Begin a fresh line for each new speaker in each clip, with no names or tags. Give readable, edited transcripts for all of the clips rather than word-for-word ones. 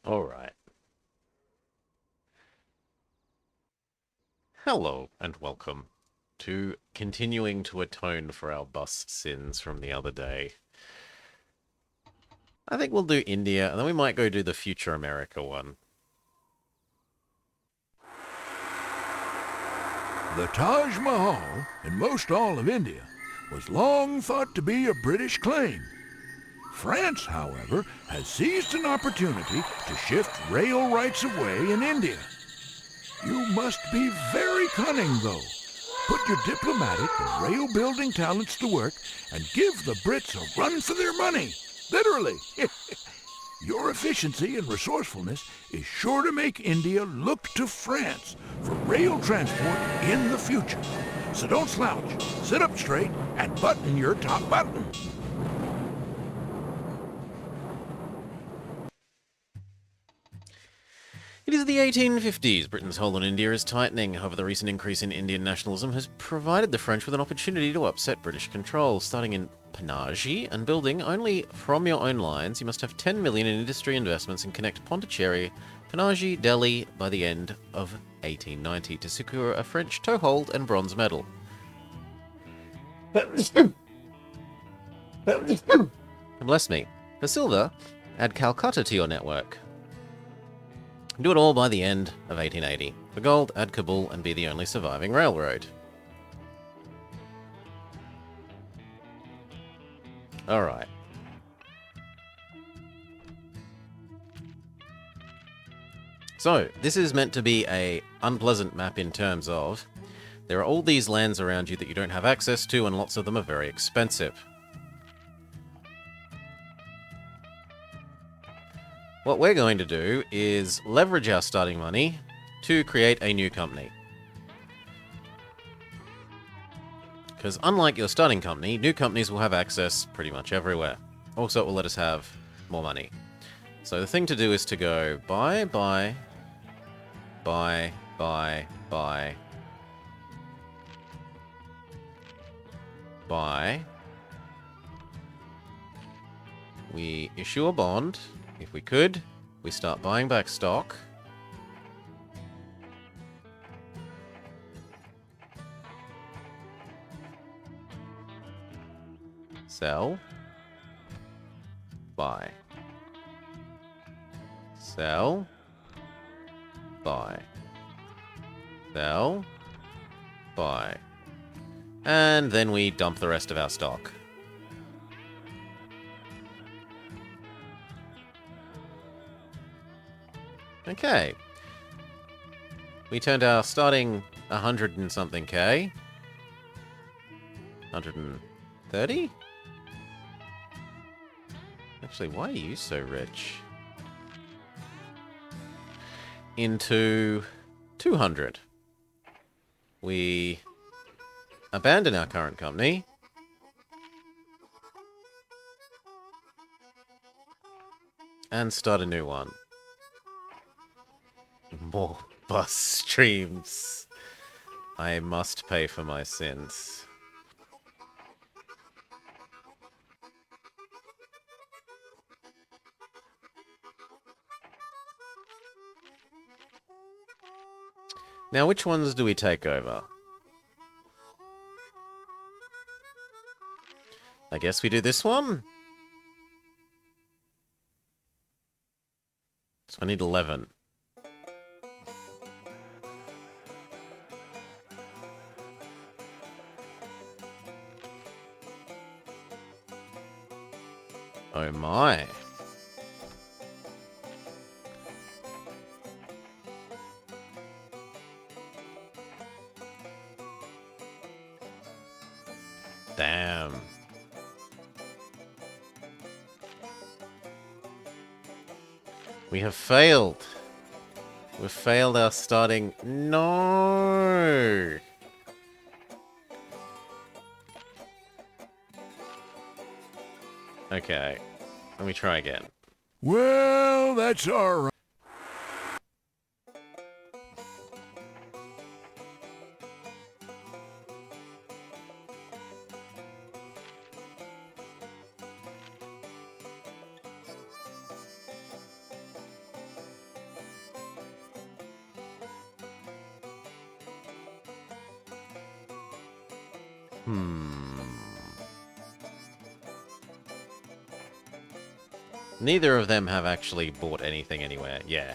All right. Hello and welcome to continuing to atone for our bus sins from the other day. I think we'll do India, and then we might go do the future America one.
The Taj Mahal, in most all of India, was long thought to be a British claim. France, however, has seized an opportunity to shift rail rights of way in India. You must be very cunning, though. Put your diplomatic and rail-building talents to work and give the Brits a run for their money. Literally. Your efficiency and resourcefulness is sure to make India look to France for rail transport in the future. So don't slouch, sit up straight, and button your top button.
It is the 1850s. Britain's hold on India is tightening. However, the recent increase in Indian nationalism has provided the French with an opportunity to upset British control. Starting in Panaji and building only from your own lines, you must have 10 million in industry investments and connect Pondicherry, Panaji, Delhi by the end of 1890 to secure a French toehold and bronze medal. Bless me. For silver, add Calcutta to your network. Do it all by the end of 1880. For gold, add Kabul and be the only surviving railroad. Alright. So, this is meant to be a unpleasant map in terms of there are all these lands around you that you don't have access to, and lots of them are very expensive. What we're going to do is leverage our starting money to create a new company. Because unlike your starting company, new companies will have access pretty much everywhere. Also, it will let us have more money. So the thing to do is to go buy, buy, buy, buy, buy, buy. We issue a bond. If we could, we start buying back stock. Sell. Buy. Sell. Buy. Sell. Buy. And then we dump the rest of our stock. Okay. We turned our starting 100 and something K. 130? Actually, why are you so rich? Into 200. We abandon our current company. And start a new one. More bus streams. I must pay for my sins. Now, which ones do we take over? I guess we do this one? So I need 11. Oh my. Damn. We have failed. We've failed our starting... No! Okay. Let me try again.
Well, that's all right.
Neither of them have actually bought anything anywhere. Yeah.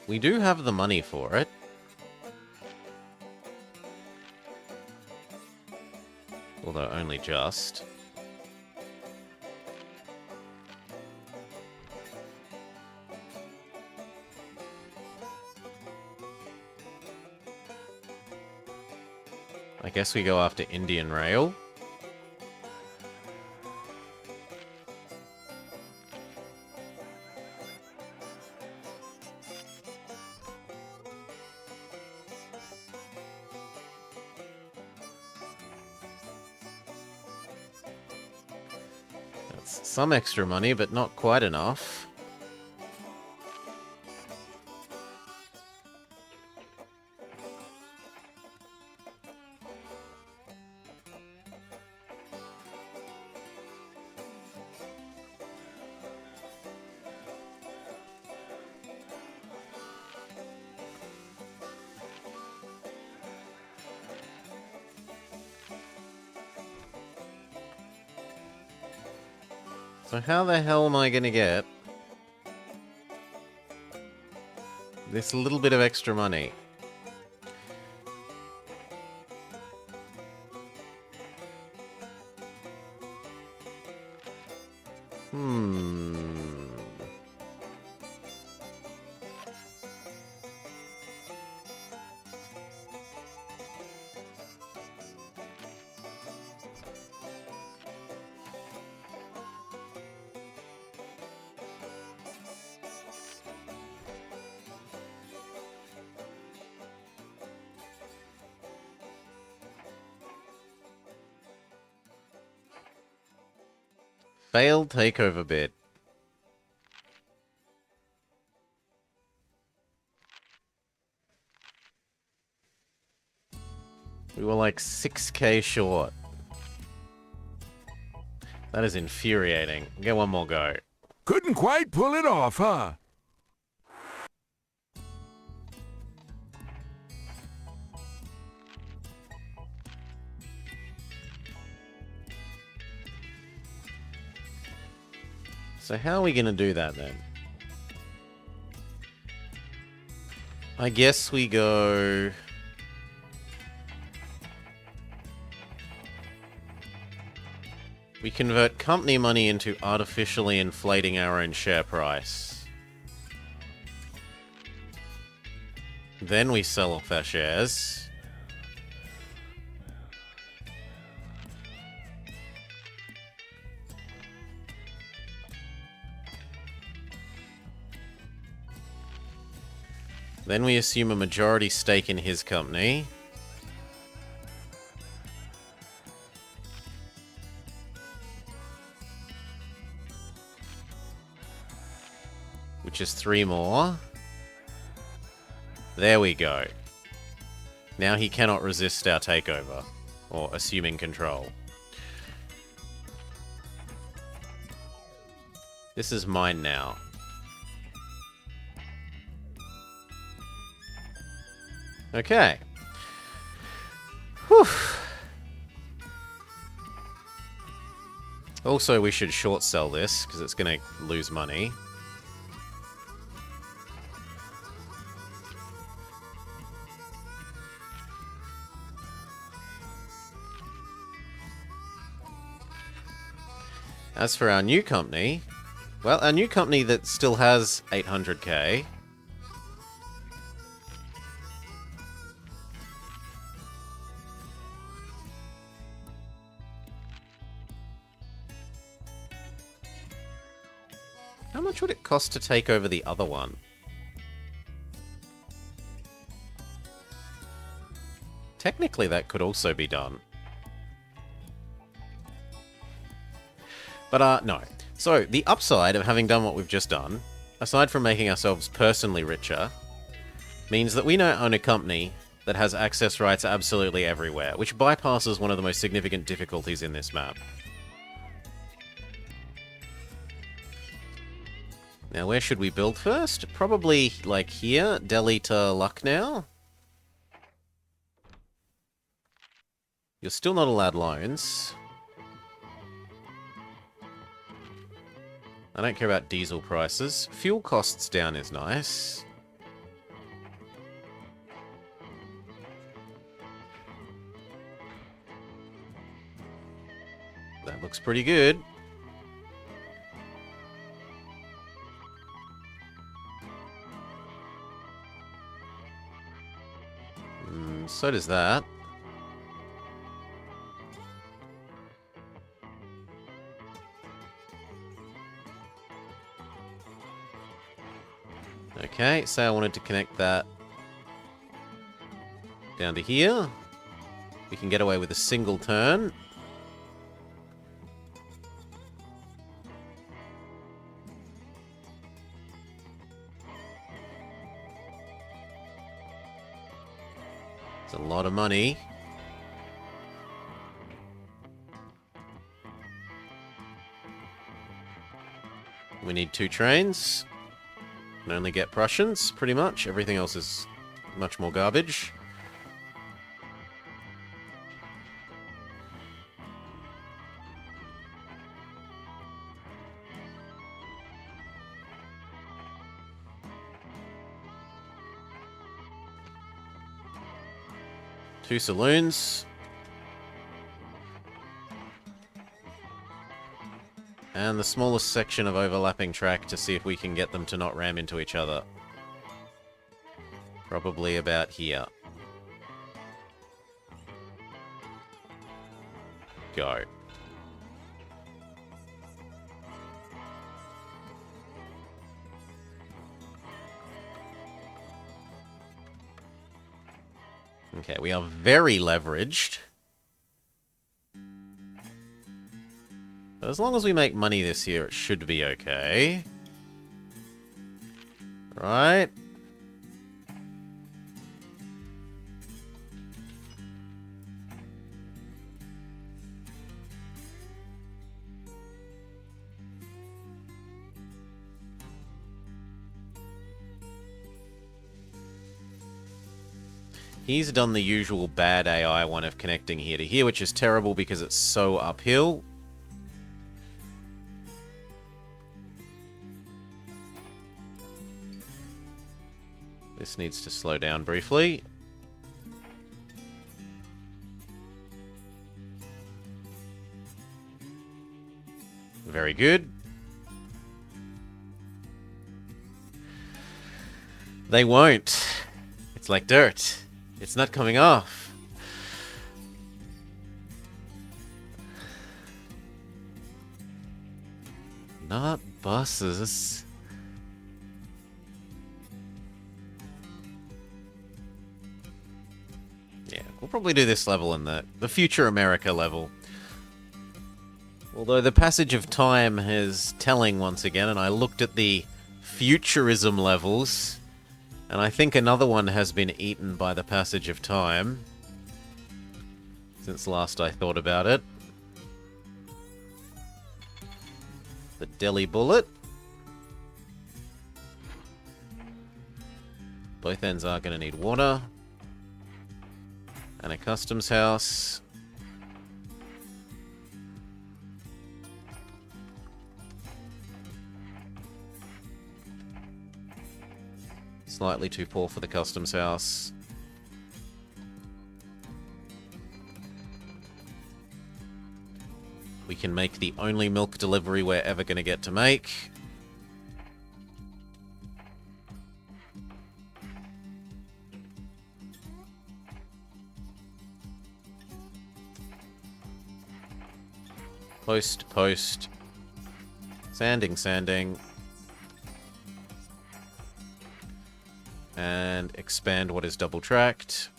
We do have the money for it. Although only just. I guess we go after Indian Rail. That's some extra money, but not quite enough. So how the hell am I gonna get this little bit of extra money? Failed takeover bid. We were like 6k short. That is infuriating. Get one more go.
Couldn't quite pull it off, huh?
So how are we gonna do that then? I guess we go... We convert company money into artificially inflating our own share price. Then we sell off our shares. Then we assume a majority stake in his company. Which is 3 more. There we go. Now he cannot resist our takeover. Or assuming control. This is mine now. Okay. Whew. Also, we should short sell this, because it's going to lose money. As for our new company, well, our new company that still has 800k... How much would it cost to take over the other one? Technically, that could also be done. But, no. So, the upside of having done what we've just done, aside from making ourselves personally richer, means that we now own a company that has access rights absolutely everywhere, which bypasses one of the most significant difficulties in this map. Now, where should we build first? Probably, like, here, Delhi to Lucknow. You're still not allowed loans. I don't care about diesel prices. Fuel costs down is nice. That looks pretty good. So does that. Okay, say I wanted to connect that down to here. We can get away with a single turn. It's a lot of money. We need 2 trains. Can only get Prussians, pretty much. Everything else is much more garbage. Two saloons. And the smallest section of overlapping track to see if we can get them to not ram into each other. Probably about here. Go. Okay, we are very leveraged. But as long as we make money this year, it should be okay. Right? He's done the usual bad AI one of connecting here to here, which is terrible because it's so uphill. This needs to slow down briefly. Very good. They won't. It's like dirt. It's not coming off. Not buses. Yeah, we'll probably do this level in the future America level. Although the passage of time is telling once again, and I looked at the futurism levels, and I think another one has been eaten by the passage of time since last I thought about it. The Delhi Bullet. Both ends are going to need water. And a customs house. Slightly too poor for the customs house. We can make the only milk delivery we're ever going to get to make. Post, post. Sanding, sanding. And expand what is double tracked.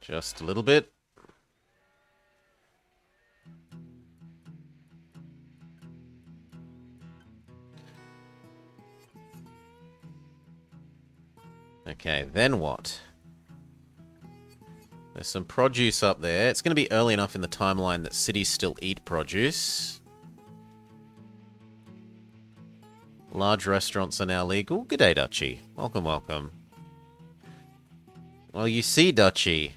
Just a little bit. Okay, then what? There's some produce up there. It's going to be early enough in the timeline that cities still eat produce. Large restaurants are now legal. G'day, Dutchy. Welcome, welcome. Well, you see, Dutchy,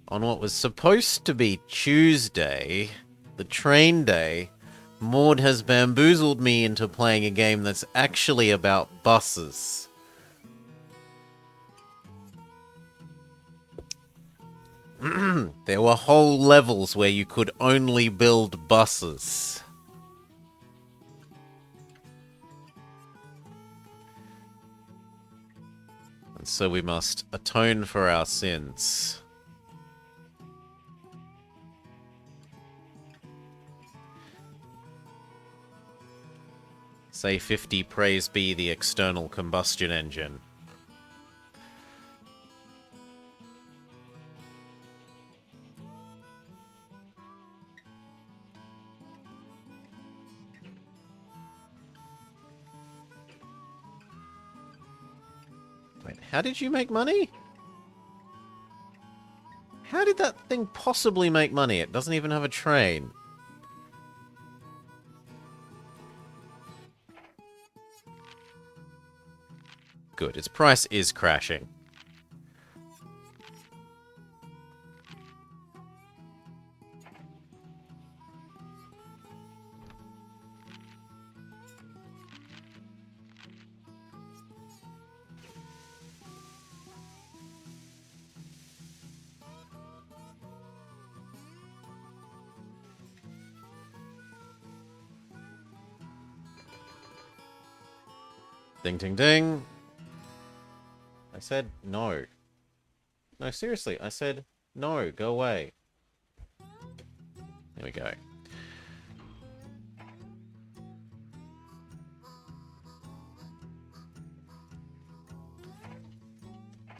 on what was supposed to be Tuesday, the train day, Maud has bamboozled me into playing a game that's actually about buses. There were whole levels where you could only build buses. And so we must atone for our sins. Say 50, praise be the external combustion engine. Wait, how did you make money? How did that thing possibly make money? It doesn't even have a train. Good, its price is crashing. Ding, ding, ding. I said no. No, seriously, I said no, go away. There we go.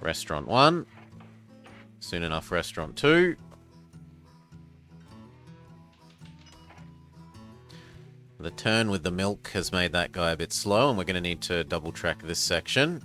Restaurant 1. Soon enough, Restaurant 2. The turn with the milk has made that guy a bit slow, and we're going to need to double track this section.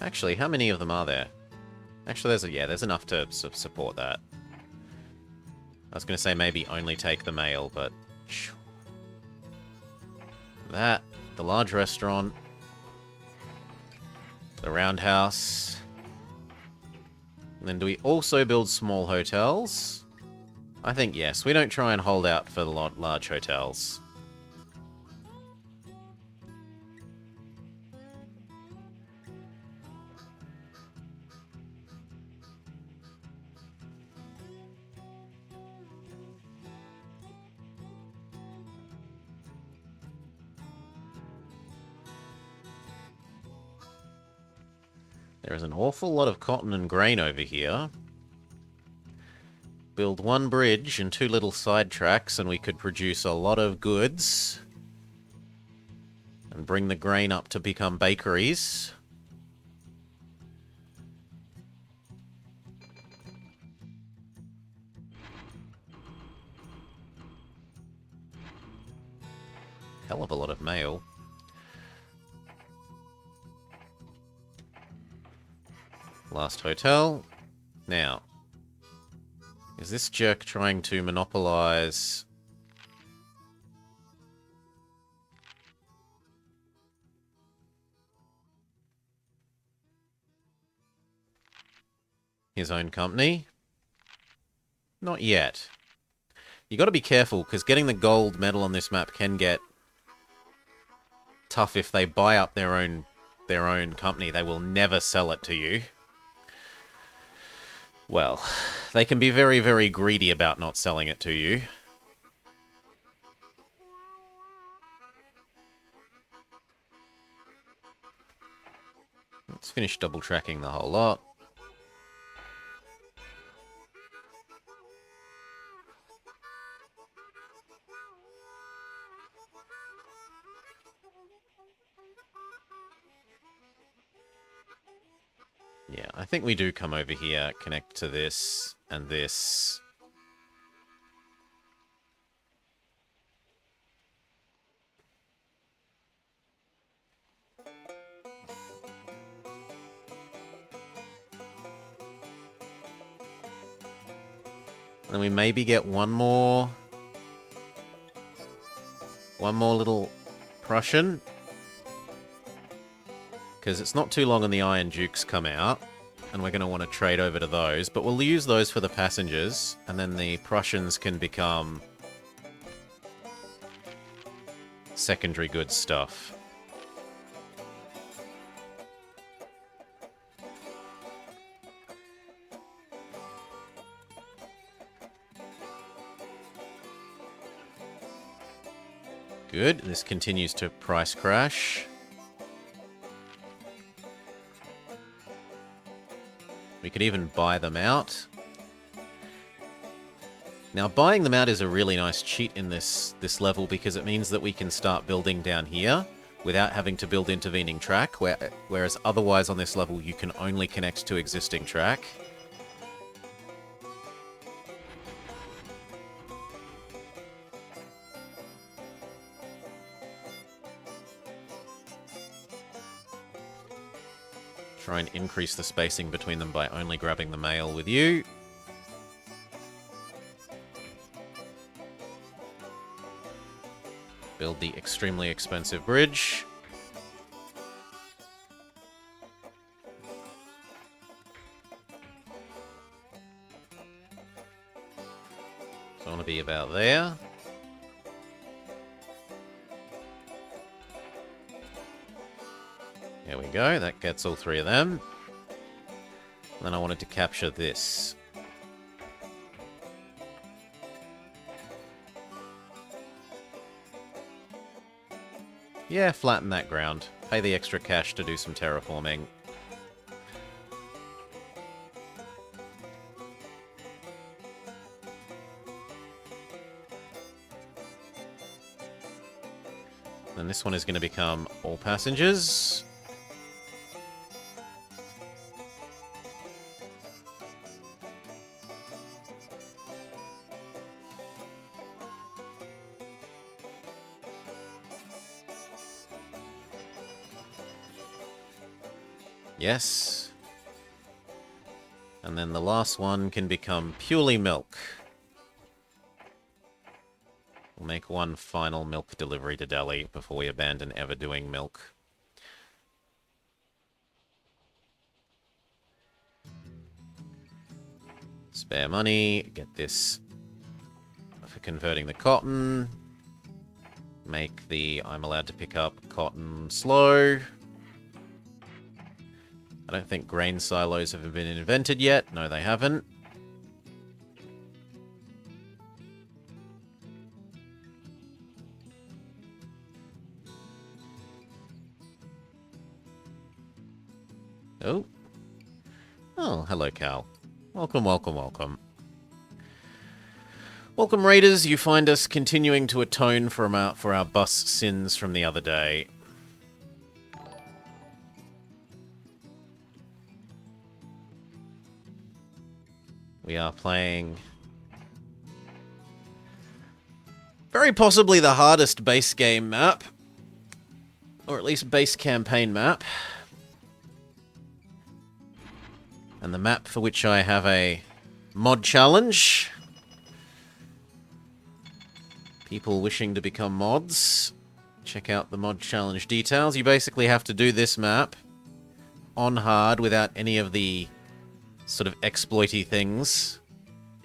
Actually, how many of them are there? Actually, there's enough to support that. I was going to say maybe only take the mail, but... That, the large restaurant, the roundhouse. And then do we also build small hotels? I think yes. We don't try and hold out for the large hotels. There is an awful lot of cotton and grain over here. Build one bridge and 2 little side tracks and we could produce a lot of goods. And bring the grain up to become bakeries. Hell of a lot of mail. Last hotel. Now, is this jerk trying to monopolize... his own company? Not yet. You got to be careful, because getting the gold medal on this map can get tough if they buy up their own company. They will never sell it to you. Well, they can be very, very greedy about not selling it to you. Let's finish double tracking the whole lot. Yeah, I think we do come over here, connect to this and this. And we maybe get one more little Prussian. Because it's not too long and the Iron Dukes come out. And we're going to want to trade over to those. But we'll use those for the passengers. And then the Prussians can become secondary goods stuff. Good. This continues to price crash. We could even buy them out. Now, buying them out is a really nice cheat in this level because it means that we can start building down here without having to build intervening track, whereas otherwise on this level you can only connect to existing track. Try and increase the spacing between them by only grabbing the mail with you. Build the extremely expensive bridge. So I want to be about there. There we go, that gets all three of them. And then I wanted to capture this. Yeah, flatten that ground. Pay the extra cash to do some terraforming. And this one is going to become all passengers. Yes. And then the last one can become purely milk. We'll make one final milk delivery to Delhi before we abandon ever doing milk. Spare money, get this for converting the cotton. Make the I'm allowed to pick up cotton slow. I don't think grain silos have been invented yet. No, they haven't. Oh. Oh, hello, Cal. Welcome, welcome, welcome. Welcome, Raiders. You find us continuing to atone for our bus sins from the other day. We are playing very possibly the hardest base game map, or at least base campaign map. And the map for which I have a mod challenge. People wishing to become mods, check out the mod challenge details. You basically have to do this map on hard without any of the sort of exploity things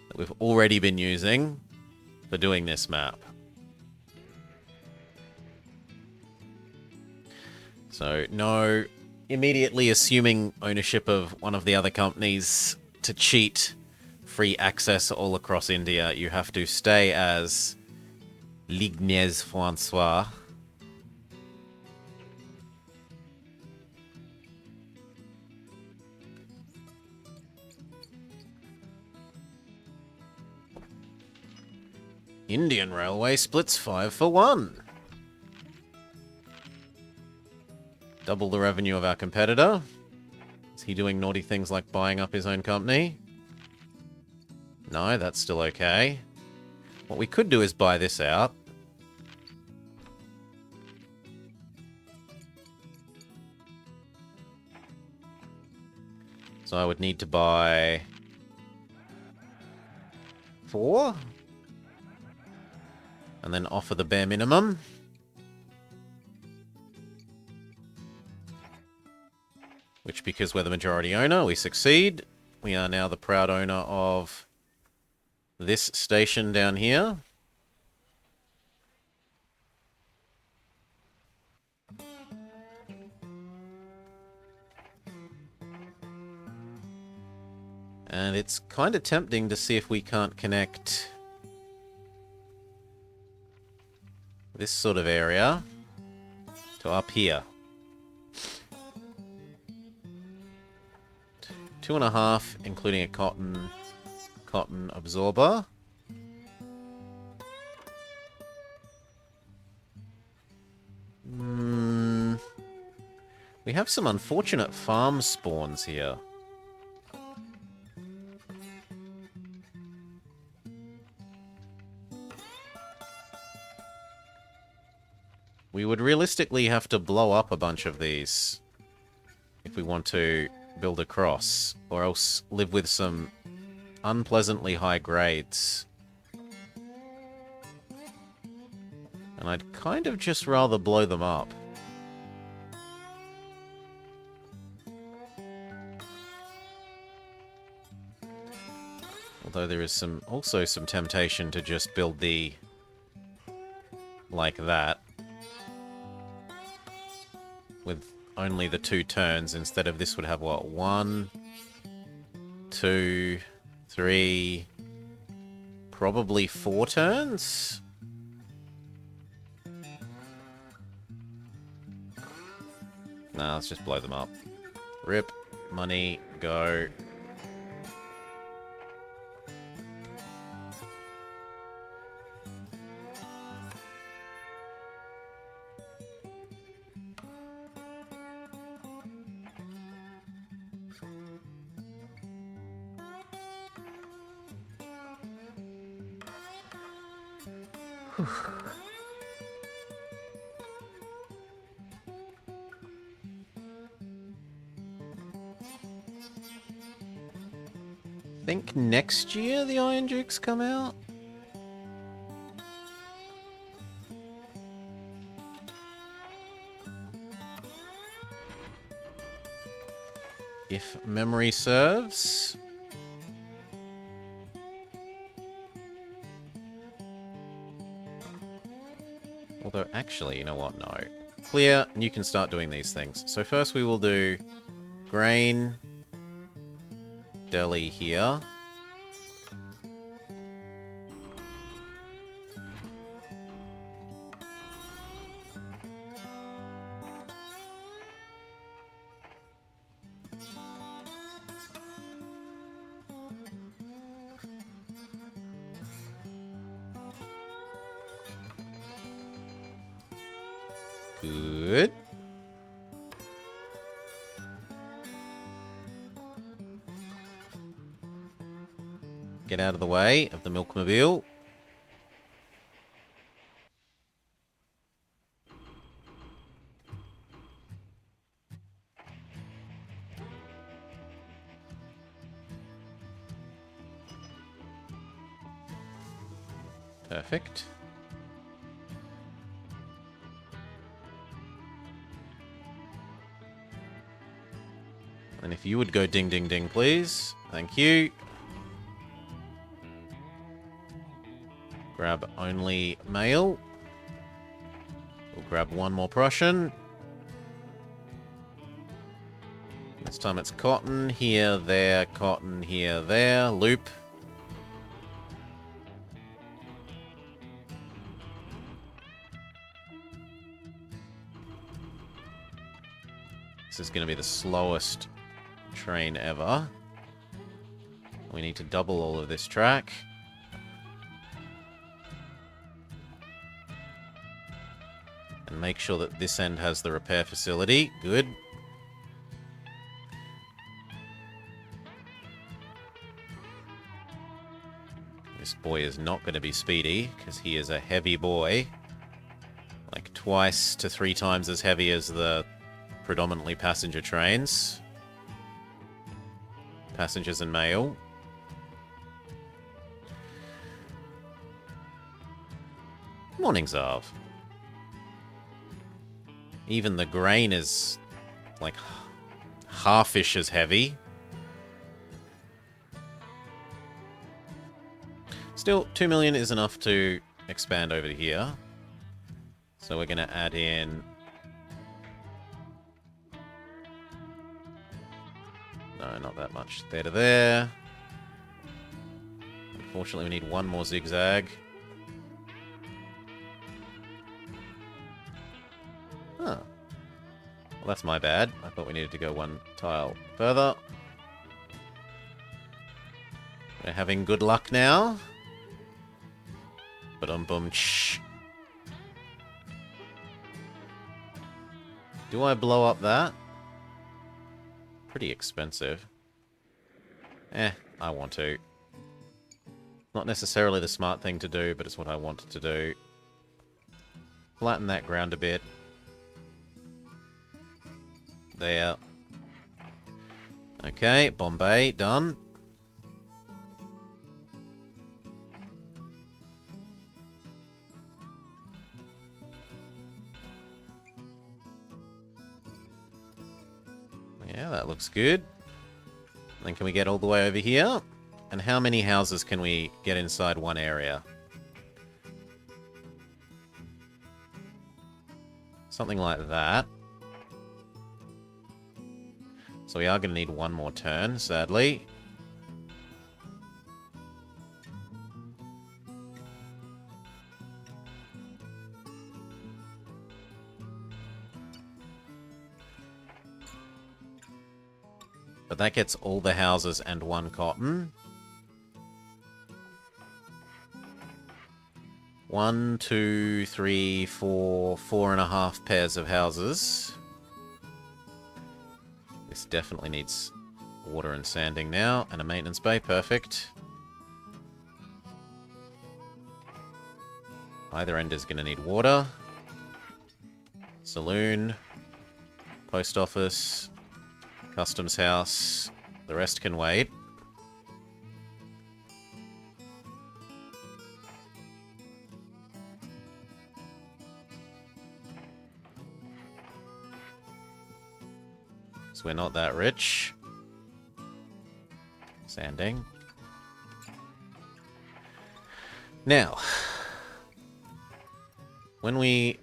that we've already been using for doing this map. So, no immediately assuming ownership of one of the other companies to cheat free access all across India. You have to stay as Lignes Francois. Indian Railway splits 5 for 1. Double the revenue of our competitor. Is he doing naughty things like buying up his own company? No, that's still okay. What we could do is buy this out. So I would need to buy 4. And then offer the bare minimum. Which, because we're the majority owner, we succeed. We are now the proud owner of this station down here. And it's kind of tempting to see if we can't connect this sort of area to up here. 2.5, including a cotton absorber. We have some unfortunate farm spawns here. We would realistically have to blow up a bunch of these if we want to build across, or else live with some unpleasantly high grades. And I'd kind of just rather blow them up. Although there is also some temptation to just build the like that. With only the 2 turns instead of this would have, what, 1, 2, 3, probably 4 turns? Nah, let's just blow them up. Rip, money, go. I think next year the Iron Dukes come out. If memory serves. Although, actually, you know what? No. Clear, and you can start doing these things. So first we will do grain, deli here. Good. Get out of the way of the milkmobile. Perfect. And if you would go ding, ding, ding, please. Thank you. Grab only mail. We'll grab one more Prussian. This time it's cotton here, there, cotton here, there. Loop. This is going to be the slowest train ever. We need to double all of this track. And make sure that this end has the repair facility. Good. This boy is not going to be speedy, because he is a heavy boy. Like twice to 3 times as heavy as the predominantly passenger trains. Passengers and mail. Morning, Zarv. Even the grain is like half-ish as heavy. Still, 2 million is enough to expand over here. So we're going to add in... No, not that much. There to there. Unfortunately, we need one more zigzag. Huh. Well, that's my bad. I thought we needed to go 1 tile further. We're having good luck now. Ba-dum-bum. Shh. Do I blow up that? Pretty expensive. I want to. Not necessarily the smart thing to do, but it's what I wanted to do. Flatten that ground a bit. There. Okay, Bombay, done. Yeah, that looks good. Then can we get all the way over here? And how many houses can we get inside one area? Something like that. So we are going to need 1 more turn, sadly. But that gets all the houses and 1 cotton. 1, 2, 3, 4, 4.5 pairs of houses. This definitely needs water and sanding now, and a maintenance bay, perfect. Either end is going to need water. Saloon. Post office. Customs house. The rest can wait. So we're not that rich. Sanding. Now, when we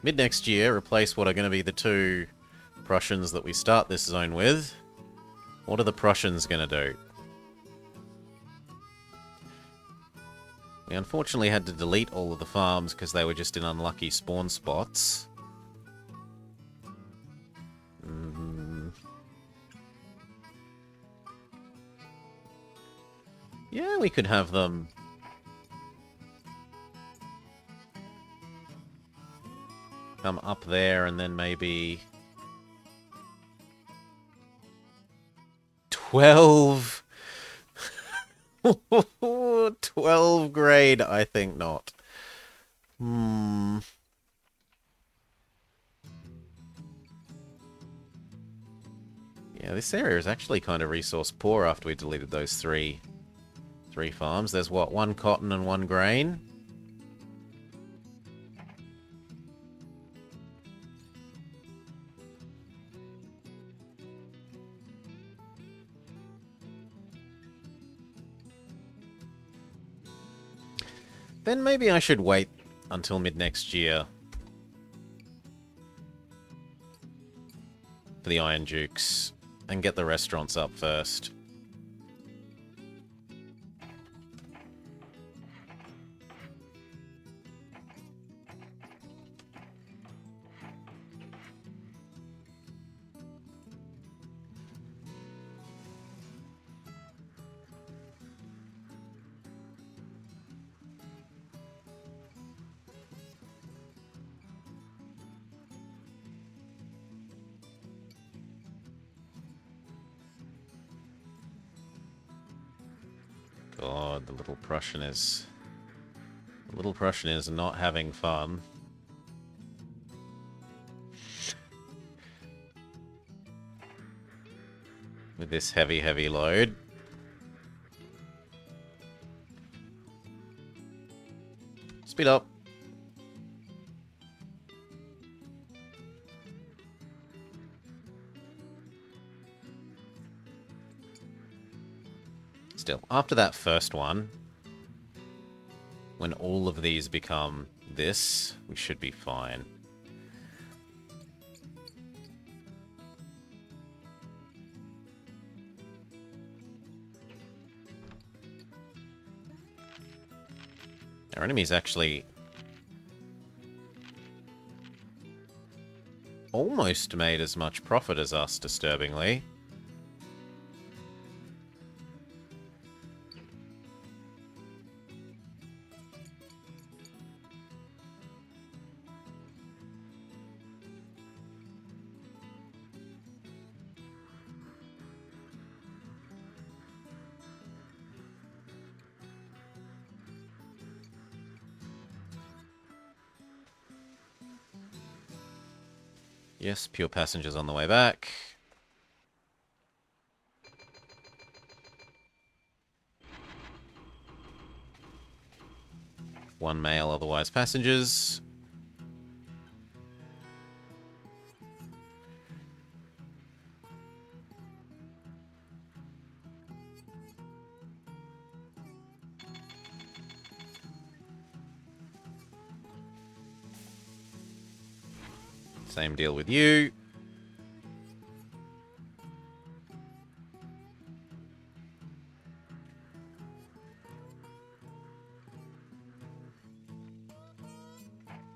mid-next year replace what are going to be the 2 Prussians that we start this zone with, what are the Prussians going to do? We unfortunately had to delete all of the farms because they were just in unlucky spawn spots. Yeah, we could have them... come up there and then maybe... 12... 12 grade, I think not. Yeah, this area is actually kind of resource poor after we deleted those three farms. There's what, 1 cotton and 1 grain? Then maybe I should wait until mid-next year for the Iron Dukes and get the restaurants up first. god, the little Prussian is... The little Prussian is not having fun. With this heavy, heavy load. Speed up. Still, after that first one, when all of these become this, we should be fine. Our enemy's actually almost made as much profit as us, disturbingly. Yes, pure passengers on the way back. One mail, otherwise passengers. Same deal with you.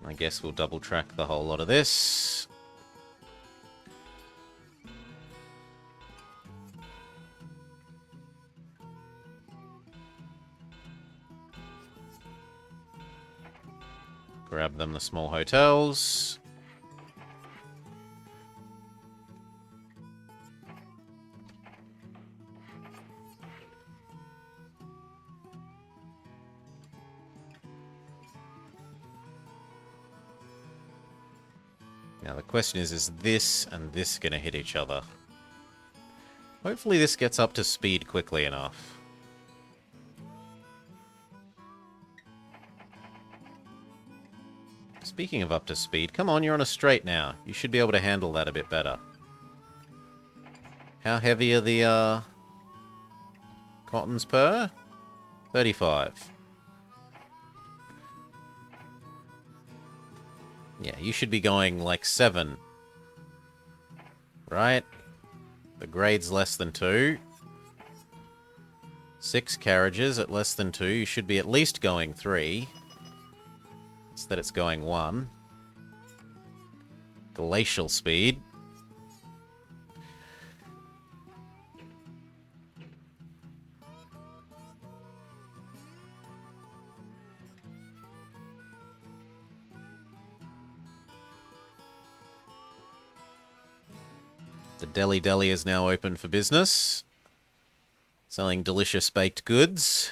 I guess we'll double track the whole lot of this. Grab them the small hotels. Now the question is this and this going to hit each other? Hopefully this gets up to speed quickly enough. Speaking of up to speed, come on, you're on a straight now. You should be able to handle that a bit better. How heavy are the cottons per? 35. Yeah, you should be going like 7. Right? The grade's less than 2. 6 carriages at less than 2. You should be at least going 3. Instead it's going 1. Glacial speed. The Deli Deli is now open for business, selling delicious baked goods.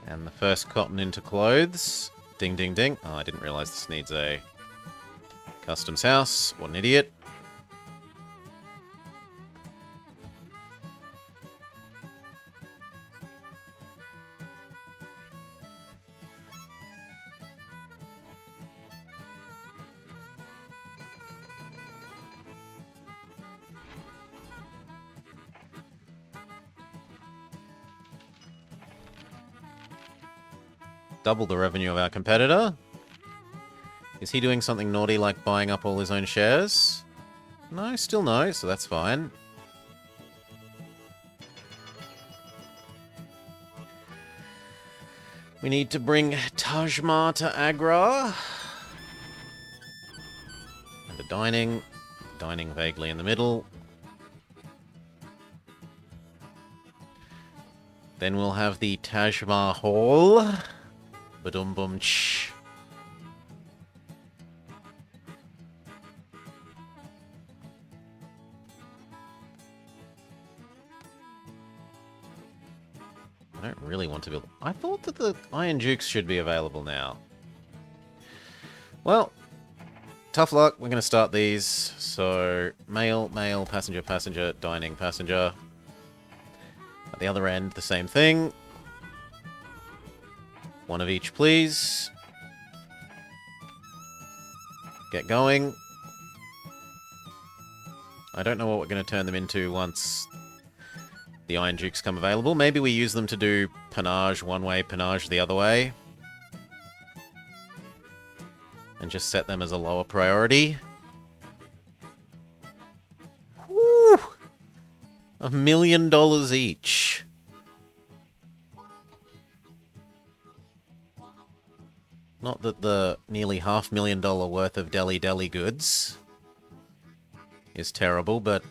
And the first cotton into clothes. Ding, ding, ding. Oh, I didn't realize this needs a customs house. What an idiot. Double the revenue of our competitor. Is he doing something naughty like buying up all his own shares? No, still no, so that's fine. We need to bring Tajma to Agra. And the dining. Dining vaguely in the middle. Then we'll have the Taj Mahal. Badum bum ch. I don't really want to build... I thought that the Iron Dukes should be available now. Well, tough luck. We're going to start these. So, mail, mail, passenger, passenger, dining, passenger. At the other end, the same thing. One of each, please. Get going. I don't know what we're going to turn them into once the Iron Dukes come available. Maybe we use them to do panache one way, panache the other way. And just set them as a lower priority. Woo! $1 million each. Not that the nearly $500,000 worth of Delhi goods is terrible, but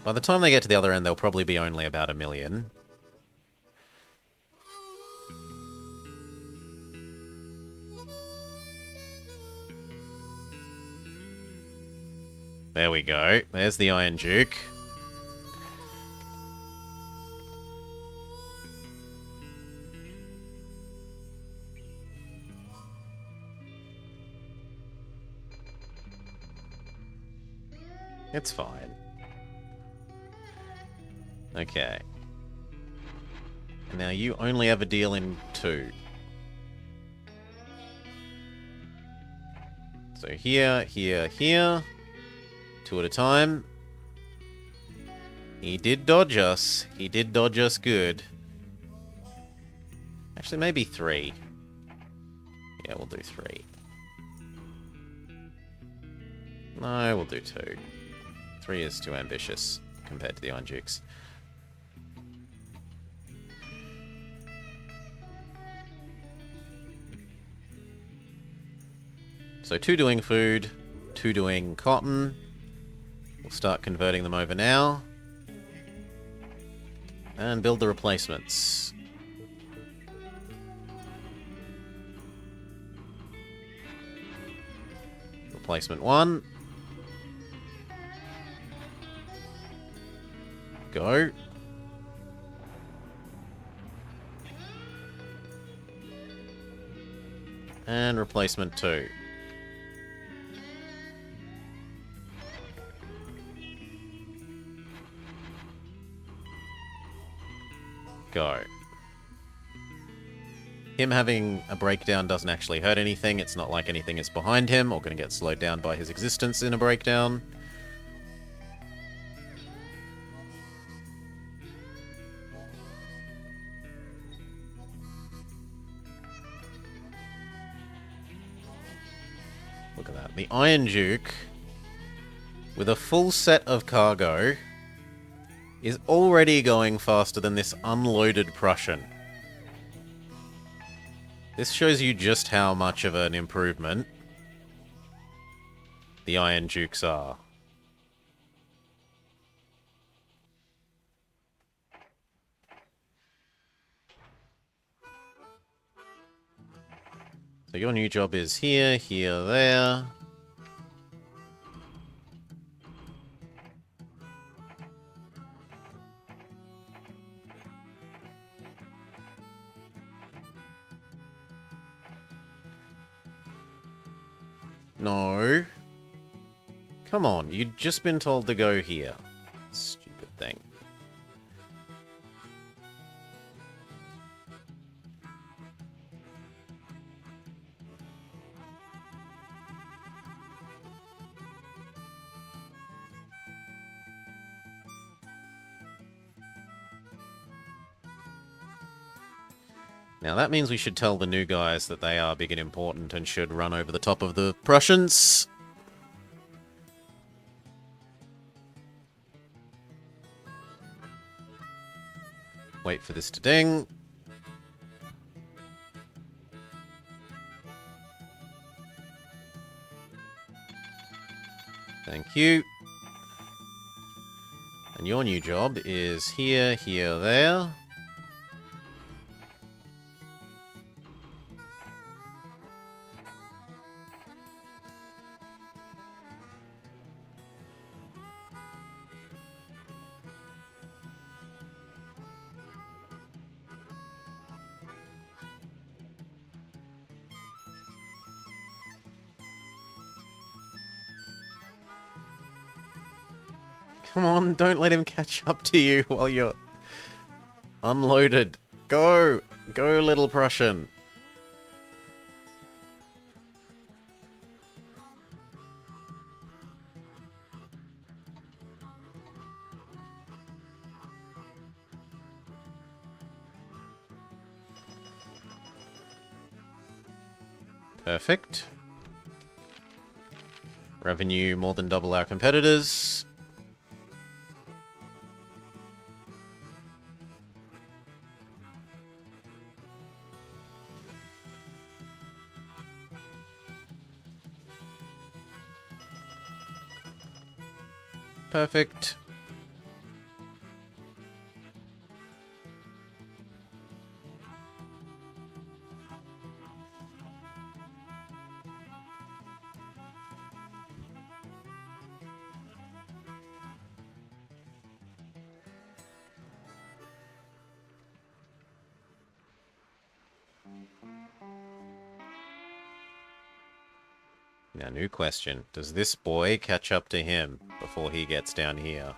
by the time they get to the other end, they'll probably be only about $1 million. There we go. There's the Iron Duke. It's fine. Okay. Now you only have a deal in 2. So here, here, here. 2 at a time. He did dodge us. He did dodge us good. Actually, maybe 3. Yeah, we'll do 3. No, we'll do 2. 3 is too ambitious compared to the Iron Dukes. So 2 doing food, 2 doing cotton. We'll start converting them over now. And build the replacements. Replacement 1. Go. And replacement 2. Go. Him having a breakdown doesn't actually hurt anything. It's not like anything is behind him or going to get slowed down by his existence in a breakdown. Look at that. The Iron Duke, with a full set of cargo, is already going faster than this unloaded Prussian. This shows you just how much of an improvement the Iron Dukes are. So your new job is here, here, there. No. Come on, you'd just been told to go here. Stupid thing. Now that means we should tell the new guys that they are big and important and should run over the top of the Prussians. Wait for this to ding. Thank you. And your new job is here, here, there. Come on, don't let him catch up to you while you're unloaded. Go! Go, little Prussian. Perfect. Revenue more than double our competitors. Perfect. Now, new question. Does this boy catch up to him before he gets down here?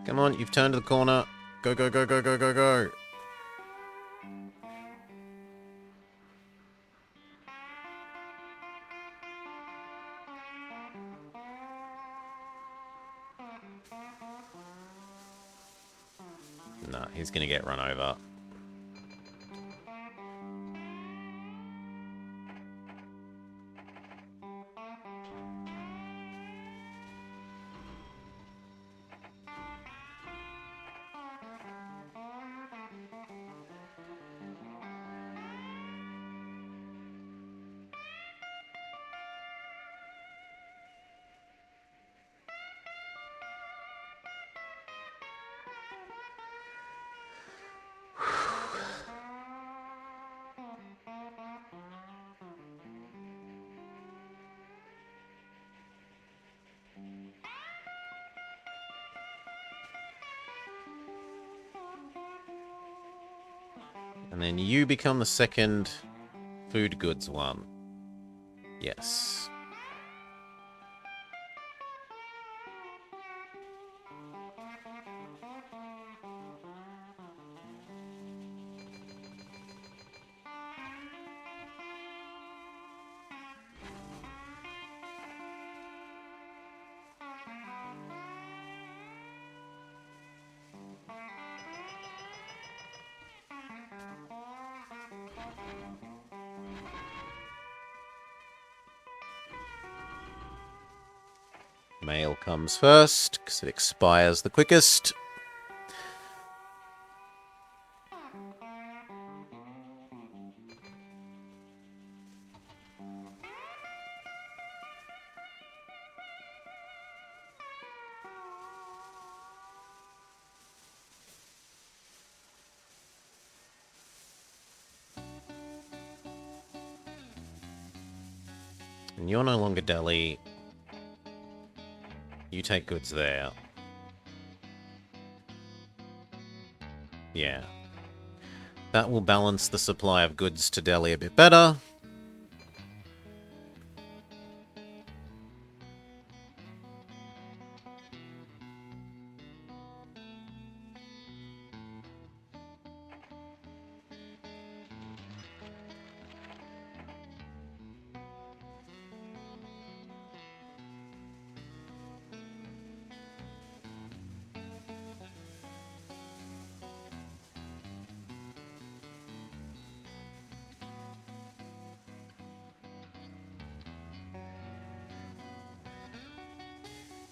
Come on, you've turned the corner. Go, go, go, go, go, go, go. Nah, he's gonna get run over. And then you become the second food goods one. Yes. Mail comes first, because it expires the quickest. And you're no longer Delhi. You take goods there. Yeah. That will balance the supply of goods to Delhi a bit better.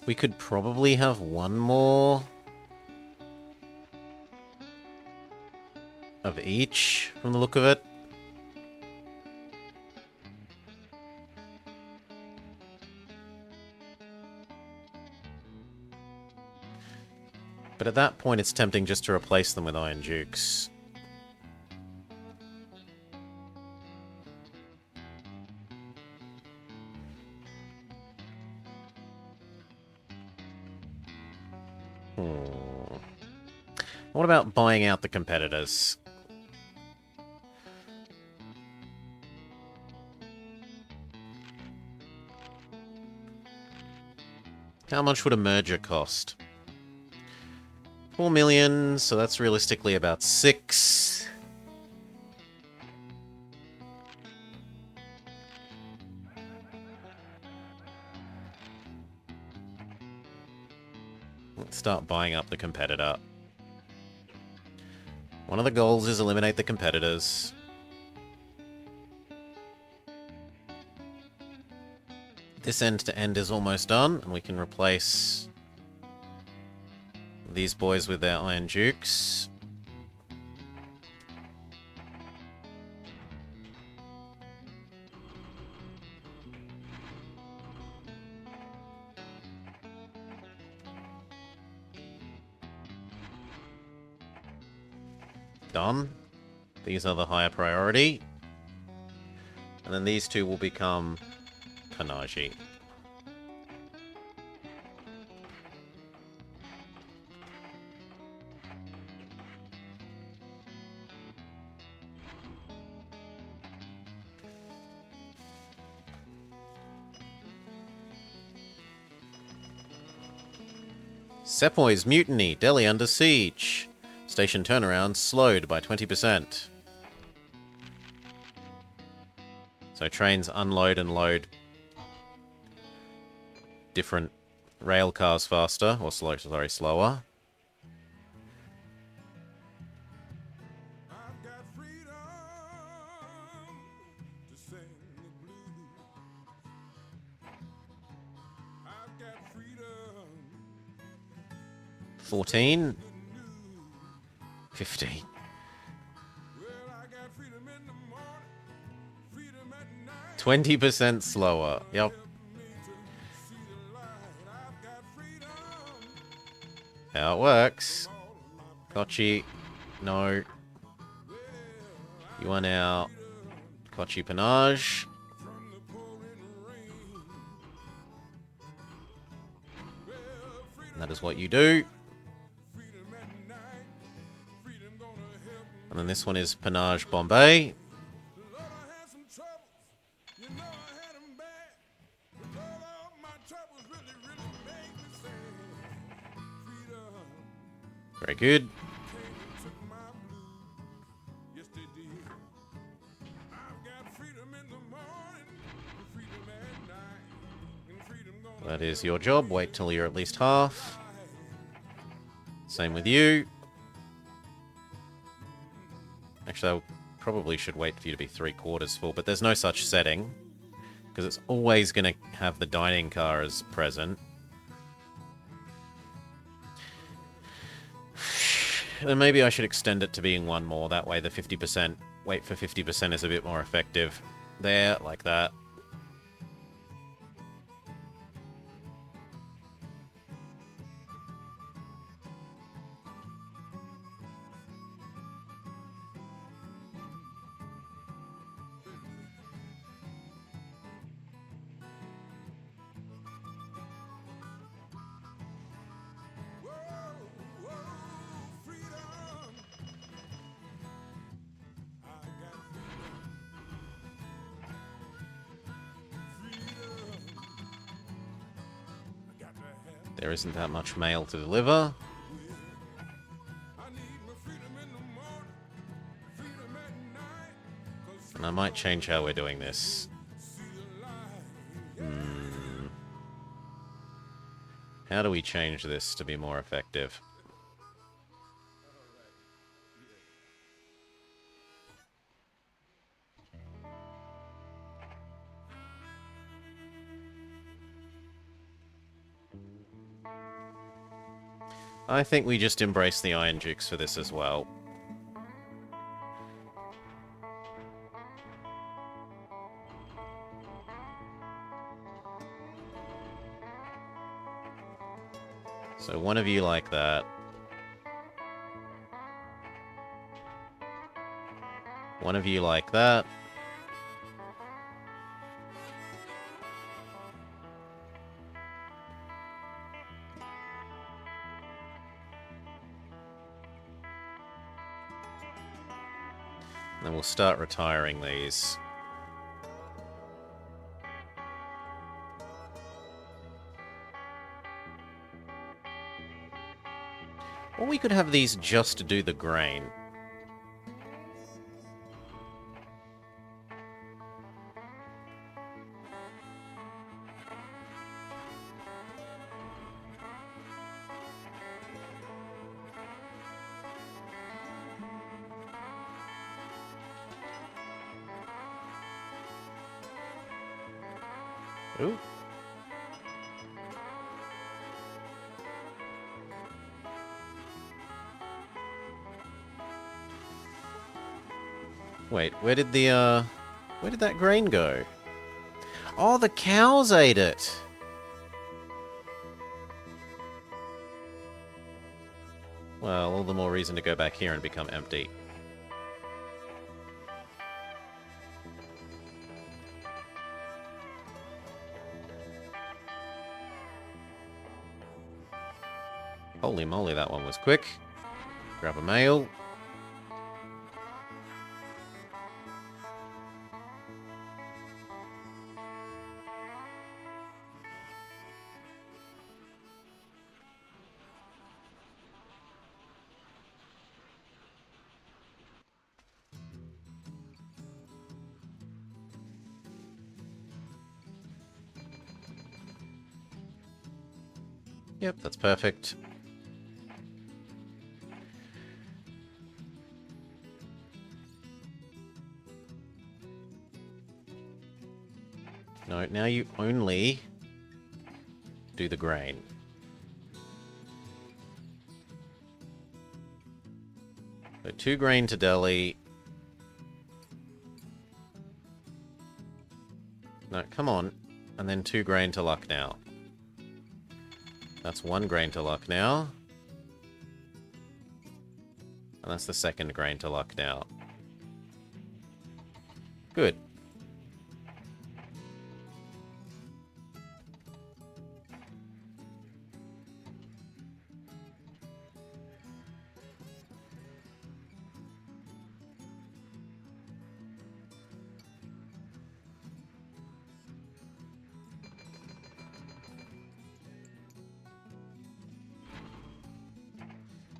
We could probably have one more of each from the look of it. But at that point, it's tempting just to replace them with Iron Dukes. What about buying out the competitors? How much would a merger cost? 4 million, so that's realistically about 6. Let's start buying up the competitor. One of the goals is eliminate the competitors. This end-to-end is almost done, and we can replace these boys with their Iron Dukes. Done. These are the higher priority. And then these two will become Panaji. Sepoy's mutiny. Delhi under siege. Station turnaround slowed by 20%. So trains unload and load different rail cars faster, or slower.
To sing the blues. I've got freedom.
14. 15.
Well, I got freedom in the morning, freedom at night.
20% slower. Yep.
See the light. I've got freedom.
How it works. Kochi. No. You are now Kochi Panaj.
From the pouring rain. Well, freedom,
That is what you do.
freedom at night. Freedom gonna help me.
And then this one is Panaj Bombay.
Lord, I had some troubles. You know I had them bad. But Lord, all my troubles really, really made me sad. Freedom
Very good.
came and took my blues. Yes, they did. I've got freedom in the morning, and freedom at night, and freedom gonna
That is your job. Wait till you're at least half. Same with you. Actually, I probably should wait for you to be 3/4 full, but there's no such setting, because it's always going to have the dining car as present. Then maybe I should extend it to being one more. That way the 50%, wait for 50% is a bit more effective. There, like that.
Whoa, whoa, freedom. I got freedom. Freedom. I got to have.
There isn't that much mail to deliver.
I need my freedom in the morning, freedom at night. 'Cause
And I might change how we're doing this.
see the light.
How do we change this to be more effective? I think we just embrace the Iron Dukes for this as well. So one of you like that. One of you like that. And then we'll start retiring these. Or we could have these just to do the grain. Ooh. Wait, where did that grain go? Oh, the cows ate it! Well, all the more reason to go back here and become empty. Holy moly, that one was quick. Grab a mail. Yep, that's perfect. No, now you only do the grain. So 2 grain to Delhi. No, come on. And then 2 grain to Lucknow. That's 1 grain to Lucknow. And that's the 2nd grain to Lucknow. Good.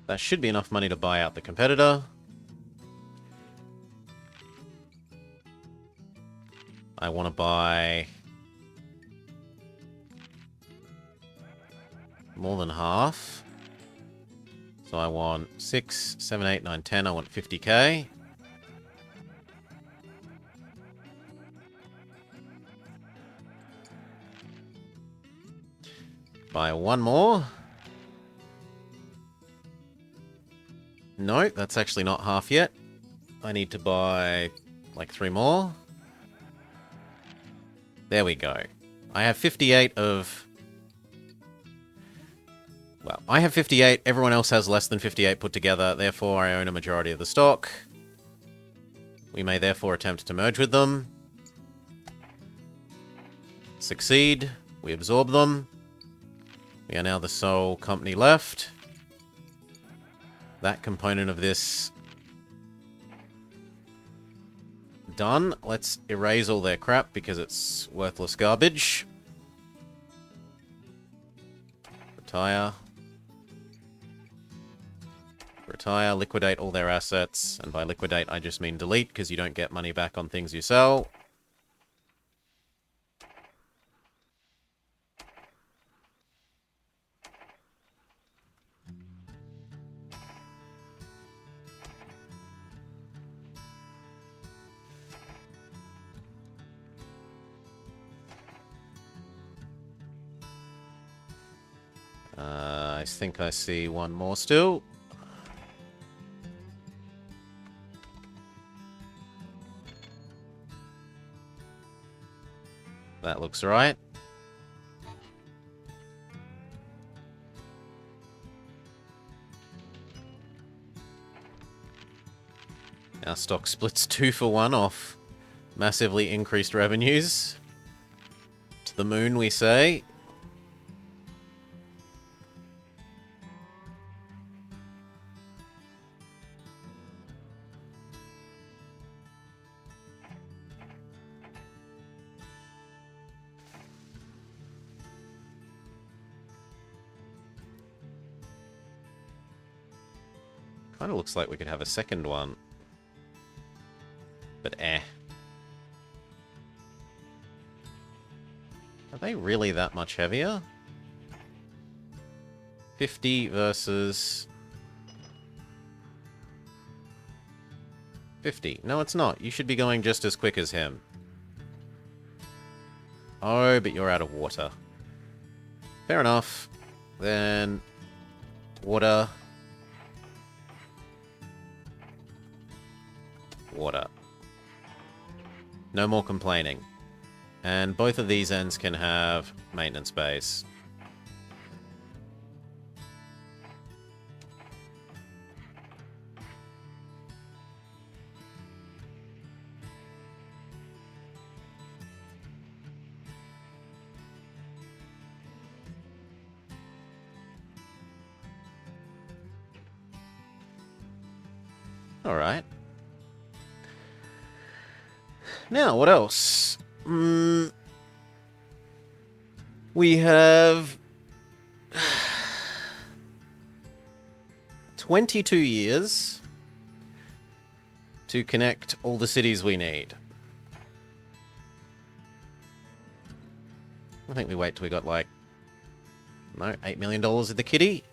That should be enough money to buy out the competitor. I want to buy more than half. So I want 6, 7, 8, 9, 10. I want 50k. Buy 1 more. No, that's actually not half yet. I need to buy like 3 more. There we go. I have 58 of... Well, I have 58. Everyone else has less than 58 put together. Therefore, I own a majority of the stock. We may therefore attempt to merge with them. Succeed. We absorb them. We are now the sole company left. That component of this done. Let's erase all their crap because it's worthless garbage. Retire. Retire, liquidate all their assets. And by liquidate, I just mean delete because you don't get money back on things you sell. I I think I see one more still. That looks right. Our stock splits 2 for 1 off massively increased revenues. To the moon, we say. Kind of looks like we could have a second one. But Are they really that much heavier? 50 versus 50. No, it's not. You should be going just as quick as him. Oh, but you're out of water. Fair enough. Then water. Water. No more complaining. And both of these ends can have maintenance base. All right. Now, what else? We have 22 years to connect all the cities we need. I think we wait till we got like, no, $8 million in the kitty.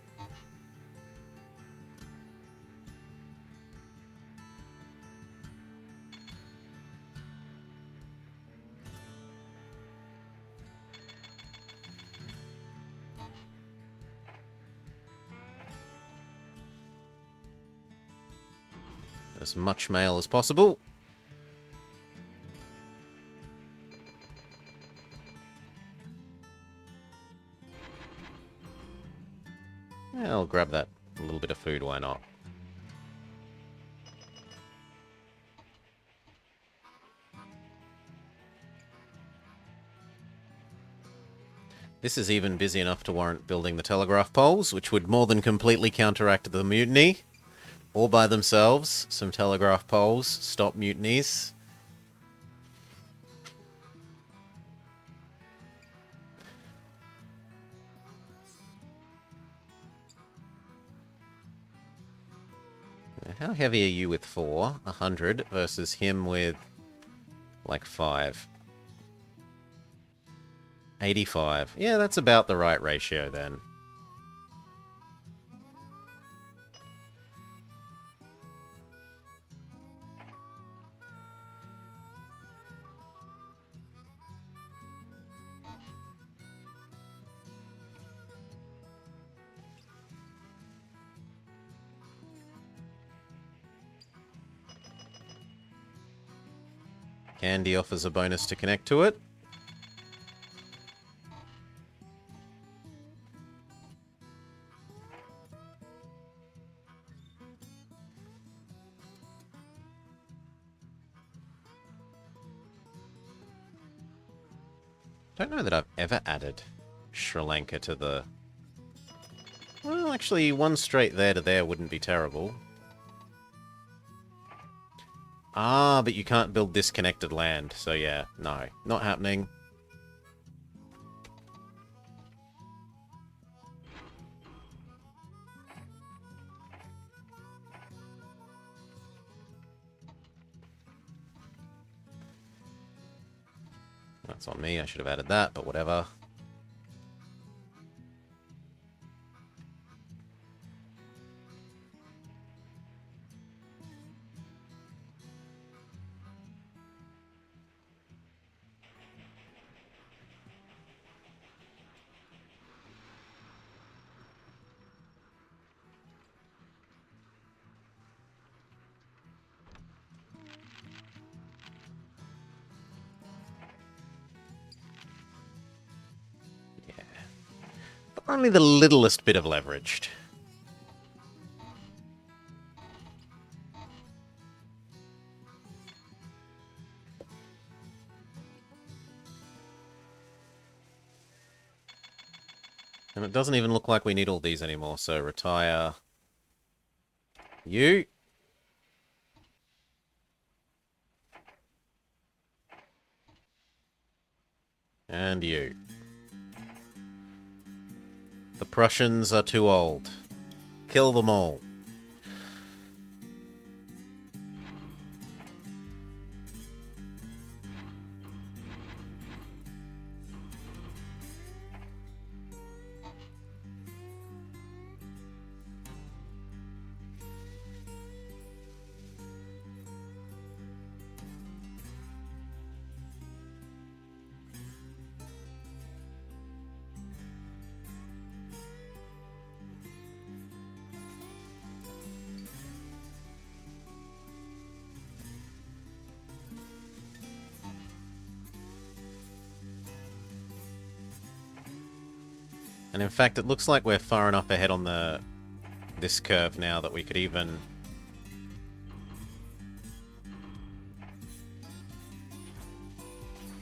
As much mail as possible. Yeah, I'll grab that little bit of food, why not? This is even busy enough to warrant building the telegraph poles, which would more than completely counteract the mutiny. All by themselves, some telegraph poles, stop mutinies. How heavy are you with 4? 100 versus him with like 5. 85. Yeah, that's about the right ratio then. Candy offers a bonus to connect to it. Don't know that I've ever added Sri Lanka to the... Well, actually, one straight there to there wouldn't be terrible. Ah, but you can't build disconnected land, so yeah, no, not happening. That's on me, I should have added that, but whatever. Only the littlest bit of leveraged. And it doesn't even look like we need all these anymore, so retire you. And you. The Prussians are too old. Kill them all. And in fact, it looks like we're far enough ahead on this curve now that we could even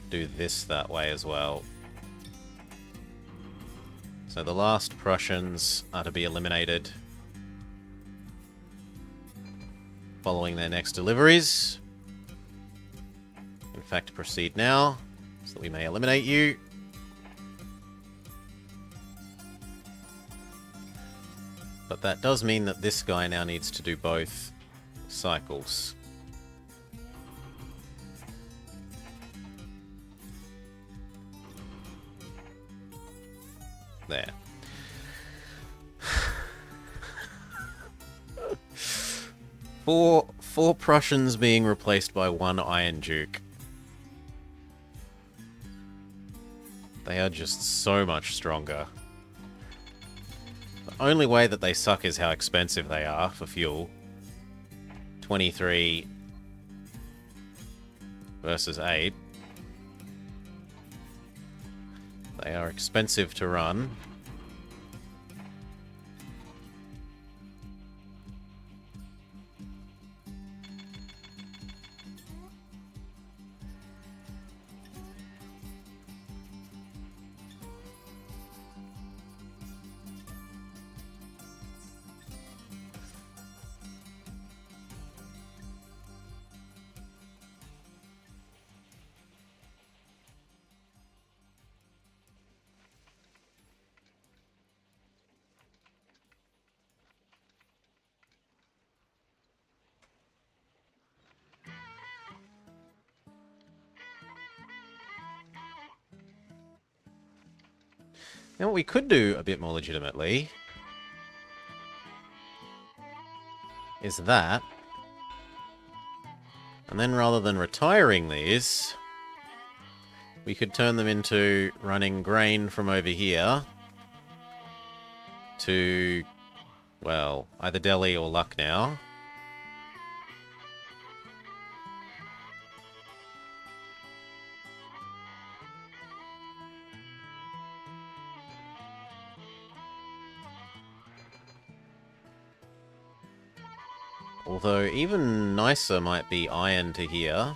do this that way as well. So the last Prussians are to be eliminated following their next deliveries. In fact, proceed now so that we may eliminate you. But that does mean that this guy now needs to do both cycles. There. Four Prussians being replaced by one Iron Duke. They are just so much stronger. The only way that they suck is how expensive they are for fuel. 23 versus 8. They are expensive to run. Now what we could do a bit more legitimately is that, and then rather than retiring these, we could turn them into running grain from over here to, well, either Delhi or Lucknow. Although even nicer might be iron to here.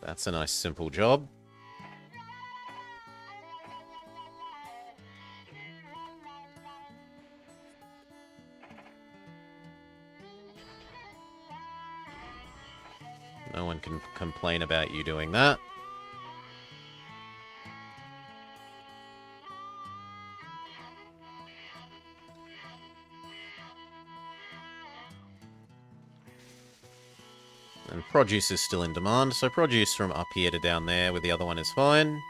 That's a nice simple job. No one can complain about you doing that. And produce is still in demand, so produce from up here to down there with the other one is fine.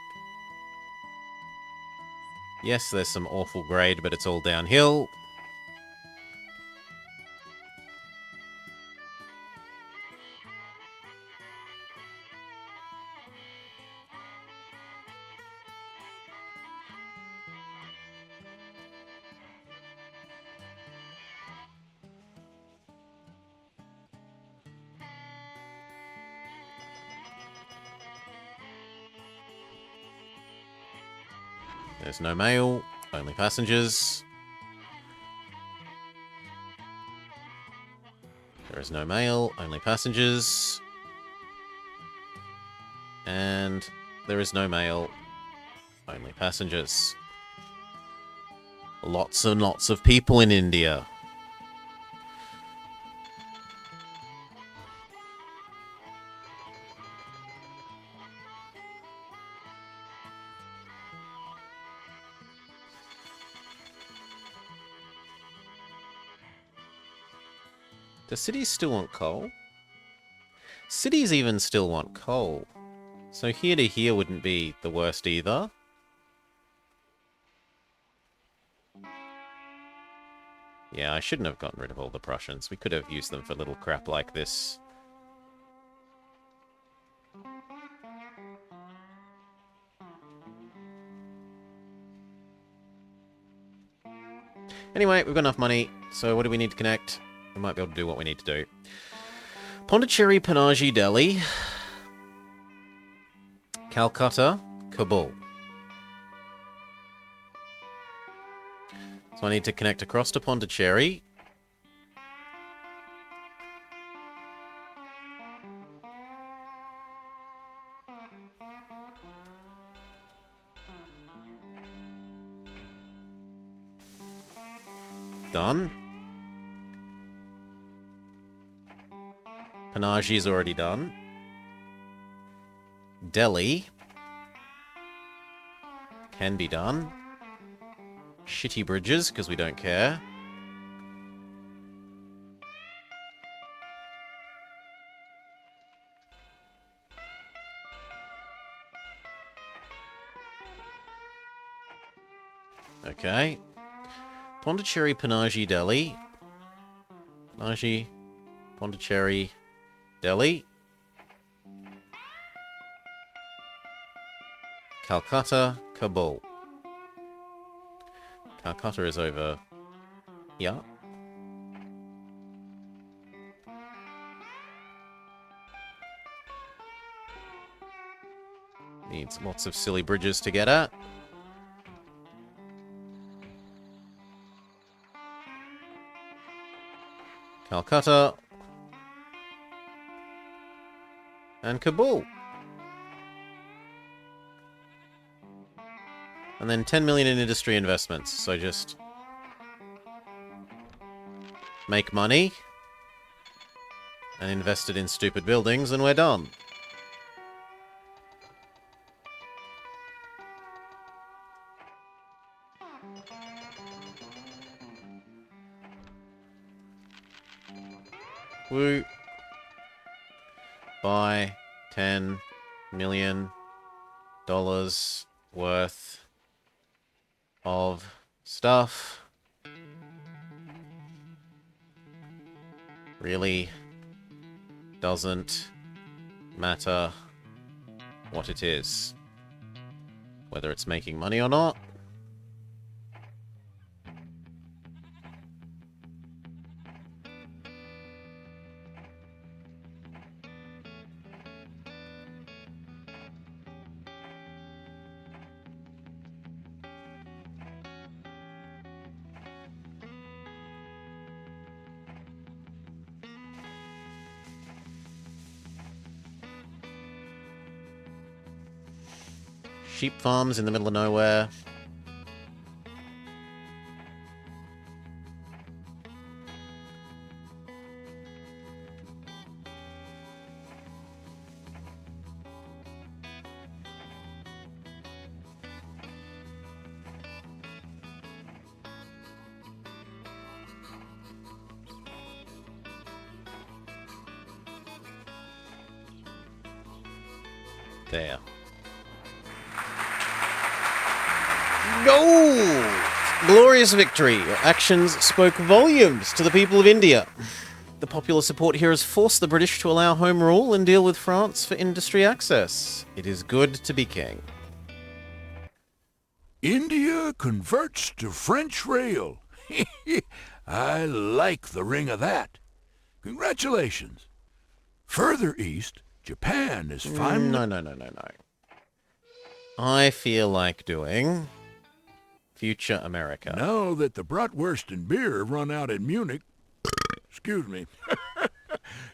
Yes, there's some awful grade, but it's all downhill. There's no mail, only passengers. There is no mail, only passengers. And there is no mail, only passengers. Lots and lots of people in India. Do cities still want coal? Cities even still want coal. So here to here wouldn't be the worst either. Yeah, I shouldn't have gotten rid of all the Prussians. We could have used them for little crap like this. Anyway, we've got enough money, so what do we need to connect? We might be able to do what we need to do. Pondicherry, Panaji, Delhi. Calcutta, Kabul. So I need to connect across to Pondicherry. Done. Panaji is already done. Delhi can be done. Shitty bridges, because we don't care. Okay. Pondicherry, Panaji, Delhi. Panaji, Pondicherry, Delhi. Calcutta, Kabul. Calcutta is over here. Needs lots of silly bridges to get at. Calcutta. And Kabul. And then 10 million in industry investments. So just make money and invest it in stupid buildings and we're done. Woo. Buy $10 million worth of stuff. Really doesn't matter what it is. Whether it's making money or not. Sheep farms in the middle of nowhere. There. Gold! Glorious victory. Your actions spoke volumes to the people of India. The popular support here has forced the British to allow home rule and deal with France for industry access. It is good to be king.
India converts to French rail. I like the ring of that. Congratulations. Further east, Japan is finally...
No. I feel like doing future America.
Now that the bratwurst and beer have run out in Munich, excuse me,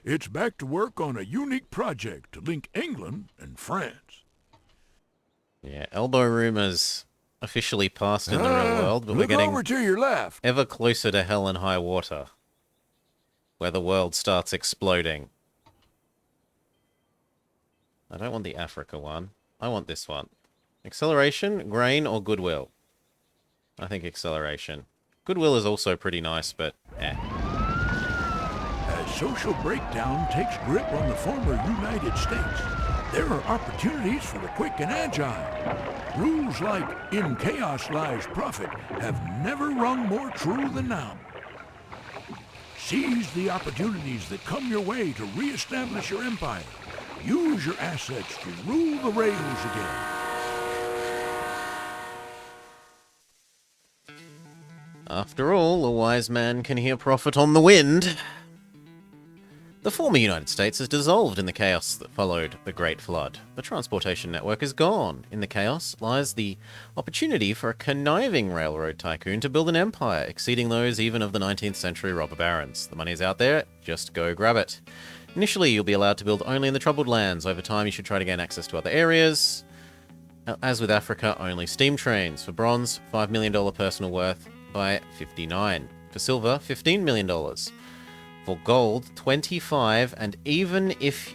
it's back to work on a unique project to link England and France.
Yeah, elbow rumors officially passed in the real world, but we're
Look
getting
over to your left.
ever closer to hell and high water, where the world starts exploding. I don't want the Africa one. I want this one. Acceleration, grain, or goodwill? I think acceleration. Goodwill is also pretty nice, but eh.
As social breakdown takes grip on the former United States, there are opportunities for the quick and agile. Rules like "in chaos lies profit" have never rung more true than now. Seize the opportunities that come your way to reestablish your empire. Use your assets to rule the rails again.
After all, a wise man can hear profit on the wind. The former United States has dissolved in the chaos that followed the Great Flood. The transportation network is gone. In the chaos lies the opportunity for a conniving railroad tycoon to build an empire, exceeding those even of the 19th century robber barons. The money's out there, just go grab it. Initially, you'll be allowed to build only in the troubled lands. Over time, you should try to gain access to other areas. As with Africa, only steam trains. For bronze, $5 million personal worth by 59. For silver, $15 million. For gold, 25, and even if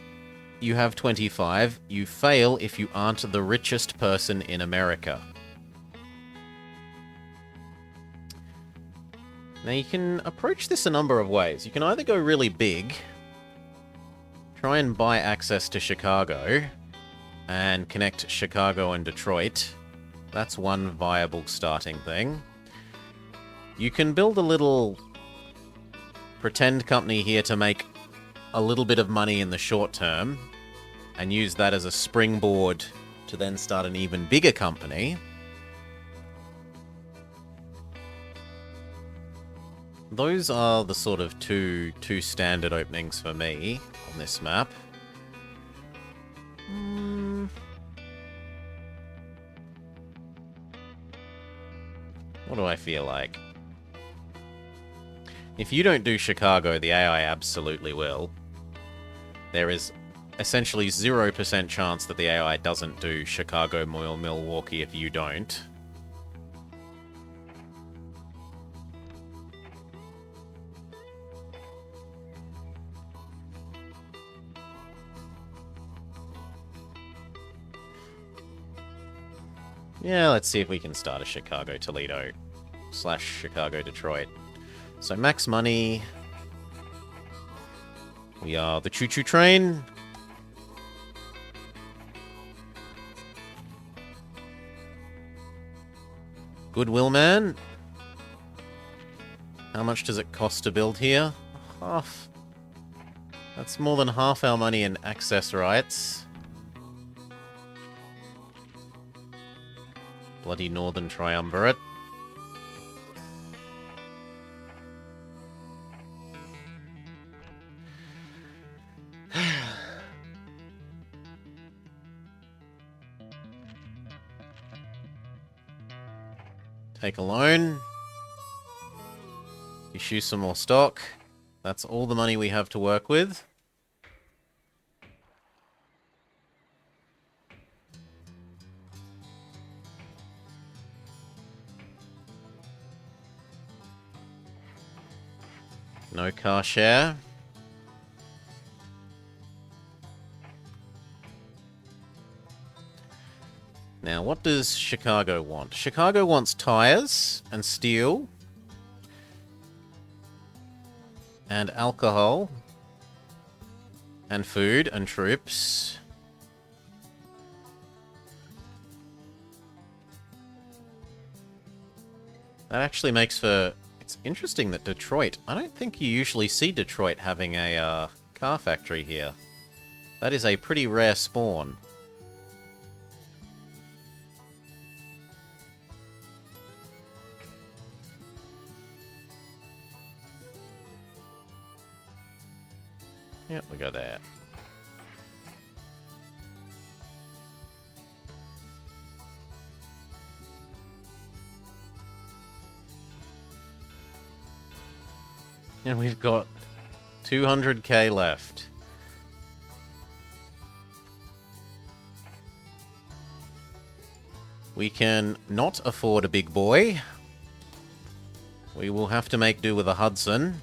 you have 25, you fail if you aren't the richest person in America. Now you can approach this a number of ways. You can either go really big, try and buy access to Chicago, and connect Chicago and Detroit. That's one viable starting thing. You can build a little pretend company here to make a little bit of money in the short term and use that as a springboard to then start an even bigger company. Those are the sort of two standard openings for me on this map. What do I feel like? If you don't do Chicago, the AI absolutely will. There is essentially 0% chance that the AI doesn't do Chicago, Milwaukee if you don't. Yeah, let's see if we can start a Chicago, Toledo / Chicago, Detroit. So max money. We are the choo-choo train. Goodwill man. How much does it cost to build here? Half. That's more than half our money in access rights. Bloody Northern Triumvirate. Take a loan. Issue some more stock. That's all the money we have to work with. No car share. Now, what does Chicago want? Chicago wants tires and steel and alcohol and food and troops. That actually makes for... It's interesting that Detroit... I don't think you usually see Detroit having a car factory here. That is a pretty rare spawn. Yep, we go there. And we've got 200k left. We can not afford a big boy. We will have to make do with a Hudson,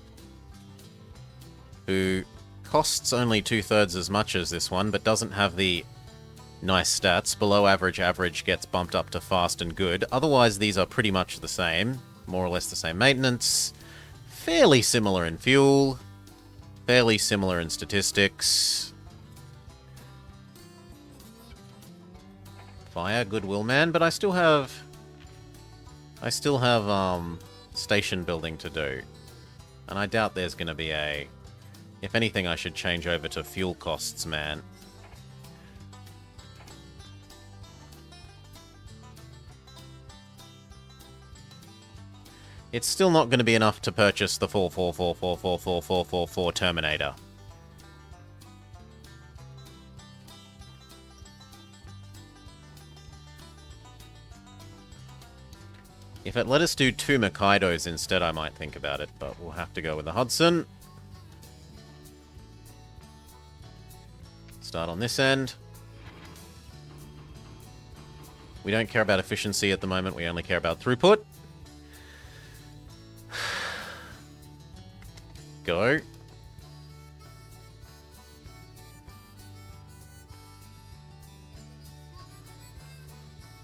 who costs only 2/3 as much as this one, but doesn't have the nice stats. Below average, average gets bumped up to fast and good. Otherwise, these are pretty much the same. More or less the same maintenance. Fairly similar in fuel. Fairly similar in statistics. Fire, goodwill man, but I still have station building to do. And I doubt there's going to be a... If anything, I should change over to fuel costs, man. It's still not going to be enough to purchase the 444444444 Terminator. If it let us do 2 Makaidos instead, I might think about it, but we'll have to go with the Hudson. Start on this end. We don't care about efficiency at the moment, we only care about throughput. Go.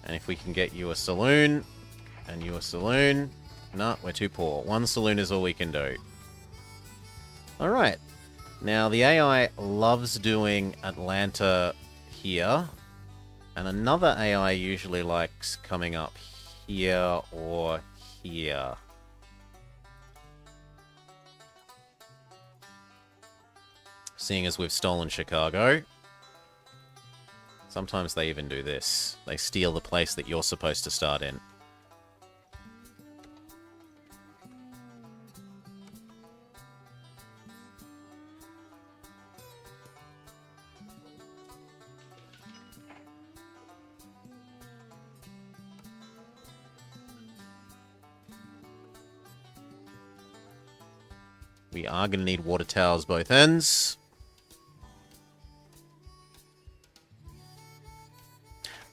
And if we can get you a saloon, and you a saloon... Nah, we're too poor. 1 saloon is all we can do. Alright. Now, the AI loves doing Atlanta here. And another AI usually likes coming up here or here. Seeing as we've stolen Chicago. Sometimes they even do this. They steal the place that you're supposed to start in. We are going to need water towers both ends.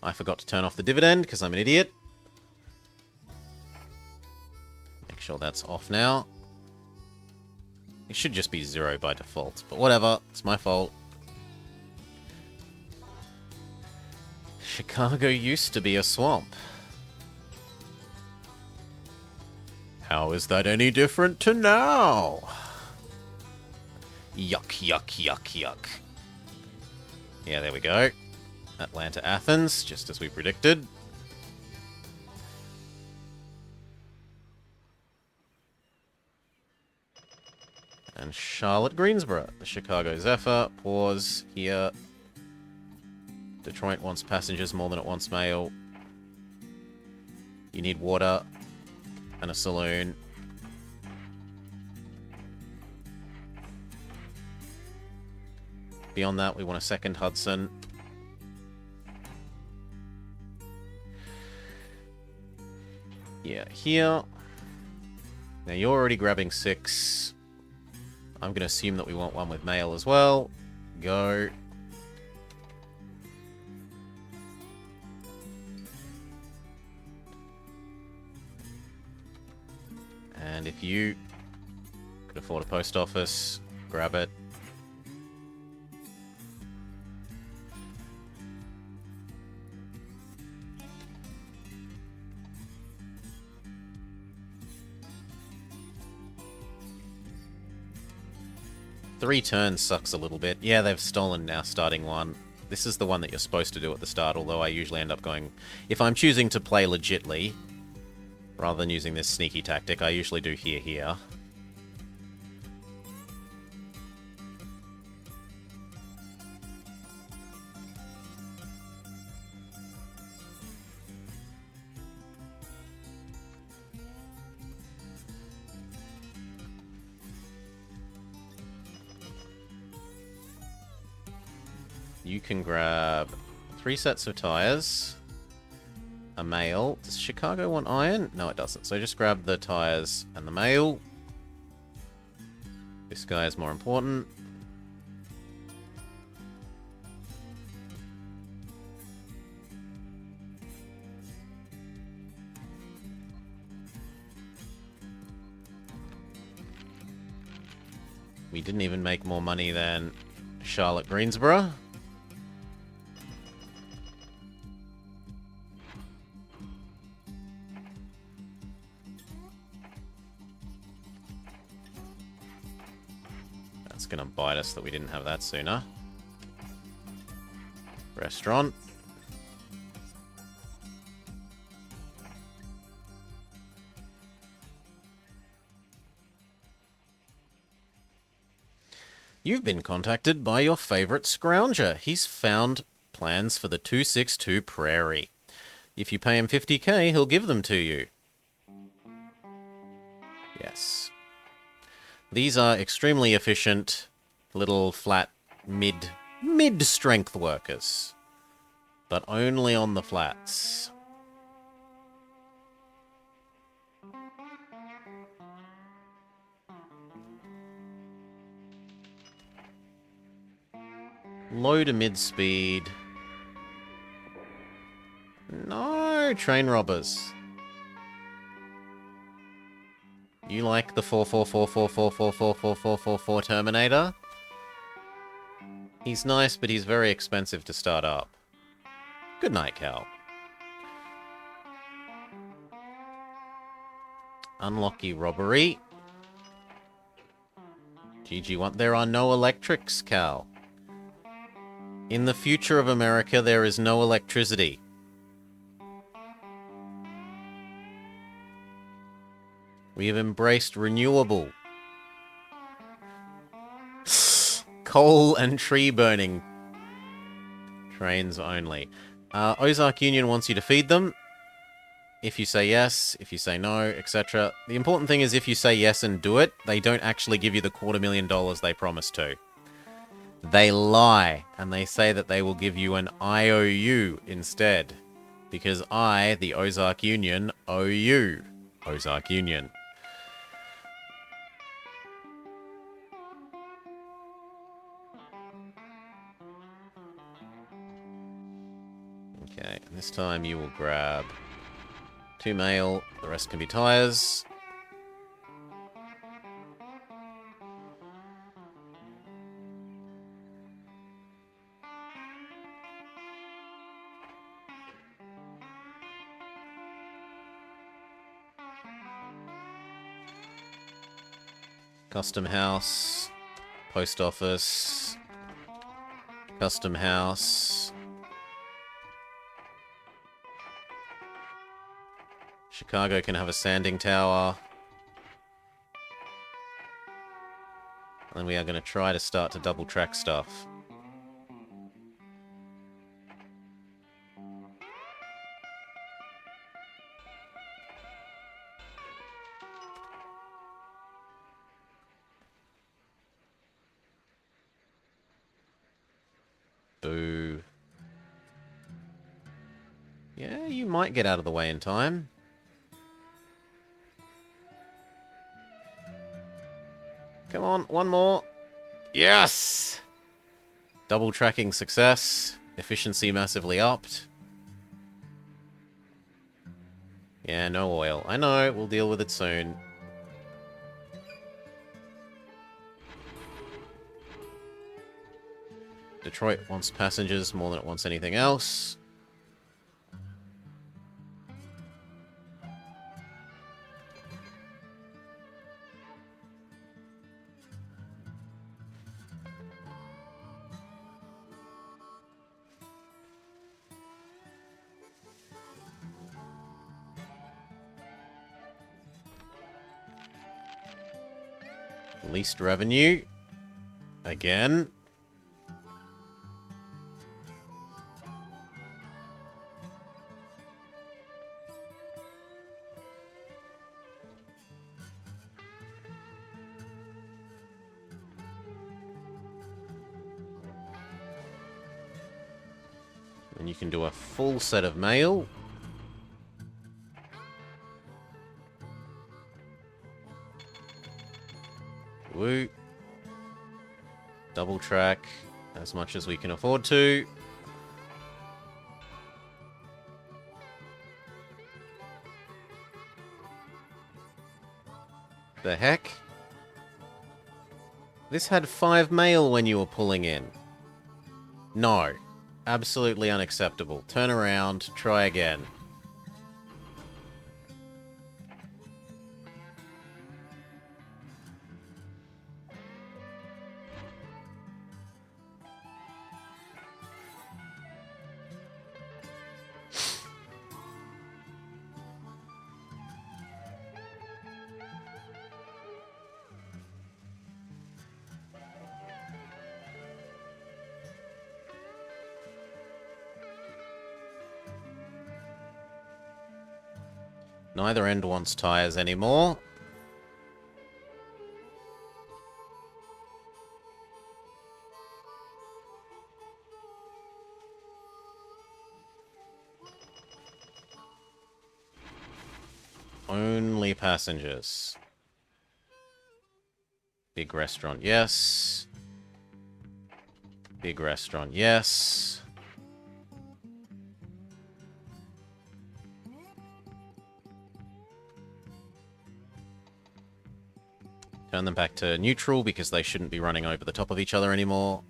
I forgot to turn off the dividend because I'm an idiot. Make sure that's off now. It should just be 0 by default, but whatever. It's my fault. Chicago used to be a swamp. How is that any different to now? Yuck, yuck, yuck, yuck. Yeah, there we go. Atlanta, Athens, just as we predicted. And Charlotte, Greensboro. The Chicago Zephyr. Pause here. Detroit wants passengers more than it wants mail. You need water and a saloon. Beyond that, we want a second Hudson. Yeah, here. Now you're already grabbing 6. I'm going to assume that we want one with mail as well. Go. And if you could afford a post office, grab it. Three turns sucks a little bit. Yeah, they've stolen now starting one. This is the one that you're supposed to do at the start, although I usually end up going... If I'm choosing to play legitly, rather than using this sneaky tactic, I usually do here. You can grab 3 sets of tires. A mail. Does Chicago want iron? No, it doesn't. So just grab the tires and the mail. This guy is more important. We didn't even make more money than Charlotte Greensboro. That's gonna bite us that we didn't have that sooner. Restaurant. You've been contacted by your favorite scrounger. He's found plans for the 262 Prairie. If you pay him 50k, he'll give them to you. Yes. These are extremely efficient, little flat mid-strength workers. But only on the flats. Low to mid speed. No, train robbers. You like the 44444444444 Terminator? He's nice, but he's very expensive to start up. Good night, Cal. Unlucky robbery. GG1. There are no electrics, Cal. In the future of America, there is no electricity. We have embraced renewable. Coal and tree burning. Trains only. Ozark Union wants you to feed them. If you say yes, if you say no, etc. The important thing is if you say yes and do it, they don't actually give you the $250,000 they promised to. They lie, and they say that they will give you an IOU instead. Because I, the Ozark Union, owe you. Ozark Union. Okay, this time you will grab 2 mail, the rest can be tires. Custom house, post office, custom house, Chicago can have a sanding tower, and we are going to try to start to double track stuff. Boo. Yeah, you might get out of the way in time. Come on, one more. Yes! Double tracking success. Efficiency massively upped. Yeah, no oil. I know, we'll deal with it soon. Detroit wants passengers more than it wants anything else. Least revenue. Again. And you can do a full set of mail. Woo. Double track as much as we can afford to. The heck? This had 5 mail when you were pulling in. No. Absolutely unacceptable. Turn around, try again. Neither end wants tires anymore. Only passengers. Big restaurant, yes. Big restaurant, yes. Turn them back to neutral because they shouldn't be running over the top of each other anymore.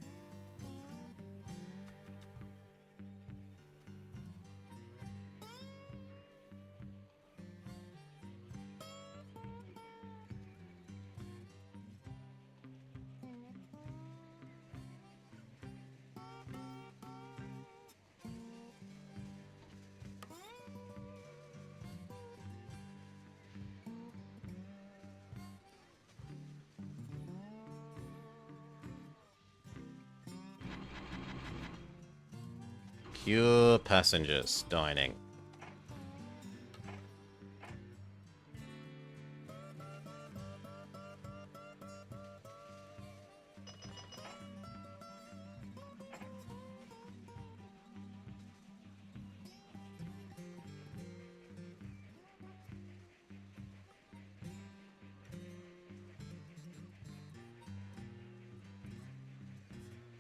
Pure passengers dining.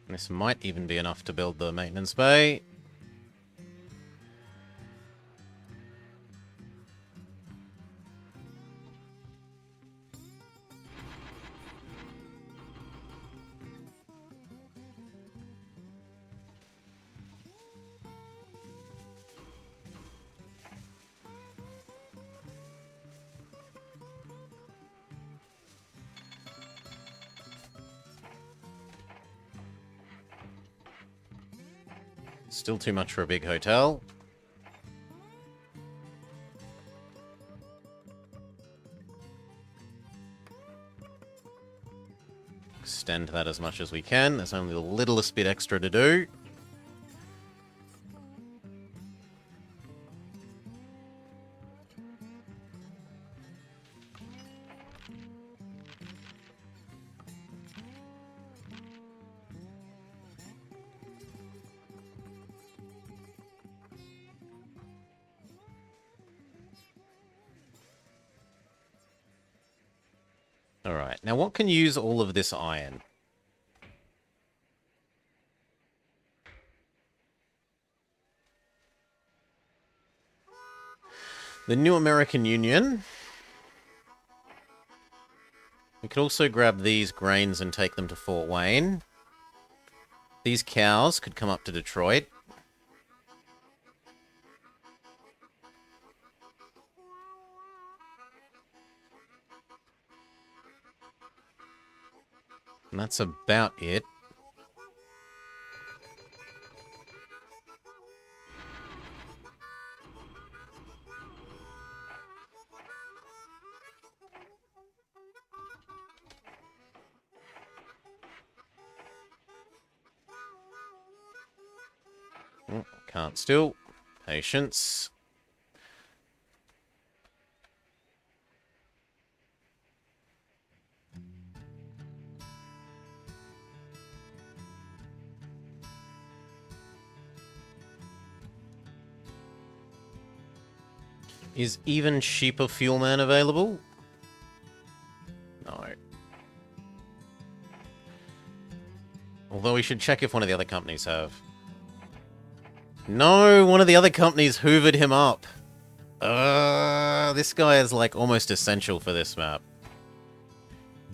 This might even be enough to build the maintenance bay. Still too much for a big hotel. Extend that as much as we can. There's only the littlest bit extra to do. Alright, now what can use all of this iron? The New American Union. We could also grab these grains and take them to Fort Wayne. These cows could come up to Detroit. And that's about it. Oh, can't still. Patience. Is even cheaper Fuel Man available? No. Although we should check if one of the other companies have. No, one of the other companies hoovered him up. This guy is like almost essential for this map.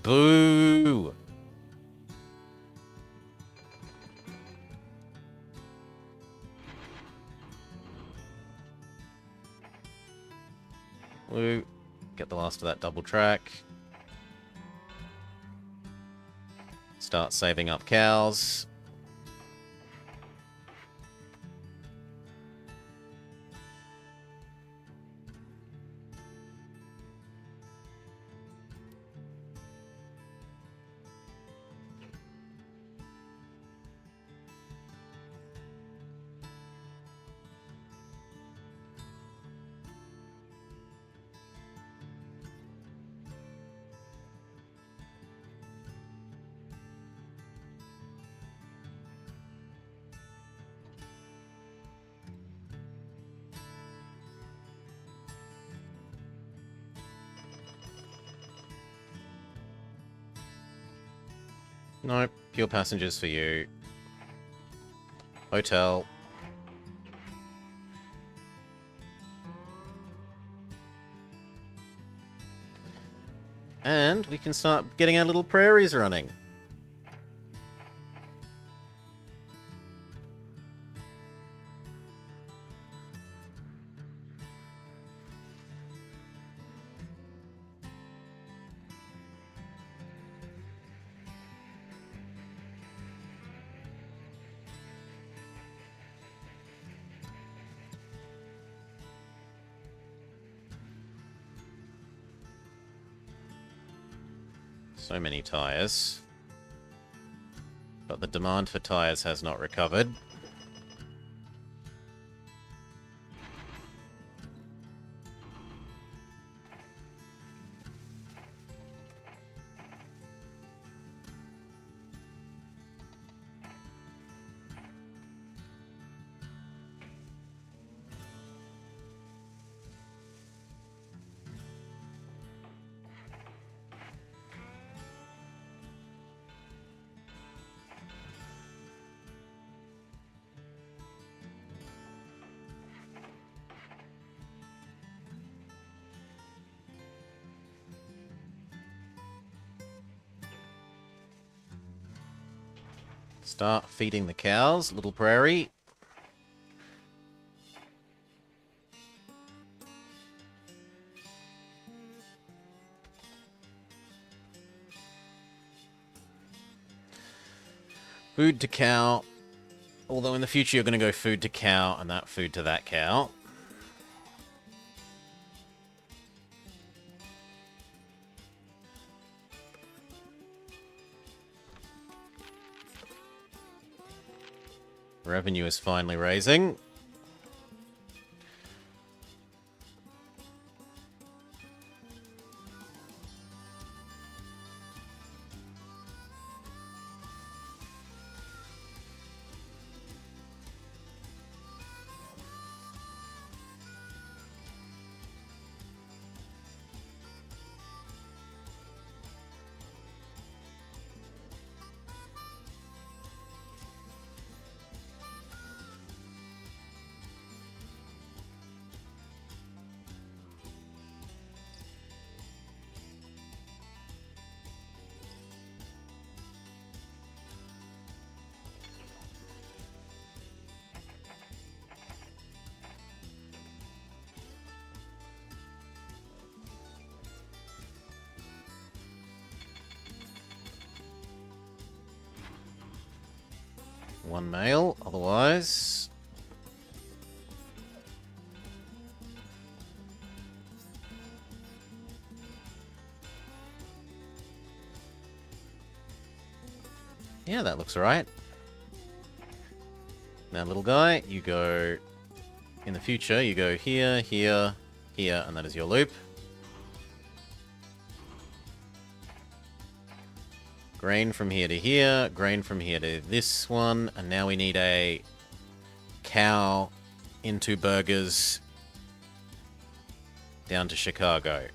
Boo! Woo. Get the last of that double track. Start saving up cows. Nope, pure passengers for you. Hotel. And we can start getting our little prairies running. So many tyres. But the demand for tyres has not recovered. Start feeding the cows, little prairie. Food to cow. Although in the future you're going to go food to cow and that food to that cow. Revenue is finally raising. One male, otherwise... Yeah, that looks right. Now, little guy, you go... In the future, you go here, here, here, and that is your loop. Grain from here to here, grain from here to this one, and now we need a cow into burgers down to Chicago.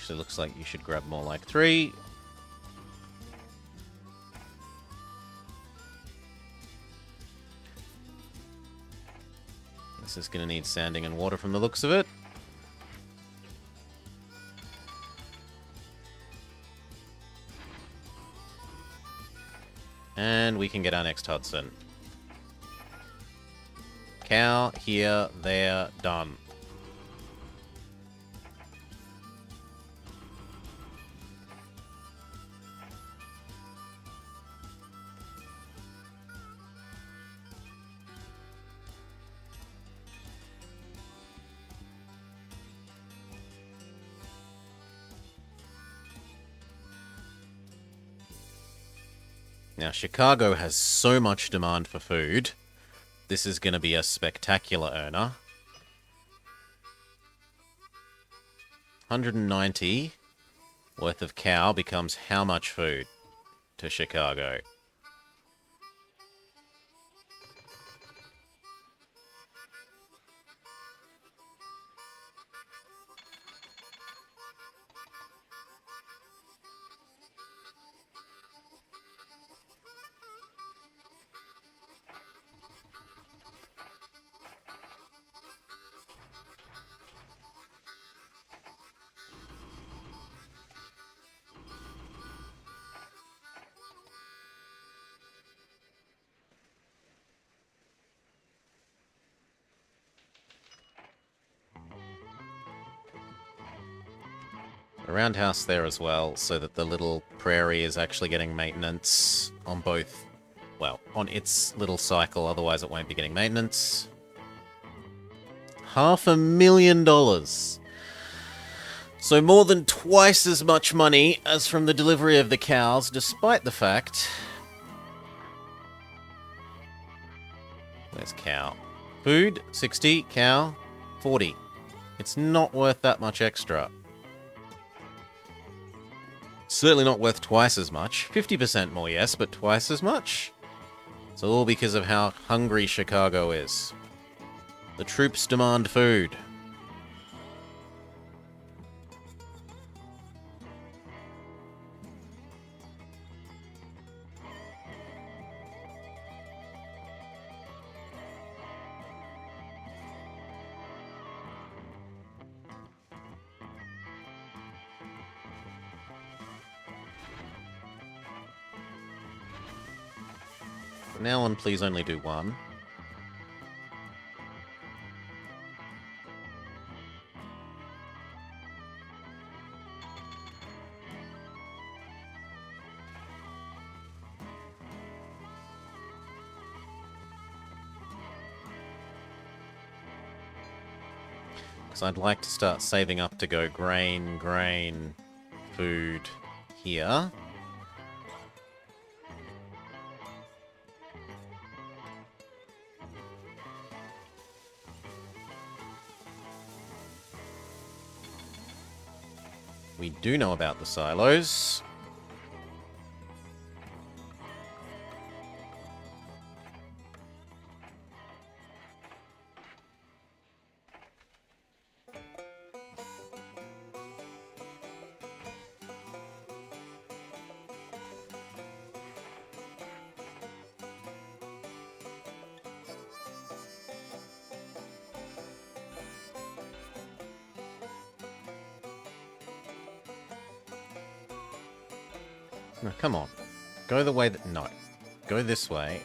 Actually, looks like you should grab more like 3. This is going to need sanding and water from the looks of it. And we can get our next Hudson. Cow, here, there, done. Now, Chicago has so much demand for food. This is going to be a spectacular earner. 190 worth of cow becomes how much food to Chicago? A roundhouse there as well, so that the little prairie is actually getting maintenance on both, well, on its little cycle, otherwise it won't be getting maintenance. $500,000. So more than twice as much money as from the delivery of the cows, despite the fact... Where's cow? Food, 60. Cow, 40. It's not worth that much extra. Certainly not worth twice as much. 50% more, yes, but twice as much? It's all because of how hungry Chicago is. The troops demand food. From now on, please only do one. Because I'd like to start saving up to go grain, food here. We do know about the silos. No, come on. Go the way that... No. Go this way.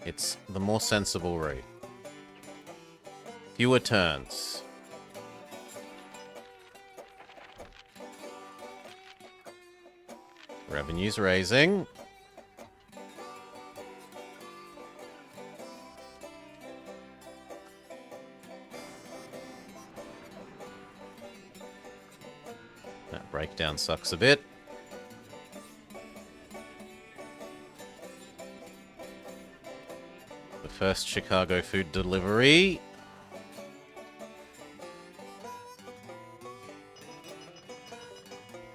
It's the more sensible route. Fewer turns. Revenue's raising. That breakdown sucks a bit. First Chicago food delivery.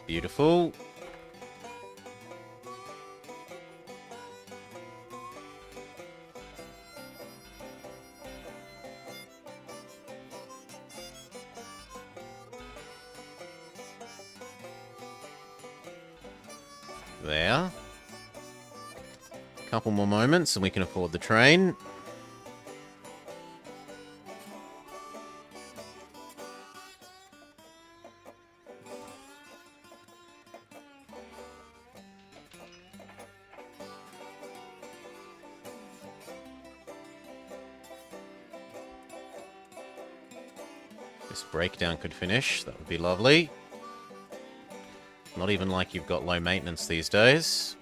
Beautiful. There. Couple more moments and we can afford the train. This breakdown could finish. That would be lovely. Not even like you've got low maintenance these days.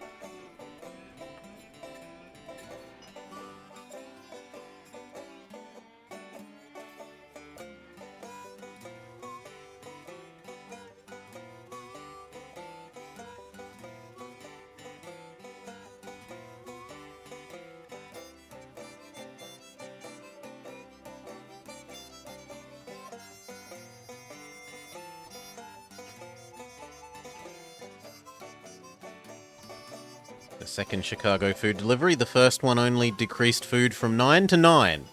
The second Chicago food delivery. The first one only decreased food from 9 to 9.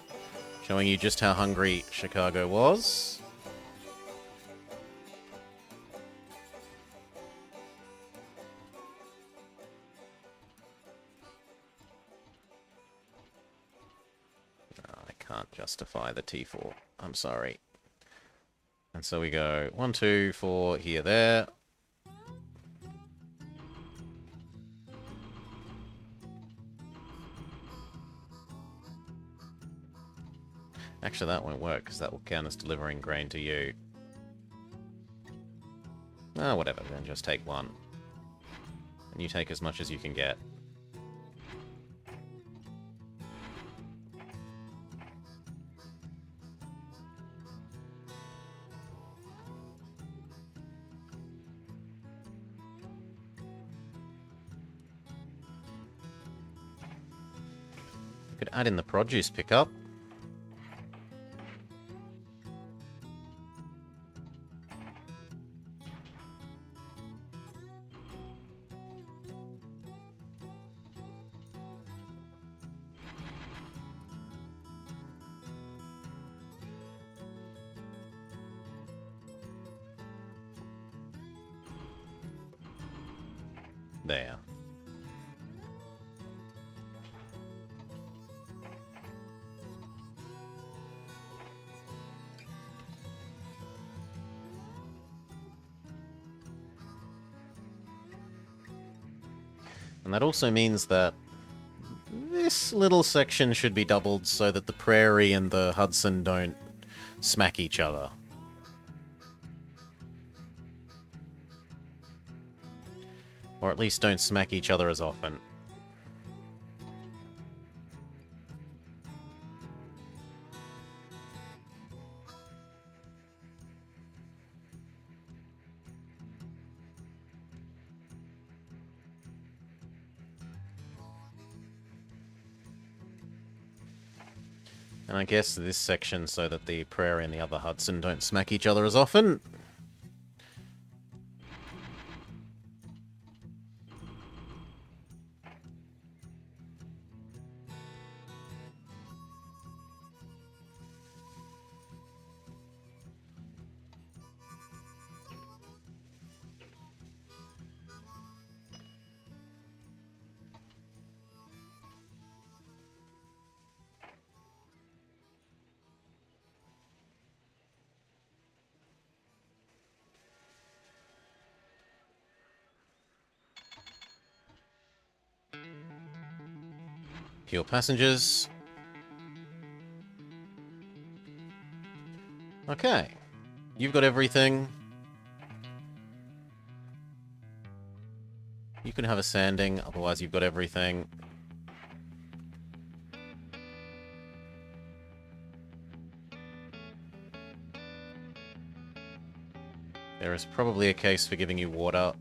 Showing you just how hungry Chicago was. I can't justify the T4. I'm sorry. And so we go 1, 2, 4, here, there. Actually, that won't work, because that will count as delivering grain to you. Ah, whatever, then just take one. And you take as much as you can get. You could add in the produce pickup. There. And that also means that this little section should be doubled so that the Prairie and the Hudson don't smack each other. Or at least don't smack each other as often. And I guess this section so that the Prairie and the other Hudson don't smack each other as often. Pure passengers. Okay. You've got everything. You can have a sanding, otherwise you've got everything. There is probably a case for giving you water,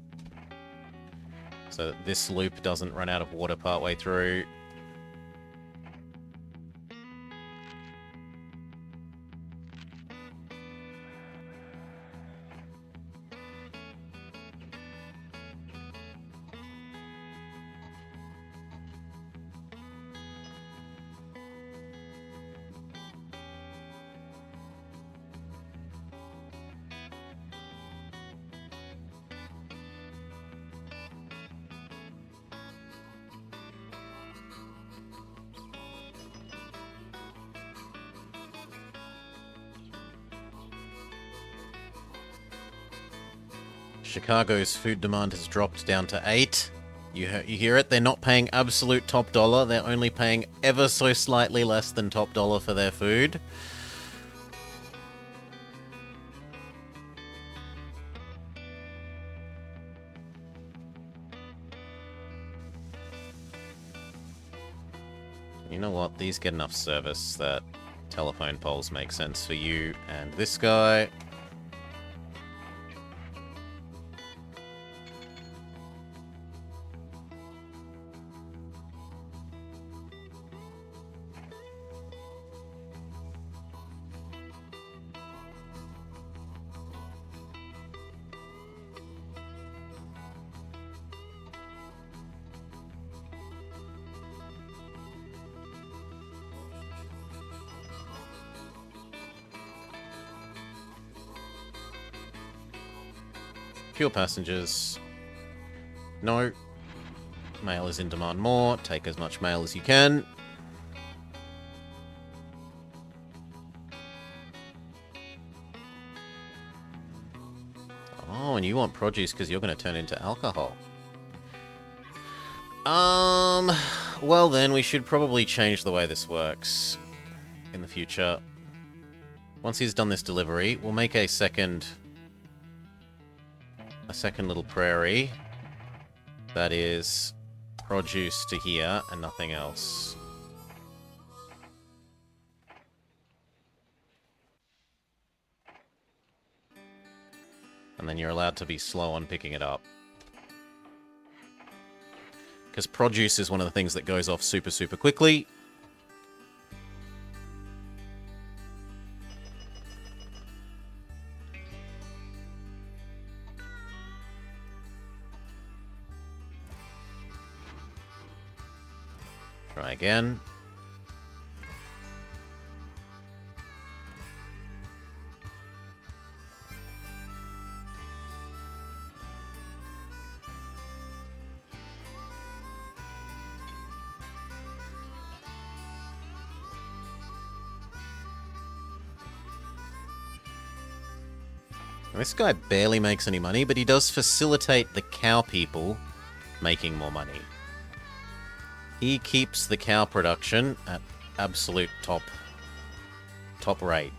so that this loop doesn't run out of water partway through. Chicago's food demand has dropped down to 8. You hear it? They're not paying absolute top dollar. They're only paying ever so slightly less than top dollar for their food. You know what? These get enough service that telephone poles make sense for you and this guy. Pure passengers. No. Mail is in demand more. Take as much mail as you can. Oh, and you want produce because you're going to turn into alcohol. Well then, we should probably change the way this works in the future. Once he's done this delivery, we'll make a second little prairie that is produce to here and nothing else. And then you're allowed to be slow on picking it up. Because produce is one of the things that goes off super, super quickly. Try again. This guy barely makes any money, but he does facilitate the cow people making more money. He keeps the cow production at absolute top rate.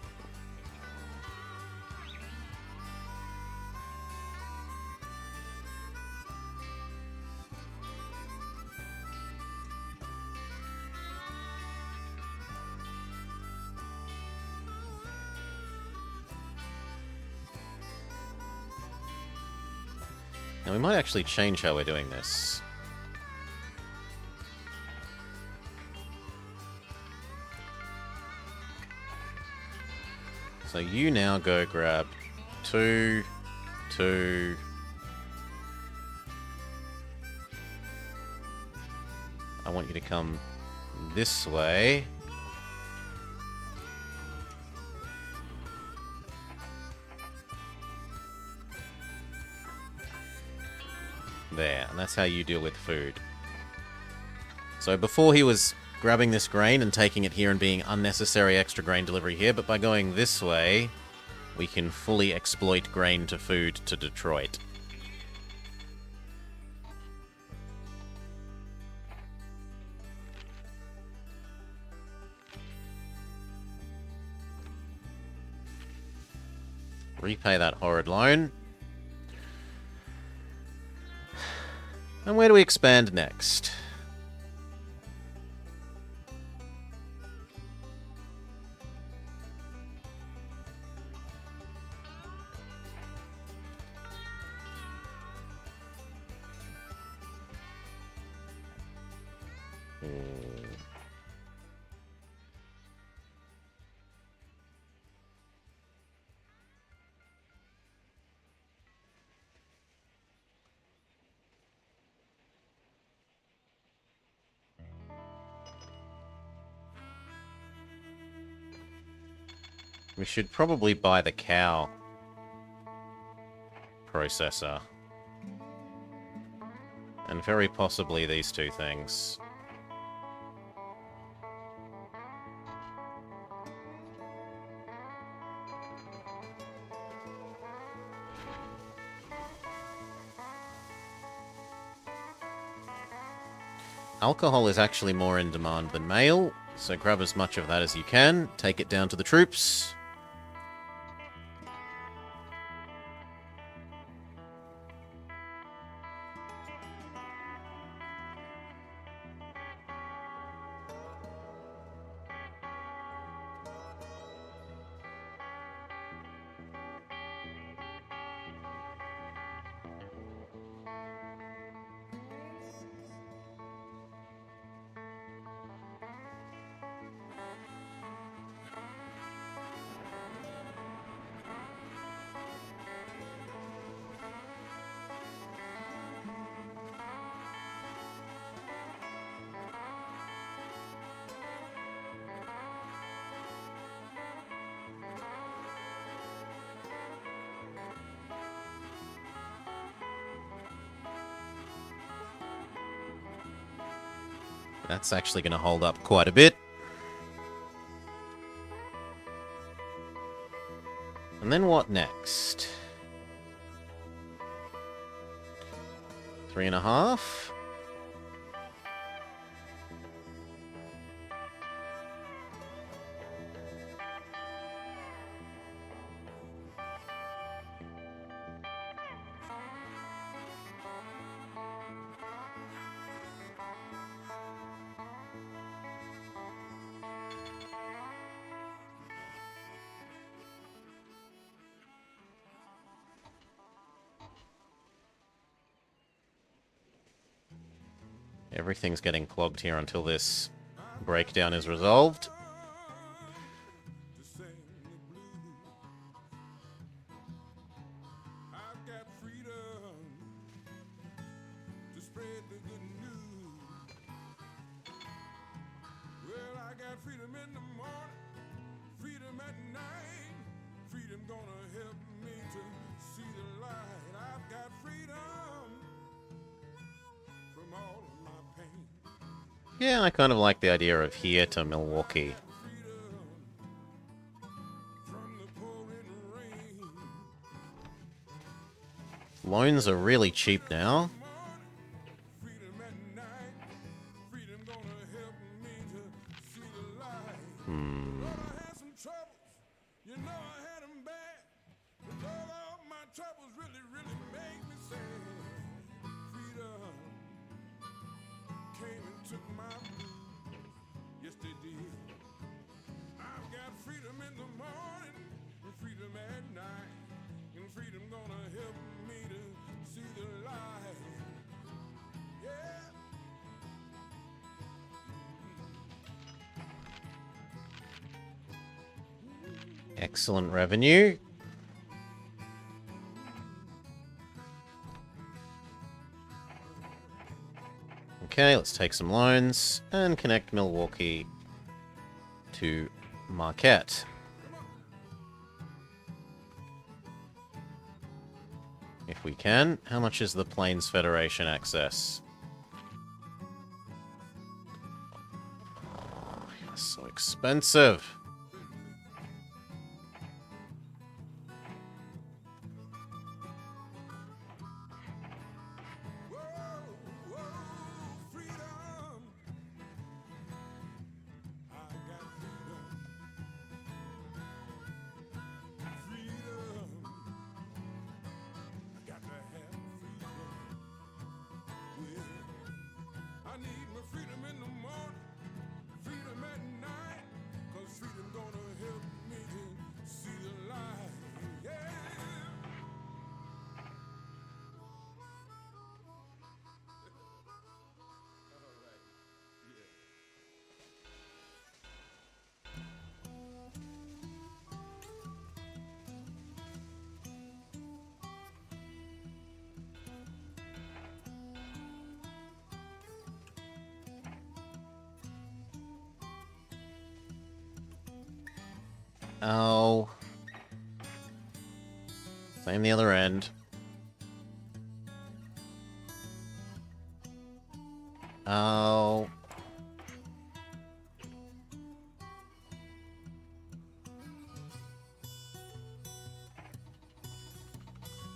Now we might actually change how we're doing this. So you now go grab 2, 2. I want you to come this way. There, and that's how you deal with food. So before he was grabbing this grain and taking it here and being unnecessary extra grain delivery here, but by going this way, we can fully exploit grain to food to Detroit. Repay that horrid loan. And where do we expand next? We should probably buy the cow processor. And very possibly these two things. Alcohol is actually more in demand than mail, so grab as much of that as you can, take it down to the troops. That's actually going to hold up quite a bit. And then what next? 3.5. Everything's getting clogged here until this breakdown is resolved.
to sing the blues. I've got freedom to spread the good news. Well, I got freedom in the morning, freedom at night. Freedom gonna help me to see the light. I've got freedom from all of my pain.
Yeah, I kind of like the idea of here to Milwaukee.
From the pouring rain.
Loans are really cheap now.
Freedom at night. Freedom gonna help me to see the light. Lord, I had some troubles. You know I had them bad. But Lord, all my troubles really, really make me sad. Freedom came and took my blues. Yes, they did. I've got freedom in the morning and freedom at night. And freedom gonna help me to see the light. Yeah.
Excellent revenue. Okay, let's take some loans and connect Milwaukee to Marquette. If we can. How much is the Plains Federation access? Oh, so expensive.
Whoa, whoa, freedom. I got freedom. Freedom. I got to have freedom. Well, I need my freedom in the morning, freedom at night, 'cause freedom gonna help me to see the light. Yeah.
Oh. Same the other end. Oh.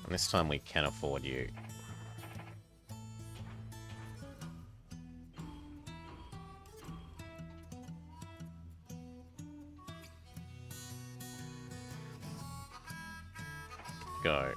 And this time we can afford you. go.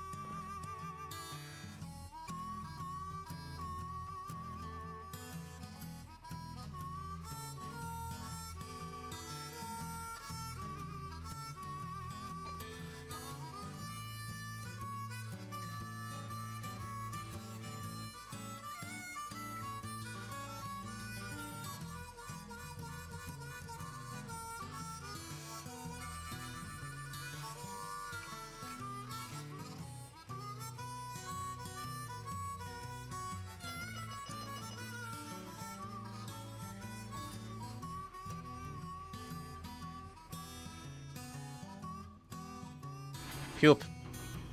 Pure,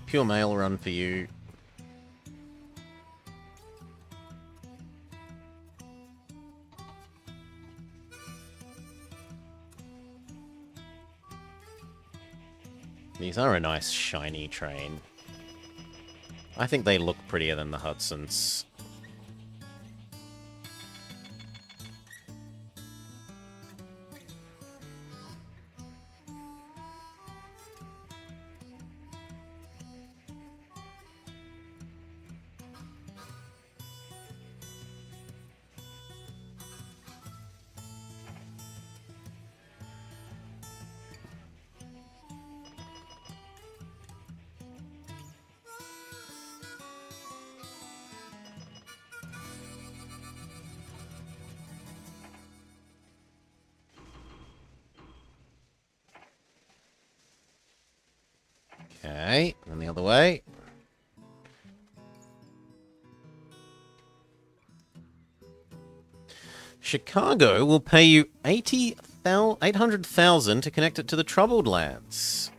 pure mail run for you. These are a nice shiny train. I think they look prettier than the Hudsons. Okay, and the other way. Chicago will pay you 800,000 to connect it to the Troubled Lands.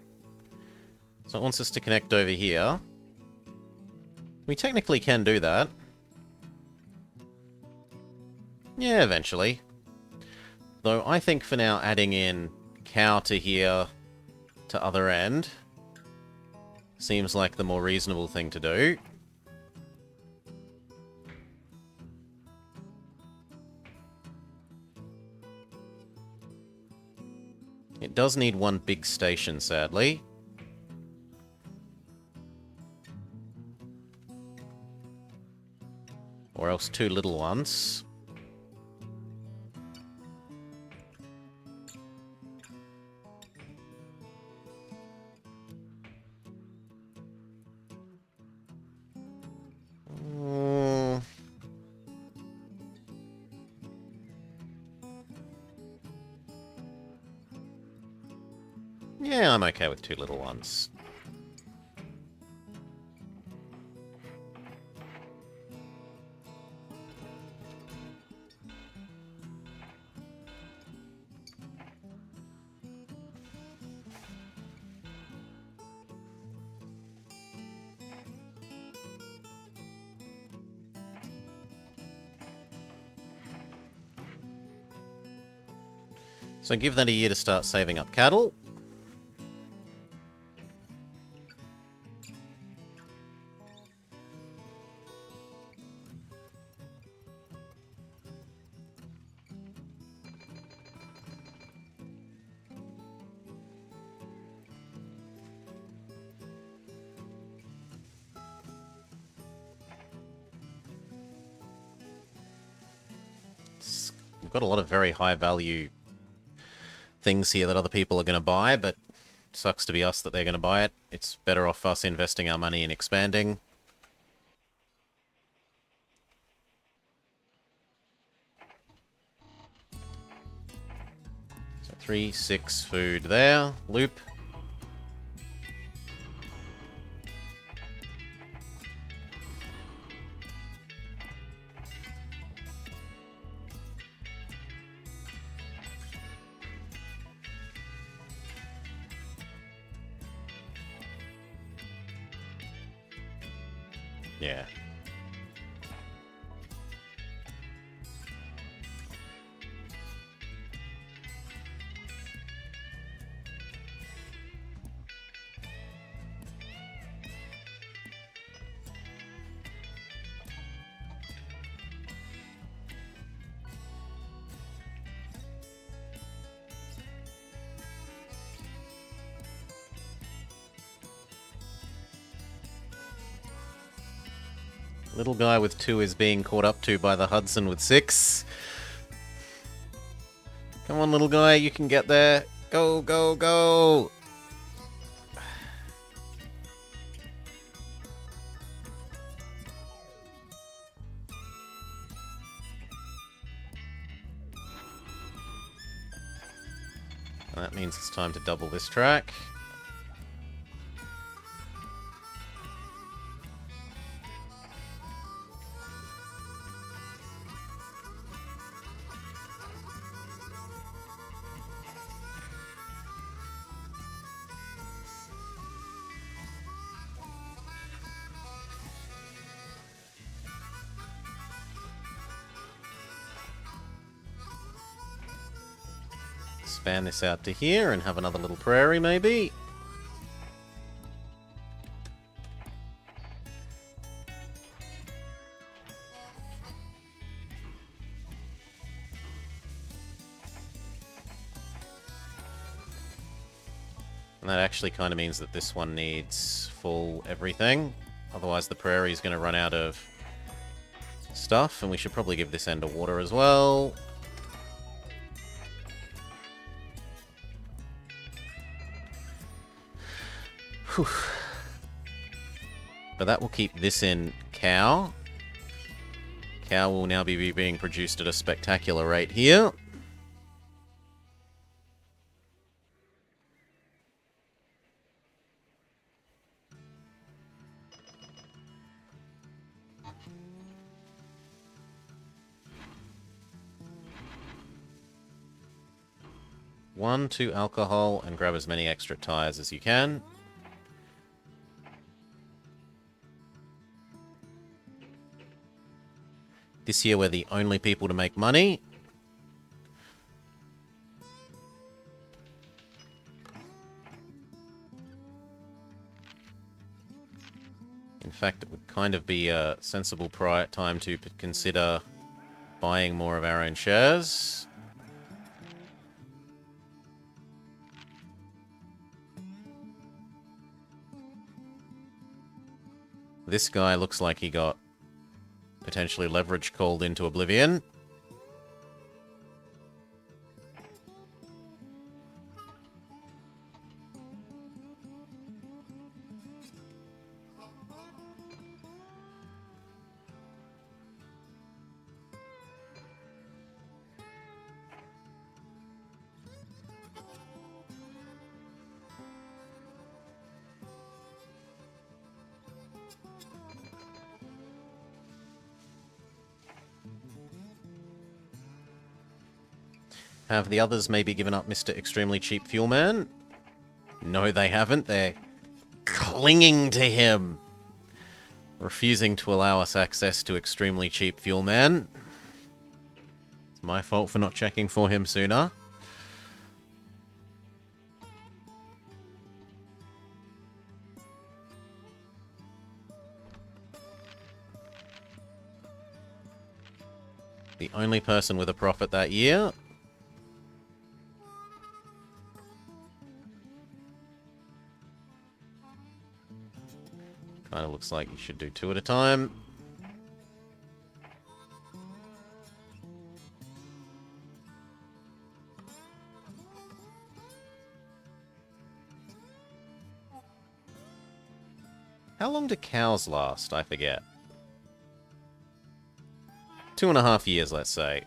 So it wants us to connect over here. We technically can do that. Yeah, eventually. Though I think for now adding in cow to here to other end seems like the more reasonable thing to do. It does need one big station, sadly. Or else two little ones. Yeah, I'm okay with two little ones. So give that a year to start saving up cattle. We've got a lot of very high value things here that other people are going to buy, but it sucks to be us that they're going to buy it. It's better off us investing our money in expanding. So 3, 6 food there. Loop. Yeah. Little guy with 2 is being caught up to by the Hudson with 6. Come on, little guy, you can get there. Go, go, go! And that means it's time to double this track. Span this out to here and have another little prairie, maybe. And that actually kind of means that this one needs full everything. Otherwise the prairie is going to run out of stuff, and we should probably give this end a water as well. Whew. But that will keep this in cow. Cow will now be being produced at a spectacular rate here. One, 2 alcohol, and grab as many extra tires as you can. This year we're the only people to make money. In fact, it would kind of be a sensible time to consider buying more of our own shares. This guy looks like he got potentially leverage called into oblivion. Have the others maybe given up Mr. Extremely Cheap Fuel Man? No, they haven't. They're clinging to him. Refusing to allow us access to Extremely Cheap Fuel Man. It's my fault for not checking for him sooner. The only person with a profit that year. Kind of looks like you should do 2 at a time. How long do cows last? I forget. 2.5 years, let's say.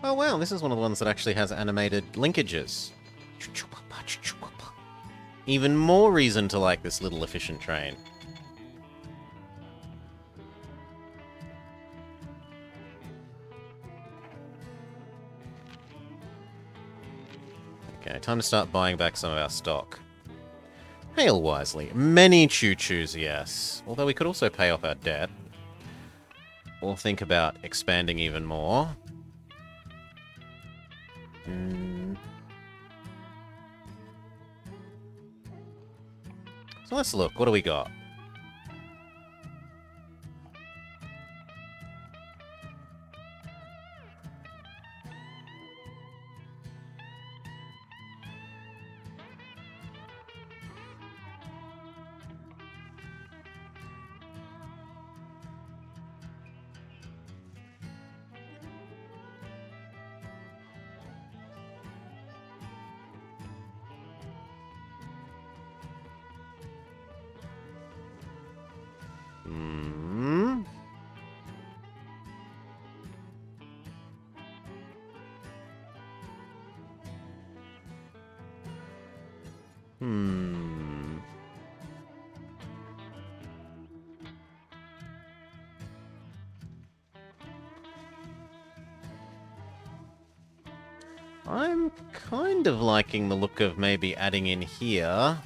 Oh wow, this is one of the ones that actually has animated linkages. Even more reason to like this little efficient train. Okay, time to start buying back some of our stock. Hail wisely. Many choo-choos, yes. Although we could also pay off our debt. Or think about expanding even more. So let's look. What do we got? Hmm. Hmm. I'm kind of liking the look of maybe adding in here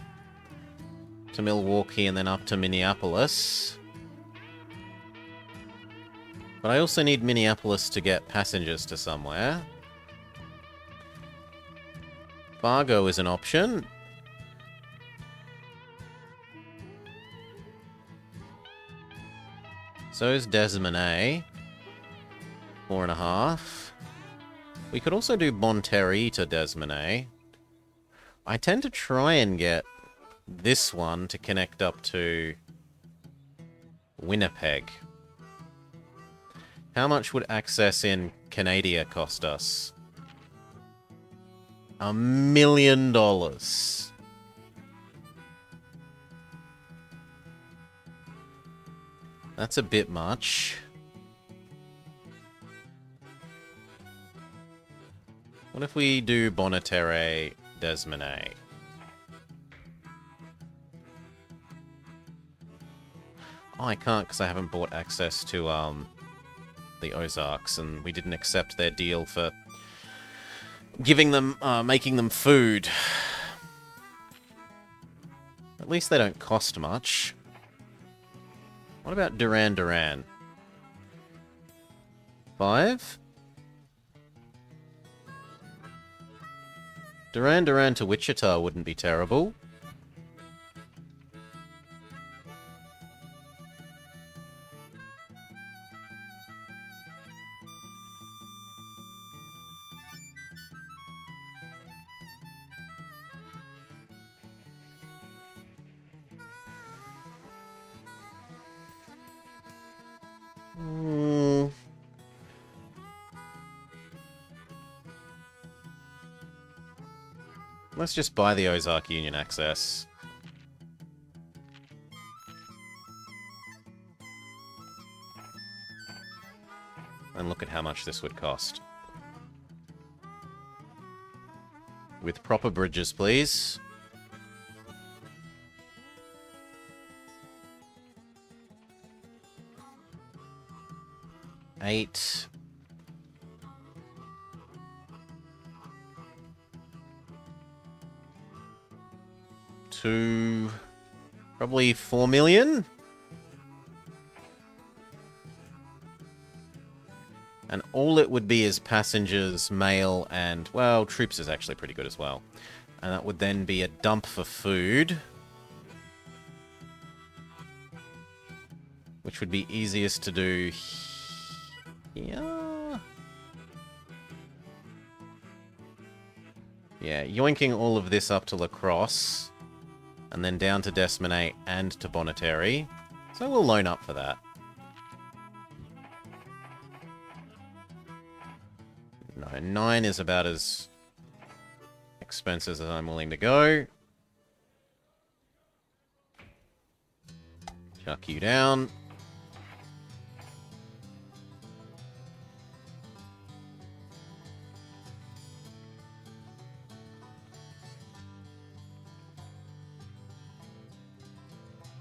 to Milwaukee and then up to Minneapolis. But I also need Minneapolis to get passengers to somewhere. Fargo is an option. So is Desmarais. 4.5. We could also do Bonterry to Desmarais. I tend to try and get this one to connect up to Winnipeg. How much would access in Canada cost us? $1 million. That's a bit much. What if we do Bonneterre, Desmarais? Oh, I can't because I haven't bought access to the Ozarks, and we didn't accept their deal for giving them, making them food. At least they don't cost much. What about Duran Duran? 5? Duran Duran to Wichita wouldn't be terrible. Let's just buy the Ozark Union access. And look at how much this would cost. With proper bridges, please. $8. To probably 4 million. And all it would be is passengers, mail, and, well, troops is actually pretty good as well. And that would then be a dump for food. Which would be easiest to do here. Yeah, yoinking all of this up to La Crosse. And then down to Desmarais and to Bonneterre. So we'll loan up for that. No, 9 is about as expensive as I'm willing to go. Chuck you down.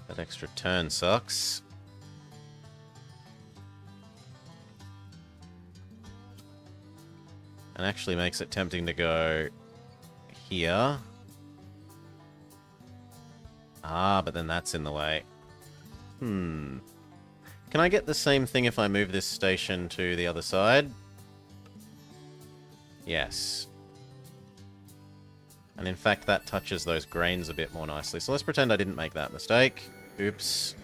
That extra turn sucks. And actually makes it tempting to go here. Ah, but then that's in the way. Can I get the same thing if I move this station to the other side? Yes. And in fact, that touches those grains a bit more nicely. So let's pretend I didn't make that mistake. Oops.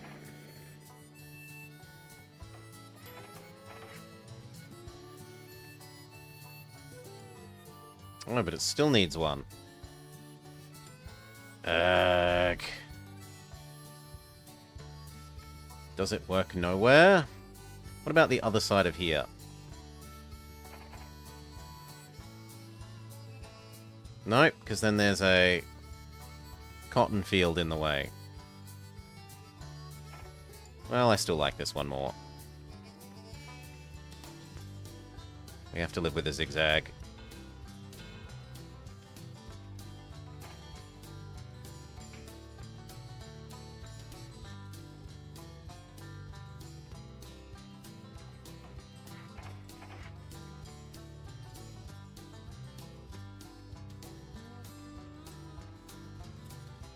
Oh, but it still needs one. Ugh. Does it work nowhere? What about the other side of here? Nope, because then there's a cotton field in the way. Well, I still like this one more. We have to live with a zigzag.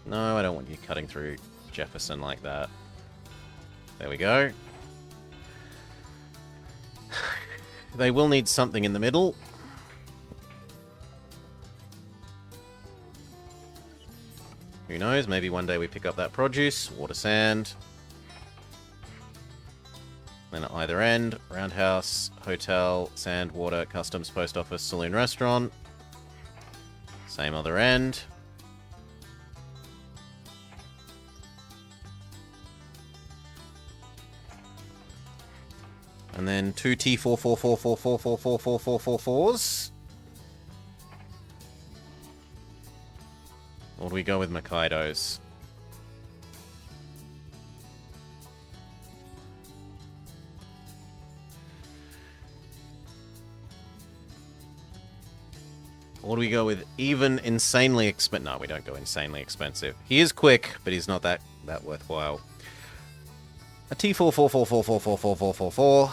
No, I don't want you cutting through Jefferson like that. There we go. They will need something in the middle. Who knows, maybe one day we pick up that produce, water, sand. Then at either end, roundhouse, hotel, sand, water, customs, post office, saloon, restaurant. Same other end. And then two T44444444444s. Or do we go with Makkaidos? Or do we go with even insanely expensive? No, we don't go insanely expensive. He is quick, but he's not that worthwhile. A T44444444444.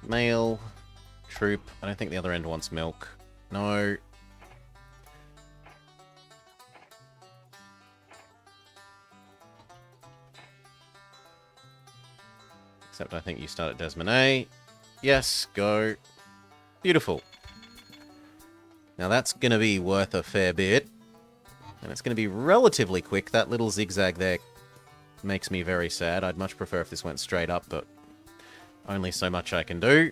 Mail. Troop. I don't think the other end wants milk. No. Except I think you start at Desmonet. Yes, go. Beautiful. Now that's going to be worth a fair bit. And it's going to be relatively quick. That little zigzag there makes me very sad. I'd much prefer if this went straight up, but only so much I can do.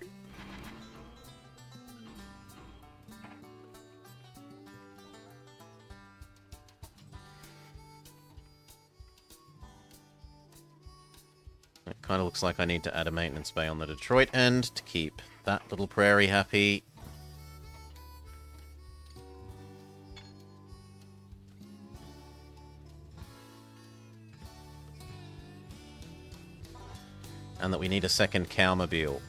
It kind of looks like I need to add a maintenance bay on the Detroit end to keep that little prairie happy. And that we need a second cowmobile.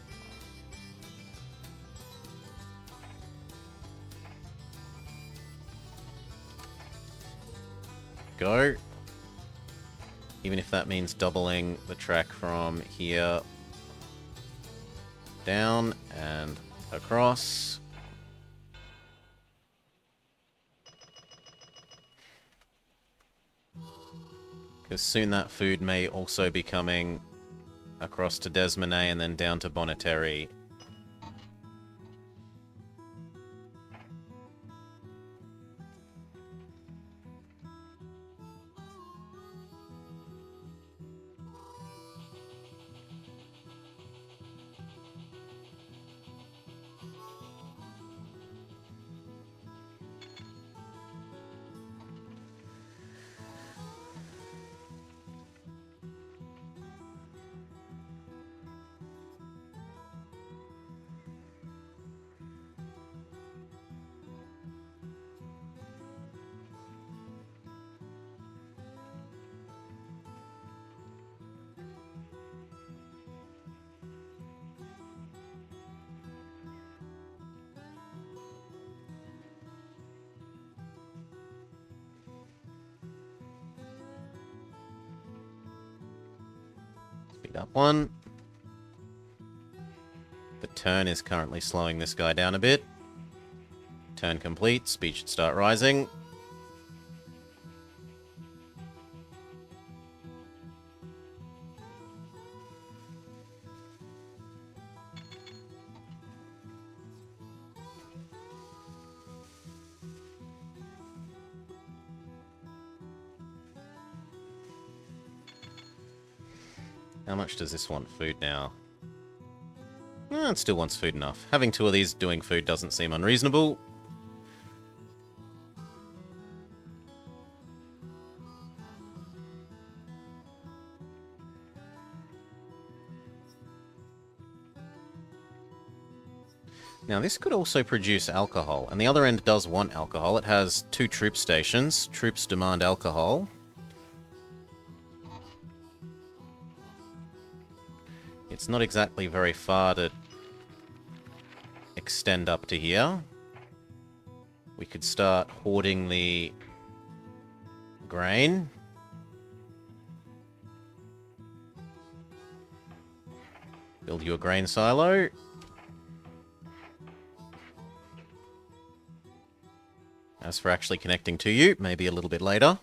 Go. Even if that means doubling the track from here down and across. Because soon that food may also be coming across to Desmonet and then down to Bonneterre. Speed up one. The turn is currently slowing this guy down a bit. Turn complete. Speed should start rising. How much does this want food now? It still wants food enough. Having two of these doing food doesn't seem unreasonable. Now this could also produce alcohol, and the other end does want alcohol. It has 2 troop stations. Troops demand alcohol. It's not exactly very far to extend up to here. We could start hoarding the grain. Build you a grain silo. As for actually connecting to you, maybe a little bit later.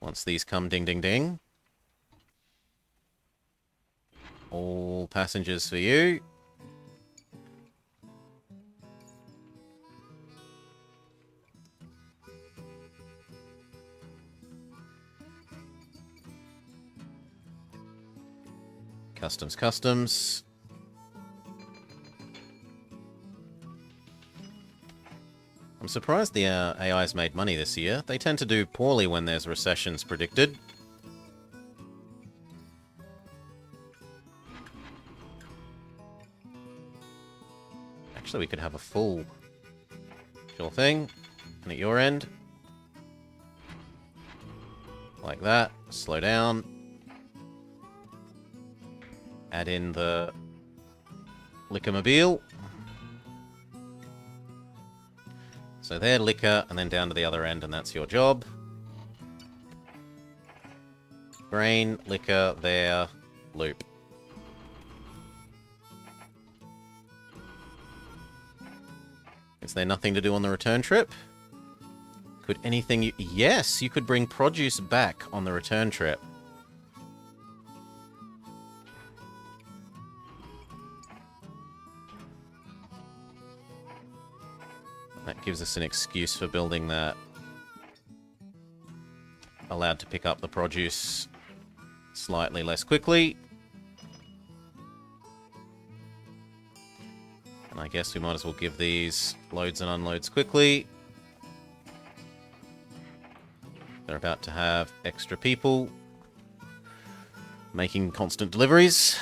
Once these come ding ding ding. All passengers for you. Customs, customs. I'm surprised the AI's made money this year. They tend to do poorly when there's recessions predicted. Actually, we could have a full... Sure thing. And at your end. Like that. Slow down. Add in the Liquormobile. So there, liquor, and then down to the other end, and that's your job. Grain, liquor, there, loop. Is there nothing to do on the return trip? Could anything you... Yes, you could bring produce back on the return trip. That gives us an excuse for building that. Allowed to pick up the produce slightly less quickly. And I guess we might as well give these loads and unloads quickly. They're about to have extra people making constant deliveries.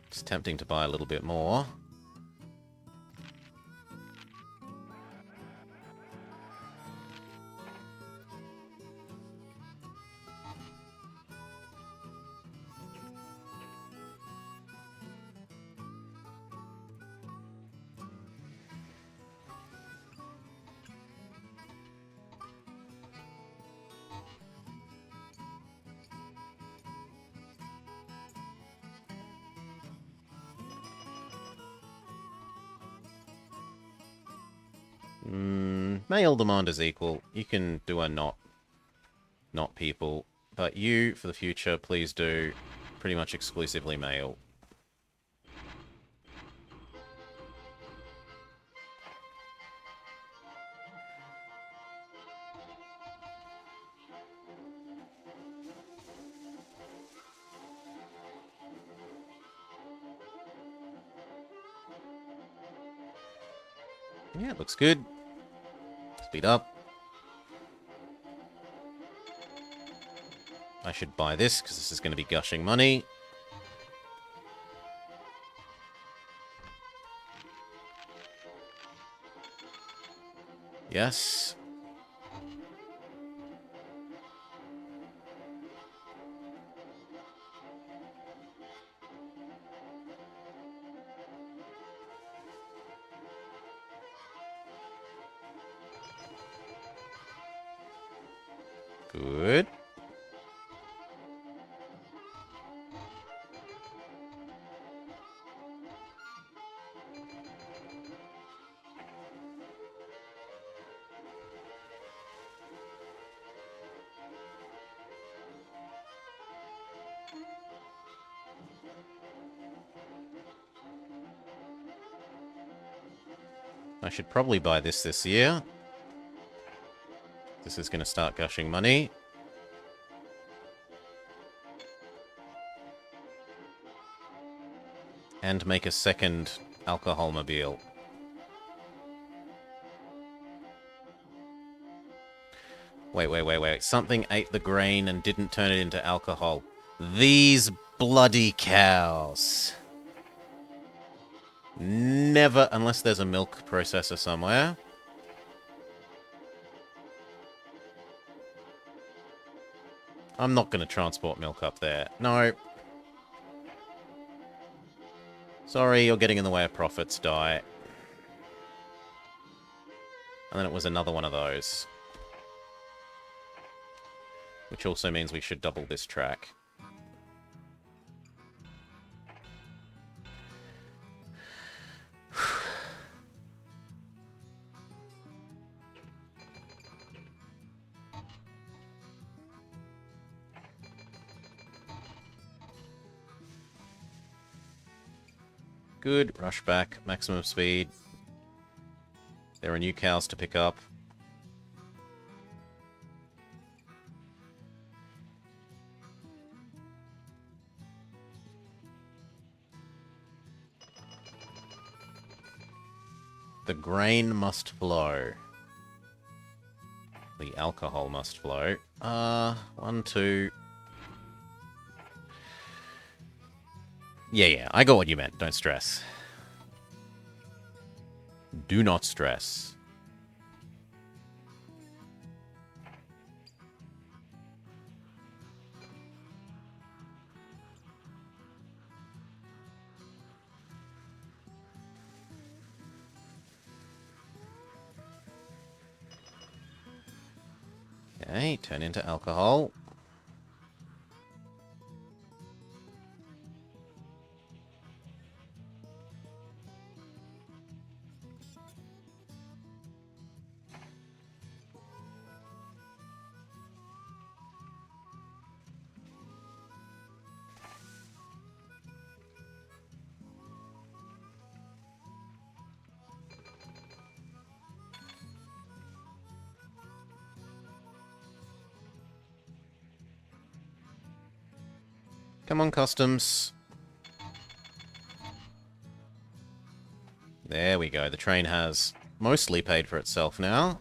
It's tempting to buy a little bit more. Male demand is equal. You can do a not people. But you, for the future, please do pretty much exclusively male. Yeah, it looks good. Speed up. I should buy this, because this is going to be gushing money. Yes. Good. I should probably buy this year. This is going to start gushing money. And make a second alcohol mobile. Wait. Something ate the grain and didn't turn it into alcohol. These bloody cows. Never, unless there's a milk processor somewhere. I'm not going to transport milk up there. No. Sorry, you're getting in the way of profits, die. And then it was another one of those. Which also means we should double this track. Good. Rush back. Maximum speed. There are new cows to pick up. The grain must flow. The alcohol must flow. 1, 2... Yeah, I got what you meant. Don't stress. Do not stress. Okay, turn into alcohol. Come on, customs. There we go. The train has mostly paid for itself now.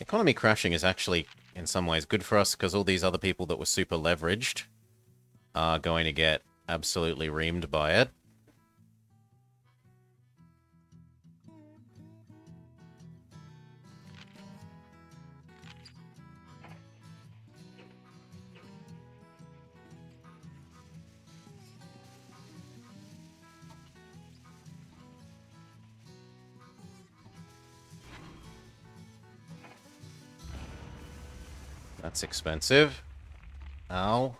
Economy crashing is actually, in some ways, good for us, because all these other people that were super leveraged are going to get absolutely reamed by it. That's expensive. Ow.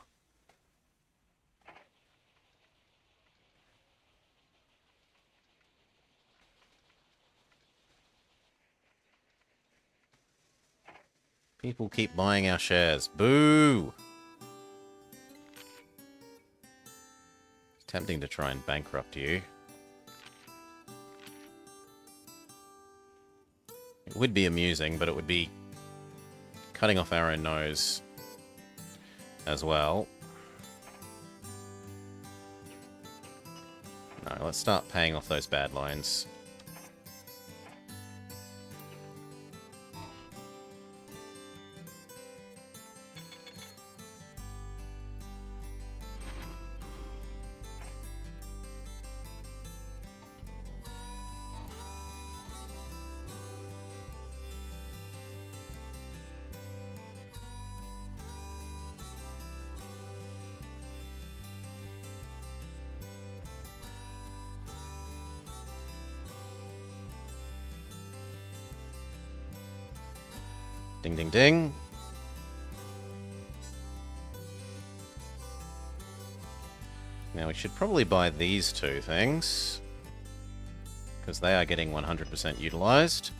People keep buying our shares. Boo! It's tempting to try and bankrupt you. It would be amusing, but it would be cutting off our own nose as well. No, let's start paying off those bad loans. Ding, ding, ding. Now we should probably buy these two things, because they are getting 100% utilized.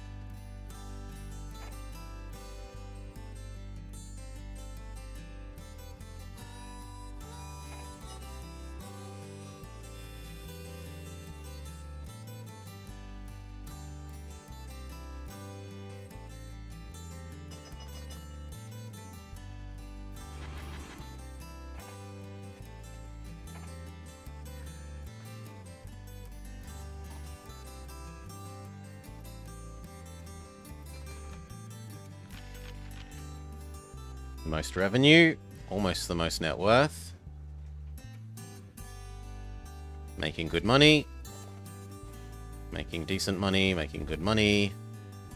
Most revenue, almost the most net worth. Making good money. Making decent money, making good money.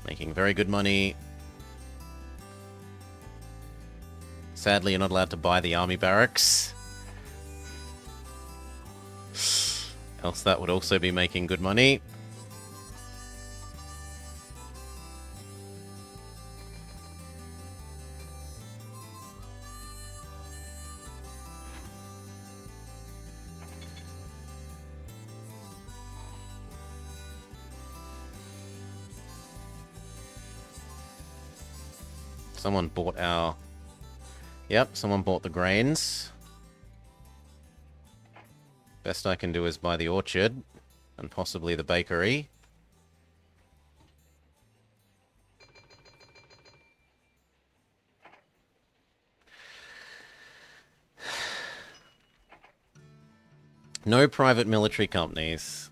Making very good money. Sadly, you're not allowed to buy the army barracks. Else that would also be making good money. Someone bought our... Yep, someone bought the grains. Best I can do is buy the orchard, and possibly the bakery. No private military companies.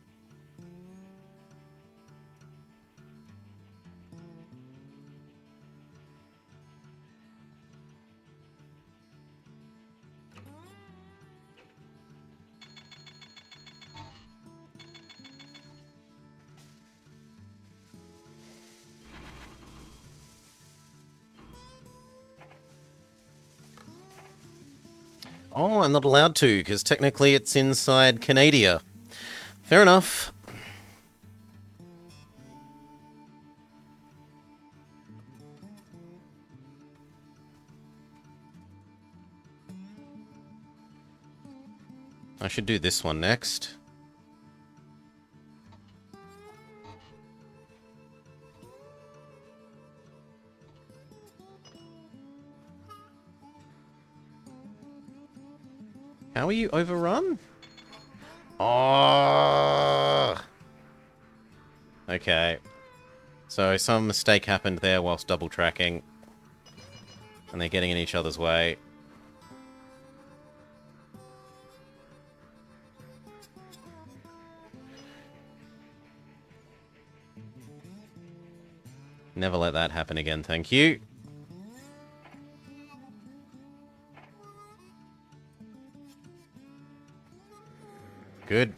Oh, I'm not allowed to, because technically it's inside Canada. Fair enough. I should do this one next. How are you overrun? Oh. Okay. So some mistake happened there whilst double tracking. And they're getting in each other's way. Never let that happen again, thank you. Good.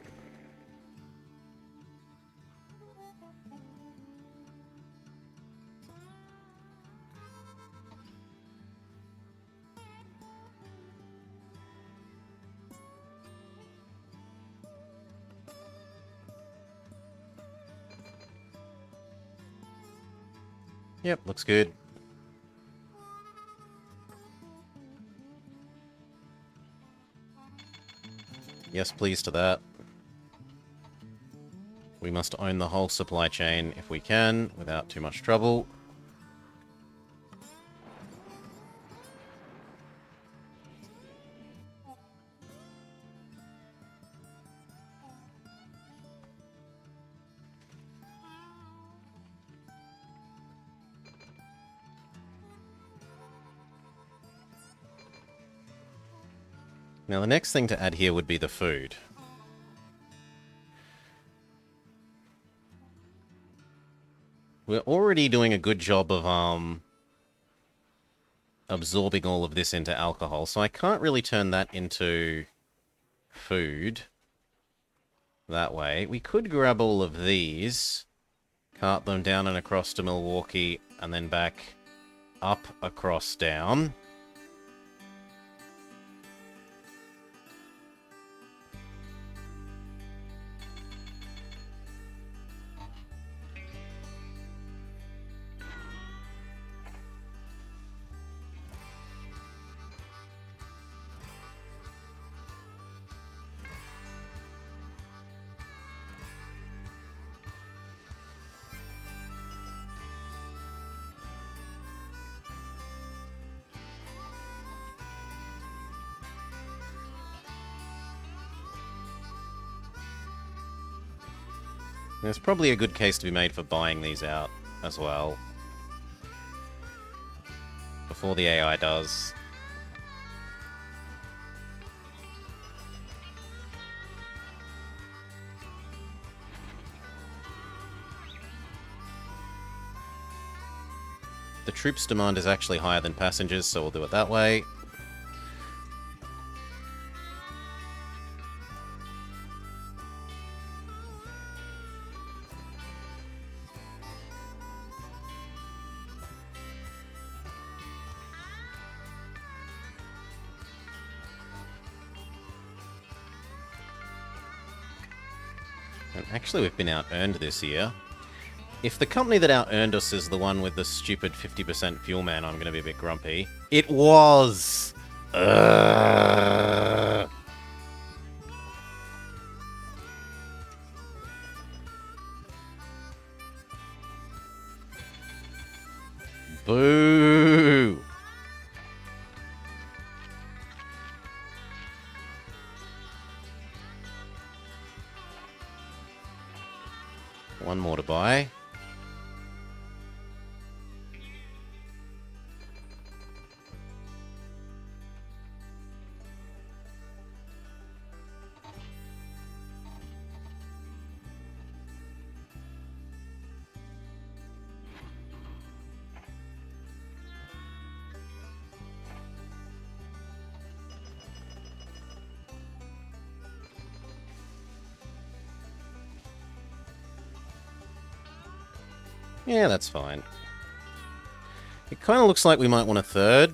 Yep, looks good. Yes, please to that. We must own the whole supply chain if we can, without too much trouble. Now the next thing to add here would be the food. We're already doing a good job of absorbing all of this into alcohol, so I can't really turn that into food that way. We could grab all of these, cart them down and across to Milwaukee, and then back up, across, down. There's probably a good case to be made for buying these out as well. Before the AI does. The troops demand is actually higher than passengers, so we'll do it that way. And actually, we've been out-earned this year. If the company that out-earned us is the one with the stupid 50% fuel man, I'm going to be a bit grumpy. It was! Ugh. Boo! One more to buy. Yeah, that's fine. It kind of looks like we might want a third.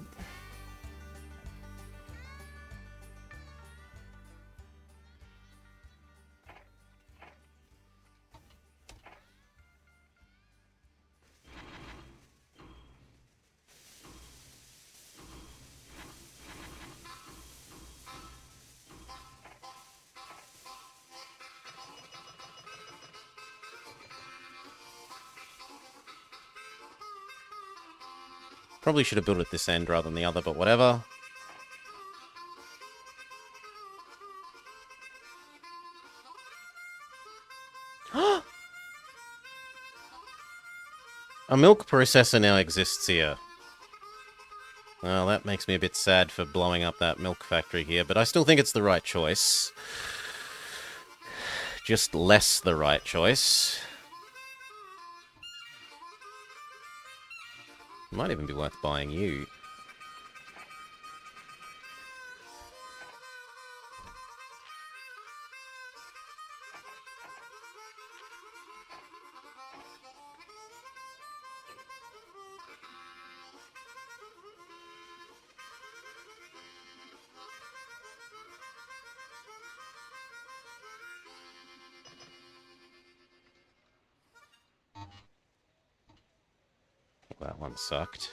Probably should have built it this end rather than the other, but whatever. A milk processor now exists here. Well, that makes me a bit sad for blowing up that milk factory here, but I still think it's the right choice. Just less the right choice. Might even be worth buying you. That one sucked.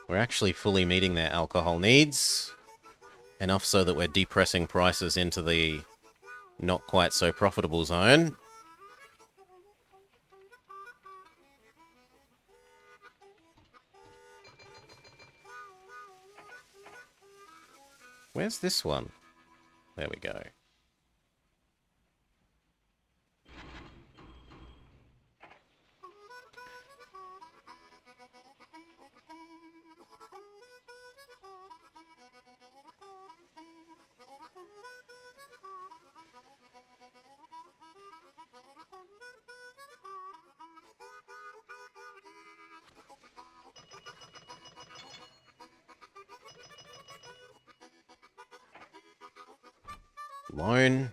We're actually fully meeting their alcohol needs. Enough so that we're depressing prices into the not quite so profitable zone. Where's this one? There we go. Loan.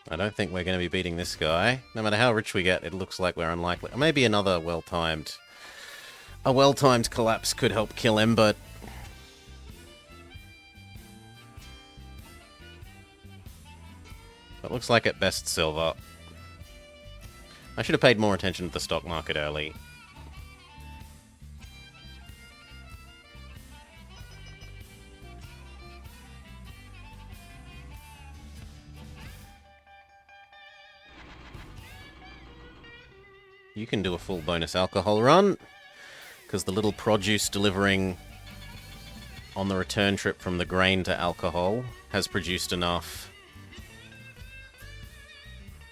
I don't think we're going to be beating this guy. No matter how rich we get, it looks like we're unlikely. Maybe another well-timed... A well-timed collapse could help kill him, but It looks like at best silver. I should have paid more attention to the stock market early. You can do a full bonus alcohol run, because the little produce delivering on the return trip from the grain to alcohol has produced enough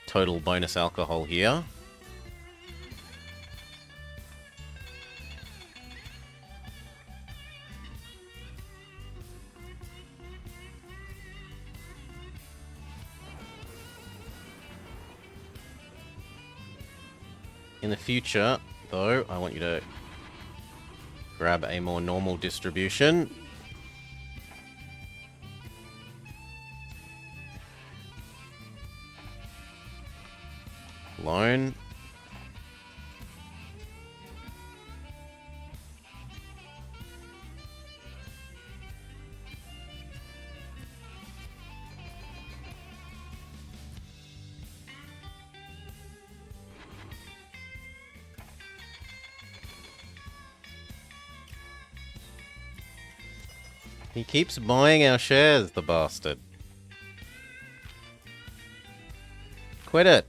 total bonus alcohol here. In the future, though, I want you to grab a more normal distribution. Loan. He keeps buying our shares, the bastard. Quit it.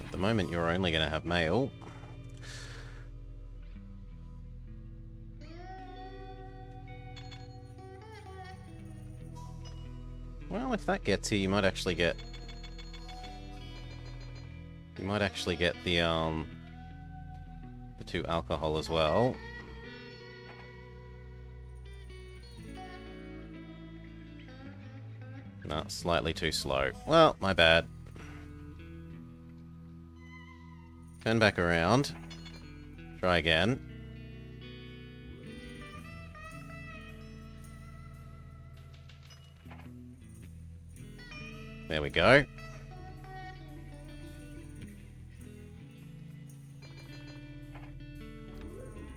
At the moment, you're only going to have mail. Well, if that gets here, you might actually get... You might actually get the 2 alcohol as well. No, slightly too slow. Well, my bad. Turn back around. Try again. There we go.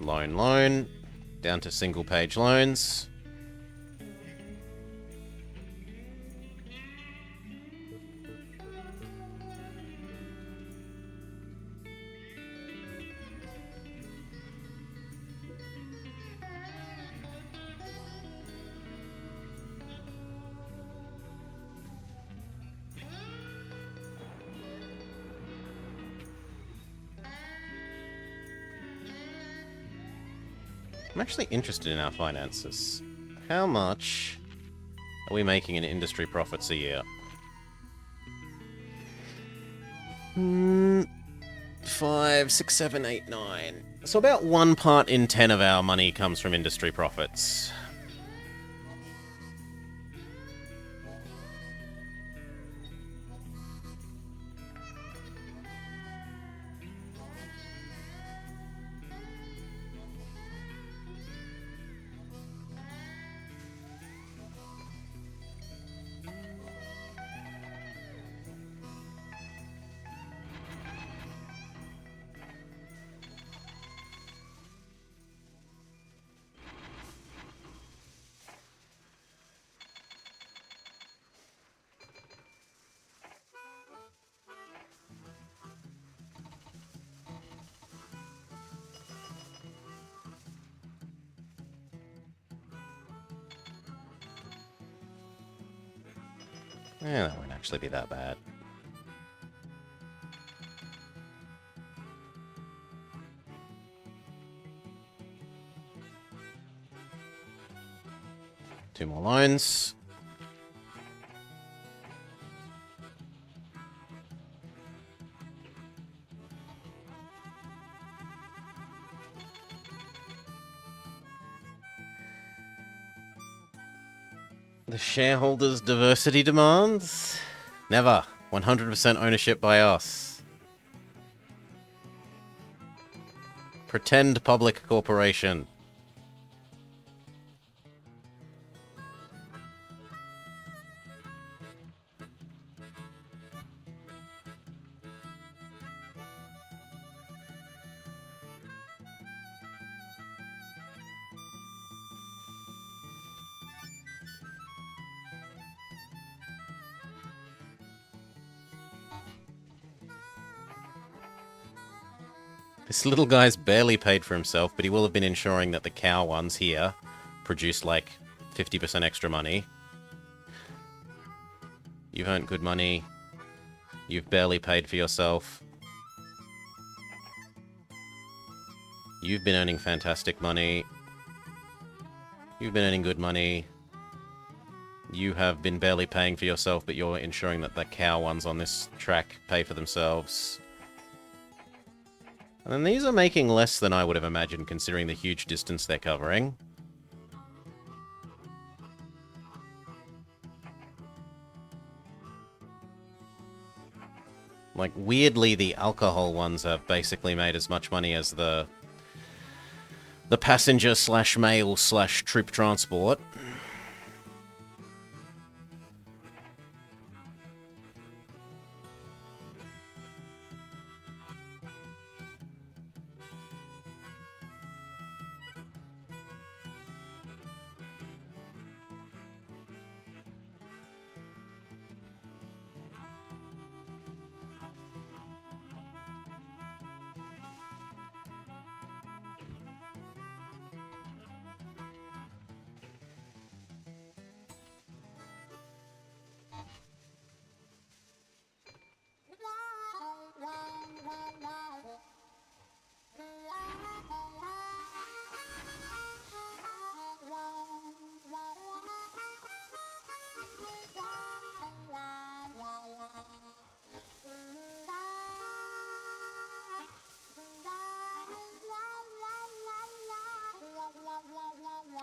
Loan. Down to single page loans. I'm actually interested in our finances. How much are we making in industry profits a year? 5, 6, 7, 8, 9. So about 1 part in 10 of our money comes from industry profits. Yeah, that won't actually be that bad. Two more loans. The shareholders' diversity demands? Never. 100% ownership by us. Pretend public corporation. This little guy's barely paid for himself, but he will have been ensuring that the cow ones here produce like 50% extra money. You've earned good money. You've barely paid for yourself. You've been earning fantastic money. You've been earning good money. You have been barely paying for yourself, but you're ensuring that the cow ones on this track pay for themselves. And then these are making less than I would have imagined, considering the huge distance they're covering. Like, weirdly, the alcohol ones have basically made as much money as the passenger slash mail slash troop transport.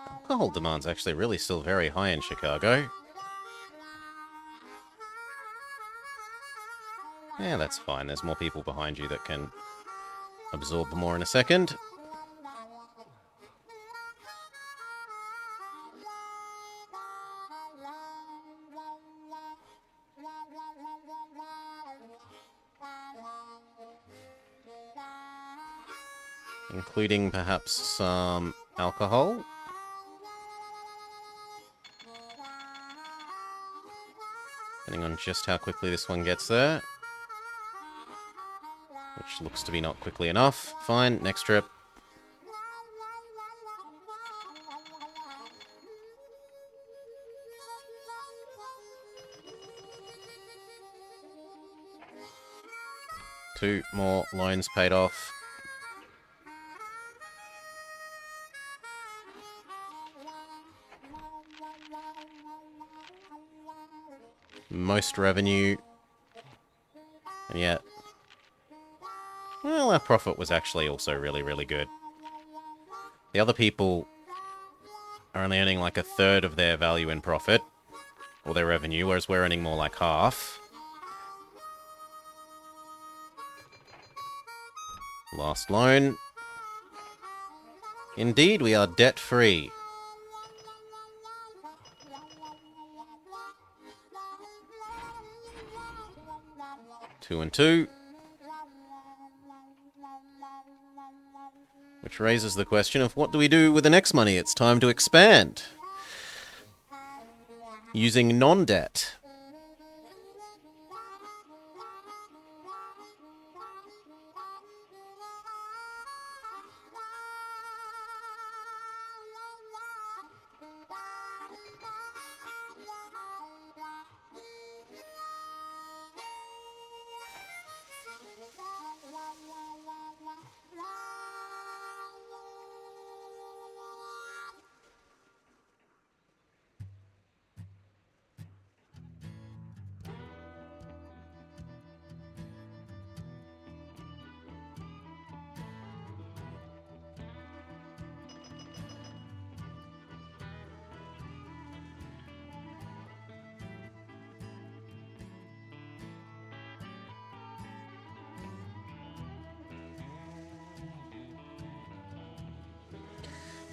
Alcohol demand's actually really still very high in Chicago. Yeah, that's fine. There's more people behind you that can absorb more in a second. Including perhaps some alcohol. Depending on just how quickly this one gets there. Which looks to be not quickly enough. Fine, next trip. Two more loans paid off. Most revenue. And yet, well, our profit was actually also really, really good. The other people are only earning like a third of their value in profit, or their revenue, whereas we're earning more like half. Last loan. Indeed, we are debt-free. 2 and 2. Which raises the question of what do we do with the next money? It's time to expand. Using non-debt.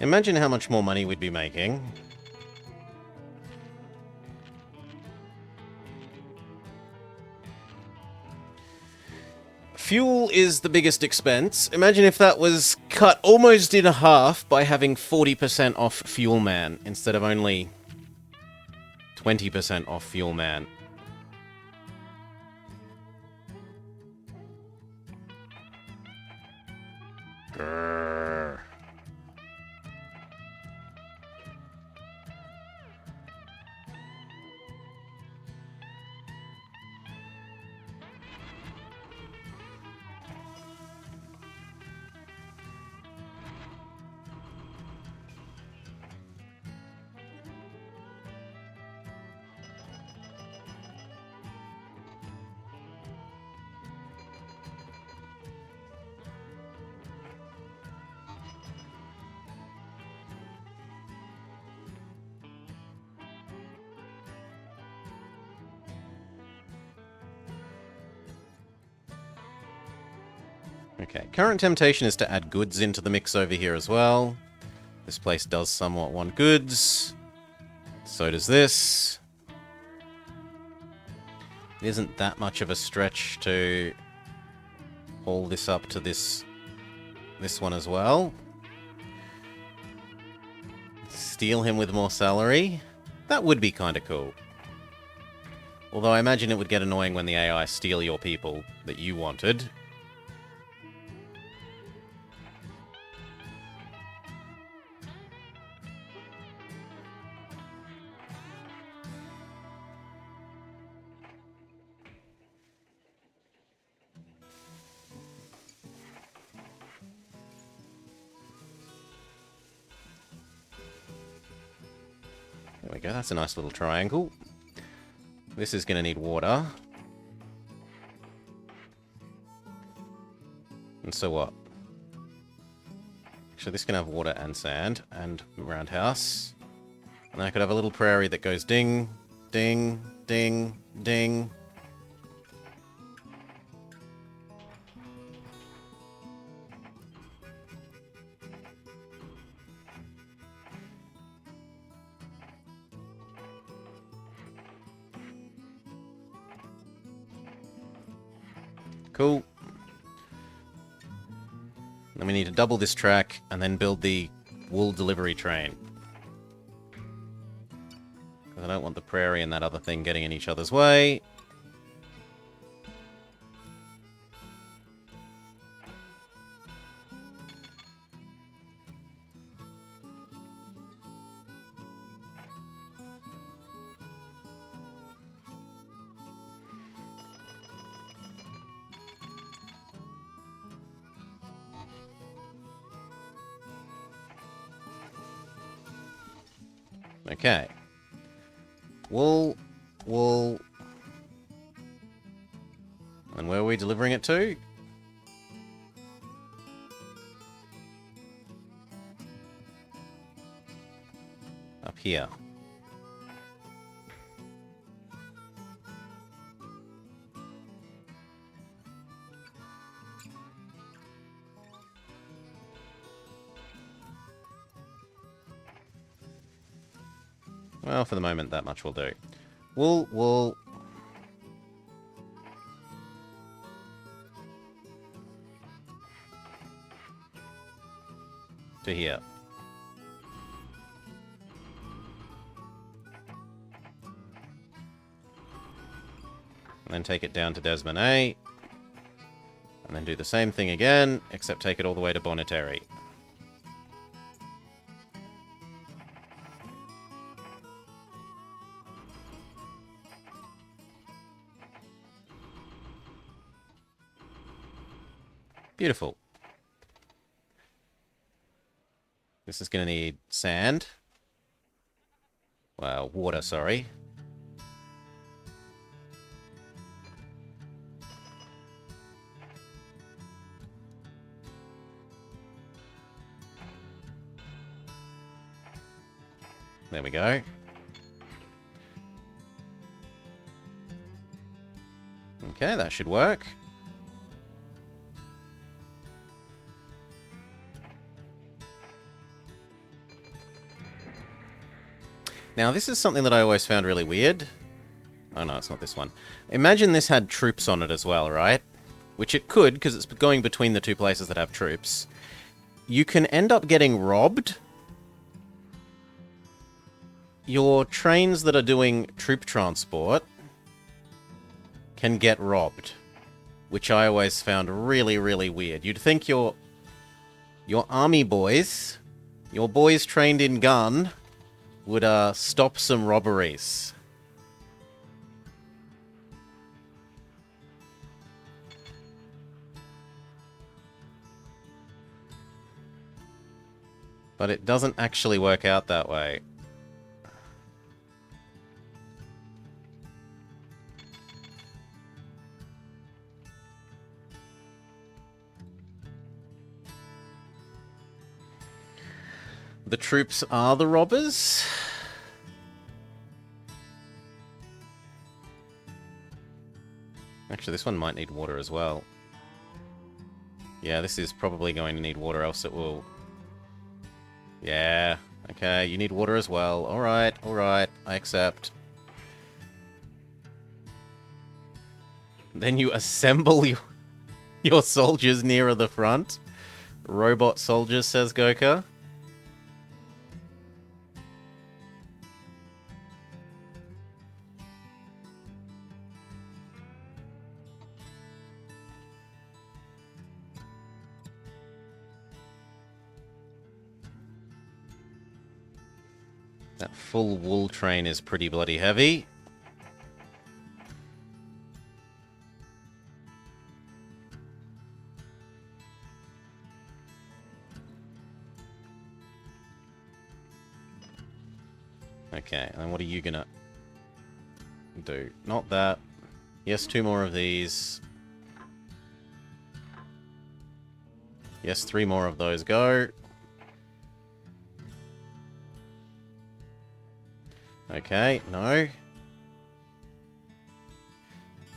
Imagine how much more money we'd be making. Fuel is the biggest expense. Imagine if that was cut almost in half by having 40% off Fuel Man instead of only 20% off Fuel Man. Grrr. Okay, current temptation is to add goods into the mix over here as well. This place does somewhat want goods. So does this. It isn't that much of a stretch to haul this up to this one as well. Steal him with more salary. That would be kind of cool. Although I imagine it would get annoying when the AI steal your people that you wanted. There we go, that's a nice little triangle. This is going to need water. And so what? Actually, this can have water and sand and roundhouse. And I could have a little prairie that goes ding, ding, ding, ding. Cool. Then we need to double this track and then build the wool delivery train. Because I don't want the prairie and that other thing getting in each other's way. Okay. Wool, wool. And where are we delivering it to? Up here. Well, for the moment, that much will do. Wool, wool. To here. And then take it down to Desmond A. And then do the same thing again, except take it all the way to Bonneterre. Beautiful. This is going to need sand. Well, water, sorry. There we go. Okay, that should work. Now, this is something that I always found really weird. Oh no, it's not this one. Imagine this had troops on it as well, right? Which it could, because it's going between the two places that have troops. You can end up getting robbed. Your trains that are doing troop transport can get robbed, which I always found really, really weird. You'd think your army boys, your boys trained in gun, would stop some robberies. But it doesn't actually work out that way. The troops are the robbers. Actually, this one might need water as well. Yeah, this is probably going to need water, else it will... Yeah, okay, you need water as well. Alright, I accept. Then you assemble your soldiers nearer the front. Robot soldiers, says Goka. That full wool train is pretty bloody heavy. Okay, and what are you gonna do? Not that. Yes, 2 more of these. Yes, 3 more of those go. Okay, no.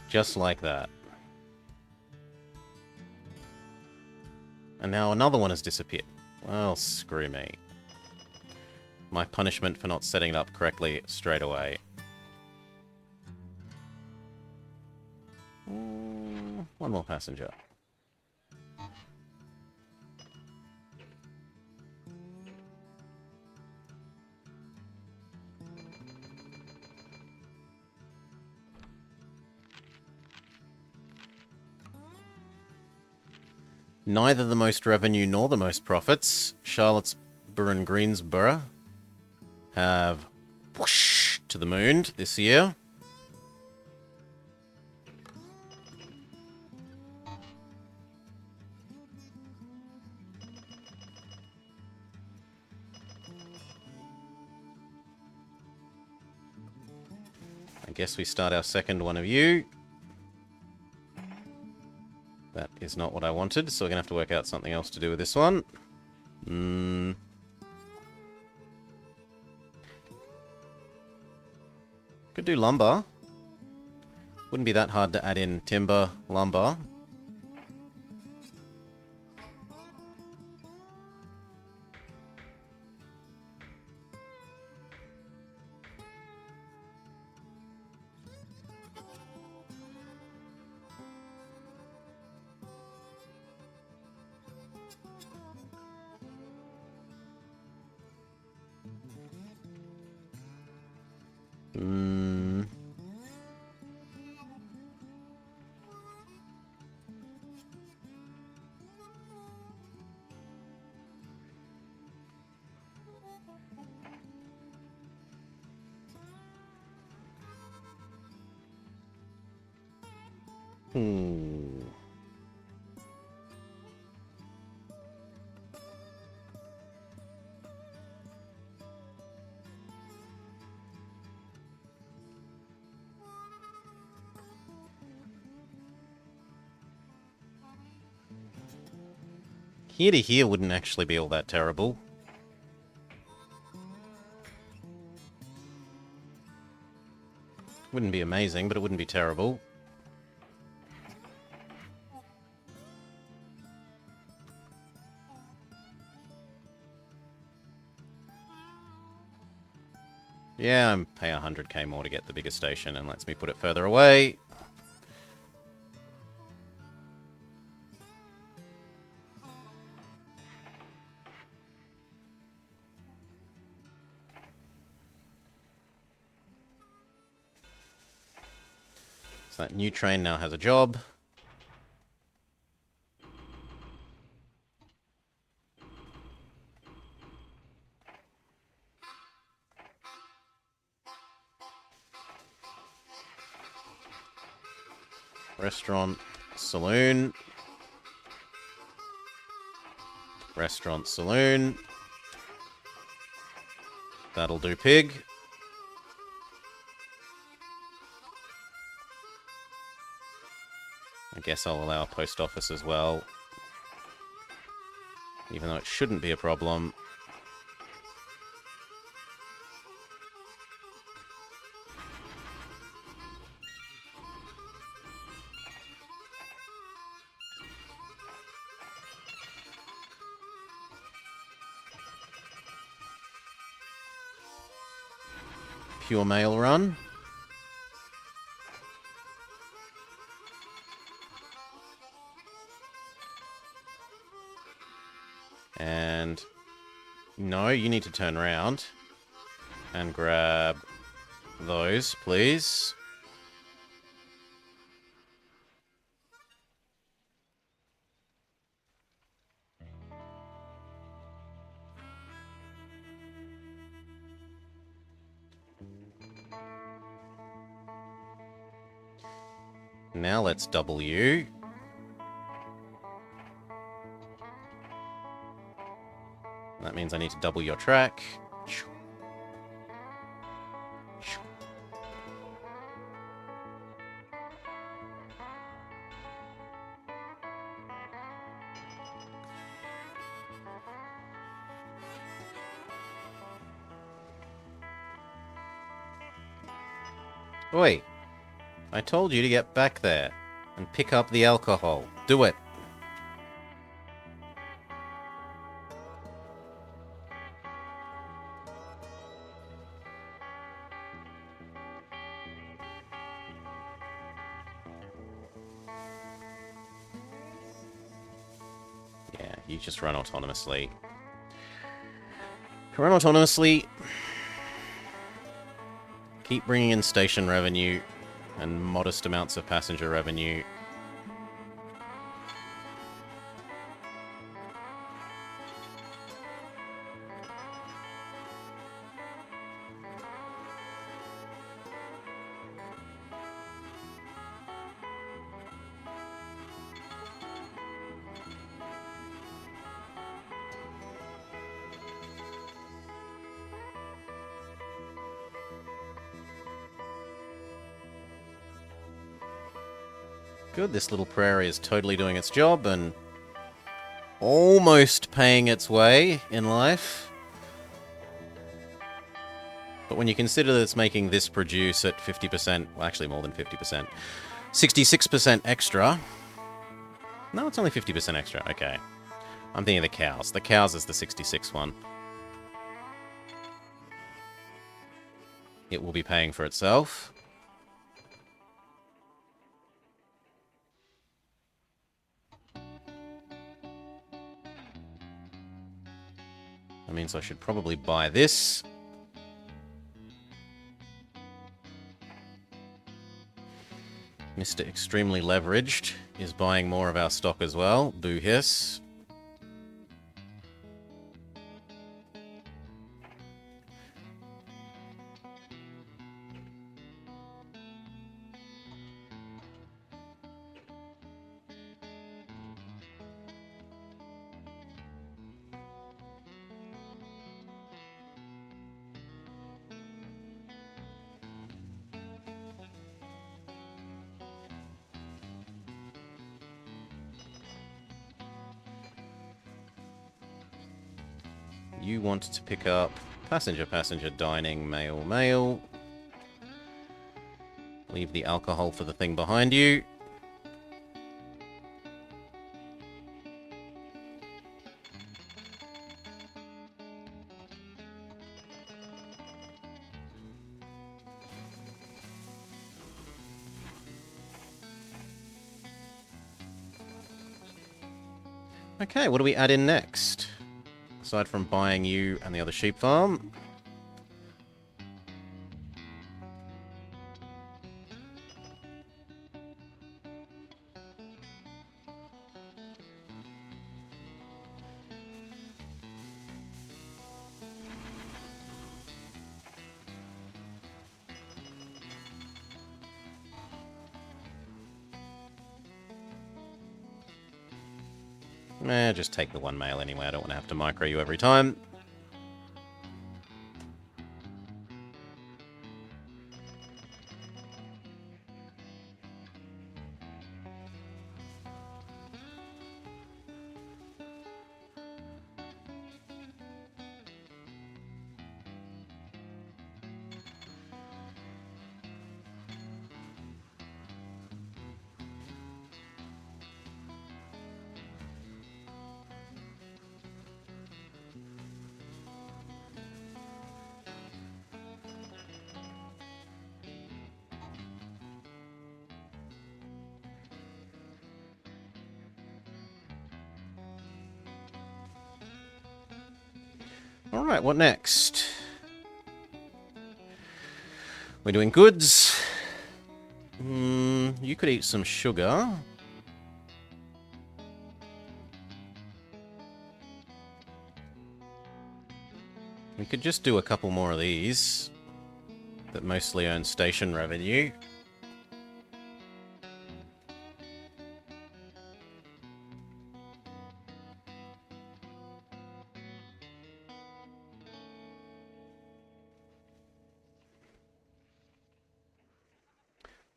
Just like that. And now another one has disappeared. Well, screw me. My punishment for not setting it up correctly straight away. One more passenger. Neither the most revenue nor the most profits. Charlottesville and Greensboro have whoosh to the moon this year. I guess we start our second one of you. That is not what I wanted, so we're going to have to work out something else to do with this one. Could do lumber. Wouldn't be that hard to add in timber, lumber. Here to here wouldn't actually be all that terrible. Wouldn't be amazing, but it wouldn't be terrible. Yeah, I'm paying 100k more to get the bigger station and lets me put it further away. So that new train now has a job. Restaurant, saloon. Restaurant, saloon. That'll do, pig. I guess I'll allow a post office as well. Even though it shouldn't be a problem. Pure mail run. And no, you need to turn around and grab those, please. Now let's double you. That means I need to double your track. Oi, I told you to get back there and pick up the alcohol. Do it. Yeah, you just run autonomously. Run autonomously. Keep bringing in station revenue and modest amounts of passenger revenue. Good, this little prairie is totally doing its job and almost paying its way in life. But when you consider that it's making this produce at 50%, well, actually more than 50%, 66% extra. No, it's only 50% extra. Okay. I'm thinking of the cows. The cows is the 66 one. It will be paying for itself. That means I should probably buy this. Mr. Extremely Leveraged is buying more of our stock as well. Boo hiss. You want to pick up passenger, dining, mail. Leave the alcohol for the thing behind you. Okay, what do we add in next? Aside from buying you and the other sheep farm. Just take the one mail anyway. I don't want to have to micro you every time. Alright, what next? We're doing goods. You could eat some sugar. We could just do a couple more of these that mostly earn station revenue.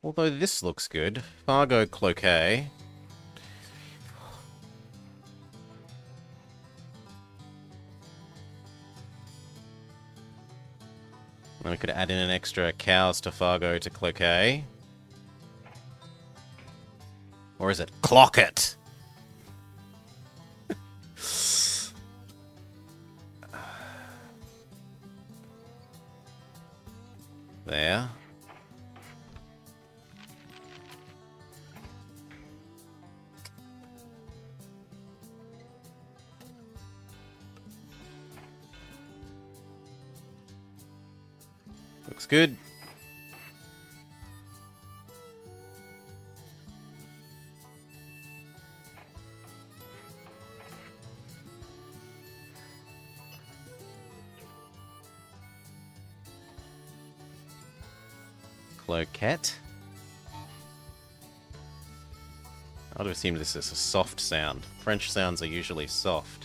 Although this looks good. Fargo Cloquet. And we could add in an extra cows to Fargo to Cloquet. Or is it Clocket? There. Looks good. Cloquet. I would have assumed this is a soft sound. French sounds are usually soft.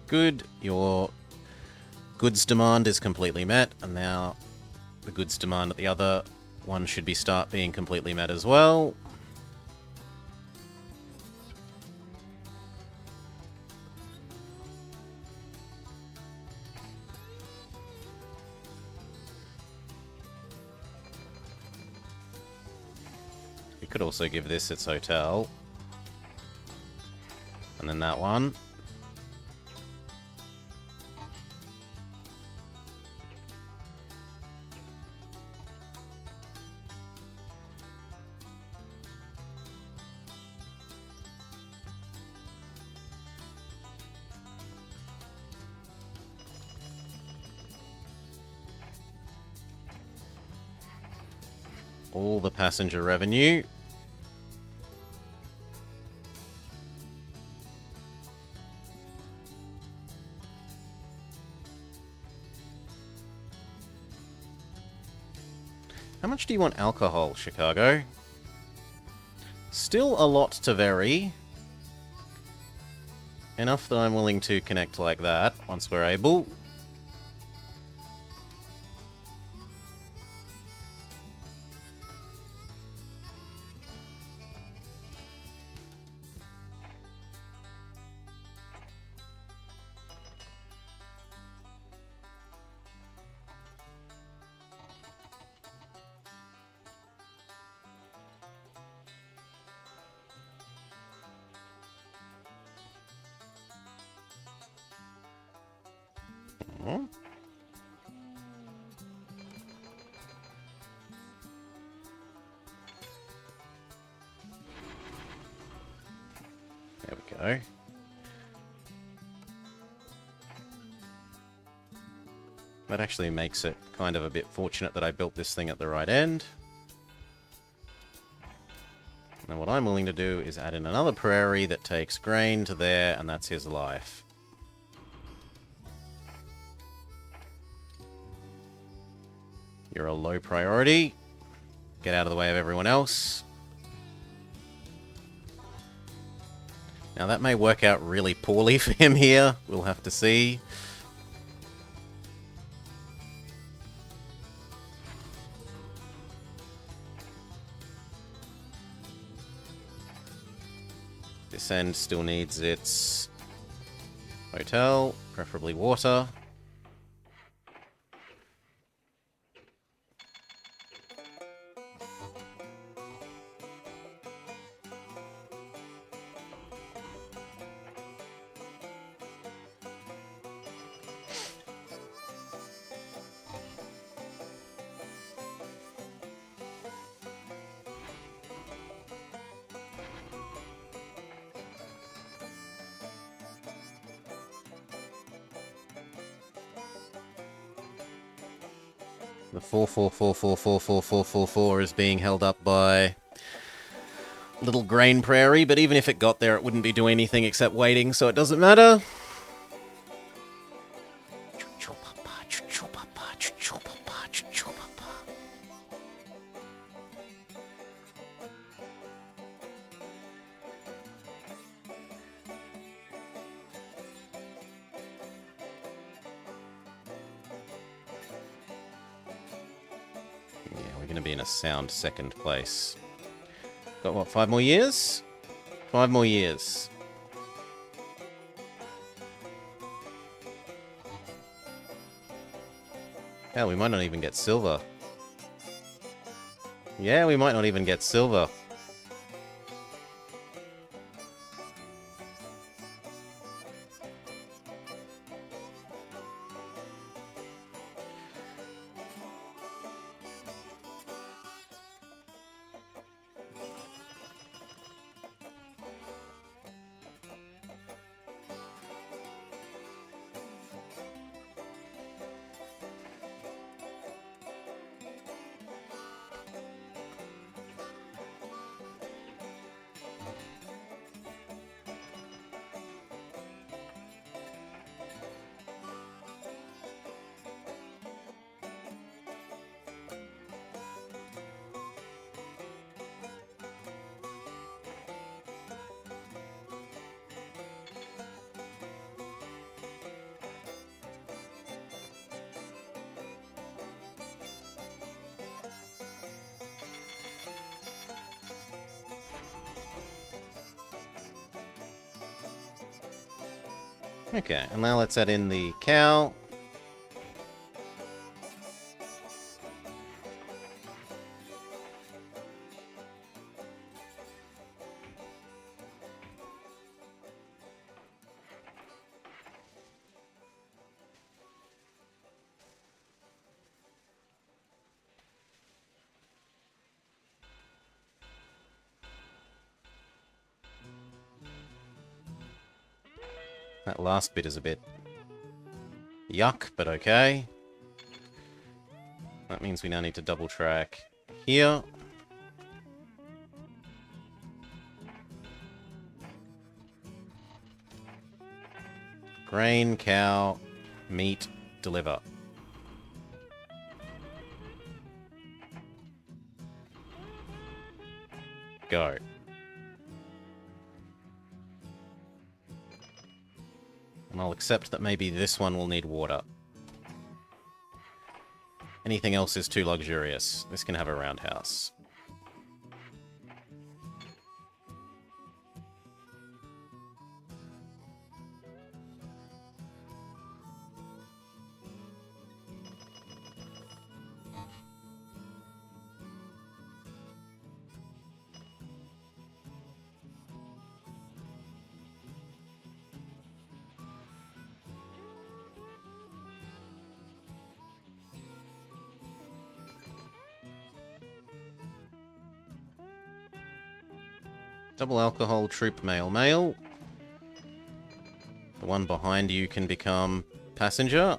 Good. Your goods demand is completely met, and now the goods demand at the other one should start being completely met as well. We could also give this its hotel. And then that one. All the passenger revenue. How much do you want alcohol, Chicago? Still a lot to vary. Enough that I'm willing to connect like that once we're able. go. That actually makes it kind of a bit fortunate that I built this thing at the right end. Now what I'm willing to do is add in another prairie that takes grain to there, and that's his life. You're a low priority. Get out of the way of everyone else. Now that may work out really poorly for him here. We'll have to see. This end still needs its hotel, preferably water. The 444444444 is being held up by Little Grain Prairie, but even if it got there, it wouldn't be doing anything except waiting, so it doesn't matter. Sound second place. Got what, 5 more years? 5 more years. Hell, we might not even get silver. Yeah, we might not even get silver. Okay, and now let's add in the cow. That last bit is a bit yuck, but okay. That means we now need to double track here. Grain, cow, meat, deliver. Go. And I'll accept that maybe this one will need water. Anything else is too luxurious. This can have a roundhouse. Double alcohol, troop male. The one behind you can become passenger.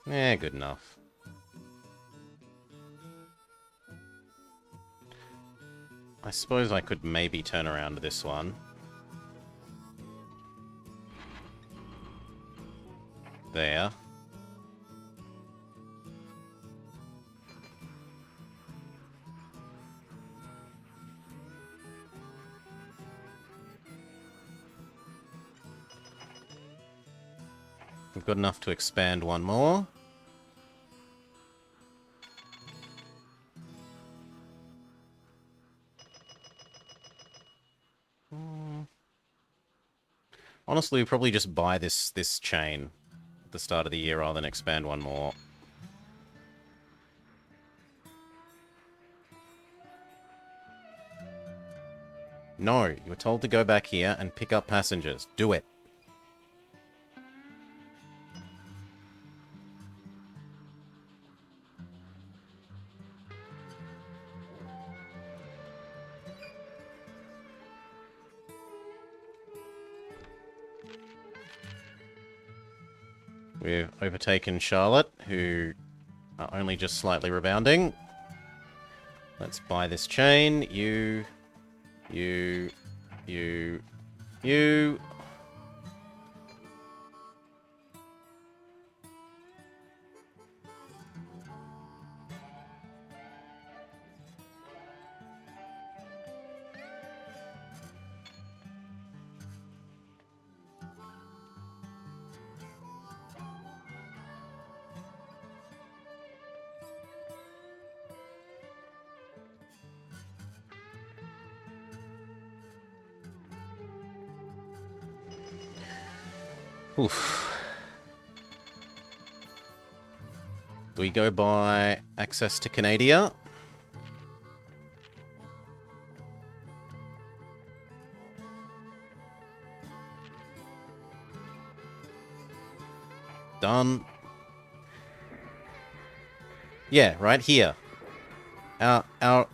Yeah, good enough. I suppose I could maybe turn around this one. There. We've got enough to expand one more. Honestly, we probably just buy this chain at the start of the year rather than expand one more. No, you were told to go back here and pick up passengers. Do it. We've overtaken Charlotte, who are only just slightly rebounding. Let's buy this chain. You. Oof. Do we go by access to Canada? Done. Yeah, right here. Our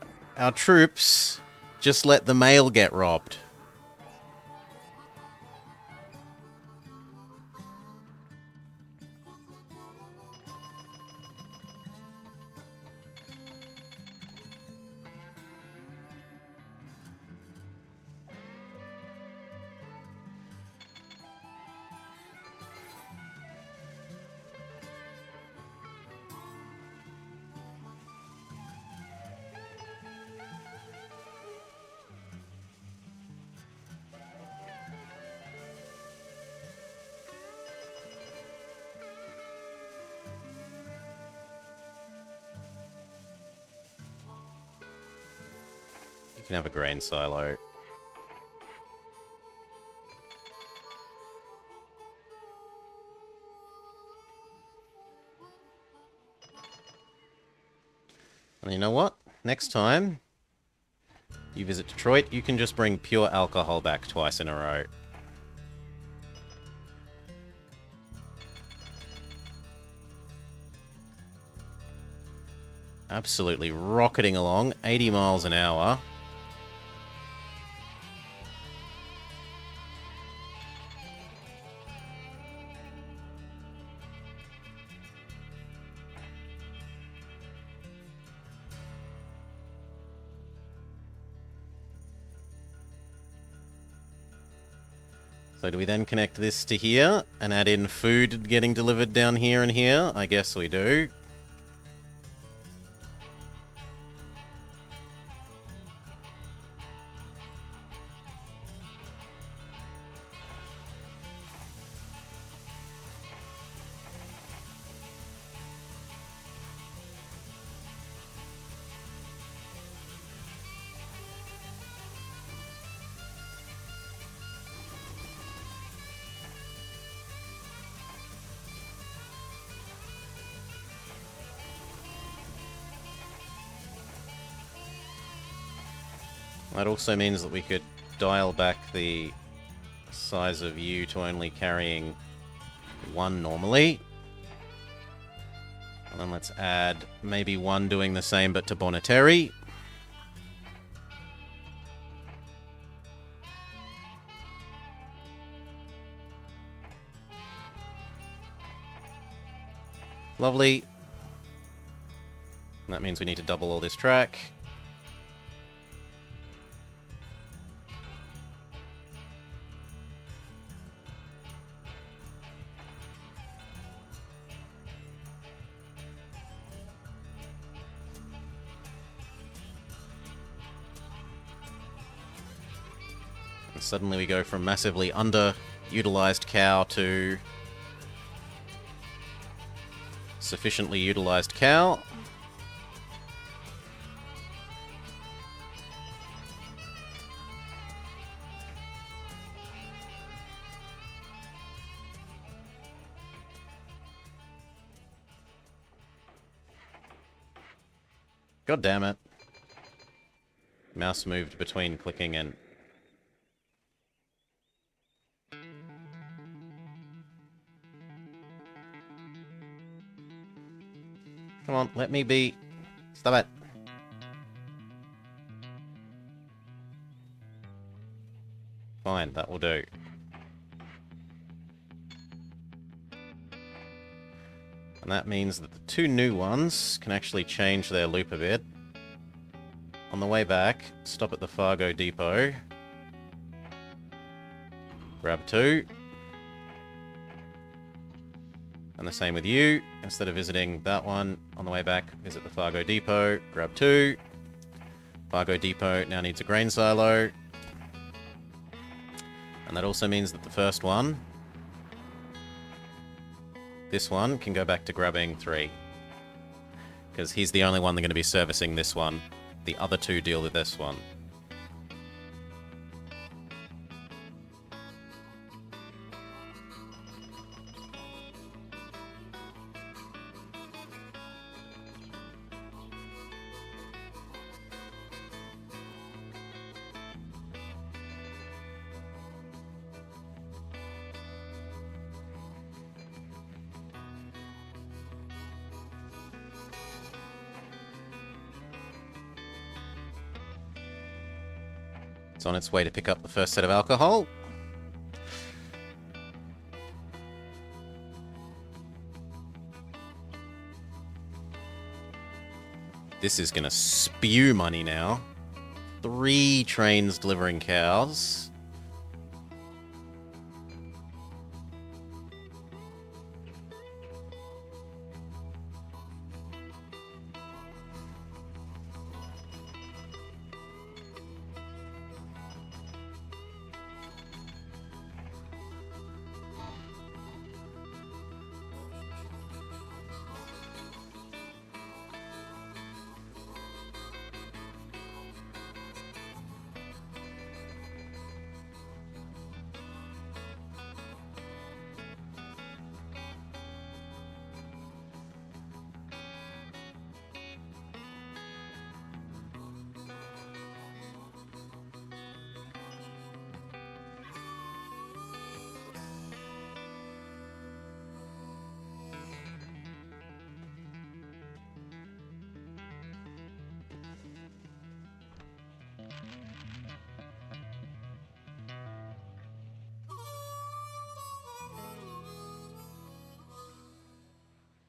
troops just let the mail get robbed. You can have a grain silo. And you know what? Next time you visit Detroit, you can just bring pure alcohol back twice in a row. Absolutely rocketing along, 80 miles an hour. So do we then connect this to here and add in food getting delivered down here and here? I guess we do. That also means that we could dial back the size of you to only carrying 1 normally. And then let's add maybe 1 doing the same but to Boneteri. Lovely. And that means we need to double all this track. And suddenly we go from massively underutilized cow to sufficiently utilized cow. God damn it. Mouse moved between clicking and... Come on, let me be. Stop it. Fine, that will do. And that means that the 2 new ones can actually change their loop a bit. On the way back, stop at the Fargo Depot. Grab 2. And the same with you. Instead of visiting that one, on the way back, visit the Fargo Depot. Grab 2. Fargo Depot now needs a grain silo. And that also means that the first one, this one, can go back to grabbing 3. Because he's the only one that's going to be servicing this one. The other 2 deal with this one. It's on its way to pick up the first set of alcohol. This is going to spew money now. 3 trains delivering cows.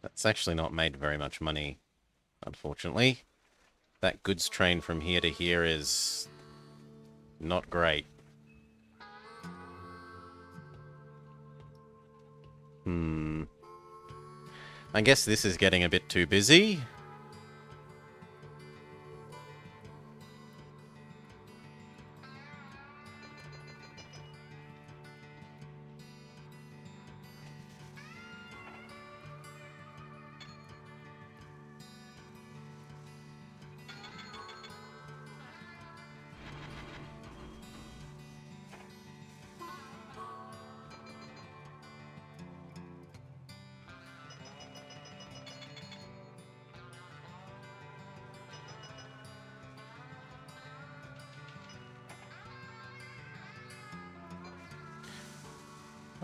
That's actually not made very much money, unfortunately. That goods train from here to here is not great. I guess this is getting a bit too busy.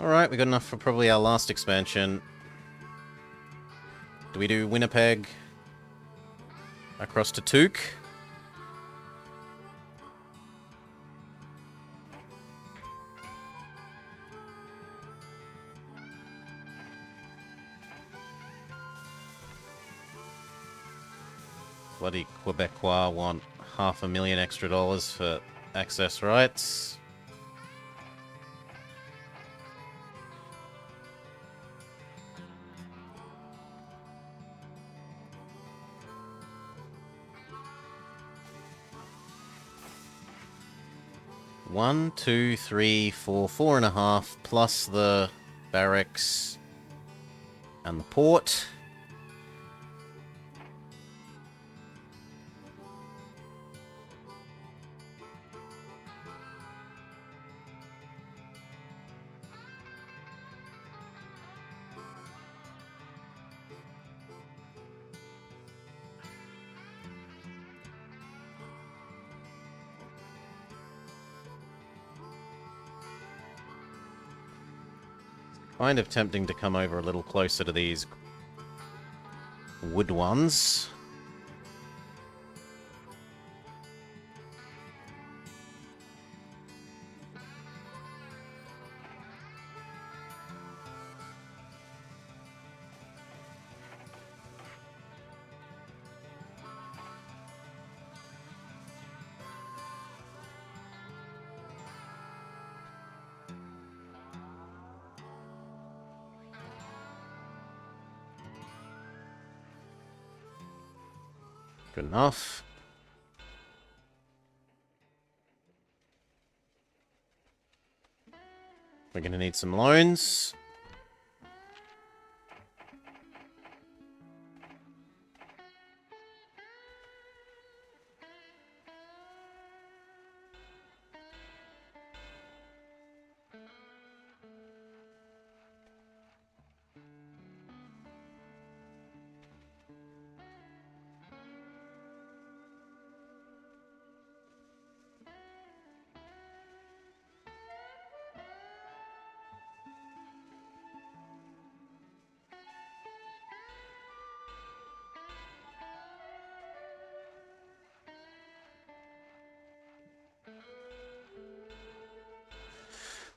Alright, we got enough for probably our last expansion. Do we do Winnipeg across to Took? Bloody Quebecois want $500,000 extra for access rights. One, two, three, four, 4.5, plus the barracks and the port. Kind of tempting to come over a little closer to these wood ones. Good enough. We're going to need some loans.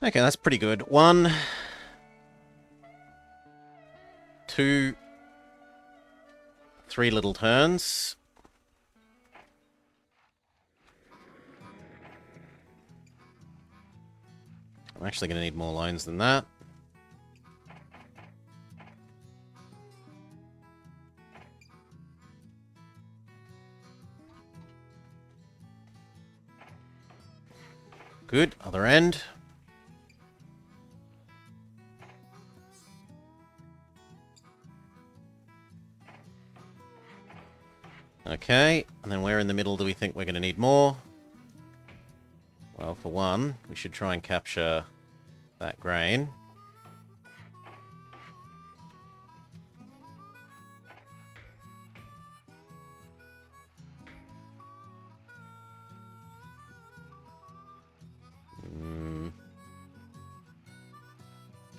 Okay, that's pretty good. 1, 2, 3 little turns. I'm actually going to need more loans than that. Good. Other end. Okay, and then where in the middle do we think we're going to need more? Well, for one, we should try and capture that grain.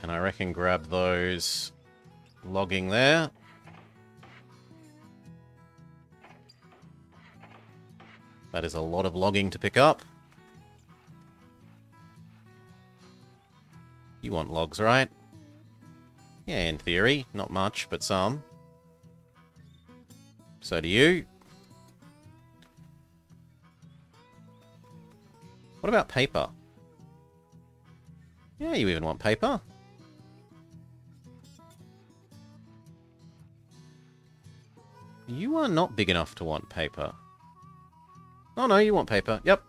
And I reckon grab those logging there. That is a lot of logging to pick up. You want logs, right? Yeah, in theory. Not much, but some. So do you. What about paper? Yeah, you even want paper. You are not big enough to want paper. Oh no, you want paper. Yep.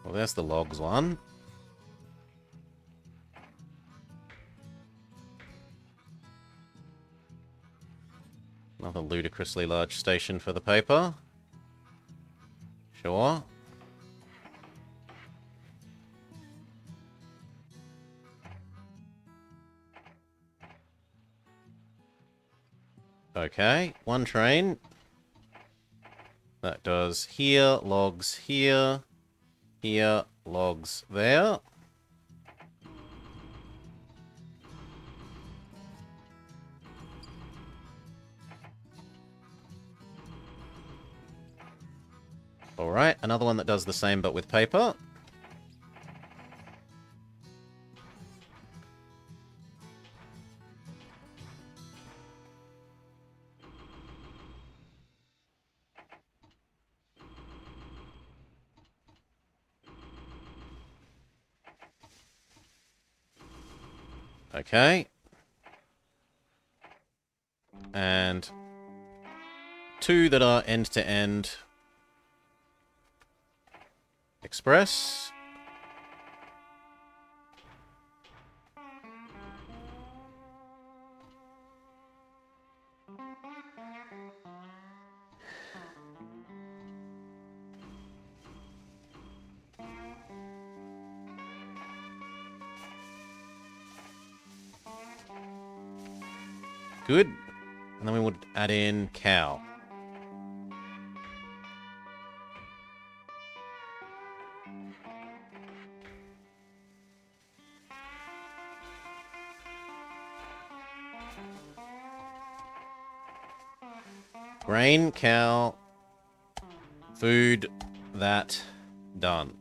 Well, there's the logs one. Another ludicrously large station for the paper. Sure. Okay, one train. That does here, logs here, logs there. Alright, another one that does the same but with paper. Okay. And 2 that are end-to-end express. Good. And then we would add in cow. Grain, cow, food, that, done.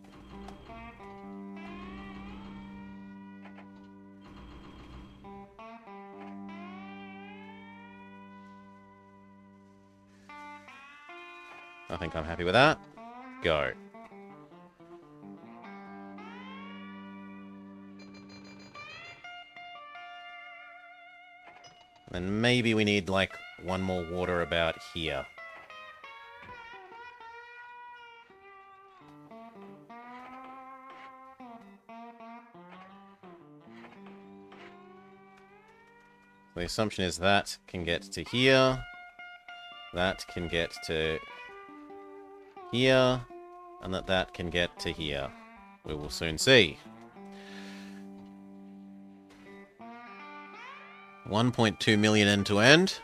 I think I'm happy with that. Go. And maybe we need, like, one more water about here. The assumption is that can get to here. That can get to here. And that can get to here. We will soon see. 1.2 million end to end.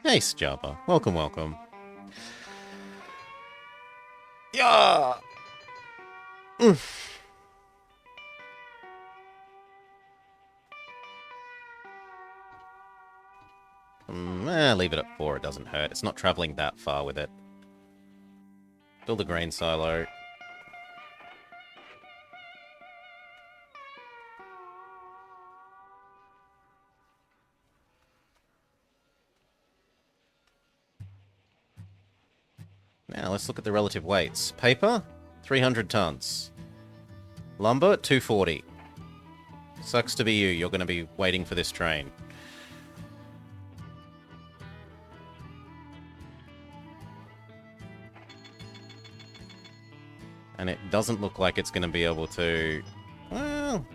Hey, Jabba. Welcome, welcome. Yeah. Leave it at 4. It doesn't hurt. It's not traveling that far with it. Build a grain silo. Now, let's look at the relative weights. Paper, 300 tons. Lumber, 240. Sucks to be you. You're going to be waiting for this train. And it doesn't look like it's going to be able to... Well...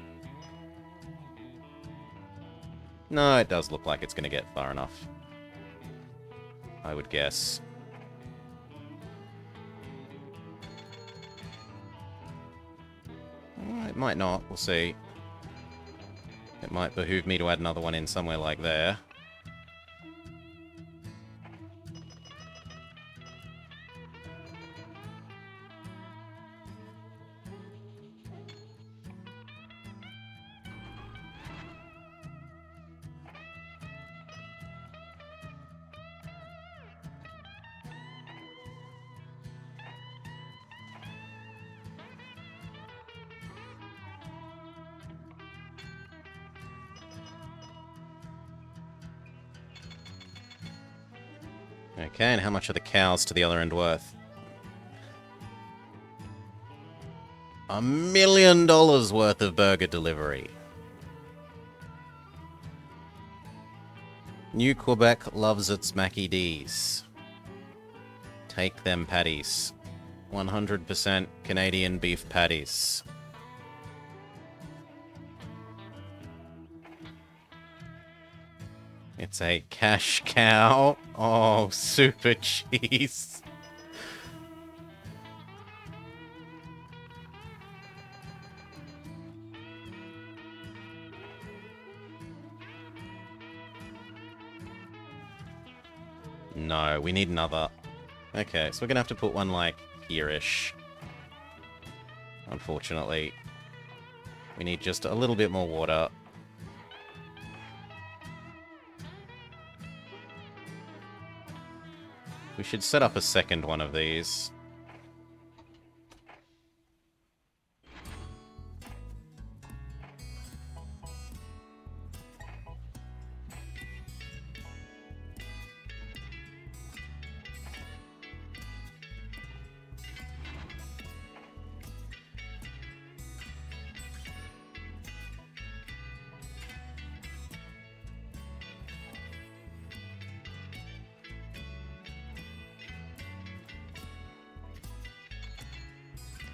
No, it does look like it's going to get far enough. I would guess. It might not. We'll see. It might behoove me to add another one in somewhere like there. Okay, and how much are the cows to the other end worth? $1 million worth of burger delivery. New Quebec loves its Mackie D's. Take them patties. 100% Canadian beef patties. It's a cash cow. Oh, super cheese. No, we need another. Okay, so we're gonna have to put one, like, here-ish. Unfortunately. We need just a little bit more water. We should set up a second one of these.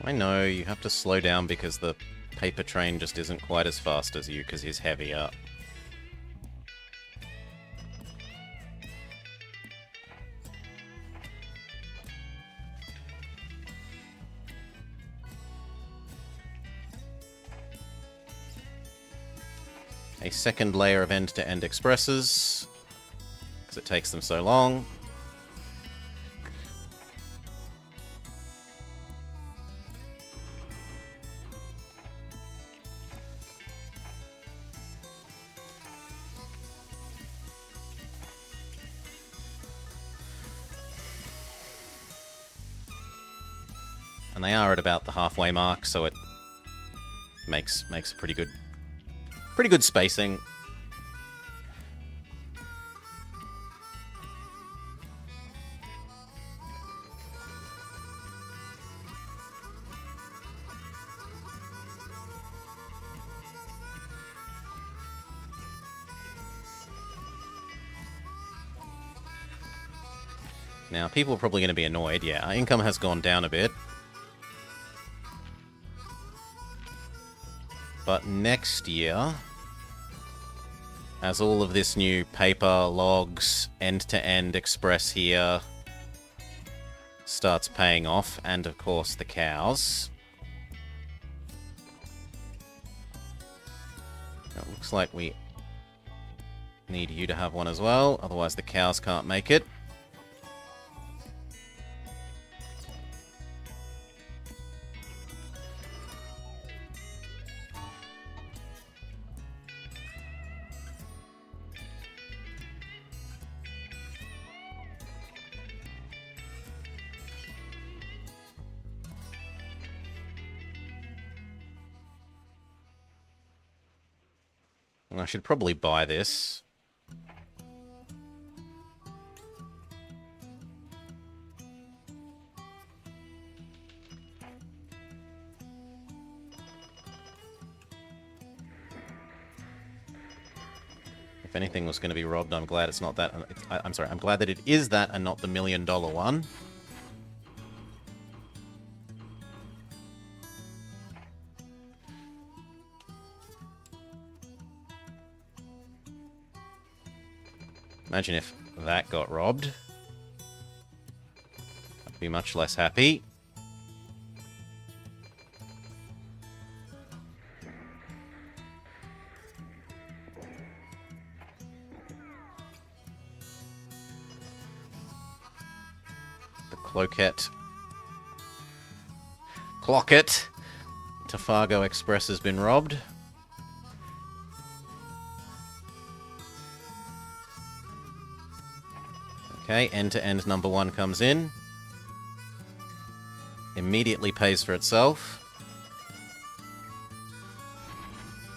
I know, you have to slow down because the paper train just isn't quite as fast as you because he's heavier. A second layer of end-to-end expresses, because it takes them so long. And they are at about the halfway mark, so it makes a pretty good spacing. Now, people are probably going to be annoyed. Yeah, our income has gone down a bit. But next year, as all of this new paper, logs, end-to-end express here starts paying off, and of course the cows. It looks like we need you to have one as well, otherwise the cows can't make it. I should probably buy this. If anything was going to be robbed, I'm glad it's not that. I'm sorry, I'm glad that it is that and not the $1 million one. Imagine if that got robbed. I'd be much less happy. The Cloquet. Clocket. Tafargo Express has been robbed. Okay, end-to-end number one comes in. Immediately pays for itself.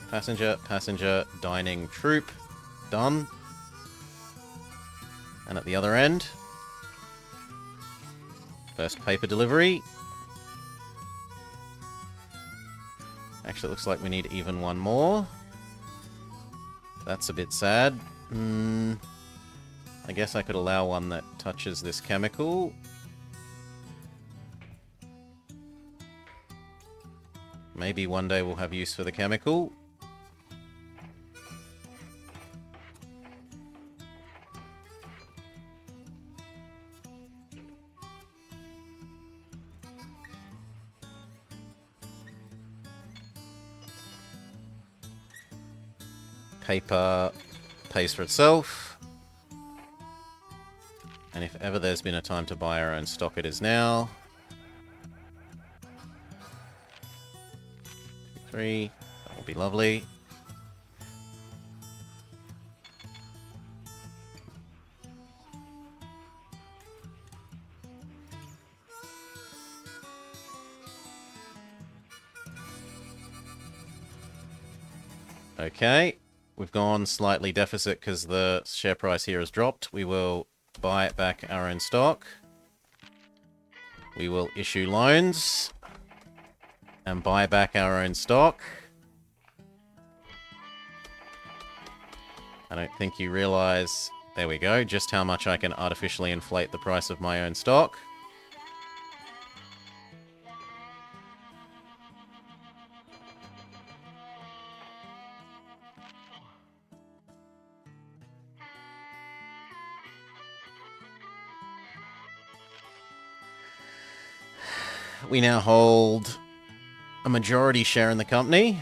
Passenger, dining troop. Done. And at the other end, first paper delivery. Actually, it looks like we need even one more. That's a bit sad. I guess I could allow one that touches this chemical. Maybe one day we'll have use for the chemical. Paper pays for itself. And if ever there's been a time to buy our own stock, it is now. 3. That will be lovely. Okay, we've gone slightly deficit because the share price here has dropped. We will buy back our own stock. We will issue loans and buy back our own stock. I don't think you realize, there we go, just how much I can artificially inflate the price of my own stock. We now hold a majority share in the company.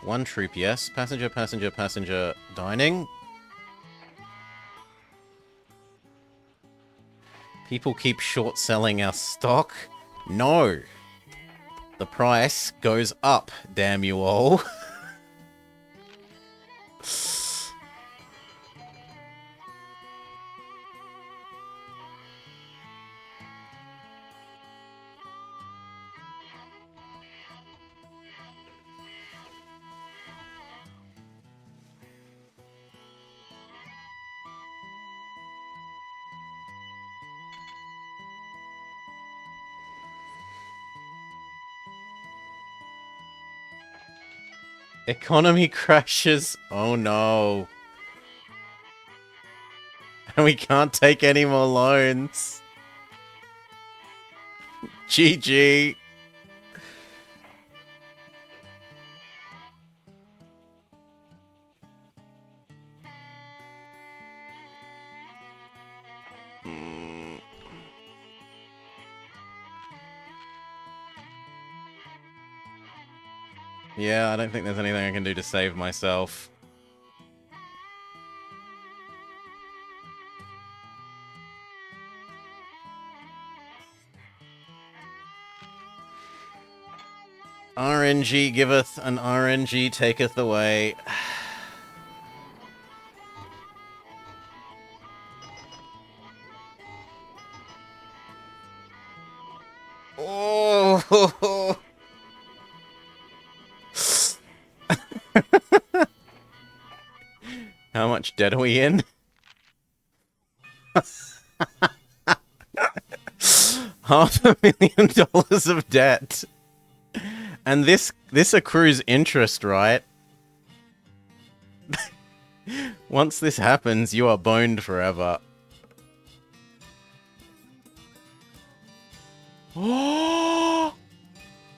One troop, yes. Passenger, passenger, passenger dining. People keep short selling our stock. No. The price goes up, damn you all. Economy crashes. Oh no. And we can't take any more loans. GG. Yeah, I don't think there's anything I can do to save myself. RNG giveth and RNG taketh away. Oh! How much debt are we in? $500,000 of debt. And this accrues interest, right? Once this happens, you are boned forever. Oh!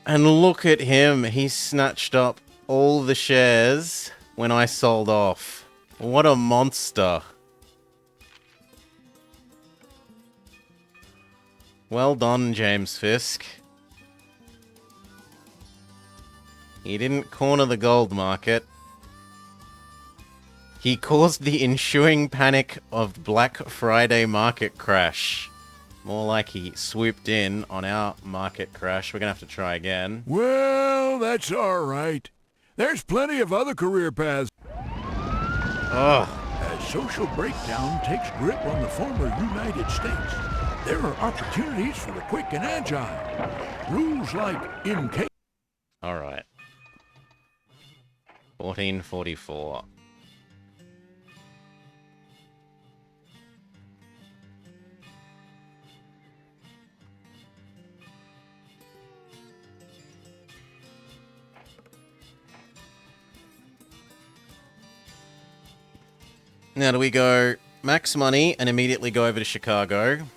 And look at him. He snatched up all the shares when I sold off. What a monster. Well done, James Fisk. He didn't corner the gold market. He caused the ensuing panic of Black Friday market crash. More like he swooped in on our market crash. We're gonna have to try again.
Well, that's all right. There's plenty of other career paths.
Ugh.
As social breakdown takes grip on the former United States, there are opportunities for the quick and agile. Rules like in case...
Alright. 1444. Now, do we go max money and immediately go over to Chicago,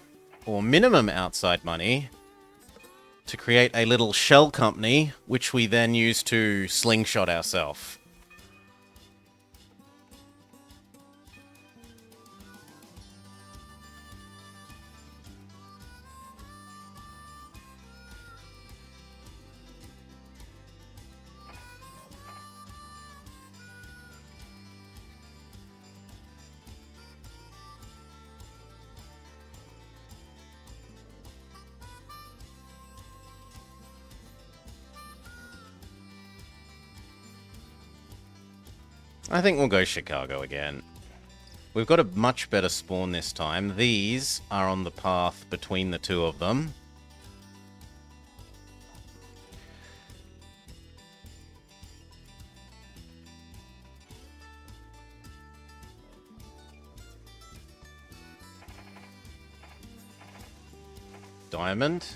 or minimum outside money to create a little shell company, which we then use to slingshot ourselves? I think we'll go Chicago again. We've got a much better spawn this time. These are on the path between the two of them. Diamond.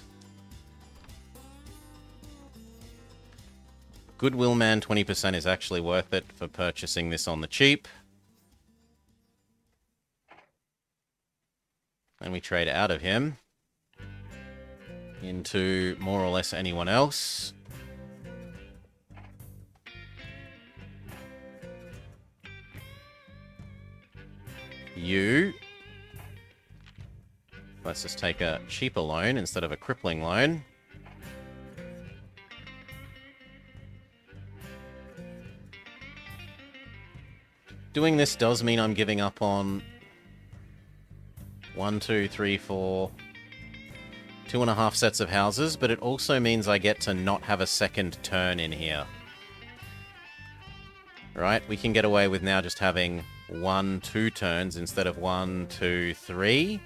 Goodwill Man 20% is actually worth it for purchasing this on the cheap. And we trade out of him into more or less anyone else. You. Let's just take a cheaper loan instead of a crippling loan. Doing this does mean I'm giving up on 1, 2, 3, 4, 2.5 sets of houses, but it also means I get to not have a second turn in here. Right? We can get away with now just having 1, 2 turns instead of 1, 2, 3.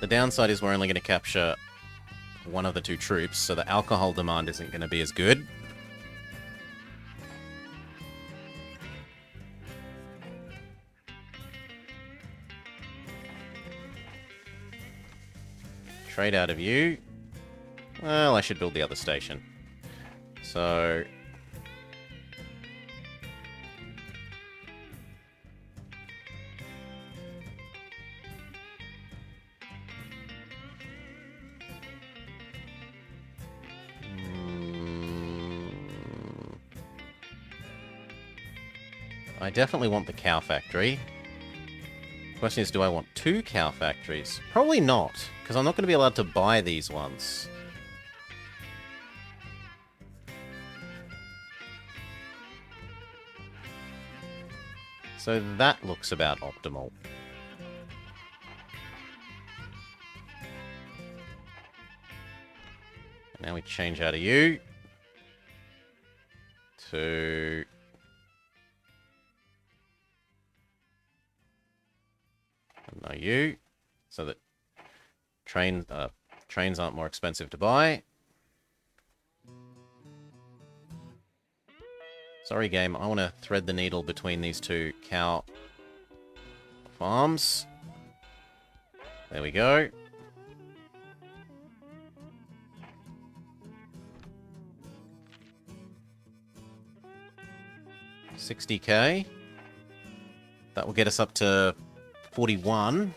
The downside is we're only going to capture one of the 2 troops, so the alcohol demand isn't going to be as good. Trade out of you. Well, I should build the other station. So... I definitely want the cow factory. Question is, do I want 2 cow factories? Probably not, because I'm not going to be allowed to buy these ones. So that looks about optimal. Now we change out of you to... No, you, so that trains aren't more expensive to buy. Sorry, game, I want to thread the needle between these 2 cow farms. There we go. $60K. That will get us up to 41.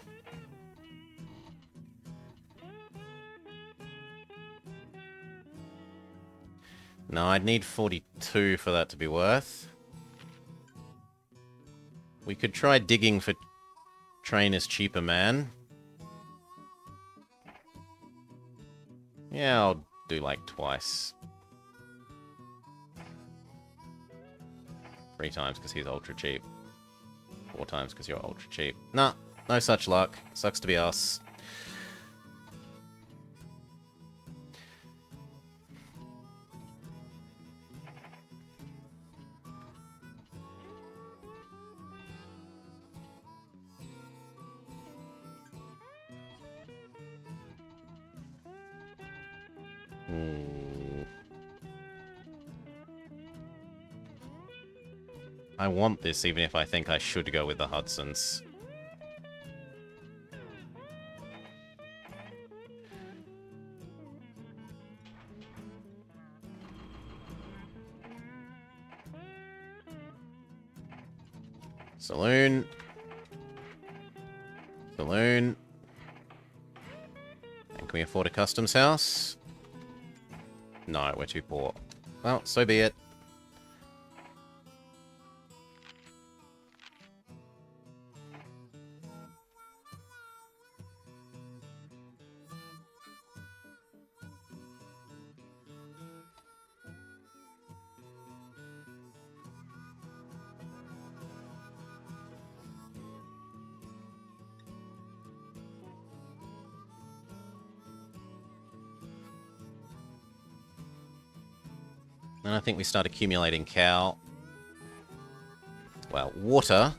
No, I'd need 42 for that to be worth. We could try digging for trainers cheaper, man. Yeah, I'll do like twice. 3 times because he's ultra cheap. 4 times because you're ultra cheap. Nah, no such luck. Sucks to be us. I want this even if I think I should go with the Hudsons. Saloon. Saloon. And can we afford a customs house? No, we're too poor. Well, so be it. Then I think we start accumulating water,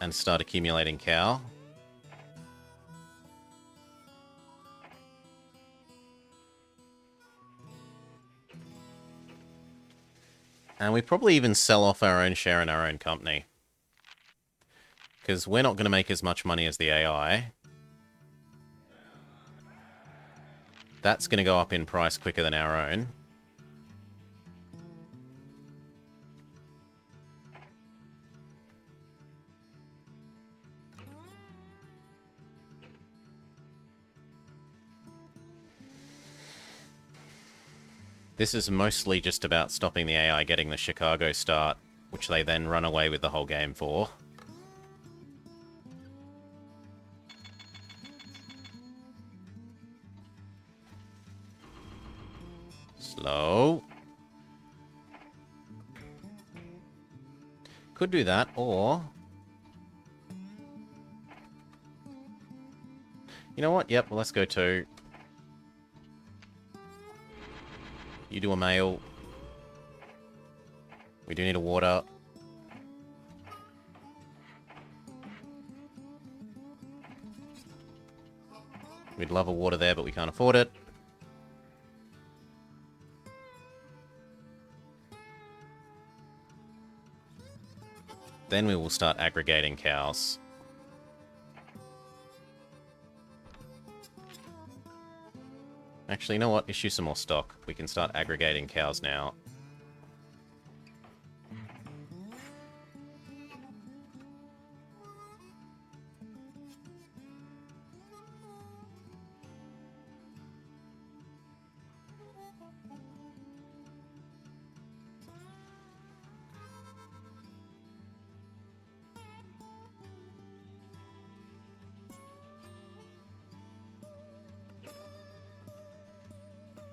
and start accumulating cow. And we probably even sell off our own share in our own company. Because we're not going to make as much money as the AI. That's going to go up in price quicker than our own. This is mostly just about stopping the AI getting the Chicago start, which they then run away with the whole game for. Slow. Could do that, or... You know what? Yep, well, let's go to... You do a mail. We do need a water. We'd love a water there, but we can't afford it. Then we will start aggregating cows. Actually, you know what? Issue some more stock. We can start aggregating cows now.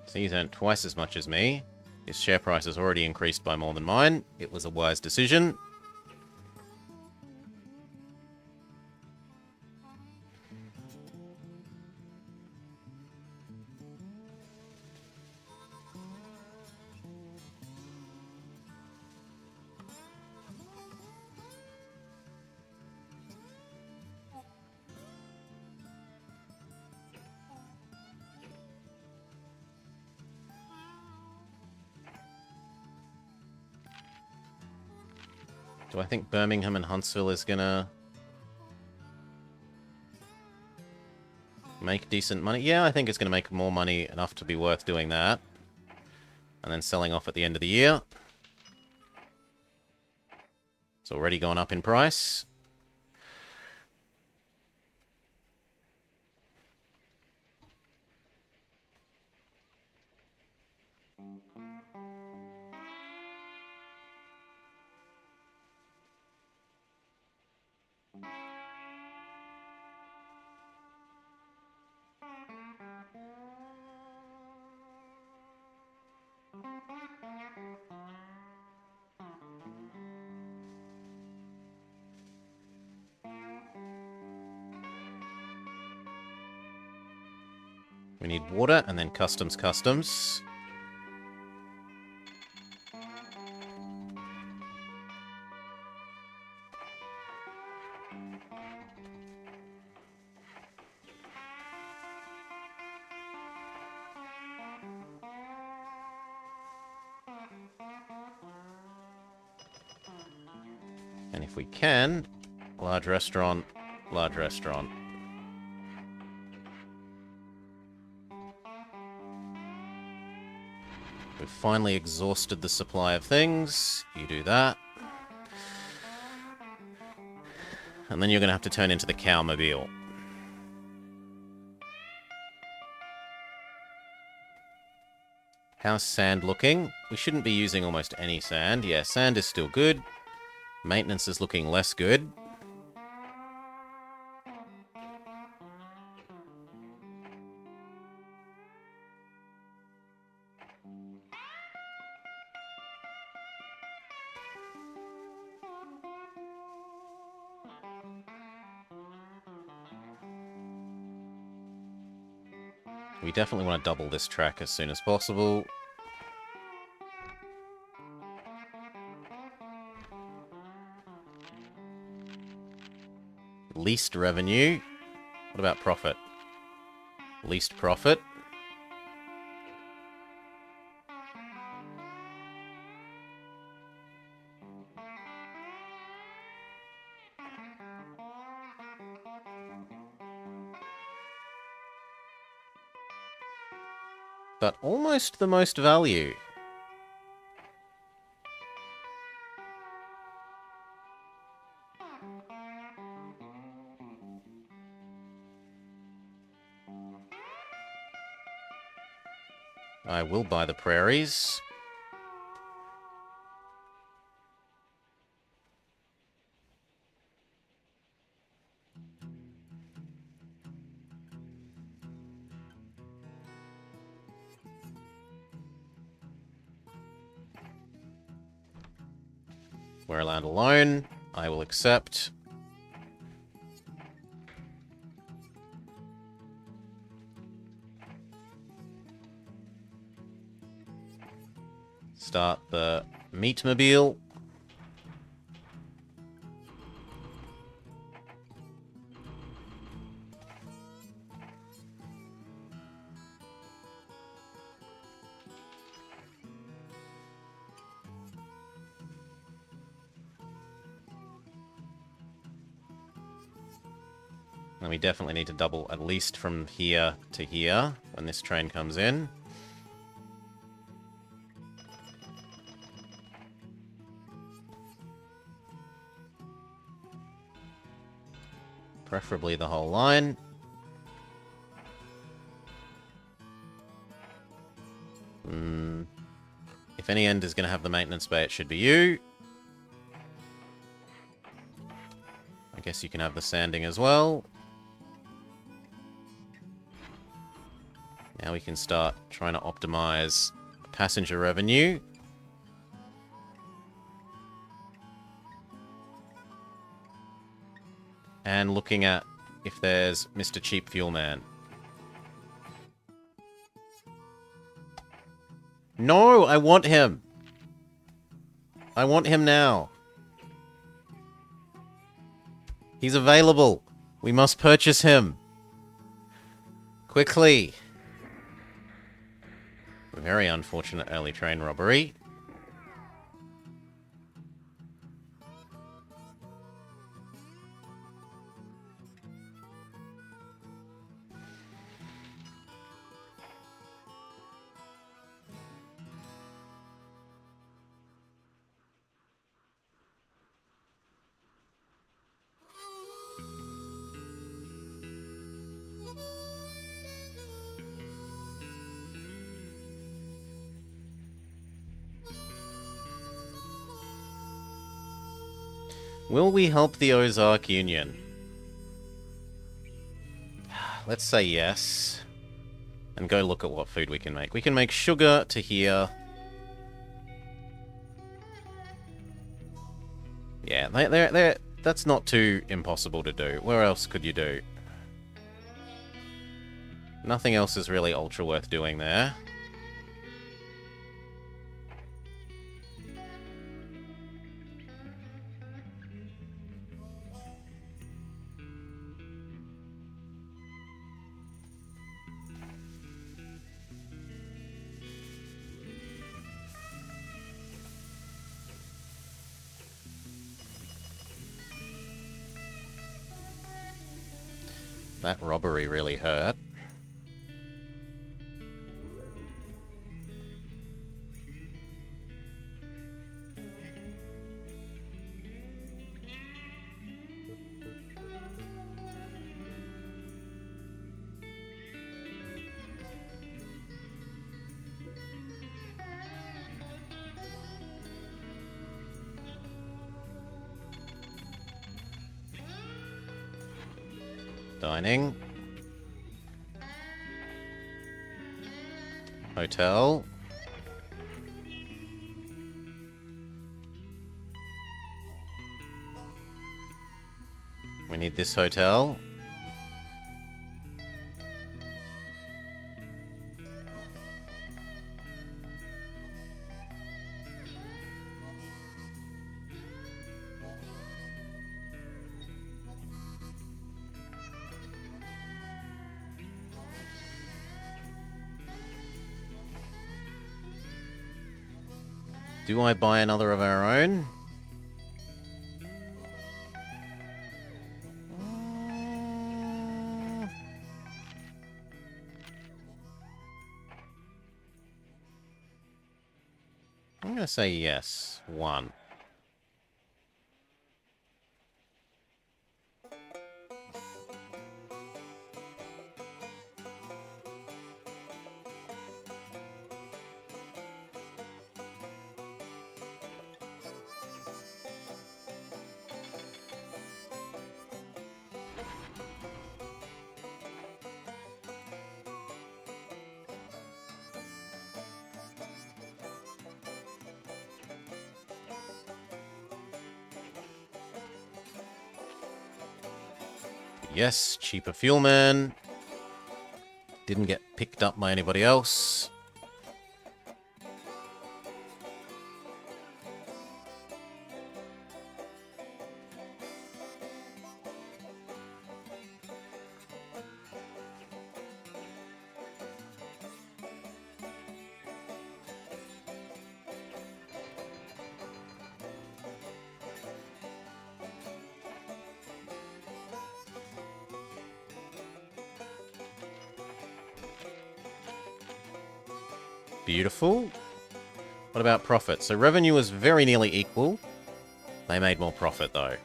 So he's earned twice as much as me. His share price has already increased by more than mine. It was a wise decision. Do I think Birmingham and Huntsville is gonna make decent money? Yeah, I think it's gonna make more money, enough to be worth doing that. And then selling off at the end of the year. It's already gone up in price. We need water and then customs. And if we can, large restaurant, large restaurant. We've finally exhausted the supply of things. You do that. And then you're going to have to turn into the Cowmobile. How's sand looking? We shouldn't be using almost any sand. Yeah, sand is still good. Maintenance is looking less good. We definitely want to double this track as soon as possible. least revenue. What about profit? Least profit. But almost the most value. I will buy the prairies. We're allowed a loan. I will accept. Start the Meatmobile. And we definitely need to double at least from here to here when this train comes in. Preferably the whole line. If any end is going to have the maintenance bay, it should be you. I guess you can have the sanding as well. Now we can start trying to optimize passenger revenue. And looking at if there's Mr. Cheap Fuel Man. No, I want him. I want him now. He's available. We must purchase him. Quickly. Very unfortunate early train robbery. Will we help the Ozark Union? Let's say yes. And go look at what food we can make. We can make sugar to here. Yeah, that's not too impossible to do. Where else could you do? Nothing else is really ultra worth doing there. That robbery really hurt. Dining. Hotel. We need this hotel. Do I buy another of our own? I'm going to say yes. 1. Yes, cheaper fuel man. Didn't get picked up by anybody else. Beautiful. What about profit? So revenue was very nearly equal. They made more profit, though.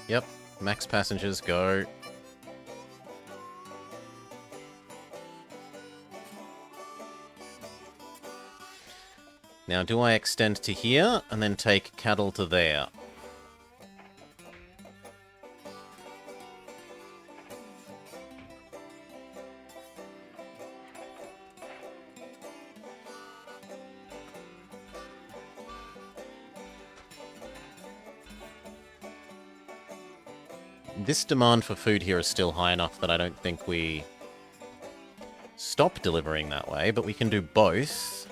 Yep. Max passengers, go. Now, do I extend to here and then take cattle to there? This demand for food here is still high enough that I don't think we stop delivering that way, but we can do both.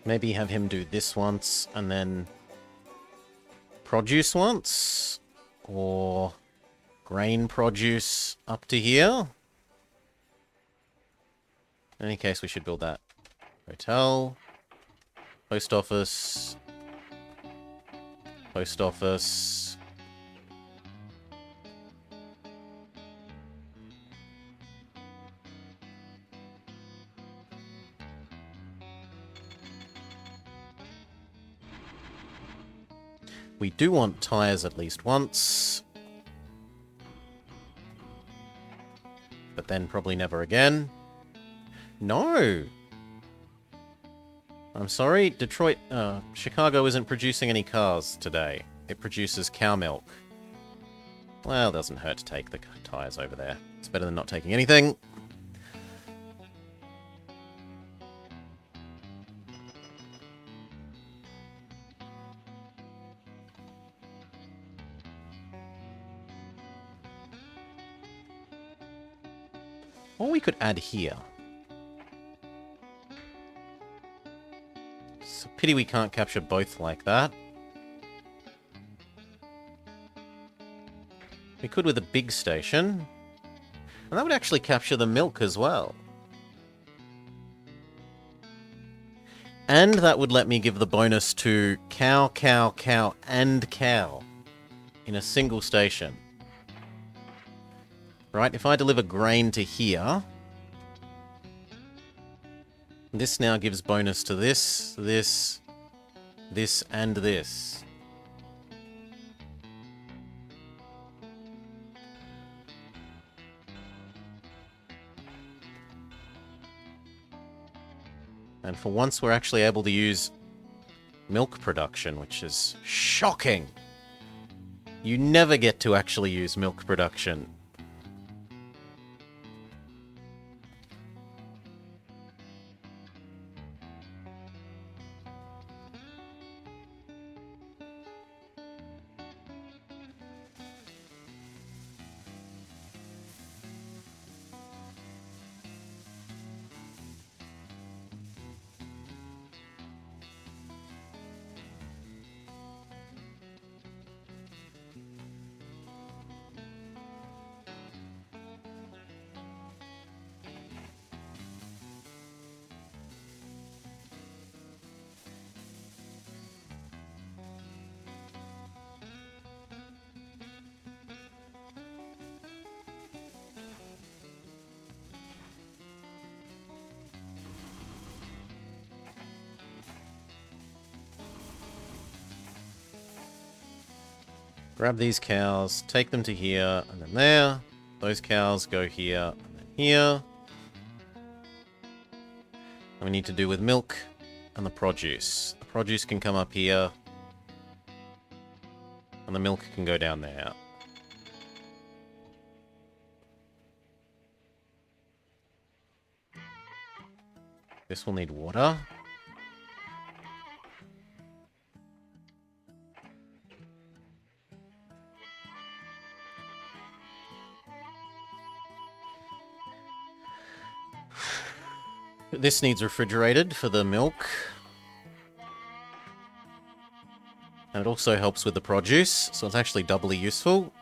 Maybe have him do this once, and then produce once, or grain produce up to here. In any case, we should build that hotel, post office, post office. We do want tires at least once. But then probably never again. No! I'm sorry, Chicago isn't producing any cars today. It produces cow milk. Well, it doesn't hurt to take the tires over there. It's better than not taking anything. Or we could add here. It's a pity we can't capture both like that. We could with a big station. And that would actually capture the milk as well. And that would let me give the bonus to cow, cow, cow, and cow in a single station. Right, if I deliver grain to here, this now gives bonus to this, this, this, and this. And for once, we're actually able to use milk production, which is shocking. You never get to actually use milk production. Grab these cows, take them to here, and then there. Those cows go here, and then here. And we need to do with milk and the produce. The produce can come up here. And the milk can go down there. This will need water. This needs refrigerated for the milk. And it also helps with the produce, so it's actually doubly useful.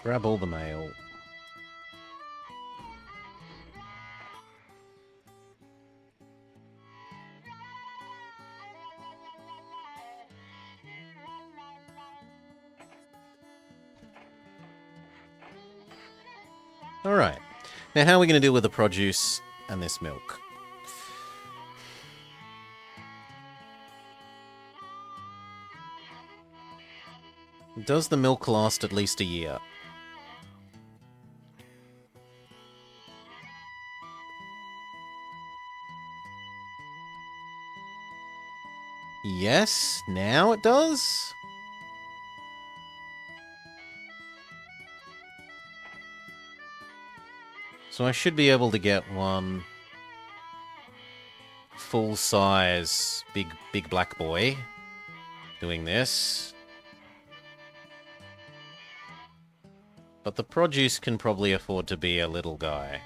Grab all the mail. Alright. Now how are we going to deal with the produce and this milk? Does the milk last at least a year? Yes, now it does? So I should be able to get one full-size big black boy doing this. But the produce can probably afford to be a little guy.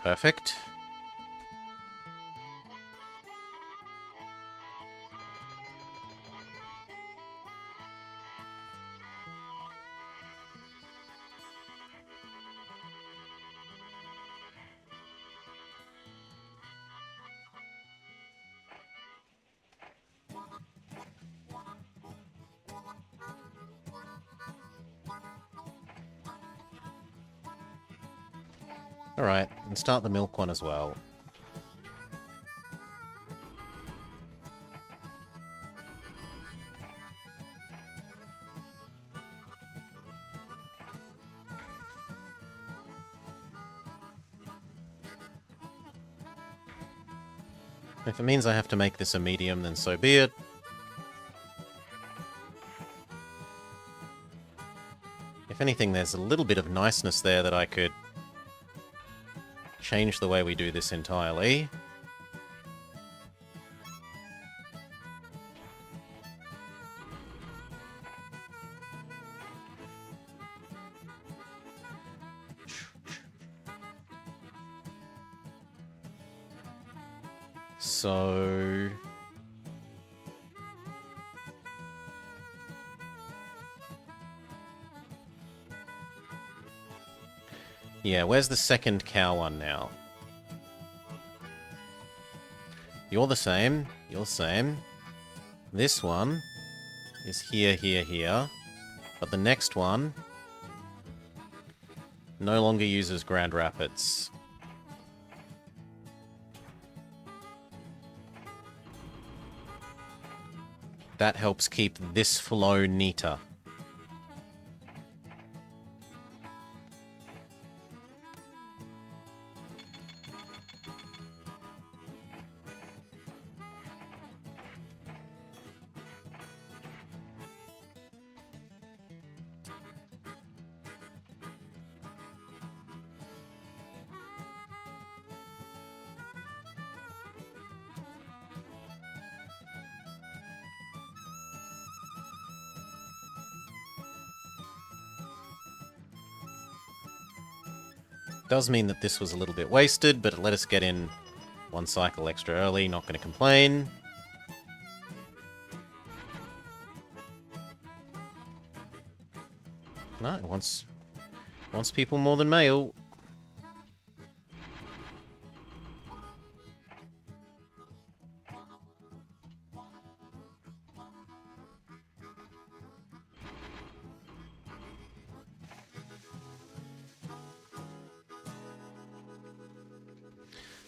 Perfect. Alright, and start the milk one as well. If it means I have to make this a medium, then so be it. If anything, there's a little bit of niceness there that I could change the way we do this entirely. So... yeah, where's the second cow one now? You're the same. You're the same. This one is here, here, here. But the next one no longer uses Grand Rapids. That helps keep this flow neater. Does mean that this was a little bit wasted, but it let us get in one cycle extra early. Not going to complain. No, it wants people more than male.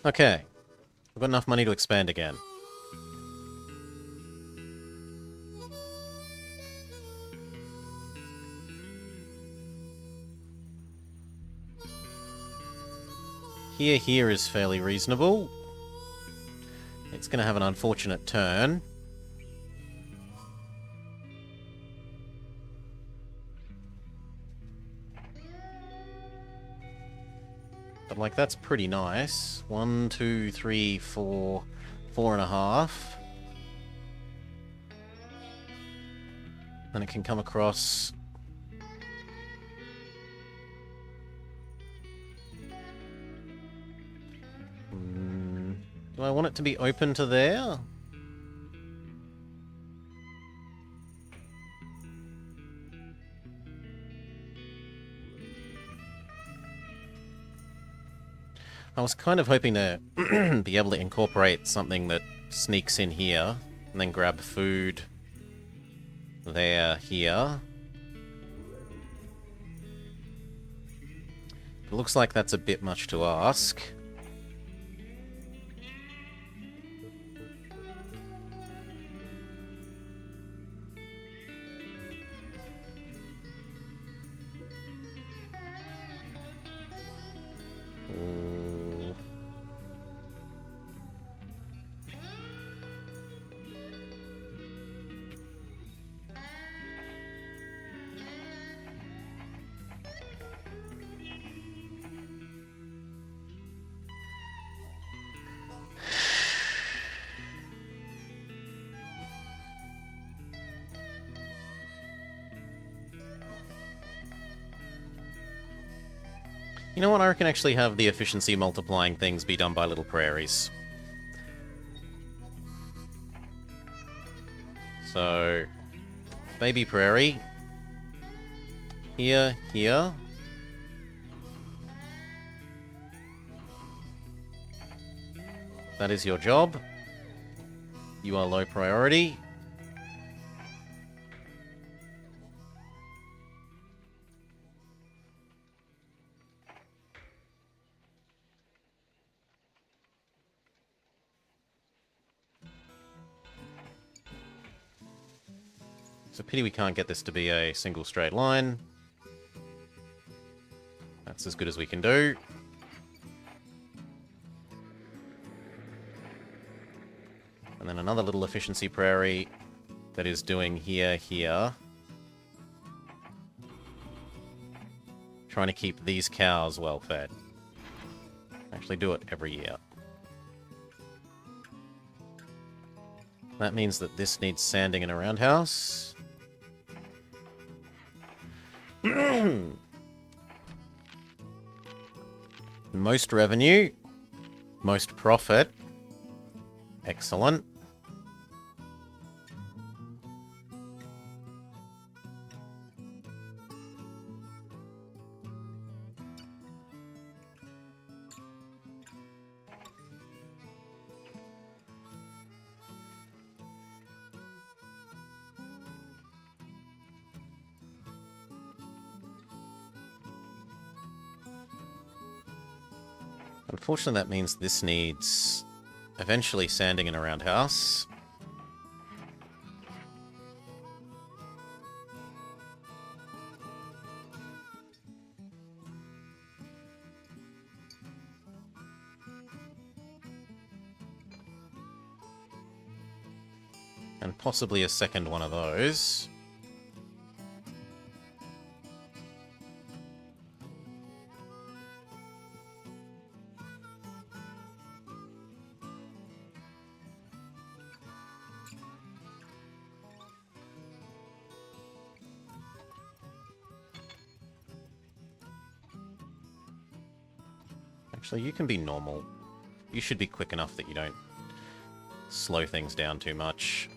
Okay. We've got enough money to expand again. Here is fairly reasonable. It's going to have an unfortunate turn. But, like, that's pretty nice. 1, 2, 3, 4, 4.5. Then it can come across. Do I want it to be open to there? I was kind of hoping to be able to incorporate something that sneaks in here, and then grab food there, here. It looks like that's a bit much to ask. You know what, I reckon actually have the efficiency multiplying things be done by little prairies. So, baby prairie. Here, here. That is your job. You are low priority. It's a pity we can't get this to be a single straight line. That's as good as we can do. And then another little efficiency prairie that is doing here, here. Trying to keep these cows well fed. Actually do it every year. That means that this needs sanding in a roundhouse. Most revenue, most profit, Excellent. Unfortunately, that means this needs eventually sanding in a roundhouse. And possibly a second one of those. Actually, you can be normal. You should be quick enough that you don't slow things down too much.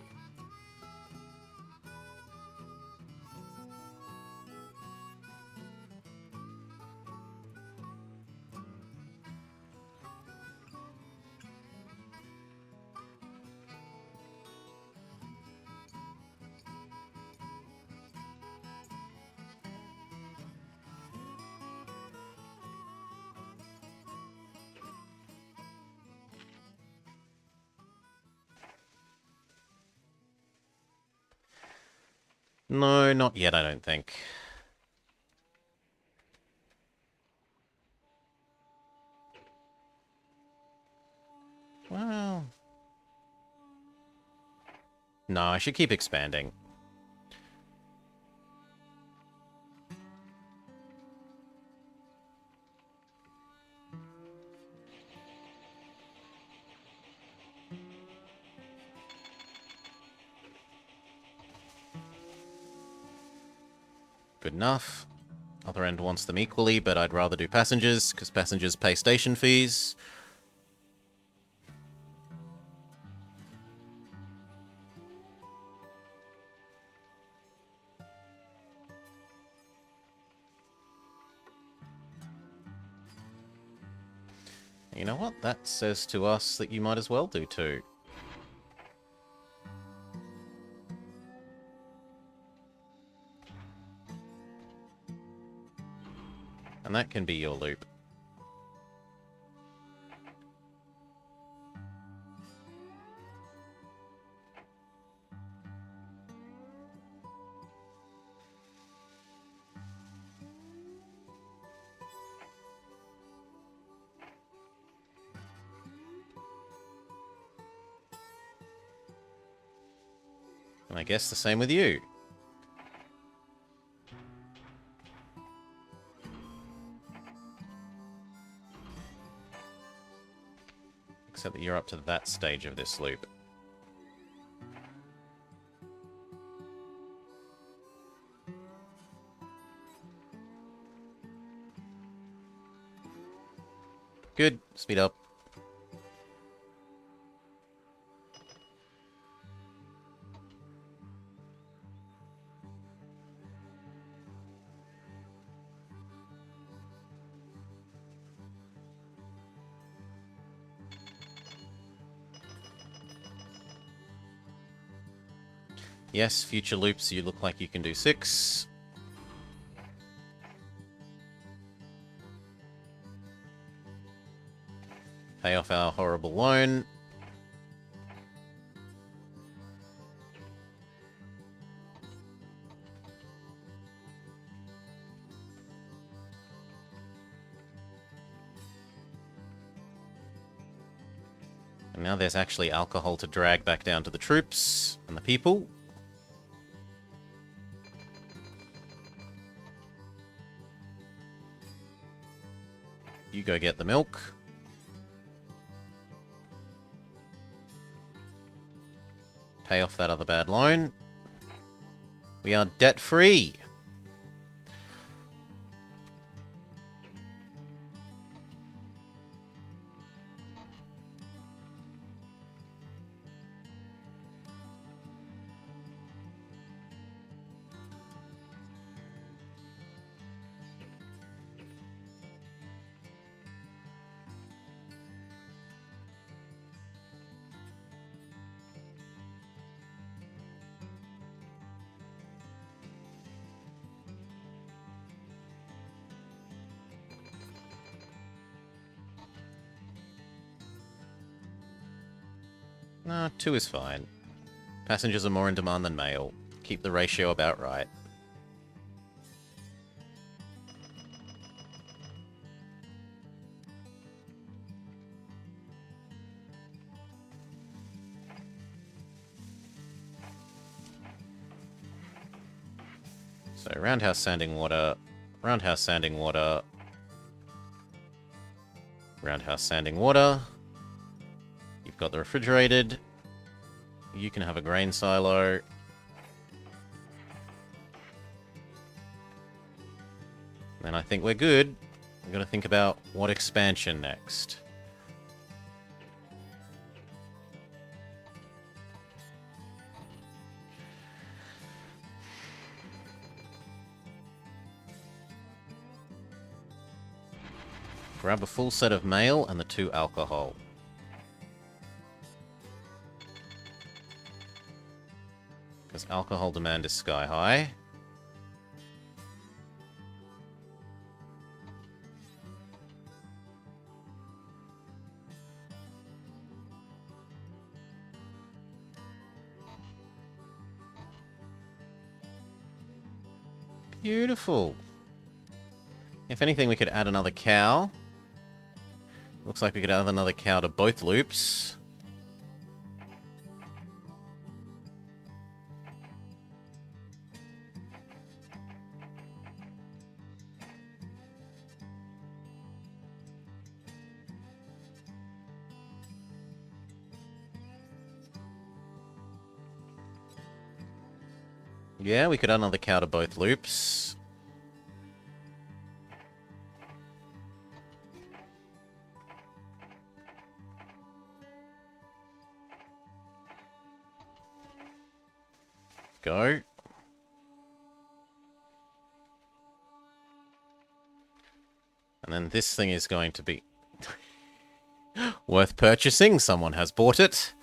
No, not yet, I don't think. Well... No, I should keep expanding. Good enough. Other end wants them equally, but I'd rather do passengers, because passengers pay station fees. You know what? That says to us that you might as well do too. And that can be your loop. And I guess the same with you. Except that you're up to that stage of this loop. Good. Speed up. Yes, future loops, you look like you can do 6. Pay off our horrible loan. And now there's actually alcohol to drag back down to the troops and the people. You go get the milk. Pay off that other bad loan. We are debt-free. No, 2 is fine. Passengers are more in demand than mail. Keep the ratio about right. So, roundhouse sanding water, roundhouse sanding water, roundhouse sanding water. You've got the refrigerated. You can have a grain silo. And I think we're good. We've got to think about what expansion next. Grab a full set of mail and the 2 alcohol. Because alcohol demand is sky high. Beautiful. If anything, we could add another cow. Looks like we could add another cow to both loops. Yeah, we could add another cow to both loops. Go. And then this thing is going to be worth purchasing. Someone has bought it.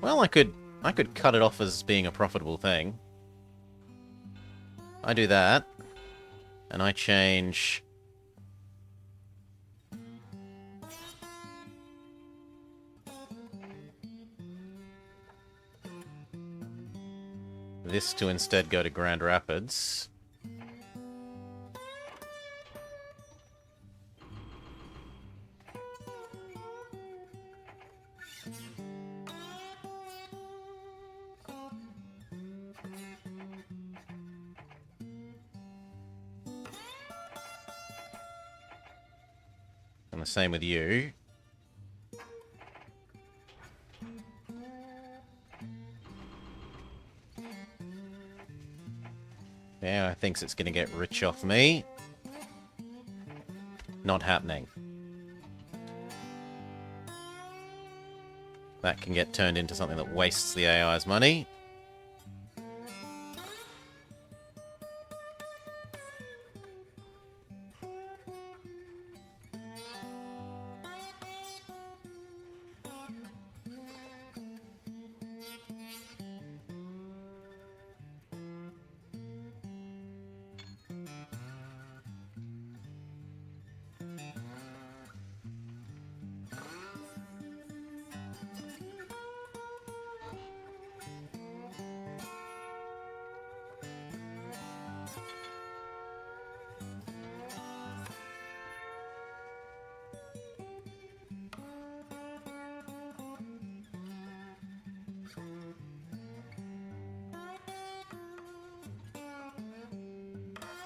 Well, I could cut it off as being a profitable thing. I do that, and I change this to instead go to Grand Rapids. And the same with you. Yeah, I think it's going to get rich off me. Not happening. That can get turned into something that wastes the AI's money.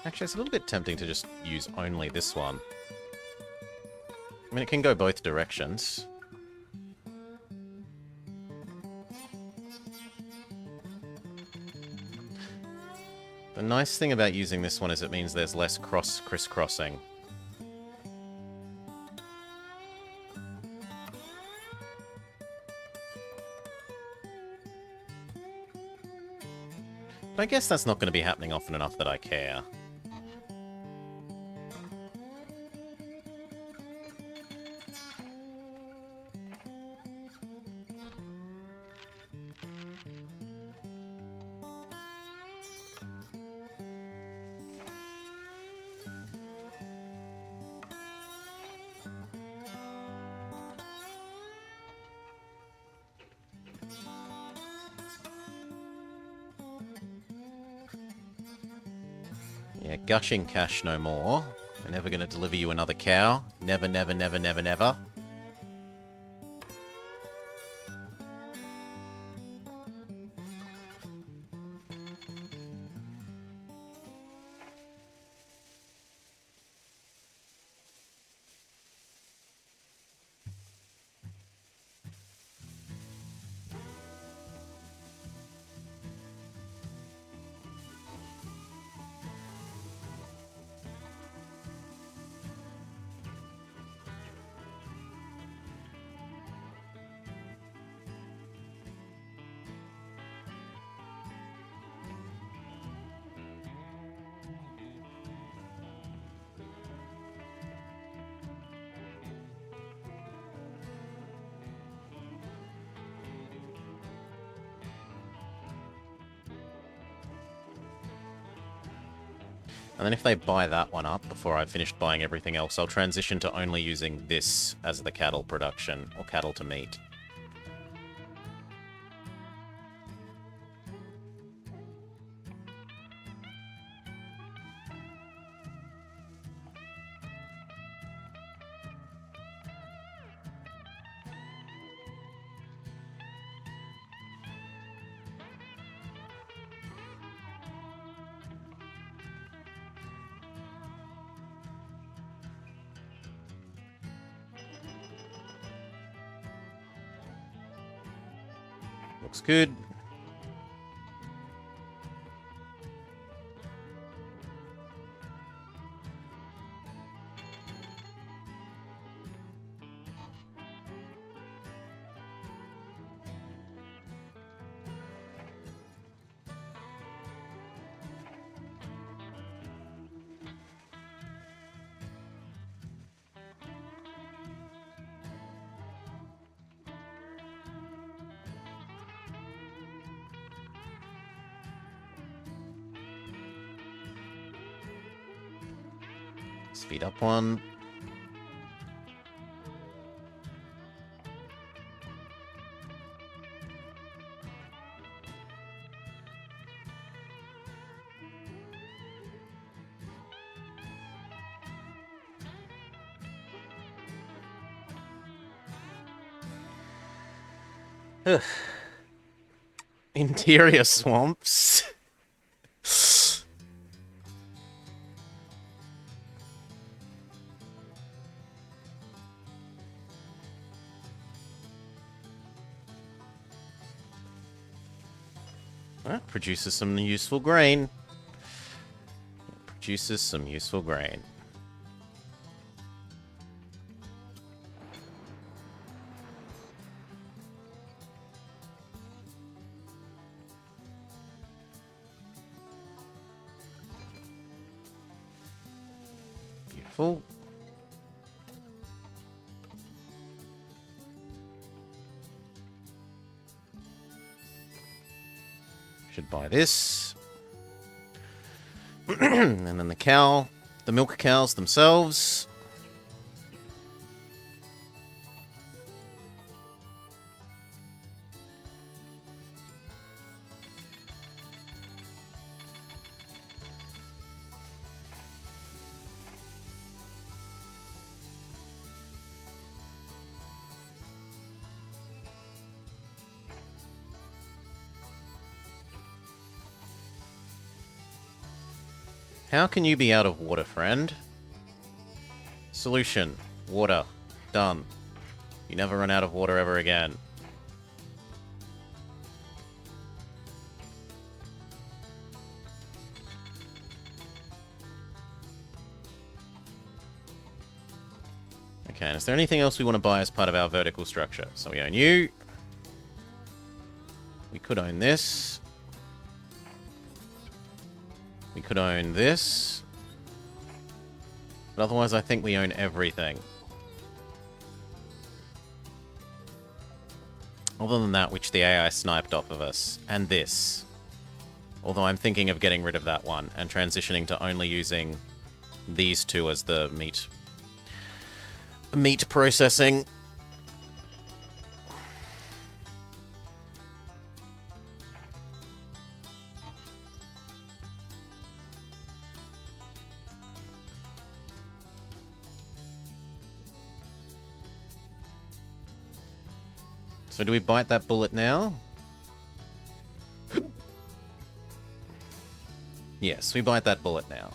Actually, it's a little bit tempting to just use only this one. I mean, it can go both directions. The nice thing about using this one is it means there's less crisscrossing. But I guess that's not going to be happening often enough that I care. Yeah, gushing cash no more. We're never going to deliver you another cow. Never, never, never, never, never. And then if they buy that one up before I've finished buying everything else, I'll transition to only using this as the cattle production, or cattle to meat. Looks good. Speed up one. Ugh. Interior swamps. That produces some useful grain. Produces some useful grain. Beautiful. Should buy this. And then the milk cows themselves. How can you be out of water, friend? Solution. Water. Done. You never run out of water ever again. Okay, and is there anything else we want to buy as part of our vertical structure? So we own you. We could own this. We could own this. But otherwise, I think we own everything. Other than that, which the AI sniped off of us. And this. Although I'm thinking of getting rid of that one and transitioning to only using these two as the meat processing. So do we bite that bullet now? Yes, we bite that bullet now.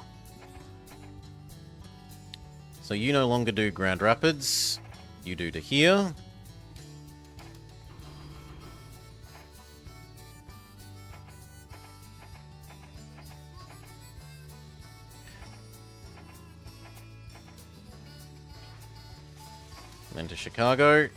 So you no longer do Grand Rapids. You do to here. And then to Chicago.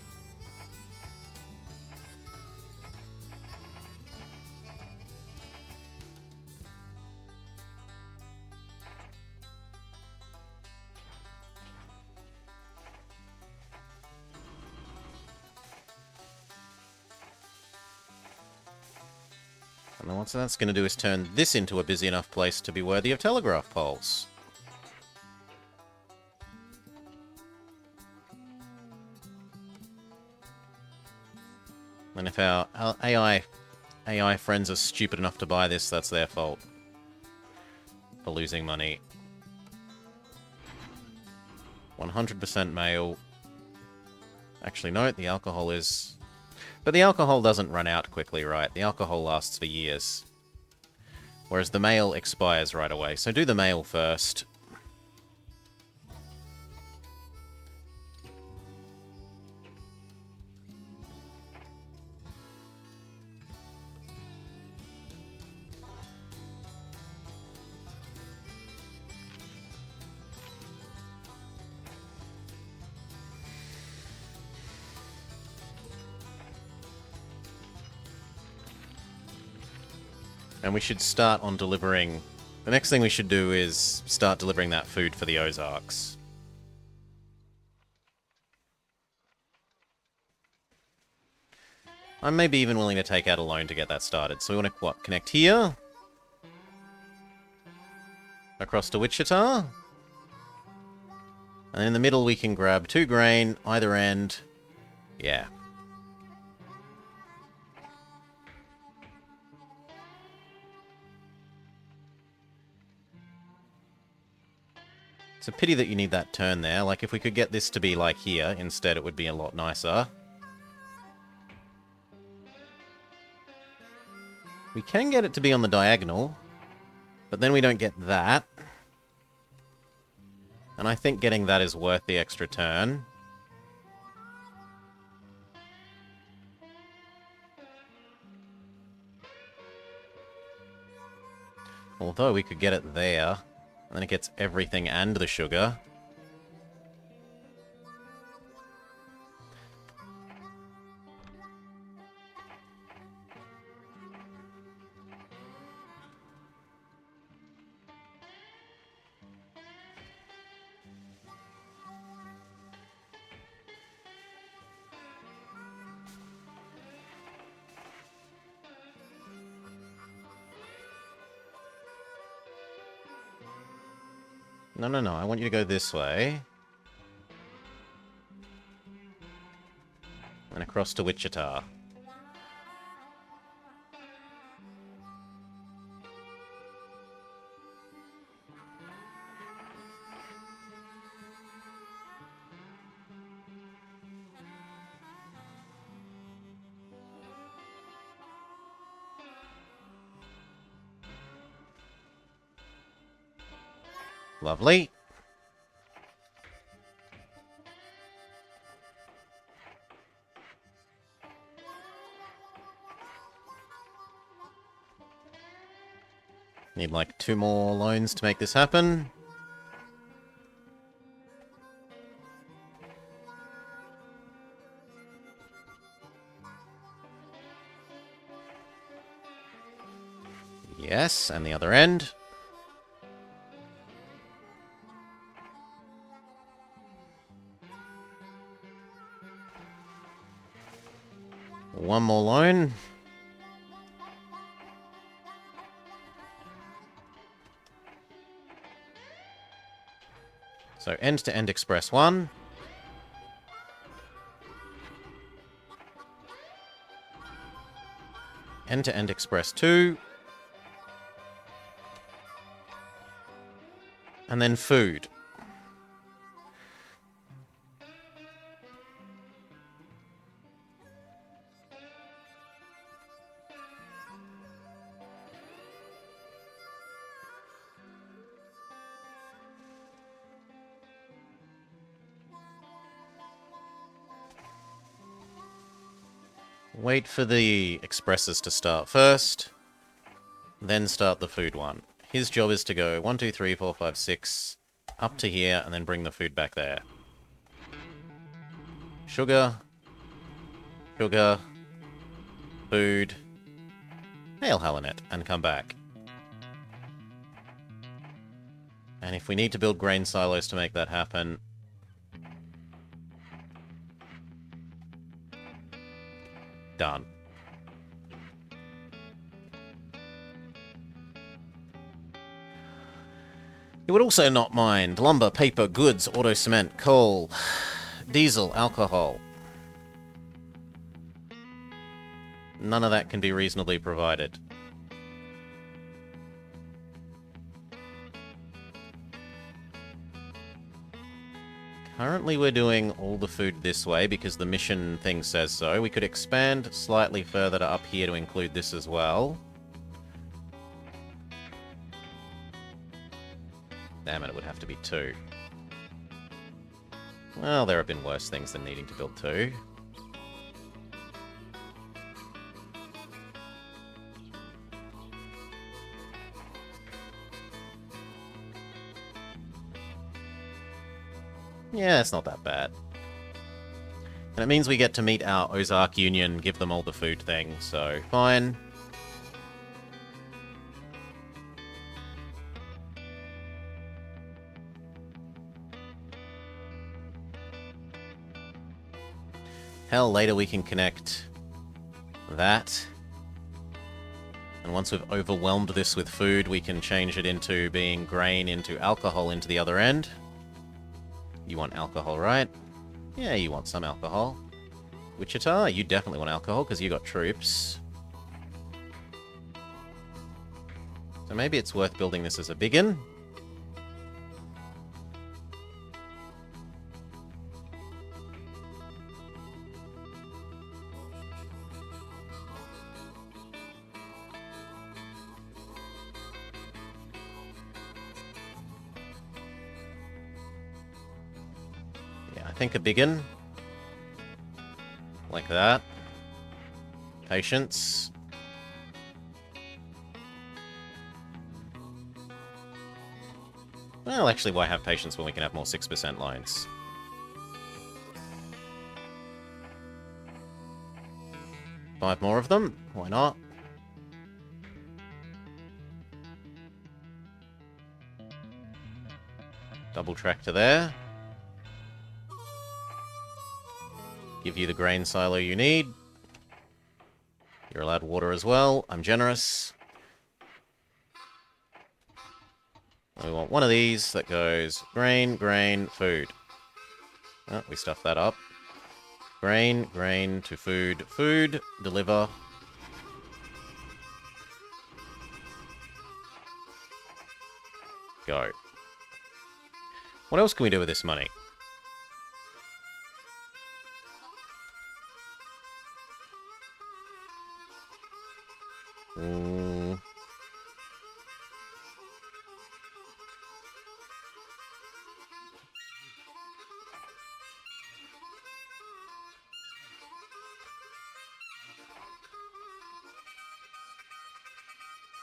And then what that's going to do is turn this into a busy enough place to be worthy of telegraph poles. And if our AI friends are stupid enough to buy this, that's their fault. For losing money. 100% male. Actually, no, the alcohol is... But the alcohol doesn't run out quickly, right? The alcohol lasts for years. Whereas the male expires right away. So do the male first. And we should start on delivering... The next thing we should do is start delivering that food for the Ozarks. I'm maybe even willing to take out a loan to get that started. So we want to, what, connect here? Across to Wichita? And in the middle we can grab 2 grain, either end. Yeah. It's a pity that you need that turn there. Like, if we could get this to be like here, instead it would be a lot nicer. We can get it to be on the diagonal, but then we don't get that. And I think getting that is worth the extra turn. Although we could get it there. And then it gets everything and the sugar. No, no, no. I want you to go this way. And across to Wichita. Lovely. Need like 2 more loans to make this happen. Yes, and the other end. One more loan. So end-to-end express 1. End-to-end express 2. And then food. Wait for the expresses to start first, then start the food one. His job is to go 1, 2, 3, 4, 5, 6, up to here, and then bring the food back there. Sugar. Sugar. Food. Hail Helenet, and come back. And if we need to build grain silos to make that happen... Done. You would also not mind lumber, paper, goods, auto cement, coal, diesel, alcohol. None of that can be reasonably provided. Currently we're doing all the food this way because the mission thing says so. We could expand slightly further to up here to include this as well. Damn it, it would have to be 2. Well, there have been worse things than needing to build 2. Yeah, it's not that bad. And it means we get to meet our Ozark Union, give them all the food thing, so fine. Hell, later we can connect that. And once we've overwhelmed this with food, we can change it into being grain into alcohol into the other end. You want alcohol, right? Yeah, you want some alcohol. Wichita, you definitely want alcohol because you got troops. So maybe it's worth building this as a biggin. I think a biggin. Like that. Patience. Well, actually, why have patience when we can have more 6% lines? Five more of them? Why not? Double tractor there. Give you the grain silo you need. You're allowed water as well. I'm generous. We want one of these that goes grain, grain, food. Oh, we stuffed that up. Grain, grain to food, food, deliver. Go. What else can we do with this money?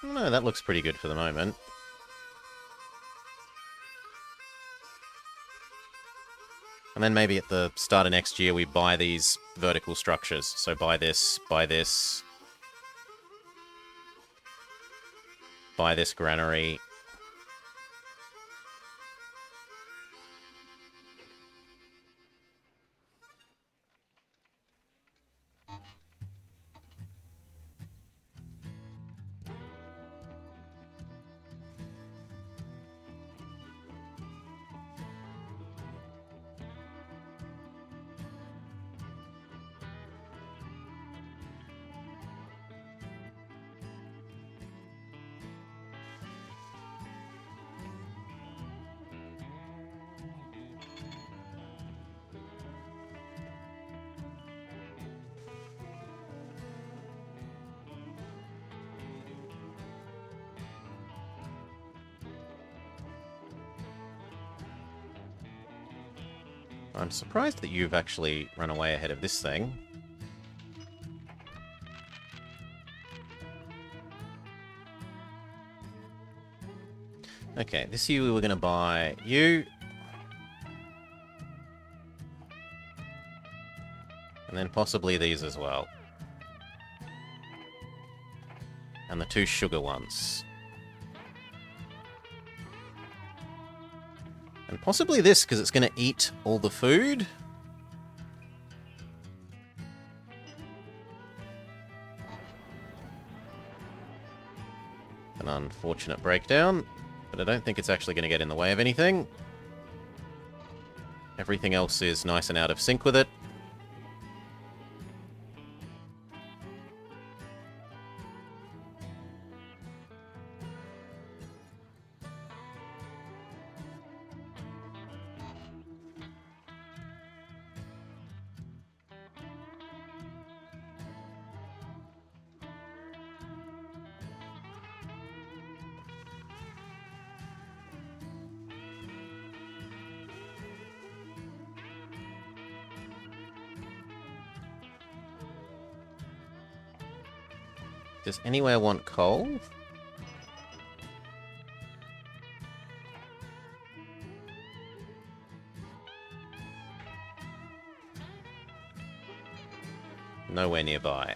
No, that looks pretty good for the moment. And then maybe at the start of next year we buy these vertical structures. So buy this, buy this. Buy this granary. I'm surprised that you've actually run away ahead of this thing. Okay, this year we were going to buy you. And then possibly these as well. And the 2 sugar ones. And possibly this, because it's going to eat all the food. An unfortunate breakdown, but I don't think it's actually going to get in the way of anything. Everything else is nice and out of sync with it. Does anywhere want coal? Nowhere nearby.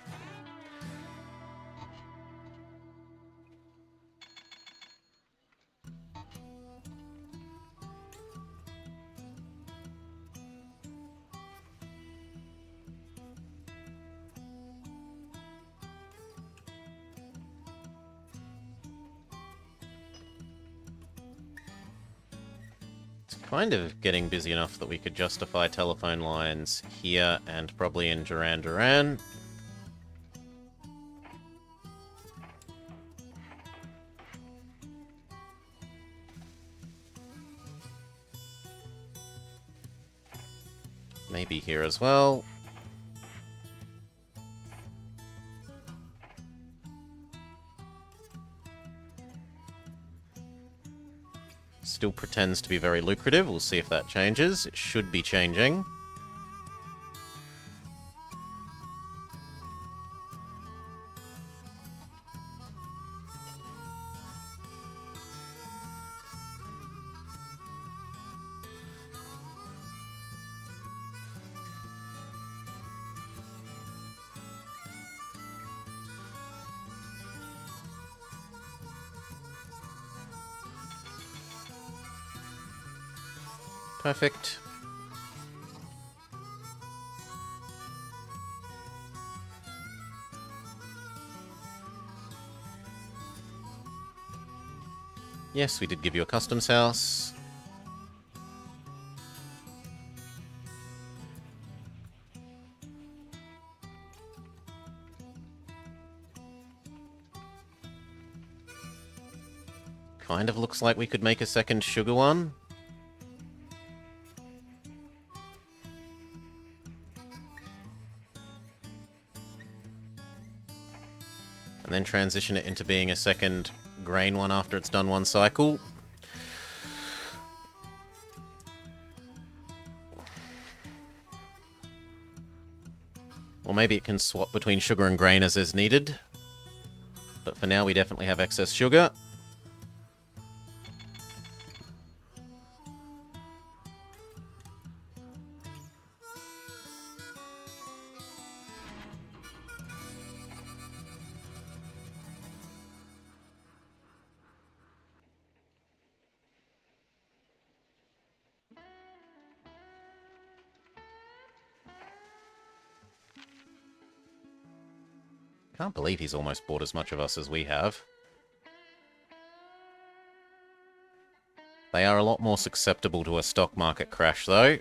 Kind of getting busy enough that we could justify telephone lines here and probably in Duran Duran. Maybe here as well. Still pretends to be very lucrative. We'll see if that changes. It should be changing. Perfect. Yes, we did give you a customs house. Kind of looks like we could make a second sugar one. And then transition it into being a second grain one after it's done one cycle. Or maybe it can swap between sugar and grain as is needed. But for now we definitely have excess sugar. Can't believe he's almost bought as much of us as we have. They are a lot more susceptible to a stock market crash, though.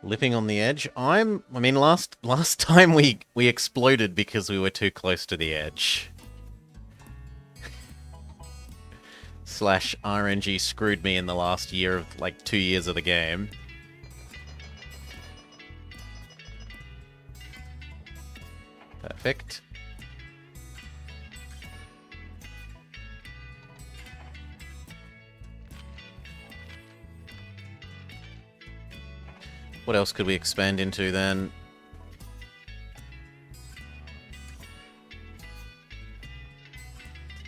Living on the edge. I mean, last time we exploded because we were too close to the edge. slash RNG screwed me in the last year of, like, 2 years of the game. Perfect. What else could we expand into then?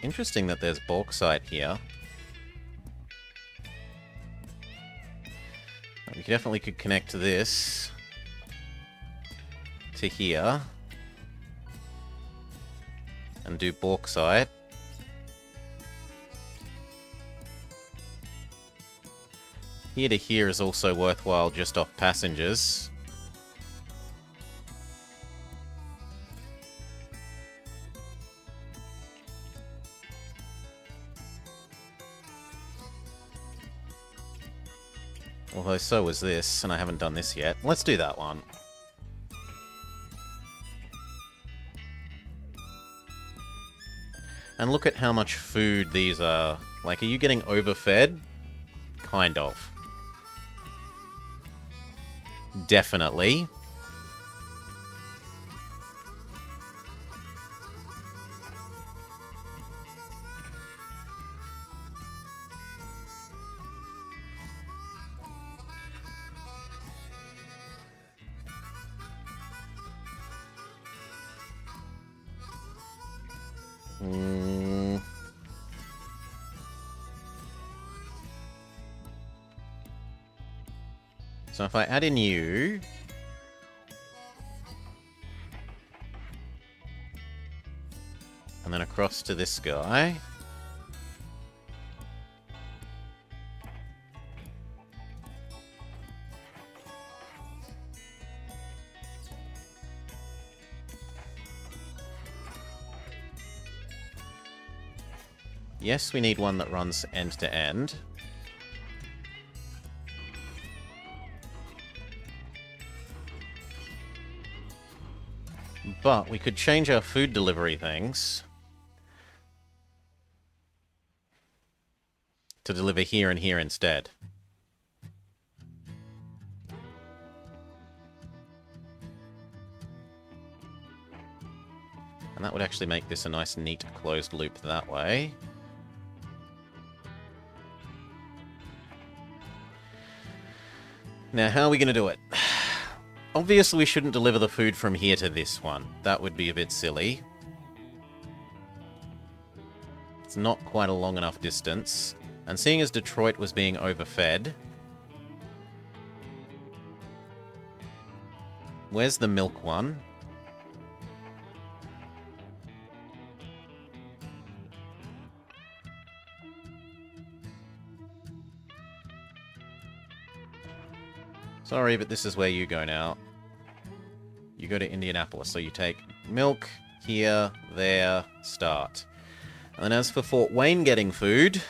Interesting that there's bauxite here. We definitely could connect this to here and do bauxite. Here to here is also worthwhile just off passengers. Although so was this, and I haven't done this yet. Let's do that one. And look at how much food these are. Like, are you getting overfed? Kind of. Definitely. So if I add in you... and then across to this guy... Yes, we need one that runs end to end. But we could change our food delivery things to deliver here and here instead. And that would actually make this a nice, neat, closed loop that way. Now, how are we going to do it? Obviously, we shouldn't deliver the food from here to this one. That would be a bit silly. It's not quite a long enough distance. And seeing as Detroit was being overfed... Where's the milk one? Sorry, but this is where you go now. You go to Indianapolis, so you take milk, here, there, start. And then as for Fort Wayne getting food...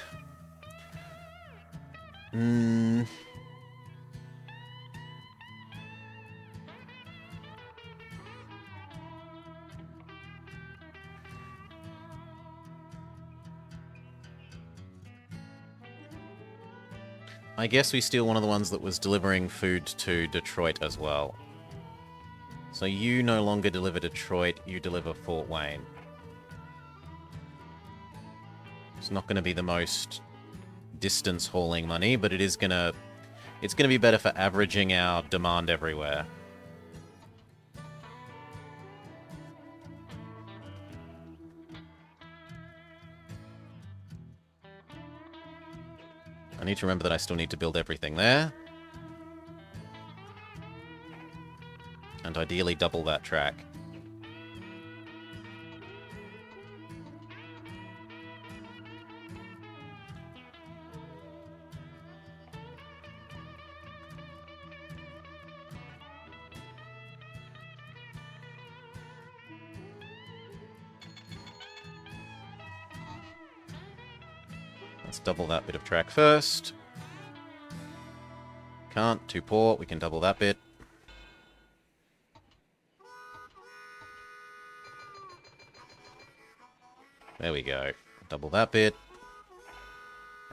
I guess we steal one of the ones that was delivering food to Detroit as well. So you no longer deliver Detroit, you deliver Fort Wayne. It's not going to be the most distance hauling money, but it's going to be better for averaging our demand everywhere. I need to remember that I still need to build everything there. And ideally double that track. Let's double that bit of track first. Can't, too poor, we can double that bit. There we go. Double that bit.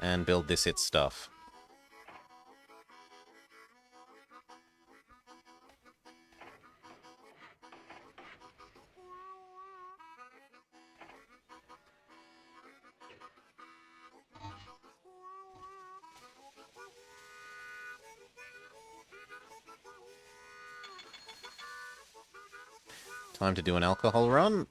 and build this its stuff. Time to do an alcohol run.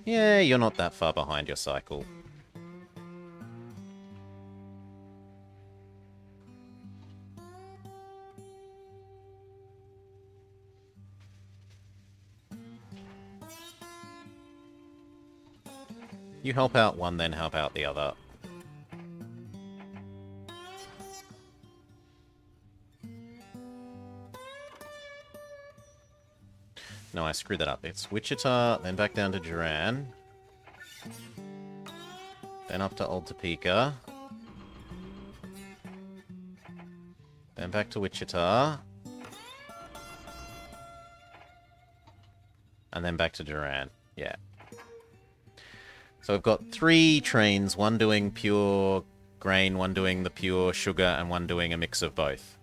Yeah, you're not that far behind your cycle. You help out one, then help out the other. No, I screwed that up. It's Wichita, then back down to Duran. Then up to Old Topeka. Then back to Wichita. And then back to Duran. Yeah. So I've got 3 trains, one doing pure grain, one doing the pure sugar, and one doing a mix of both.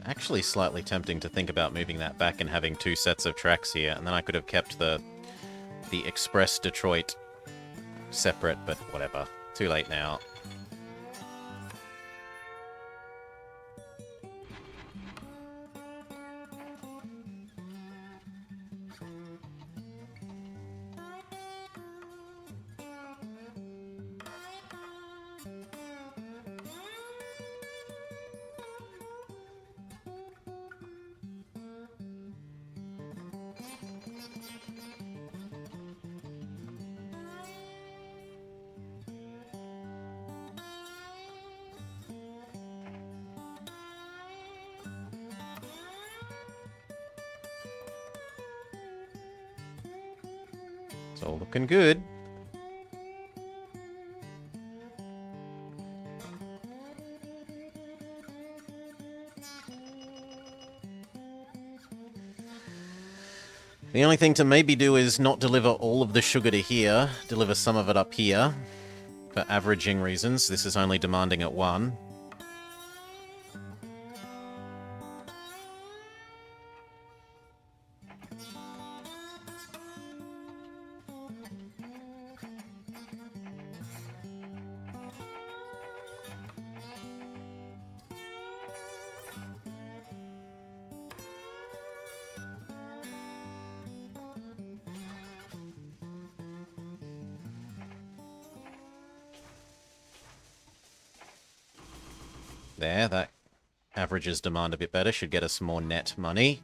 Actually slightly tempting to think about moving that back and having 2 sets of tracks here, and then I could have kept the Express Detroit separate, but whatever. Too late now. It's all looking good. The only thing to maybe do is not deliver all of the sugar to here, deliver some of it up here. For averaging reasons, this is only demanding at 1. There, that averages demand a bit better, should get us more net money.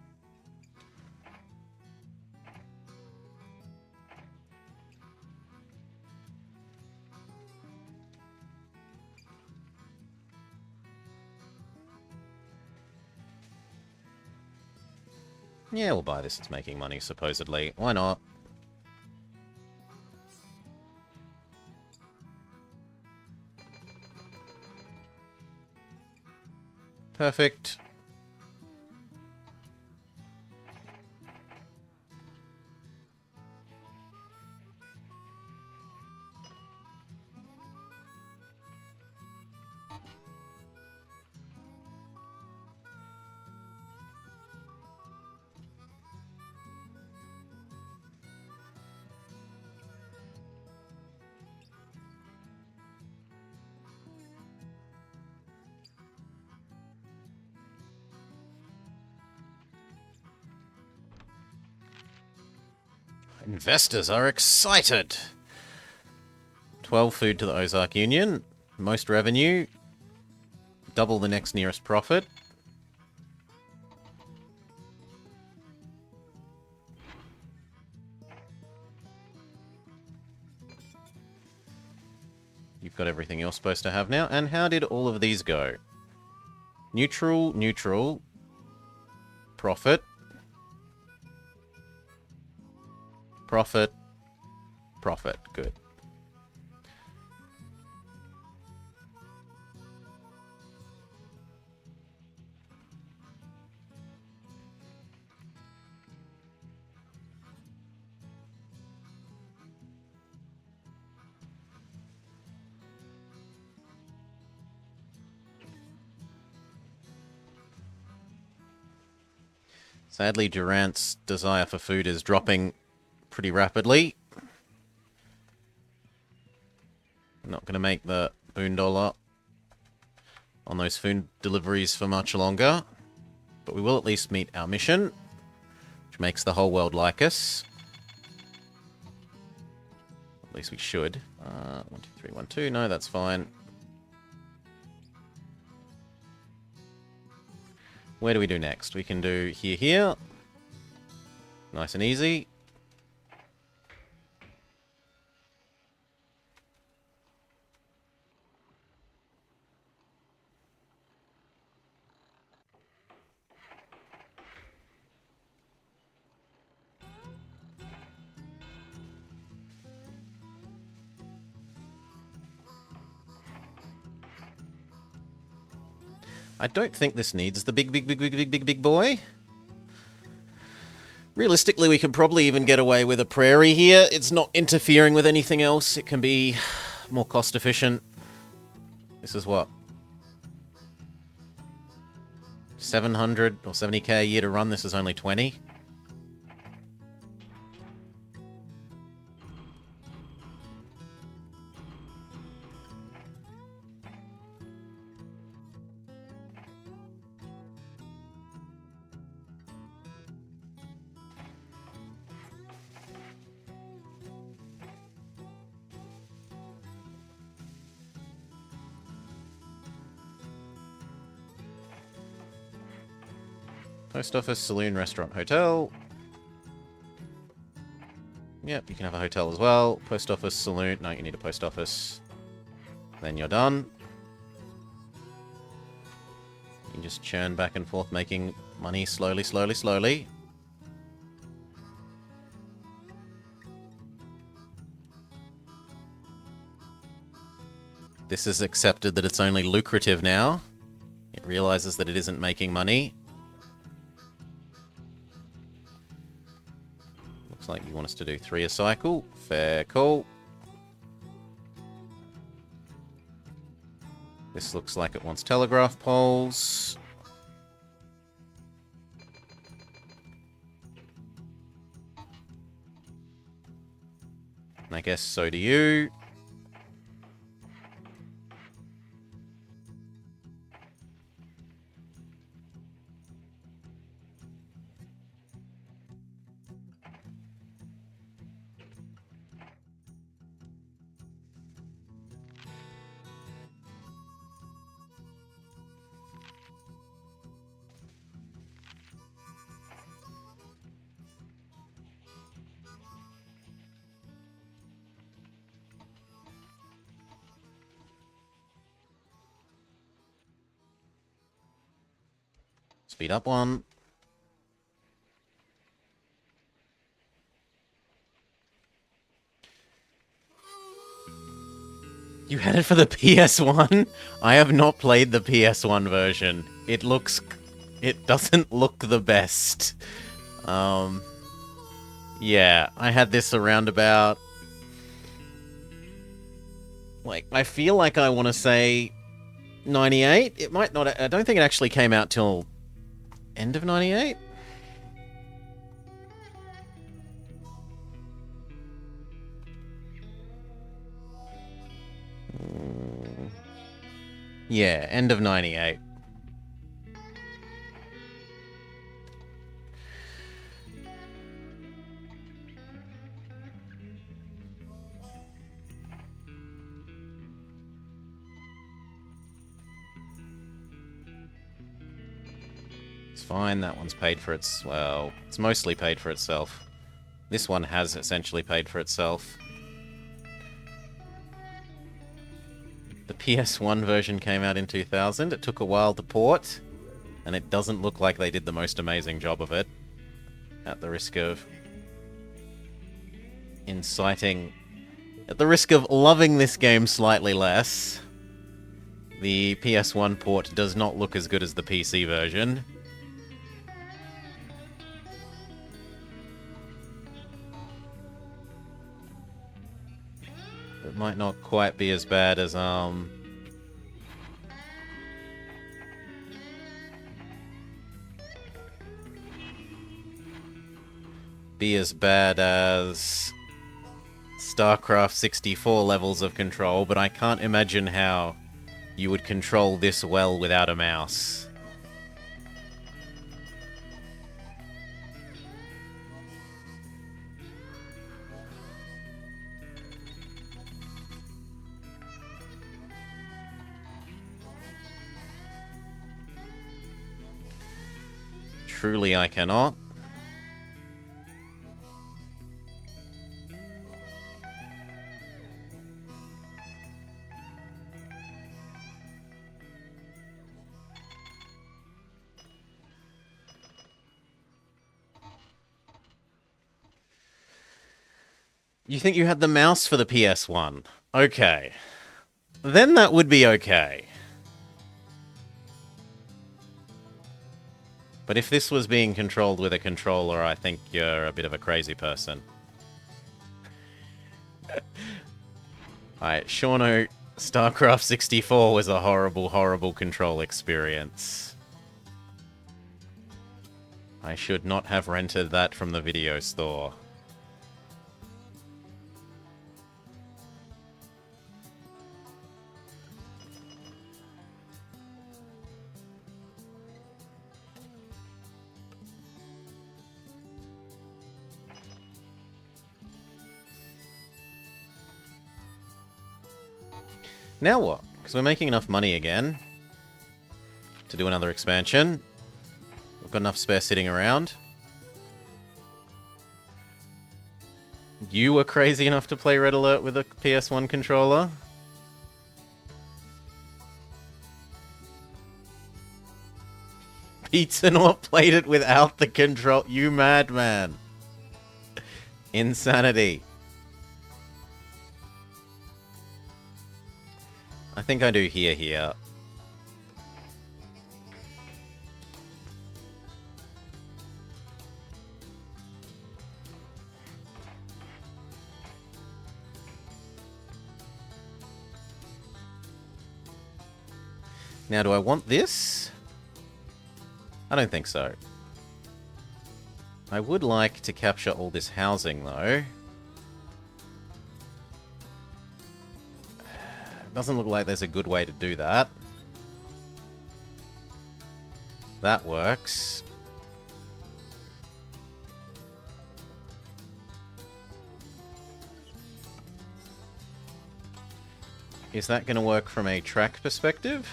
Yeah, we'll buy this, it's making money, supposedly. Why not? Perfect. Investors are excited. 12 food to the Ozark Union. Most revenue. Double the next nearest profit. You've got everything you're supposed to have now. And how did all of these go? Neutral, neutral. Profit. Profit. Profit. Good. Sadly, Durant's desire for food is dropping pretty rapidly. Not going to make the $1 on those food deliveries for much longer. But we will at least meet our mission, which makes the whole world like us. At least we should. 1, 2, 3, 1, 2. No, that's fine. Where do we do next? We can do here. Nice and easy. I don't think this needs the big boy. Realistically, we can probably even get away with a prairie here. It's not interfering with anything else. It can be more cost efficient. This is what? 700 or 70k a year to run. This is only 20. Post office, saloon, restaurant, hotel. Yep, you can have a hotel as well. Post office, saloon. No, you need a post office. Then you're done. You can just churn back and forth, making money slowly, slowly, slowly. This has accepted that it's only lucrative now. It realizes that it isn't making money. Looks like you want us to do 3 a cycle. Fair call. This looks like it wants telegraph poles. And I guess so do you. Speed up one. You had it for the PS1? I have not played the PS1 version. It doesn't look the best. Yeah, I had this around about... Like, I feel like I want to say 98. It might not... I don't think it actually came out till end of 98? Yeah, end of 98. It's fine, that one's paid for well, it's mostly paid for itself. This one has essentially paid for itself. The PS1 version came out in 2000. It took a while to port, and it doesn't look like they did the most amazing job of it. At the risk of inciting... At the risk of loving this game slightly less, the PS1 port does not look as good as the PC version. It might not quite be as bad as, be as bad as StarCraft 64 levels of control, but I can't imagine how you would control this well without a mouse. Truly, I cannot. You think you had the mouse for the PS1? Okay. Then that would be okay. But if this was being controlled with a controller, I think you're a bit of a crazy person. Alright, Shauno, StarCraft 64 was a horrible, horrible control experience. I should not have rented that from the video store. Now what? Because we're making enough money again to do another expansion. We've got enough spare sitting around. You were crazy enough to play Red Alert with a PS1 controller? Pizza Nor played it without the control. You madman. Insanity. I think I do hear here. Now, do I want this? I don't think so. I would like to capture all this housing, though. Doesn't look like there's a good way to do that. That works. Is that going to work from a track perspective?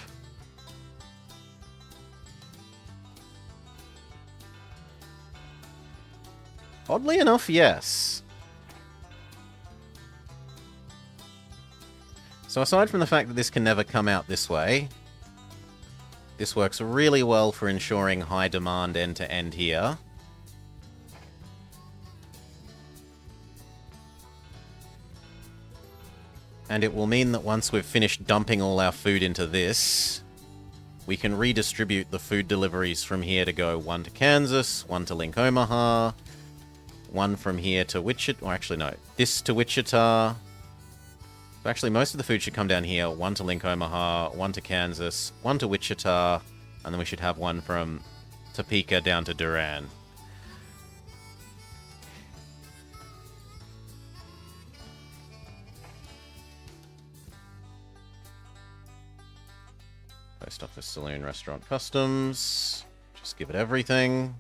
Oddly enough, yes. So aside from the fact that this can never come out this way, this works really well for ensuring high demand end-to-end here. And it will mean that once we've finished dumping all our food into this, we can redistribute the food deliveries from here to go one to Kansas, one to Link Omaha, one from here to Wichita, or actually no, this to Wichita. Actually, most of the food should come down here. One to Link Omaha, one to Kansas, one to Wichita, and then we should have one from Topeka down to Duran. Post office, saloon, restaurant, customs. Just give it everything.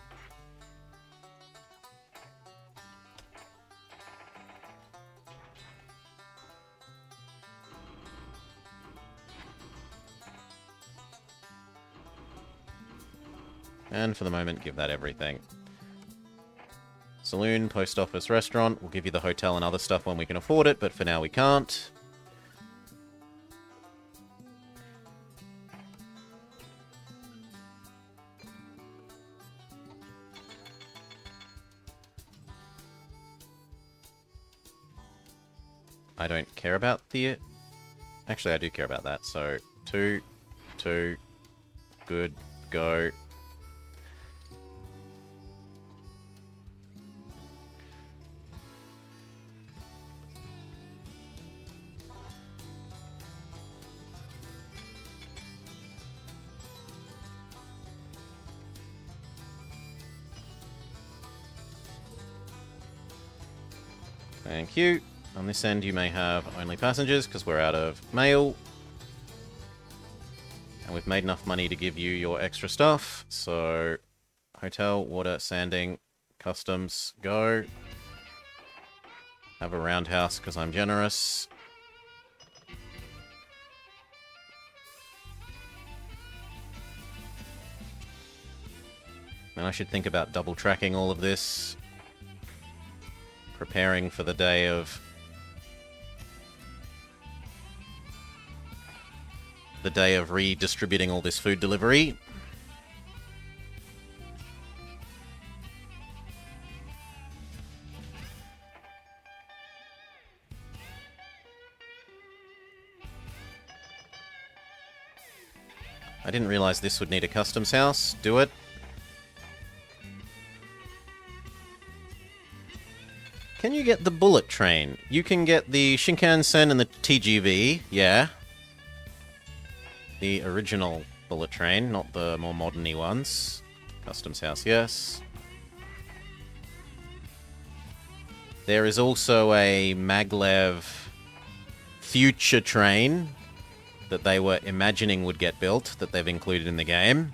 And for the moment, give that everything. Saloon, post office, restaurant. We'll give you the hotel and other stuff when we can afford it, but for now we can't. I don't care about the... Actually, I do care about that. So, 2, 2, good, go. Thank you. On this end, you may have only passengers, because we're out of mail. And we've made enough money to give you your extra stuff. So, hotel, water, sanding, customs, go. Have a roundhouse, because I'm generous. And I should think about double tracking all of this. Preparing for the day of... redistributing all this food delivery. I didn't realize this would need a customs house. Do it. Can you get the bullet train? You can get the Shinkansen and the TGV, yeah. The original bullet train, not the more modern-y ones. Customs house, yes. There is also a maglev future train that they were imagining would get built, that they've included in the game.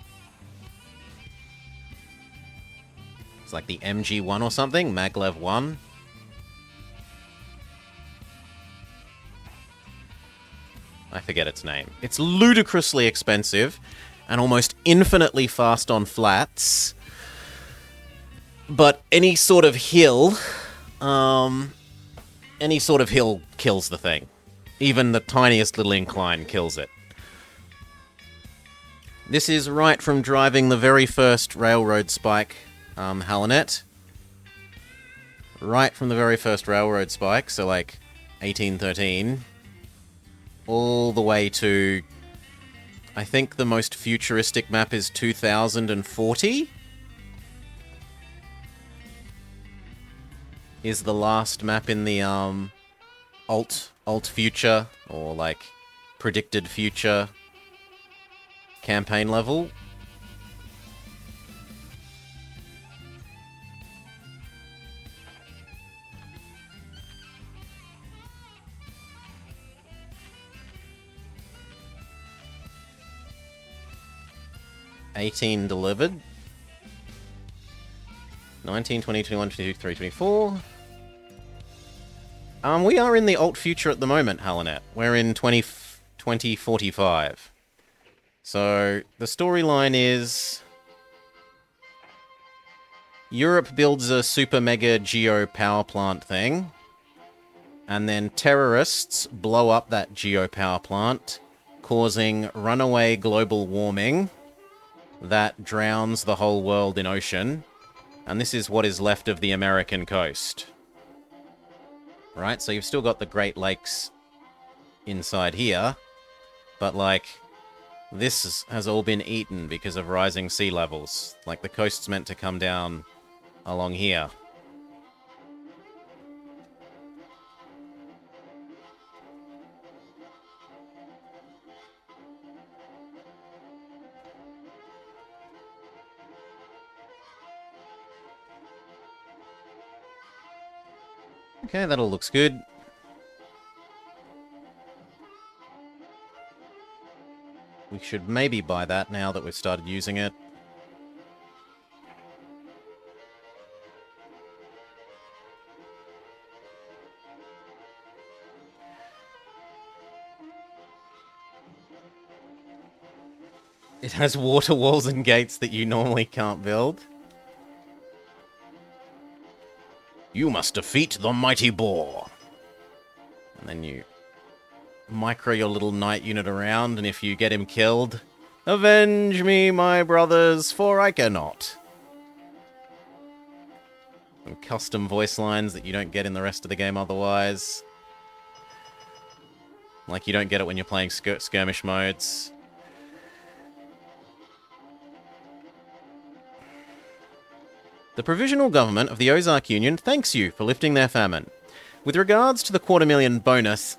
It's like the MG1 or something, maglev 1. I forget its name. It's ludicrously expensive and almost infinitely fast on flats. But any sort of hill kills the thing. Even the tiniest little incline kills it. This is right from driving the very first railroad spike, Halonet. Right from the very first railroad spike, so like 1813... all the way to, I think the most futuristic map is 2040? Is the last map in the alt future, or like predicted future campaign level. '18 delivered. 19, 20, 21, 22, 23, 24. We are in the alt future at the moment, Halonet. We're in 2045. So, the storyline is... Europe builds a super mega geo power plant thing, and then terrorists blow up that geo power plant, causing runaway global warming that drowns the whole world in ocean. And this is what is left of the American coast. Right, so you've still got the Great Lakes inside here, but like, this has all been eaten because of rising sea levels. Like, the coast's meant to come down along here. Okay, that all looks good. We should maybe buy that now that we've started using it. It has water walls and gates that you normally can't build. You must defeat the mighty boar. And then you micro your little knight unit around, and if you get him killed, avenge me, my brothers, for I cannot. Some custom voice lines that you don't get in the rest of the game otherwise. Like you don't get it when you're playing skirmish modes. The Provisional Government of the Ozark Union thanks you for lifting their famine. With regards to the $250,000 bonus,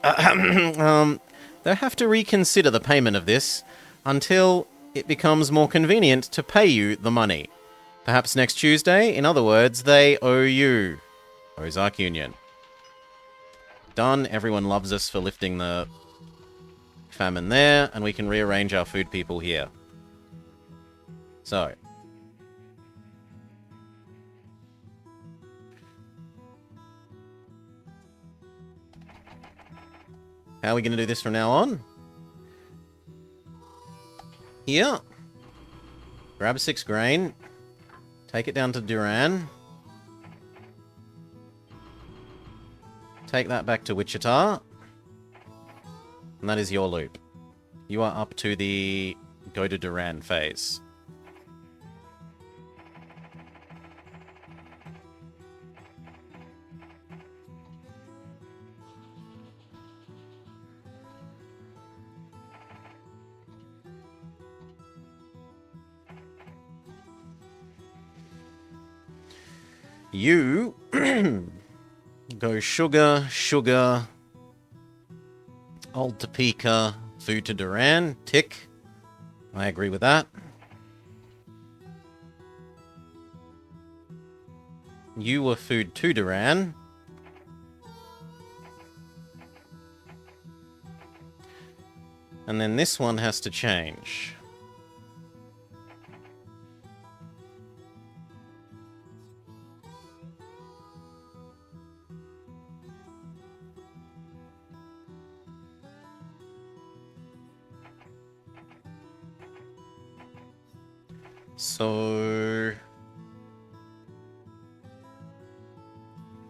they'll have to reconsider the payment of this until it becomes more convenient to pay you the money. Perhaps next Tuesday. In other words, they owe you. Ozark Union. Done. Everyone loves us for lifting the famine there, and we can rearrange our food people here. So. How are we going to do this from now on? Here. Grab 6 grain. Take it down to Duran. Take that back to Wichita. And that is your loop. You are up to the go to Duran phase. You go sugar, sugar, Old Topeka, food to Duran, tick. I agree with that. You were food to Duran. And then this one has to change. So,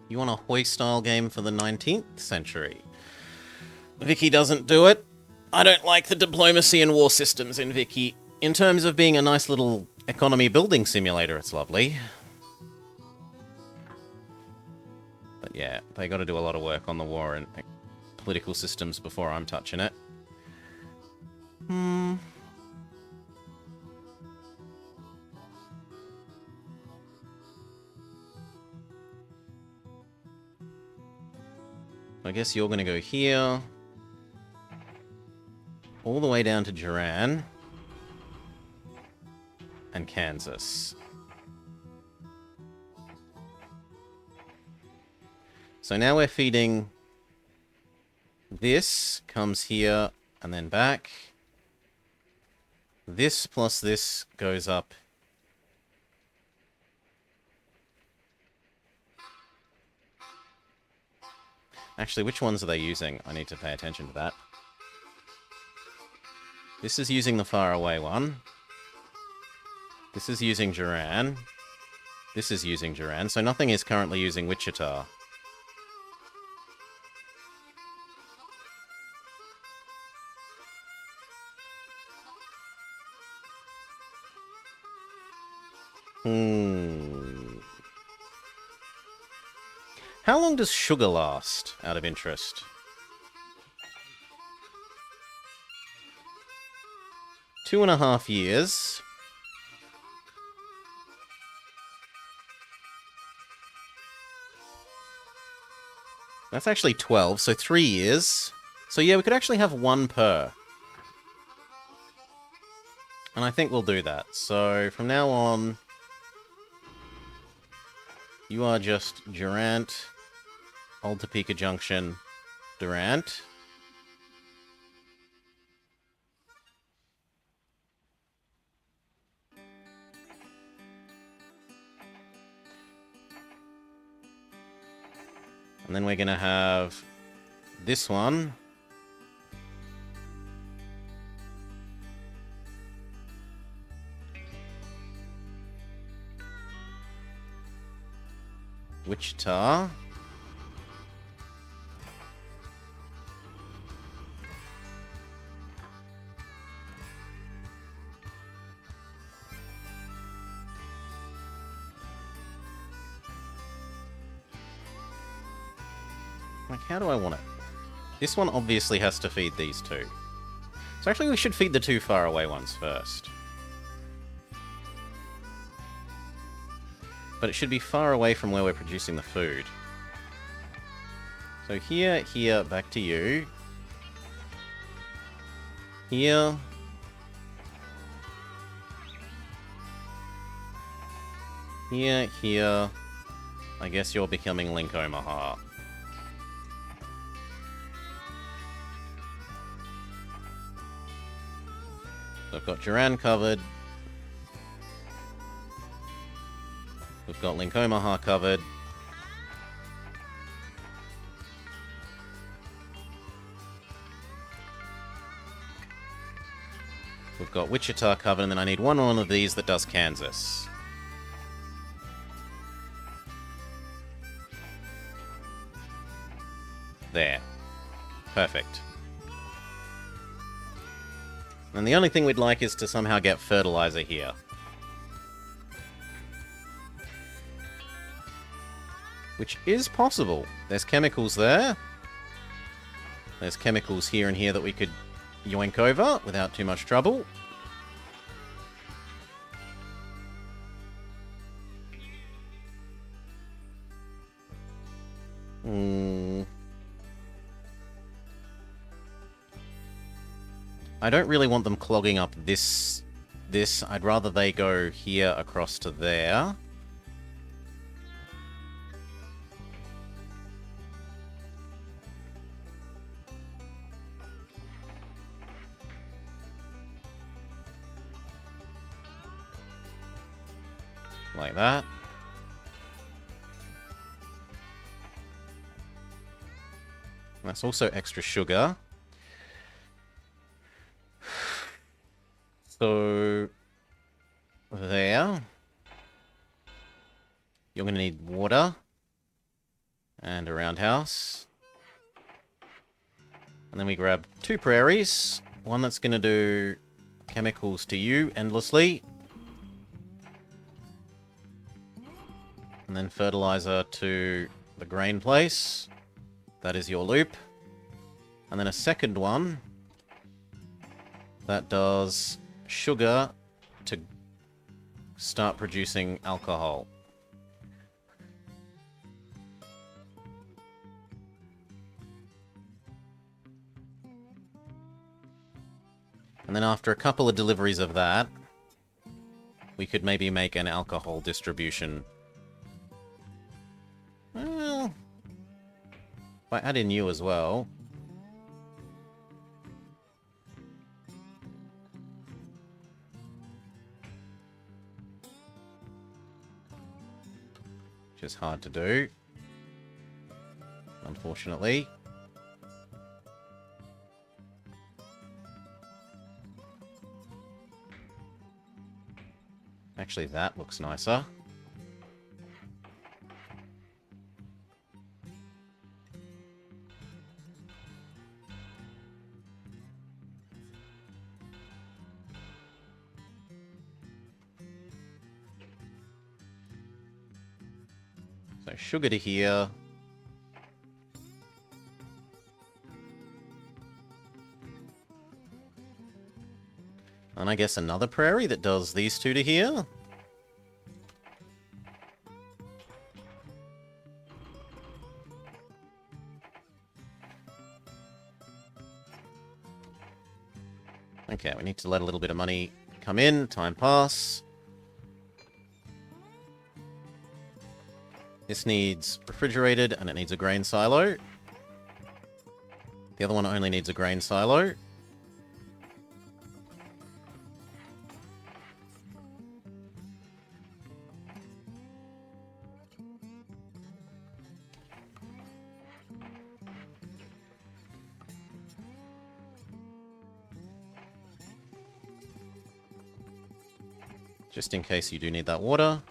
you want a Hoi style game for the 19th century? Vicky doesn't do it. I don't like the diplomacy and war systems in Vicky. In terms of being a nice little economy building simulator, it's lovely. But yeah, they got to do a lot of work on the war and political systems before I'm touching it. I guess you're going to go here. All the way down to Duran. And Kansas. So now we're feeding... This comes here and then back. This plus this goes up. Actually, which ones are they using? I need to pay attention to that. This is using the faraway one. This is using Duran. This is using Duran. So nothing is currently using Wichita. How long does sugar last, out of interest? 2.5 years. That's actually 12, so 3 years. So yeah, we could actually have 1 per. And I think we'll do that. So from now on, you are just Durant, Old Topeka Junction, Durant. And then we're going to have this one. Wichita. Like, how do I want it? This one obviously has to feed these two. So actually we should feed the two far away ones first. But it should be far away from where we're producing the food. So here, here, back to you. Here. Here, here. I guess you're becoming Link Omaha. So I've got Duran covered. We've got Link Omaha covered. We've got Wichita covered, and then I need one of these that does Kansas. There. Perfect. And the only thing we'd like is to somehow get fertilizer here. Which is possible. There's chemicals there. There's chemicals here and here that we could yoink over without too much trouble. I don't really want them clogging up this. I'd rather they go here across to there. Like that. That's also extra sugar. So, there. You're going to need water. And a roundhouse. And then we grab 2 prairies. One that's going to do chemicals to you endlessly. And then fertilizer to the grain place. That is your loop. And then a second one that does sugar to start producing alcohol. And then after a couple of deliveries of that, we could maybe make an alcohol distribution. Well, if I add in you as well. Which is hard to do, unfortunately. Actually, that looks nicer. So sugar to here. And I guess another prairie that does these two to here. Okay, we need to let a little bit of money come in, time pass. This needs refrigerated, and it needs a grain silo. The other one only needs a grain silo. Just in case you do need that water.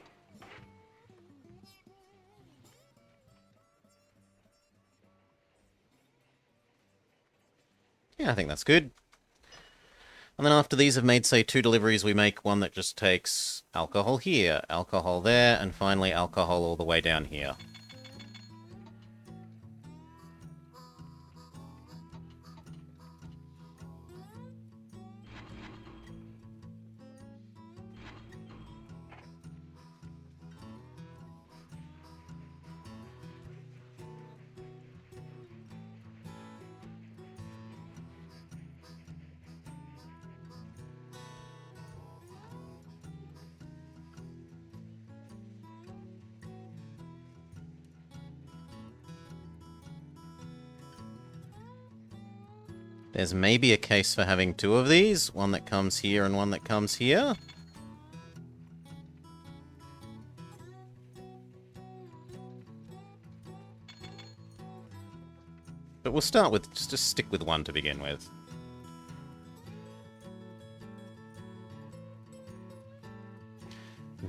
Yeah, I think that's good. And then after these have made, say, 2 deliveries, we make one that just takes alcohol here, alcohol there, and finally alcohol all the way down here. There's maybe a case for having 2 of these, one that comes here and one that comes here. But we'll start with, just stick with 1 to begin with.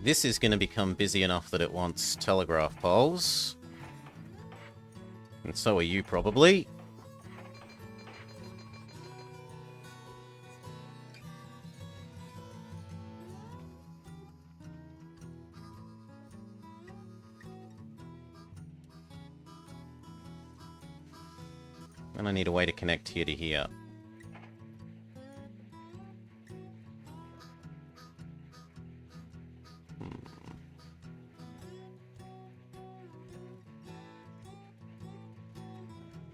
This is going to become busy enough that it wants telegraph poles. And so are you, probably. And I need a way to connect here to here.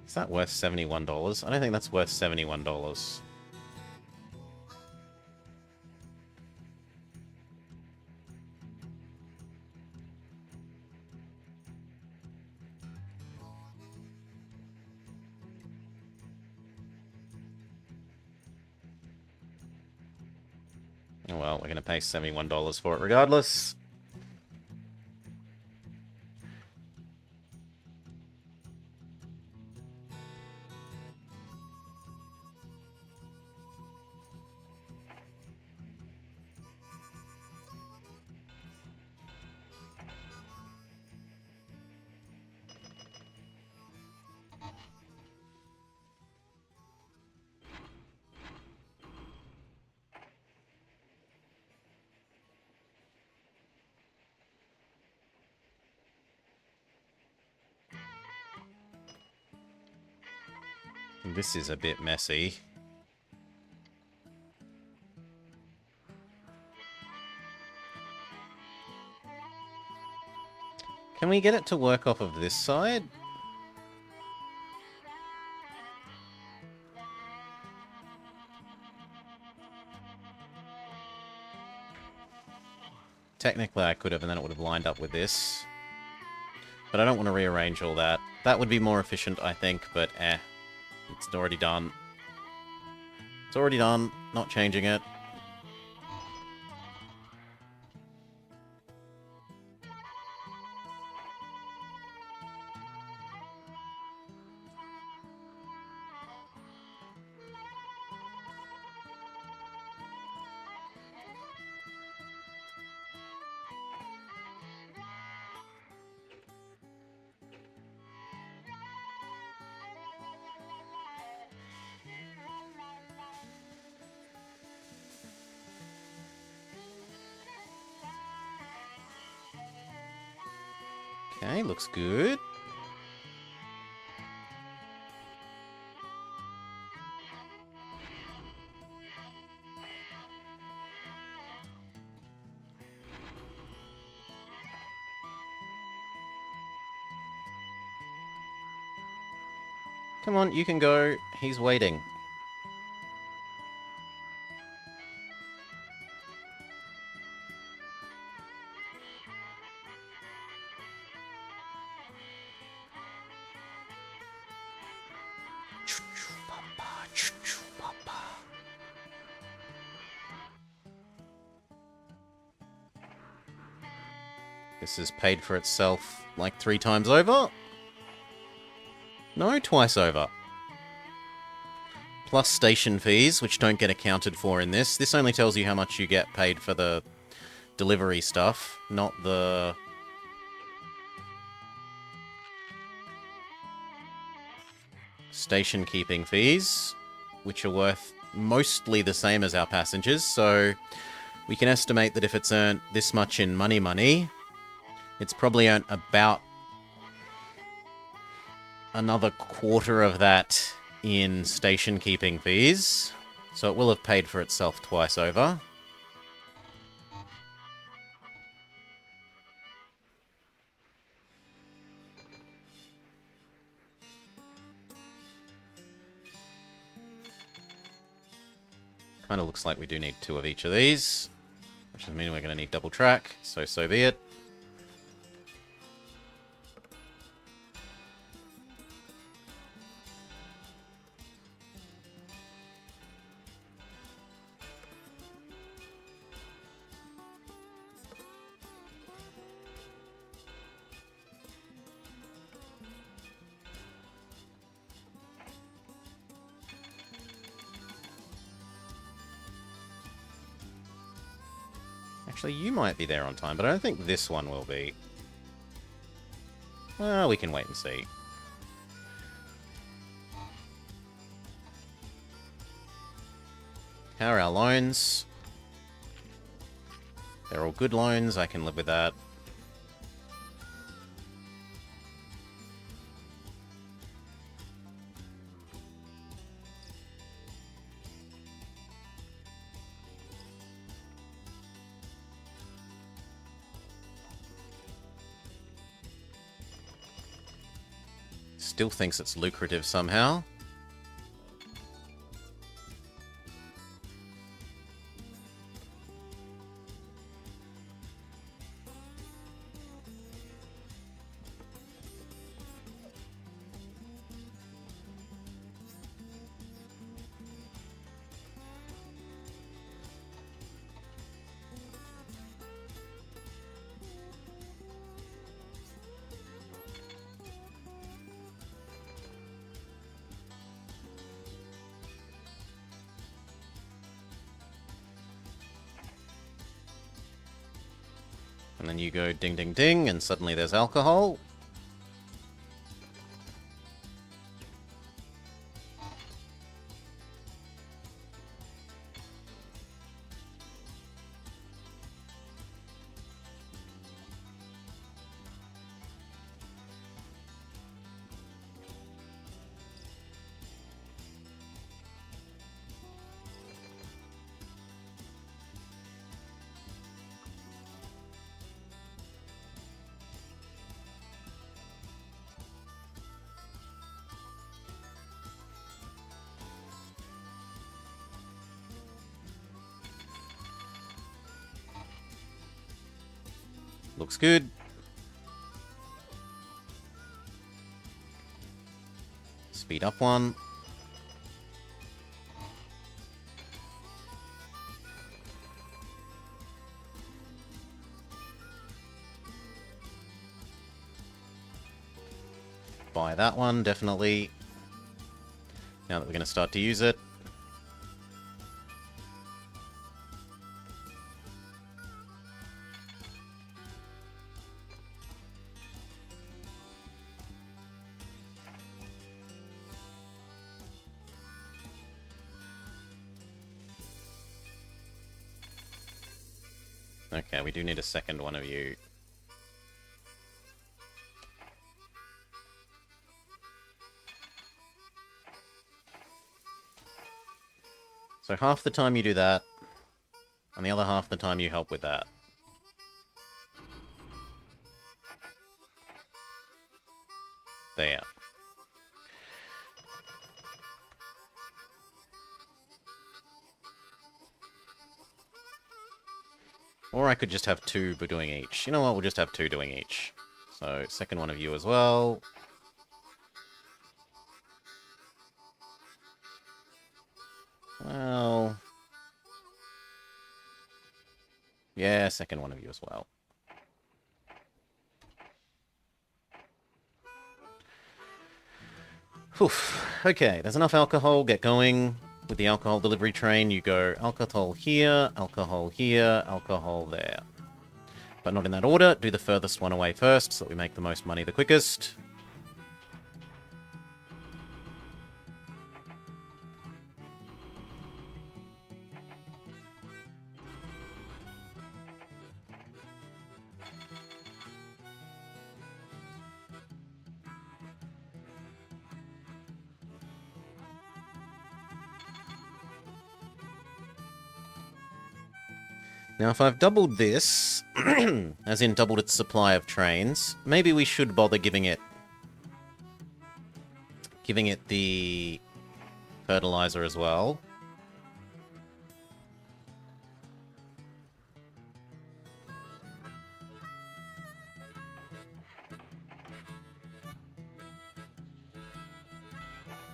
Is that worth $71? I don't think that's worth $71. Oh well, we're going to pay $71 for it regardless. This is a bit messy. Can we get it to work off of this side? Technically I could have, and then it would have lined up with this. But I don't want to rearrange all that. That would be more efficient, I think, but it's already done. It's already done. Not changing it. Okay, looks good. Come on, you can go. He's waiting. This has paid for itself like 3 times over. No, twice over. Plus station fees, which don't get accounted for in this. This only tells you how much you get paid for the delivery stuff, not the... station keeping fees, which are worth mostly the same as our passengers, so we can estimate that if it's earned this much in money, it's probably earned about another quarter of that in station keeping fees, so it will have paid for itself twice over. Kind of looks like we do need 2 of each of these, which means we're going to need double track, so be it. Actually, you might be there on time, but I don't think this one will be. Well, we can wait and see. How are our loans? They're all good loans. I can live with that. Still thinks it's lucrative somehow. And then you go ding, ding, ding, and suddenly there's alcohol. Looks good. Speed up one. Buy that one, definitely. Now that we're going to start to use it. Okay, we do need a second one of you. So half the time you do that, and the other half the time you help with that. There. Or I could just have 2 doing each. You know what, we'll just have 2 doing each. So, second one of you as well. Well... yeah, second one of you as well. Whew. Okay, there's enough alcohol. Get going with the alcohol delivery train. You go alcohol here, alcohol there. But not in that order. Do the furthest one away first so that we make the most money the quickest. Now, if I've doubled this, as in doubled its supply of trains, maybe we should bother giving it the fertilizer as well.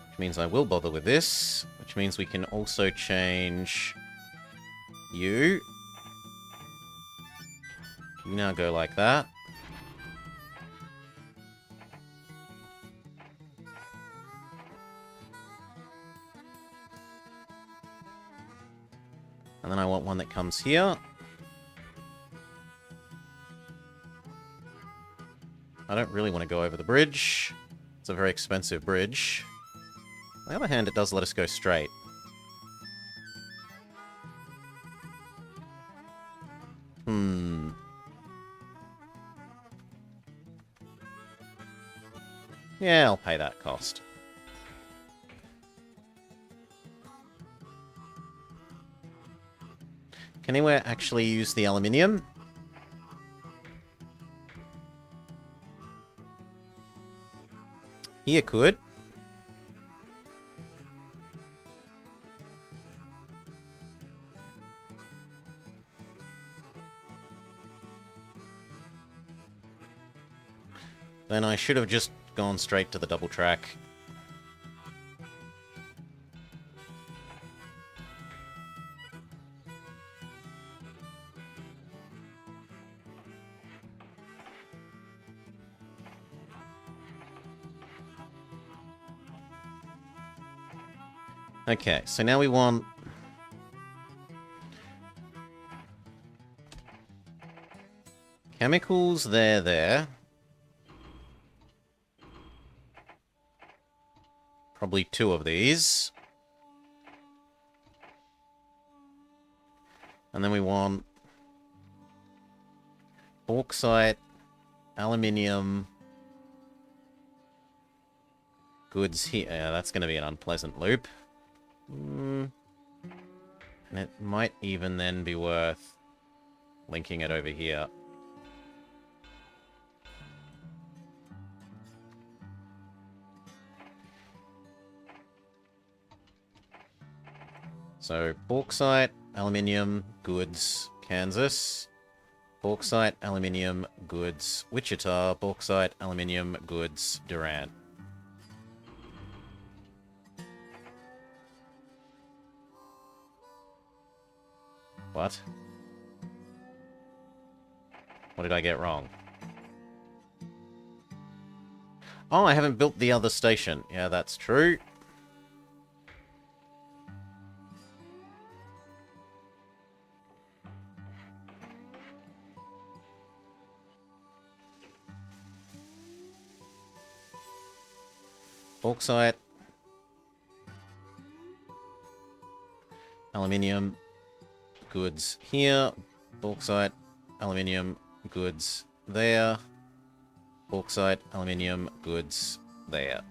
Which means I will bother with this, which means we can also change you. You now go like that. And then I want one that comes here. I don't really want to go over the bridge. It's a very expensive bridge. On the other hand, it does let us go straight. Yeah, I'll pay that cost. Can anywhere actually use the aluminium? Here could. Then I should have just gone straight to the double track. Okay, so now we want... chemicals there. Probably 2 of these. And then we want bauxite, aluminium, goods here. Yeah, that's going to be an unpleasant loop. And it might even then be worth linking it over here. So, bauxite, aluminium, goods, Kansas. Bauxite, aluminium, goods, Wichita. Bauxite, aluminium, goods, Durant. What? What did I get wrong? Oh, I haven't built the other station. Yeah, that's true. Bauxite. Aluminium. Goods here. Bauxite. Aluminium. Goods there. Bauxite. Aluminium. Goods there.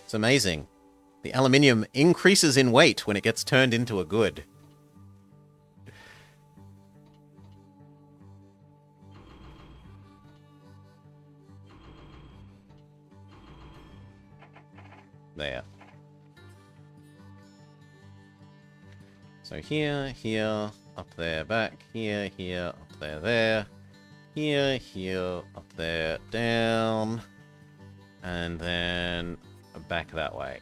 It's amazing. The aluminium increases in weight when it gets turned into a good. There. So here, up there, back, here, up there, here, up there, down, and then back that way.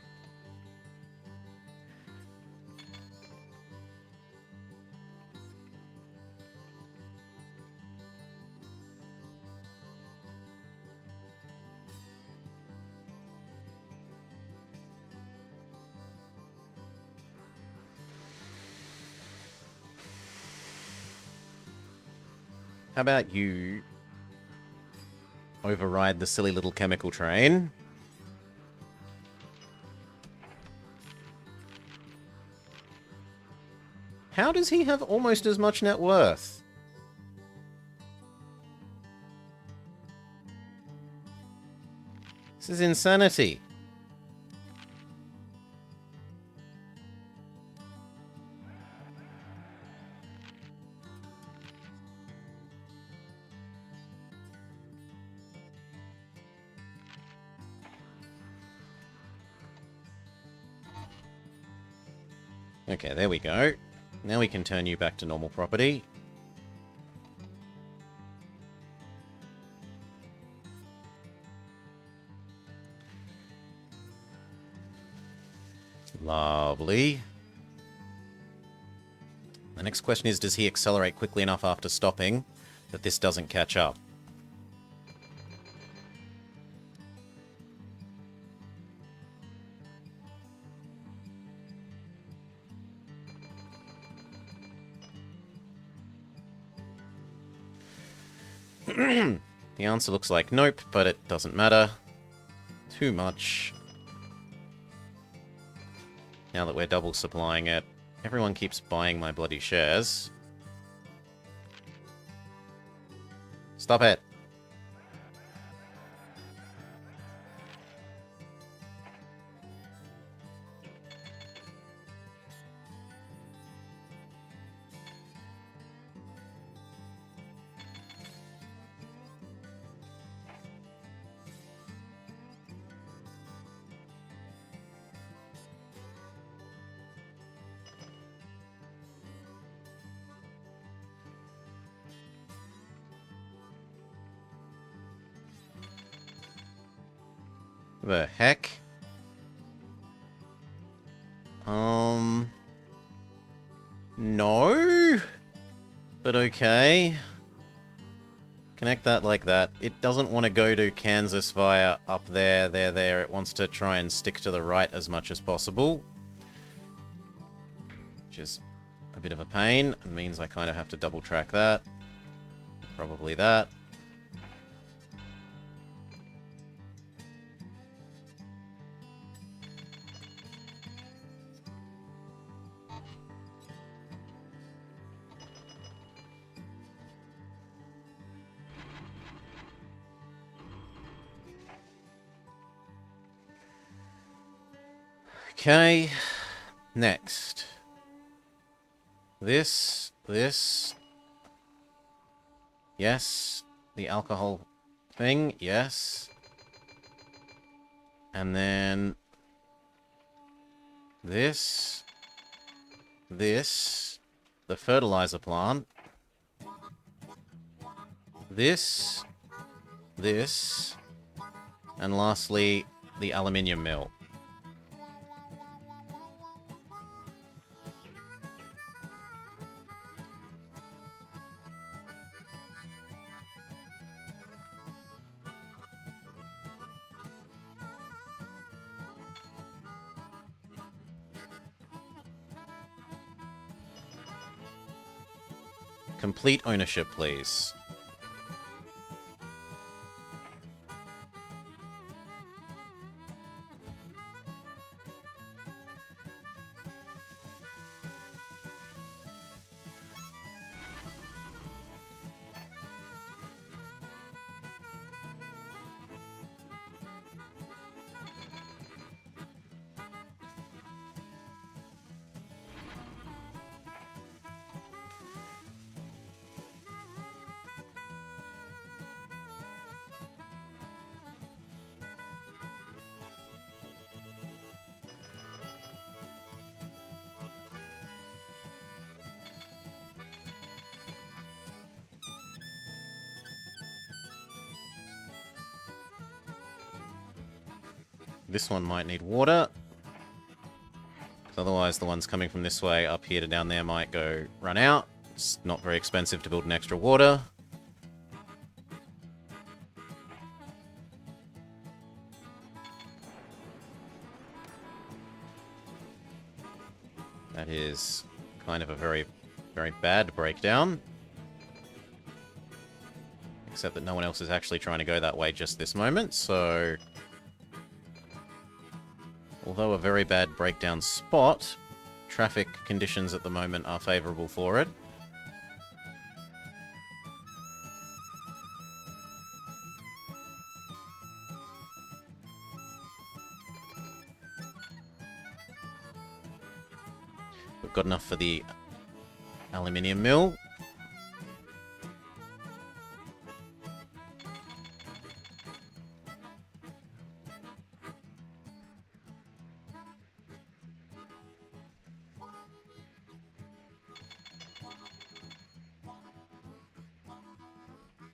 How about you override the silly little chemical train? How does he have almost as much net worth? This is insanity. Okay, there we go. Now we can turn you back to normal property. Lovely. The next question is, does he accelerate quickly enough after stopping that this doesn't catch up? The answer looks like nope, but it doesn't matter too much. Now that we're double supplying it, everyone keeps buying my bloody shares. Stop it. The heck? No? But okay. Connect that like that. It doesn't want to go to Kansas via up there, there. It wants to try and stick to the right as much as possible. Which is a bit of a pain. It means I kind of have to double track that. Probably that. Okay, next. This. Yes. The alcohol thing, yes. And then this. The fertilizer plant. This. And lastly, the aluminium mill. Complete ownership, please. This one might need water. Otherwise, the ones coming from this way up here to down there might go run out. It's not very expensive to build an extra water. That is kind of a very, very bad breakdown. Except that no one else is actually trying to go that way just this moment, so... Although a very bad breakdown spot, traffic conditions at the moment are favourable for it. We've got enough for the aluminium mill.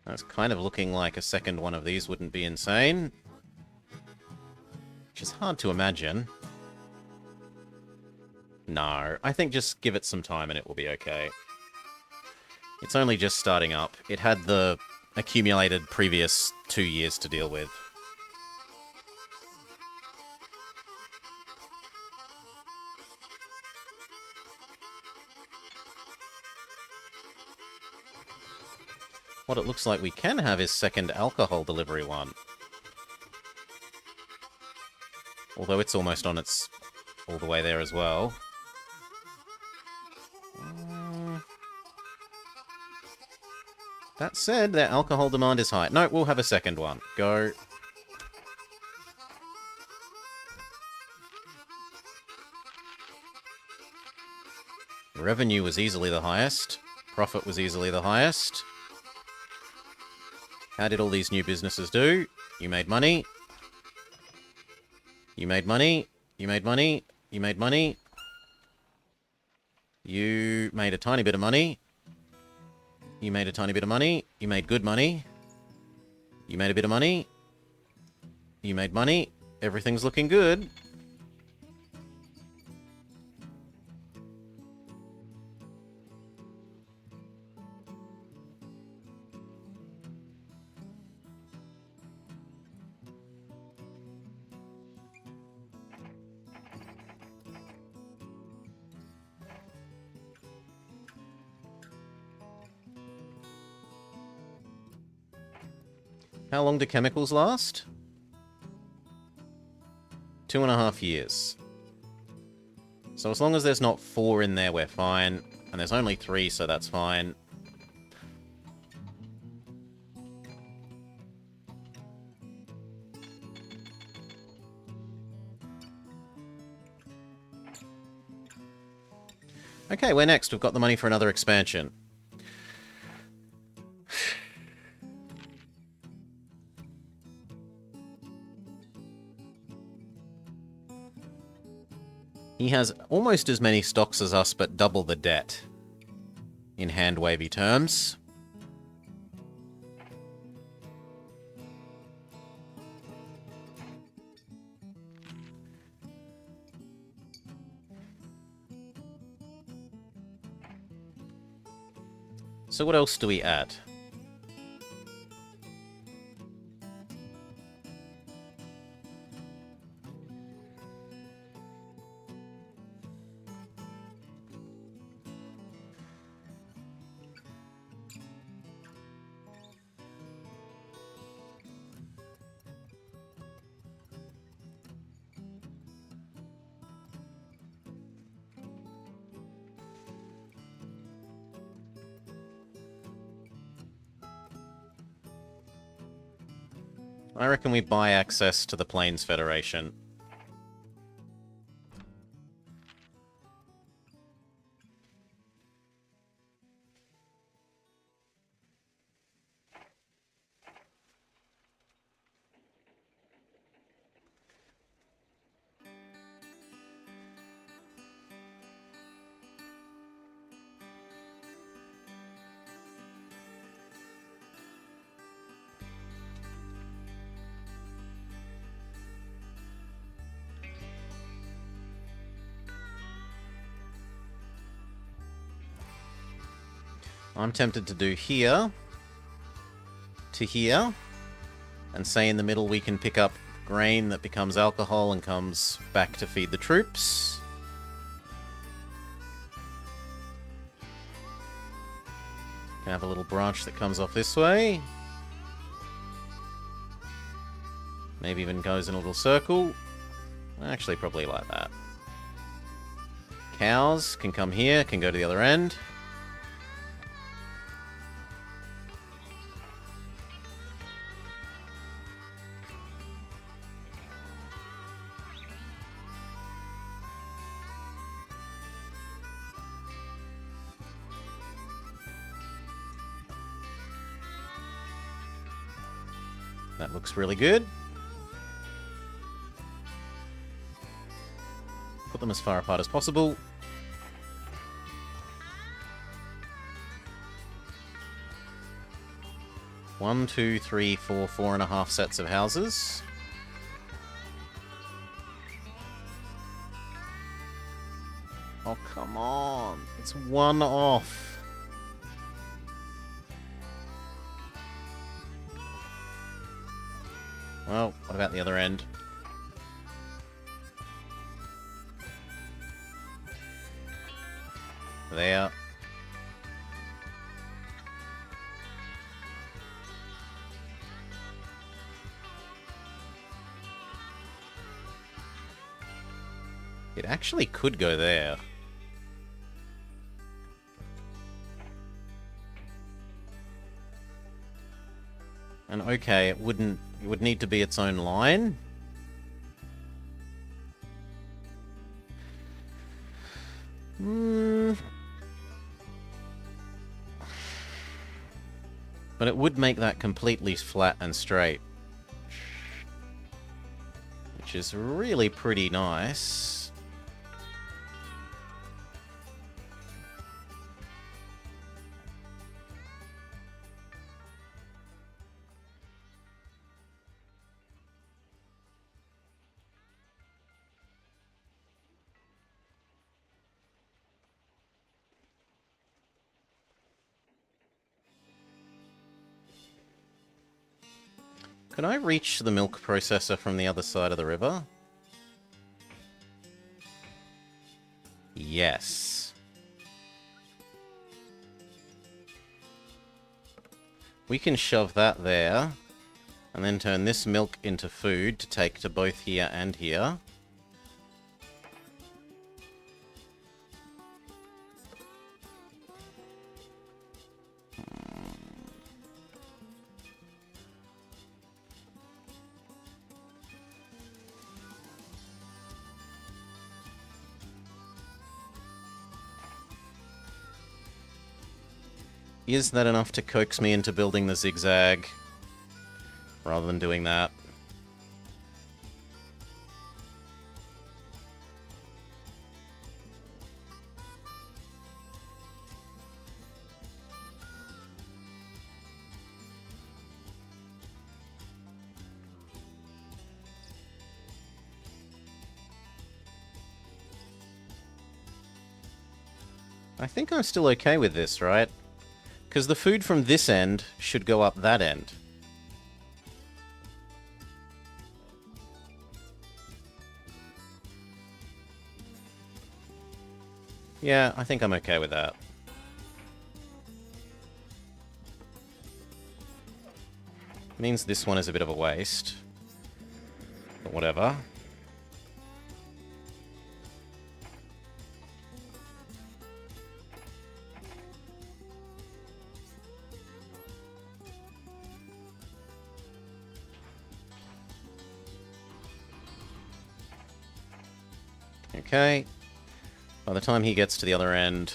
That's kind of looking like a second one of these wouldn't be insane. Which is hard to imagine. No, I think just give it some time and it will be okay. It's only just starting up. It had the accumulated previous 2 years to deal with. What it looks like we can have is second alcohol delivery one. Although it's almost on its all the way there as well. That said, their alcohol demand is high. No, we'll have a second one. Go. Revenue was easily the highest. Profit was easily the highest. How did all these new businesses do? You made money. You made money. You made money. You made money. You made a tiny bit of money. You made a tiny bit of money. You made good money. You made a bit of money. You made money. Everything's looking good. How long do chemicals last? 2.5 years. So as long as there's not 4 in there, we're fine. And there's only 3, so that's fine. Okay, where next? We've got the money for another expansion. He has almost as many stocks as us, but double the debt. In hand-wavy terms. So what else do we add? I reckon we buy access to the Plains Federation. I'm tempted to do here to here, and say in the middle we can pick up grain that becomes alcohol and comes back to feed the troops. Can have a little branch that comes off this way. Maybe even goes in a little circle. Actually, probably like that. Cows can come here, can go to the other end. That looks really good. Put them as far apart as possible. One, two, three, four, 4.5 sets of houses. Oh, come on. It's one off. Well, what about the other end? There. It actually could go there. And okay, it would need to be its own line. But it would make that completely flat and straight. Which is really pretty nice. Could I reach the milk processor from the other side of the river? Yes. We can shove that there, and then turn this milk into food to take to both here and here. Is that enough to coax me into building the zigzag, rather than doing that? I think I'm still okay with this, right? Because the food from this end should go up that end. Yeah, I think I'm okay with that. Means this one is a bit of a waste. But whatever. Okay. By the time he gets to the other end,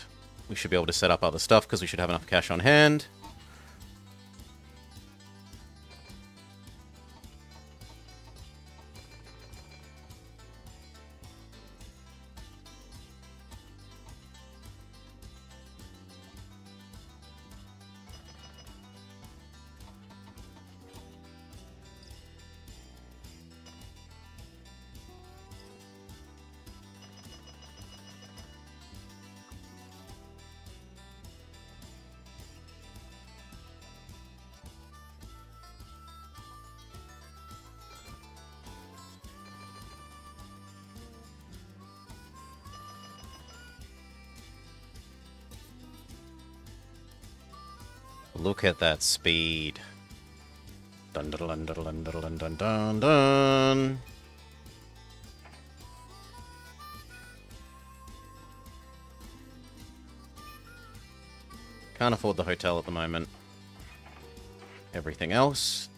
we should be able to set up other stuff because we should have enough cash on hand. Look at that speed. Dun dun dun dun dun dun dun dun dun. Can't afford the hotel at the moment. Everything else.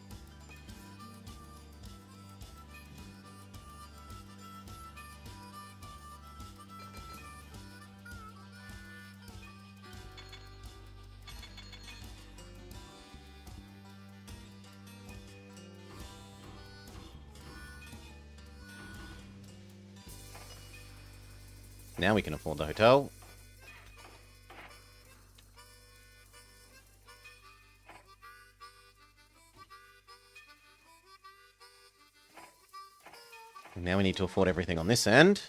Now we can afford the hotel. Now we need to afford everything on this end.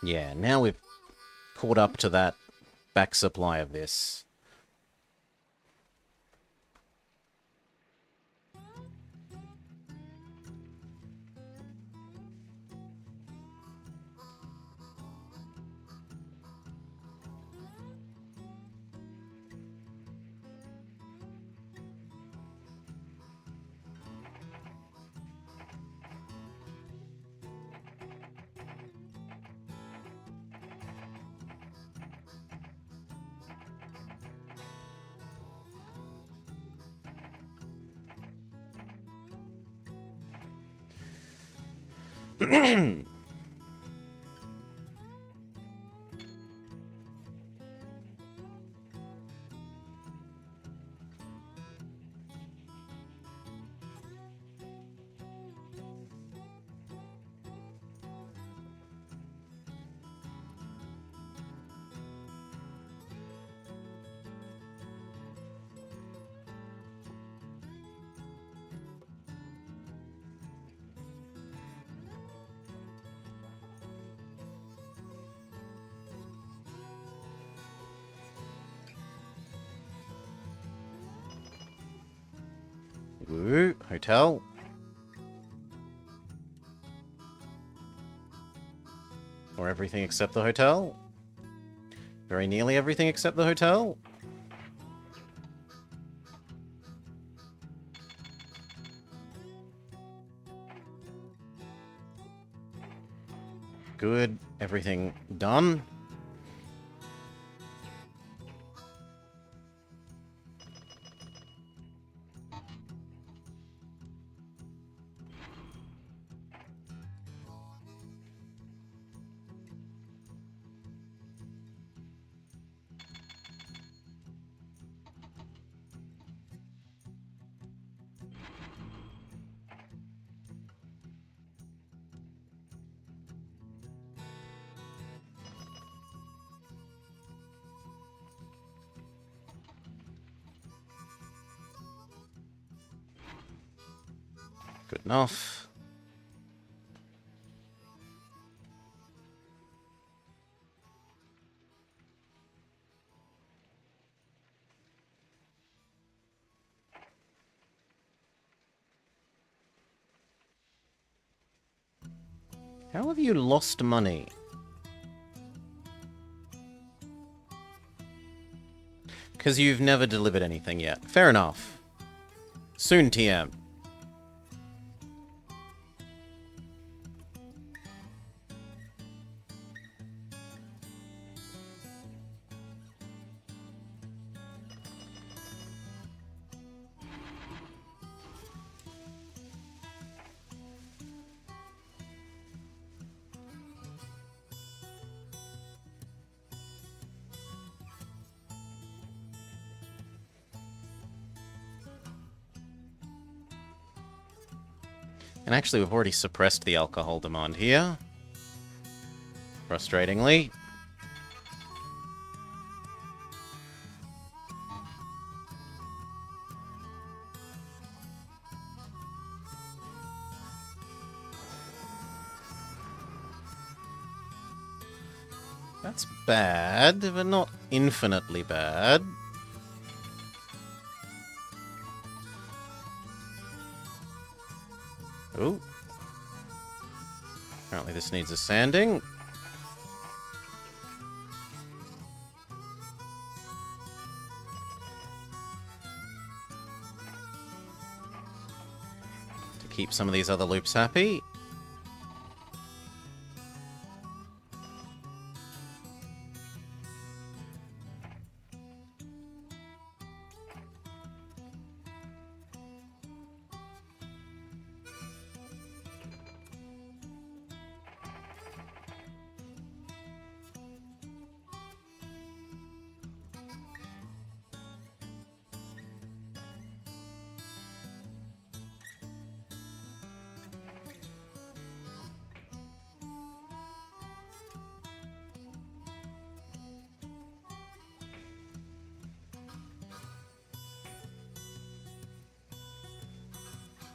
Yeah, now we've caught up to that back supply of this. Ooh, hotel. Or everything except the hotel. Very nearly everything except the hotel. Good. Everything done. Good enough. How have you lost money? Because you've never delivered anything yet. Fair enough. Soon, TM. And actually, we've already suppressed the alcohol demand here. Frustratingly. That's bad, but not infinitely bad. Oh. Apparently this needs a sanding. To keep some of these other loops happy.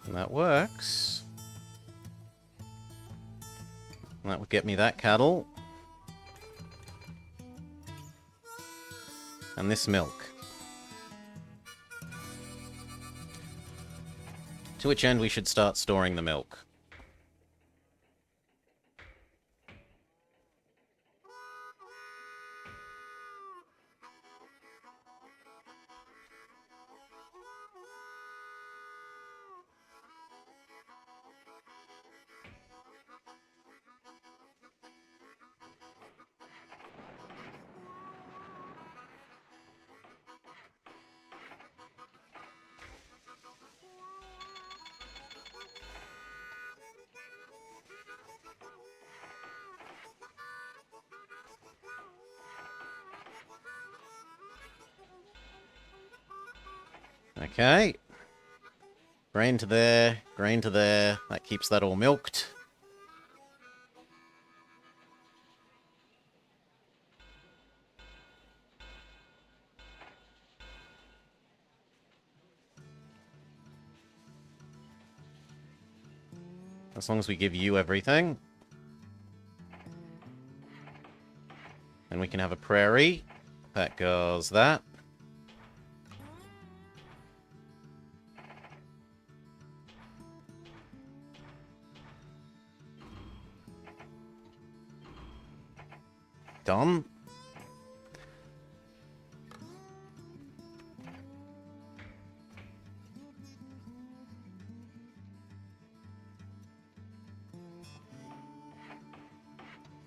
And that works. And that would get me that cattle. And this milk. To which end we should start storing the milk. Okay. Grain to there, grain to there. That keeps that all milked. As long as we give you everything. And we can have a prairie. That goes that. Done.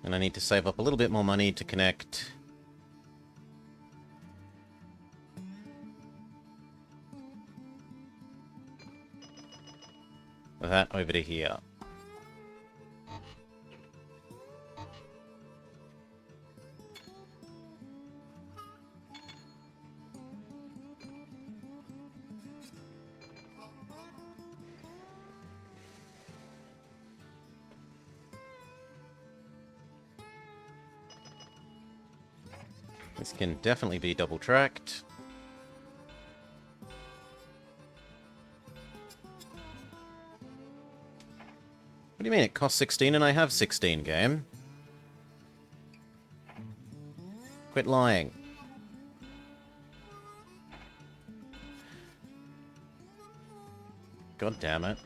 And I need to save up a little bit more money to connect. That over to here. This can definitely be double-tracked. What do you mean it costs 16 and I have 16, game? Quit lying. God damn it.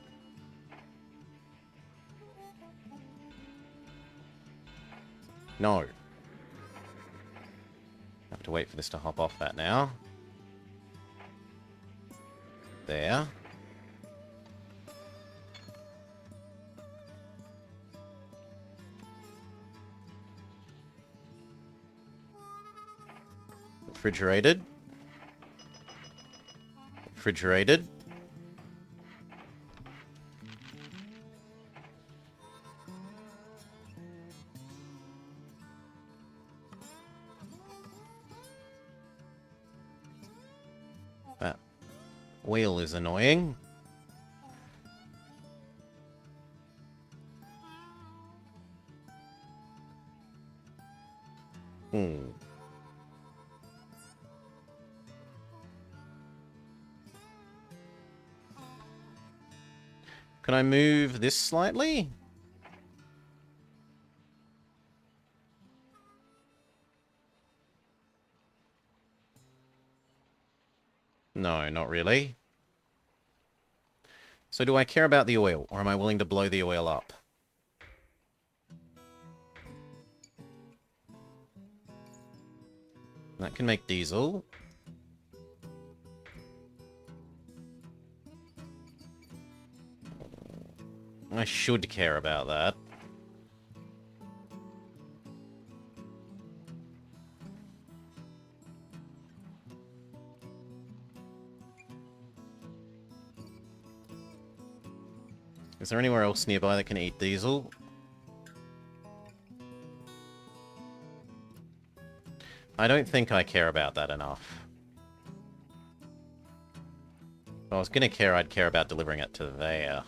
No. Have to wait for this to hop off that now. There. Refrigerated. Refrigerated. That wheel is annoying. Can I move this slightly? No, not really. So do I care about the oil, or am I willing to blow the oil up? That can make diesel. I should care about that. Is there anywhere else nearby that can eat diesel? I don't think I care about that enough. If I was gonna care, I'd care about delivering it to there.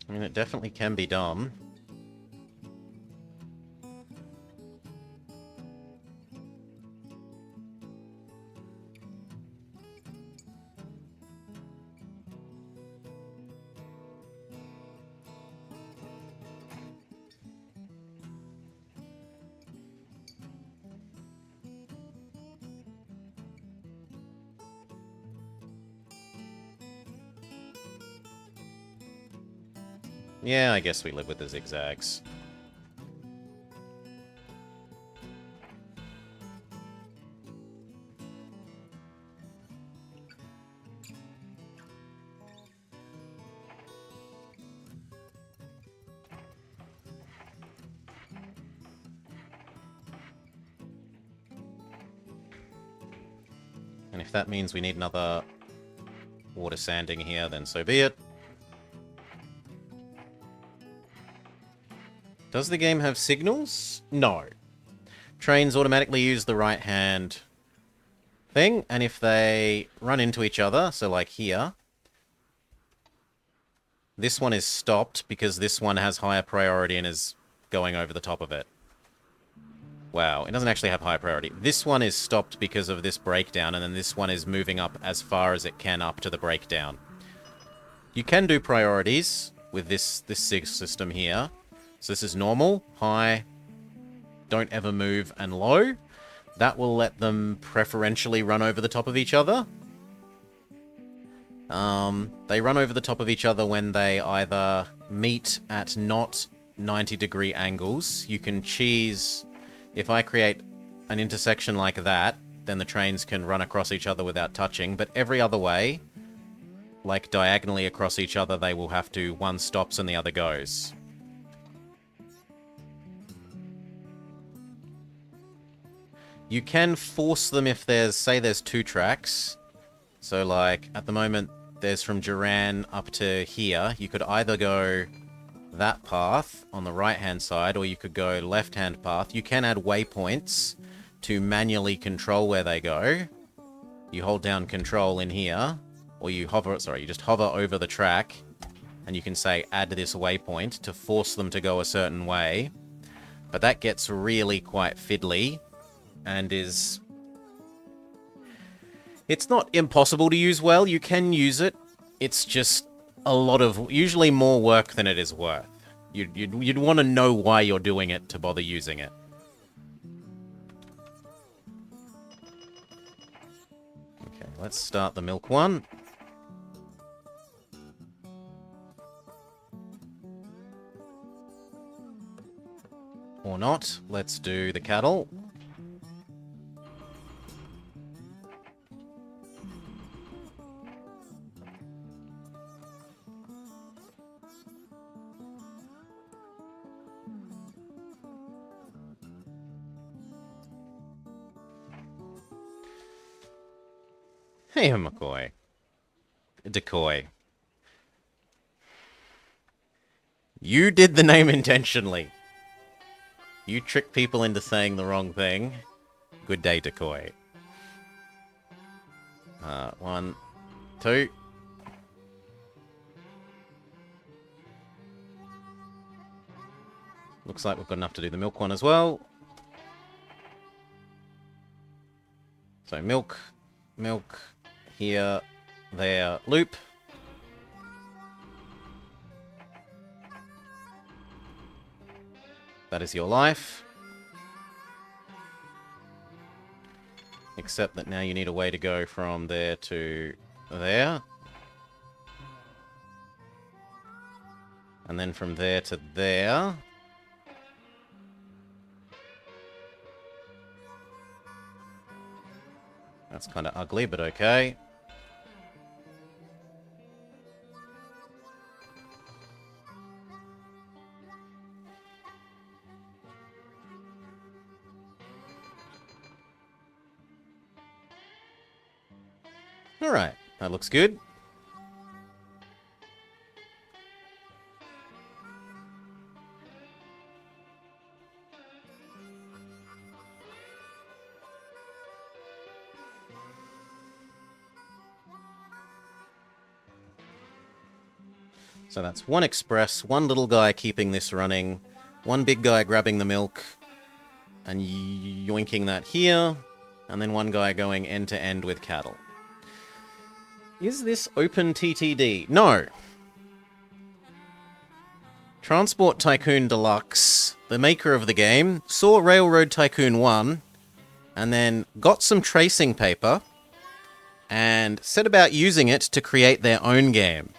I mean, it definitely can be done. Yeah, I guess we live with the zigzags. And if that means we need another water sanding here, then so be it. Does the game have signals? No. Trains automatically use the right-hand thing, and if they run into each other, so like here, this one is stopped because this one has higher priority and is going over the top of it. Wow, it doesn't actually have high priority. This one is stopped because of this breakdown, and then this one is moving up as far as it can up to the breakdown. You can do priorities with this system here. So this is normal, high, don't ever move, and low. That will let them preferentially run over the top of each other. They run over the top of each other when they either meet at not 90-degree angles. You can cheese... If I create an intersection like that, then the trains can run across each other without touching. But every other way, like diagonally across each other, they will have to... One stops and the other goes. You can force them if there's... Say there's 2 tracks. So, like, at the moment, there's from Duran up to here. You could either go that path on the right-hand side, or you could go left-hand path. You can add waypoints to manually control where they go. You hold down control in here, or you hover... Sorry, you just hover over the track, and you can say, add this waypoint to force them to go a certain way. But that gets really quite fiddly, and is... It's not impossible to use well. You can use it. It's just a lot of... Usually more work than it is worth. You'd want to know why you're doing it to bother using it. Okay, let's start the milk one. Or not. Let's do the cattle. Hey, McCoy. Decoy. You did the name intentionally. You tricked people into saying the wrong thing. Good day, Decoy. 1, 2. Looks like we've got enough to do the milk one as well. So milk, milk, here, there, loop. That is your life. Except that now you need a way to go from there to there. And then from there to there. That's kind of ugly, but okay. Alright, that looks good. So that's one express, one little guy keeping this running, one big guy grabbing the milk and yoinking that here, and then one guy going end to end with cattle. Is this open TTD? No. Transport Tycoon Deluxe, the maker of the game, saw Railroad Tycoon 1, and then got some tracing paper, and set about using it to create their own game.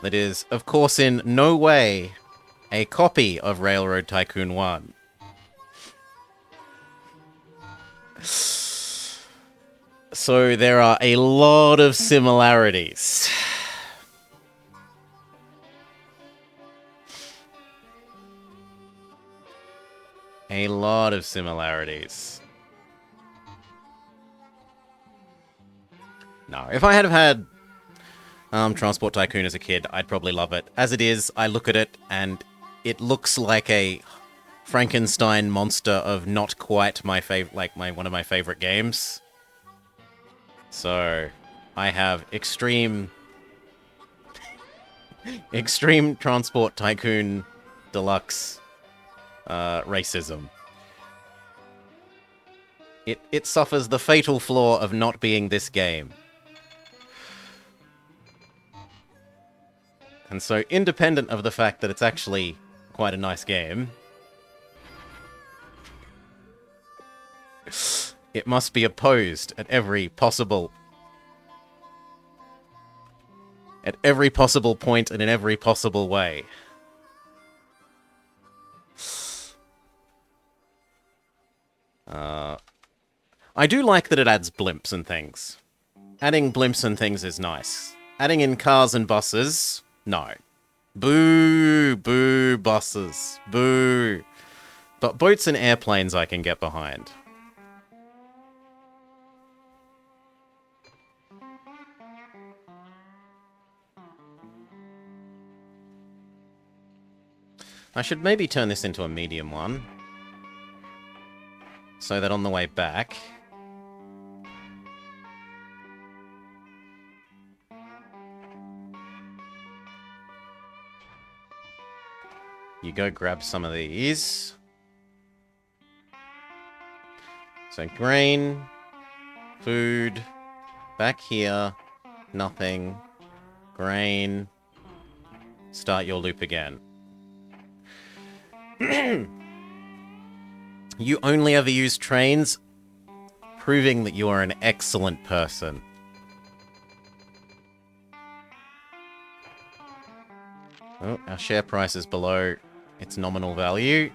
That is, of course, in no way a copy of Railroad Tycoon 1. So there are a lot of similarities. A lot of similarities. No, if I had have had Transport Tycoon as a kid, I'd probably love it. As it is, I look at it and it looks like a Frankenstein monster of not quite my one of my favorite games. So I have extreme Transport Tycoon Deluxe racism. It suffers the fatal flaw of not being this game. And so, independent of the fact that it's actually quite a nice game, it must be opposed at every possible point and in every possible way. I do like that it adds blimps and things. Adding blimps and things is nice. Adding in cars and buses, no. Boo, boo, buses, boo. But boats and airplanes I can get behind. I should maybe turn this into a medium one, so that on the way back, you go grab some of these. So grain, food, back here, nothing, grain, start your loop again. You only ever use trains, proving that you are an excellent person. Oh, our share price is below its nominal value.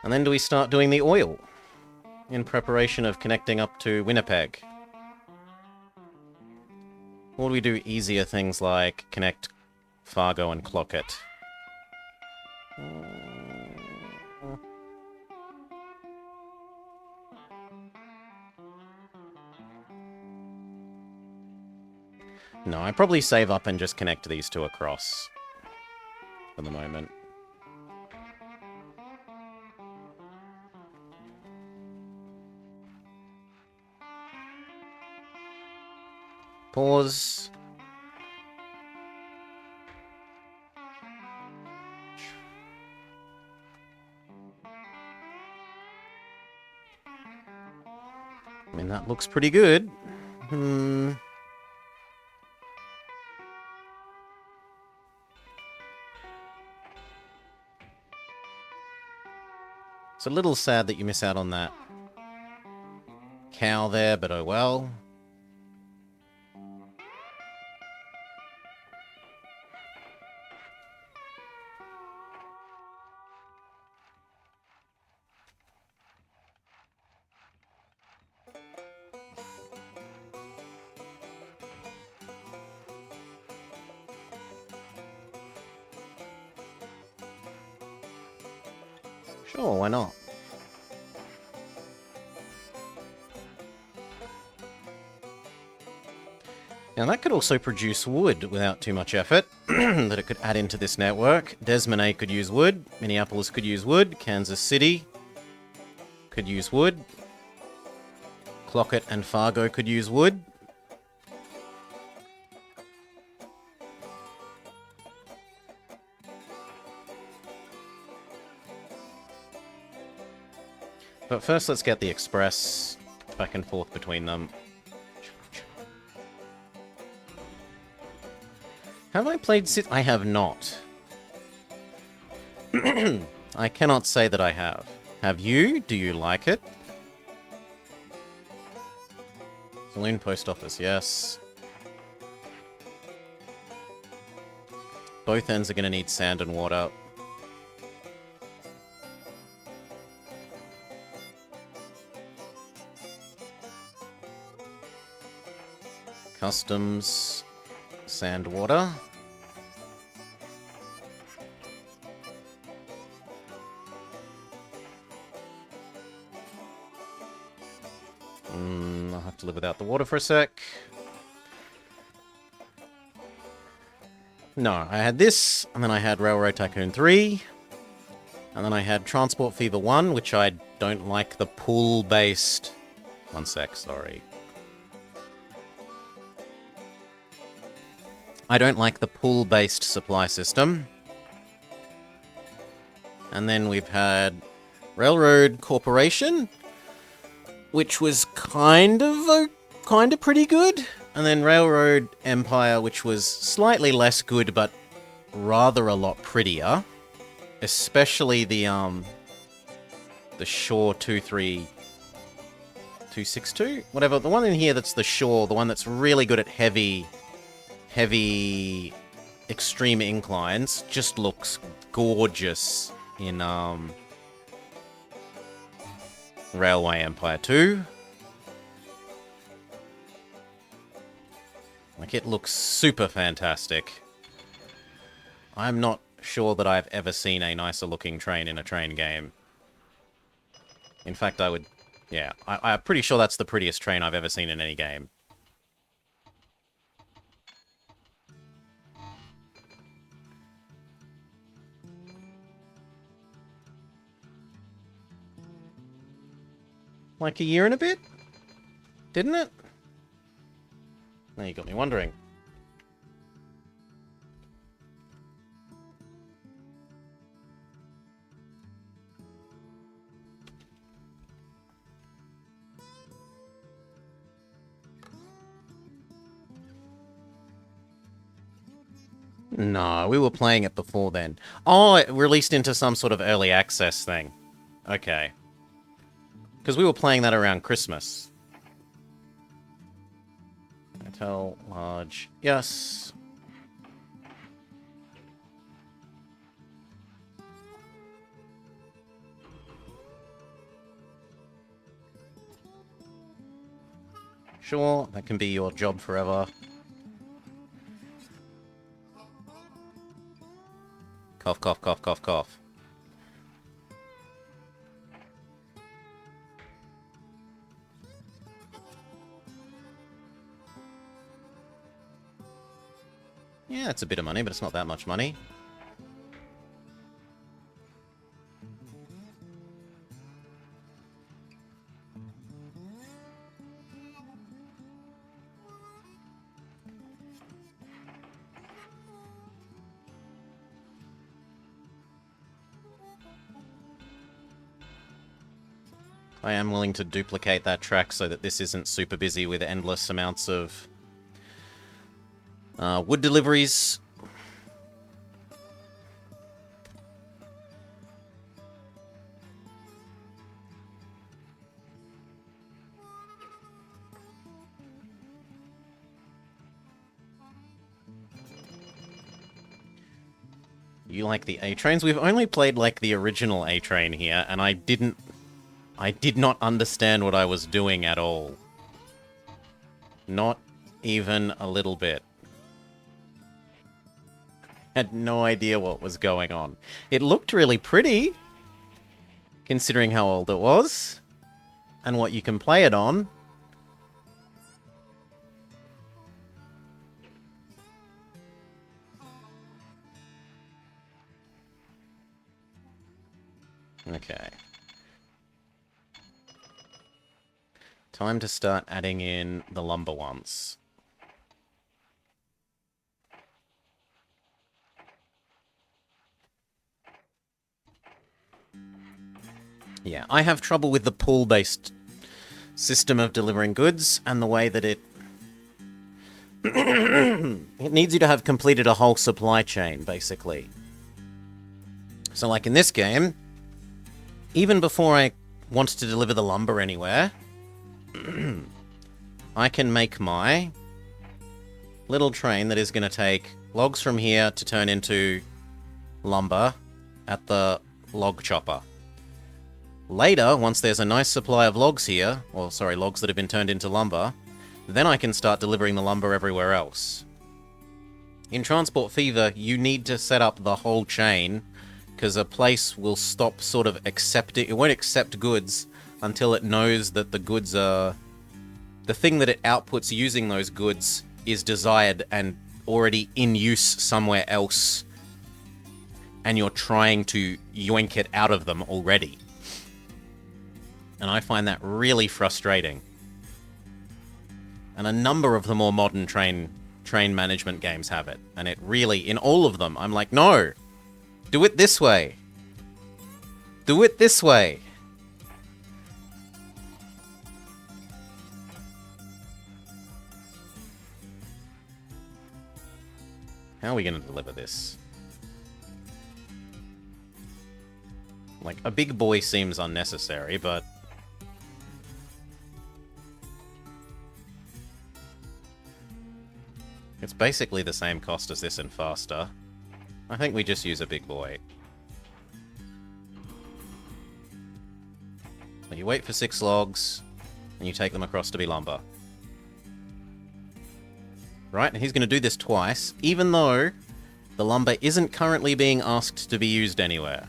And then do we start doing the oil in preparation of connecting up to Winnipeg? Or do we do easier things like connect Fargo and Clockett? No, I'd probably save up and just connect these two across for the moment. Pause. I mean, that looks pretty good. It's a little sad that you miss out on that cow there, but oh well. Sure, why not? Now that could also produce wood without too much effort that it could add into this network. Desmonay could use wood, Minneapolis could use wood, Kansas City could use wood, Clockett and Fargo could use wood. But first, let's get the express back and forth between them. Have I played City? I have not. I cannot say that I have. Have you? Do you like it? Saloon Post Office, yes. Both ends are going to need sand and water. Customs, sand, water. I'll have to live without the water for a sec. No, I had this, and then I had Railroad Tycoon 3, and then I had Transport Fever 1, which I don't like the pool-based... One sec, sorry. I don't like the pool-based supply system. And then we've had Railroad Corporation, which was kind of pretty good. And then Railroad Empire, which was slightly less good, but rather a lot prettier. Especially the Shaw 23262? Whatever, the one in here that's the Shaw, the one that's really good at heavy extreme inclines, just looks gorgeous in Railway Empire 2. Like, it looks super fantastic. I'm not sure that I've ever seen a nicer looking train in a train game. In fact, I would... Yeah, I'm pretty sure that's the prettiest train I've ever seen in any game. Like a year and a bit? Didn't it? Now you got me wondering. No, we were playing it before then. Oh, it released into some sort of early access thing. Okay. Because we were playing that around Christmas. Hotel, large, yes. Sure, that can be your job forever. Cough, cough, cough, cough, cough. Yeah, it's a bit of money, but it's not that much money. I am willing to duplicate that track so that this isn't super busy with endless amounts of wood deliveries. You like the A-Trains? We've only played like the original A-Train here, and I did not understand what I was doing at all. Not even a little bit. Had no idea what was going on. It looked really pretty, considering how old it was, and what you can play it on. Okay. Time to start adding in the lumber ones. Yeah, I have trouble with the pull-based system of delivering goods and the way that it it needs you to have completed a whole supply chain, basically. So like in this game, even before I want to deliver the lumber anywhere, I can make my little train that is going to take logs from here to turn into lumber at the log chopper. Later, once there's a nice supply of logs here, or sorry, logs that have been turned into lumber, then I can start delivering the lumber everywhere else. In Transport Fever, you need to set up the whole chain, because a place will stop sort of accepting, it won't accept goods until it knows that the goods are, the thing that it outputs using those goods is desired and already in use somewhere else, and you're trying to yoink it out of them already. And I find that really frustrating. And a number of the more modern train management games have it. And it really, in all of them, I'm like, no! Do it this way! Do it this way! How are we going to deliver this? Like, a big boy seems unnecessary, but... it's basically the same cost as this and faster. I think we just use a big boy. You wait for 6 logs, and you take them across to be lumber. Right, and he's going to do this twice, even though the lumber isn't currently being asked to be used anywhere.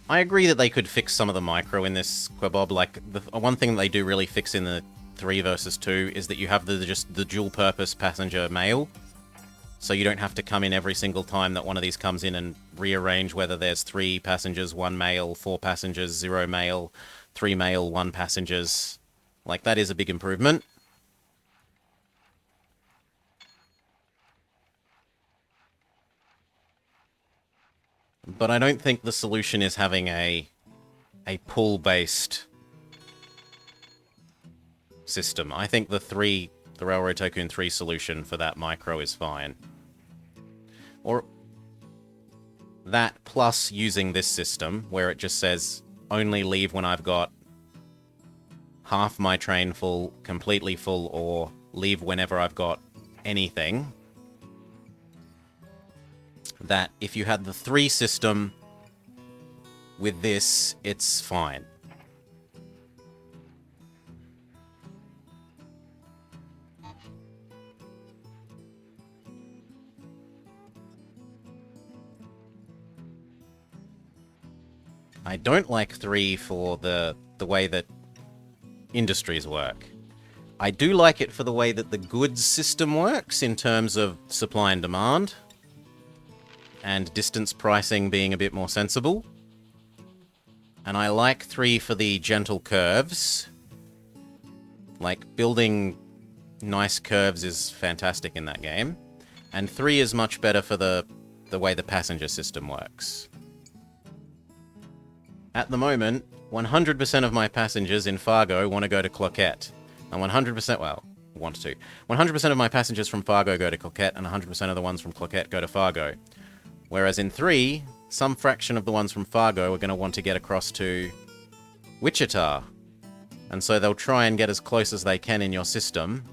I agree that they could fix some of the micro in this, Quebob. Like, the one thing that they do really fix in the 3 versus 2 is that you have just the dual-purpose passenger mail. So you don't have to come in every single time that one of these comes in and rearrange whether there's 3 passengers, 1 mail, 4 passengers, 0 mail, 3 mail, 1 passengers. Like, that is a big improvement. But I don't think the solution is having a pull-based system. I think the Railroad Tycoon 3 solution for that micro is fine. Or that plus using this system, where it just says, only leave when I've got half my train full, completely full, or leave whenever I've got anything. That if you had the 3 system with this, it's fine. I don't like 3 for the way that industries work. I do like it for the way that the goods system works in terms of supply and demand, and distance pricing being a bit more sensible. And I like 3 for the gentle curves, Like, building nice curves is fantastic in that game. And 3 is much better for the way the passenger system works. At the moment, 100% of my passengers in Fargo want to go to Cloquet. And 100%, well, want to. 100% of my passengers from Fargo go to Cloquet, and 100% of the ones from Cloquet go to Fargo. Whereas in 3, some fraction of the ones from Fargo are going to want to get across to Wichita. And so they'll try and get as close as they can in your system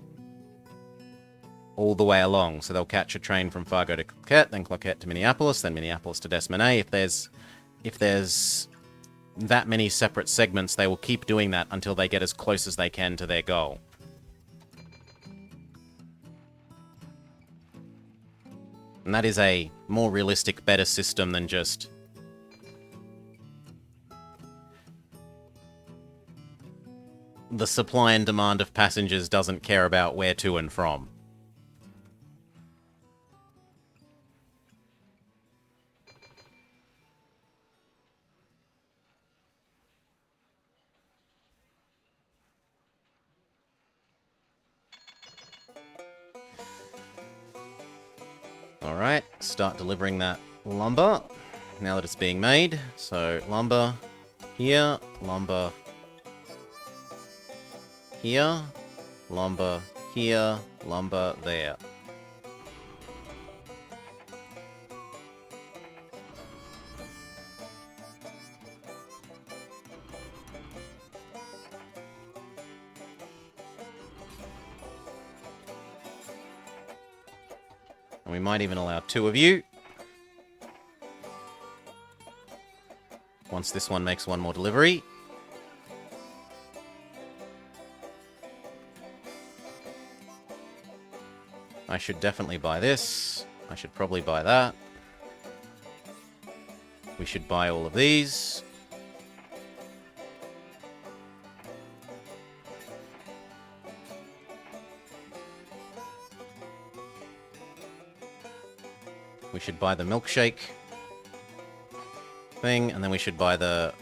all the way along. So they'll catch a train from Fargo to Cloquet, then Cloquet to Minneapolis, then Minneapolis to Des Moines. If there's that many separate segments, they will keep doing that until they get as close as they can to their goal. And that is a more realistic, better system than just the supply and demand of passengers doesn't care about where to and from. Alright, start delivering that lumber now that it's being made. So, lumber here, lumber here, lumber here, lumber there. And we might even allow 2 of you. Once this one makes 1 more delivery. I should definitely buy this. I should probably buy that. We should buy all of these. We should buy the milkshake thing, and then we should buy the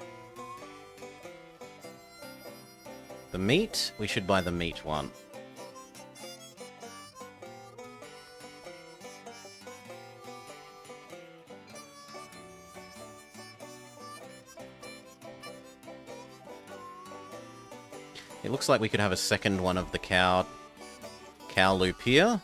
meat. We should buy the meat one. It looks like we could have a second one of the cow loop here.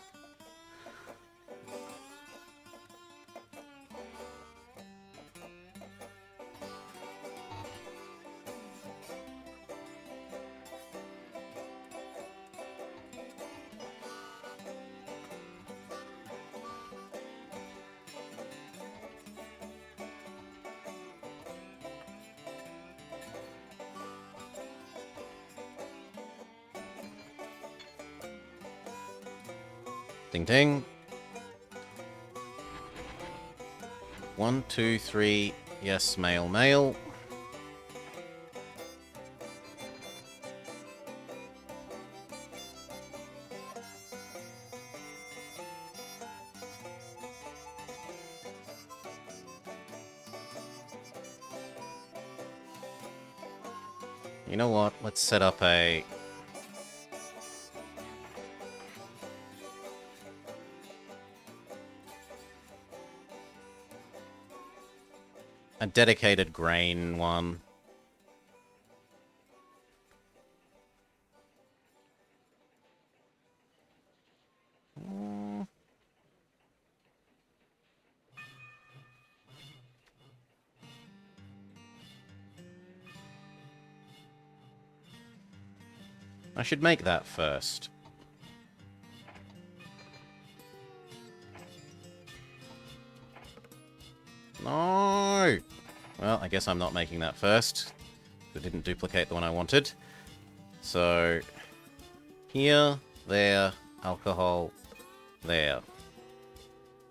Ding ding. 1, 2, 3. Yes, mail, mail. You know what? Let's set up a dedicated grain one. I should make that first. No! Well, I guess I'm not making that first. It didn't duplicate the one I wanted. So, here, there, alcohol, there.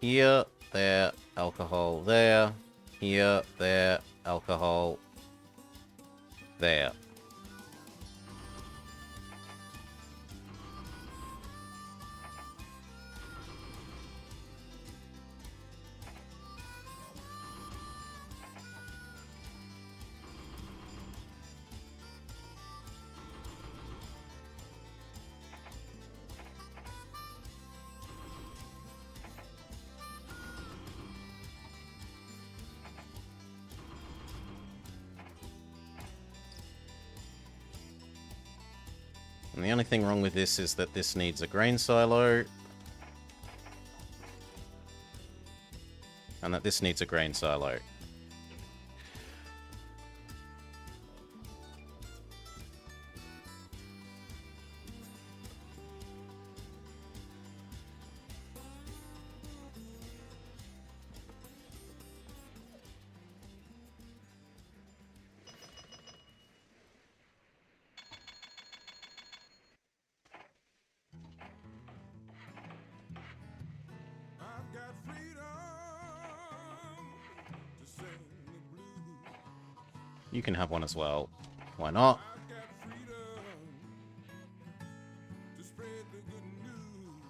Here, there, alcohol, there. Here, there, alcohol, there. And the only thing wrong with this is that this needs a grain silo. And that this needs a grain silo.
I've got freedom to sing the blues.
You can have one as well. Why not?
I've got freedom to spread the good news.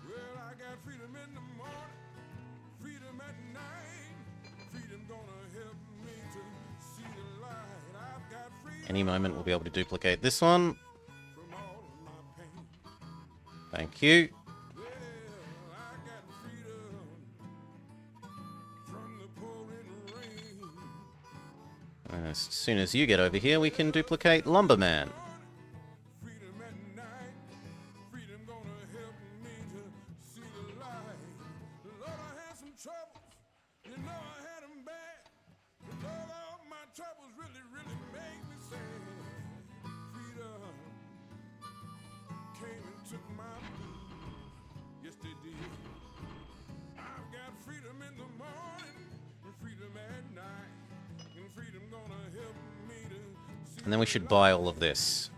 Well, I got freedom in the morning, freedom at night. Freedom gonna help me to see the light. I've got freedom
Any moment we'll be able to duplicate this one.
from all of my pain.
Thank you.
Well, I got freedom from the pouring rain.
And as soon as you get over here, we can duplicate Lumberman.
Freedom at night, freedom gonna help me to see the light. Lord, I had some troubles, you know I had them bad. But Lord, all my troubles really, really make me sad. Freedom came and took my blues, yes they did. I've got freedom in the morning, and freedom at night, and freedom gonna help me to see.
And then we should buy all of this.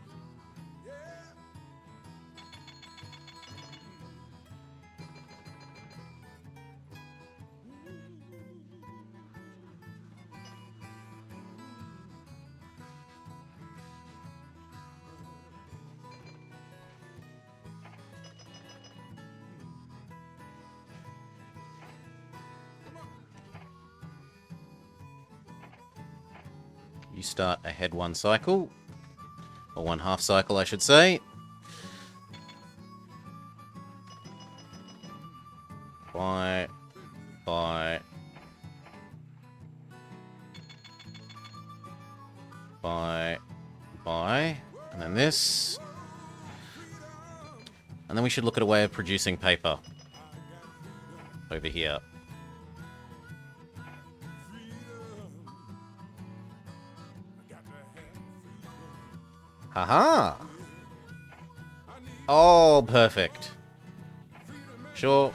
You start ahead one cycle. Or one half cycle, I should say. Buy. Buy. Buy. Buy. And then this. And then we should look at a way of producing paper. Over here. Haha! Oh, perfect. Sure.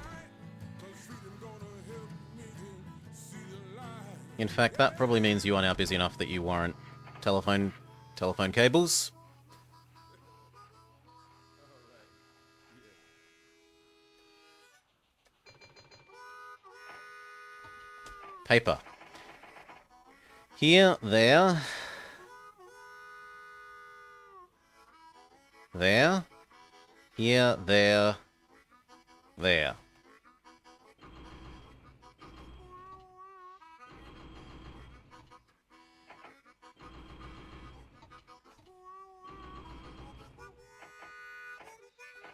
In fact, that probably means you are now busy enough that you warrant telephone cables. Paper. Here, there. There. Here, there. There.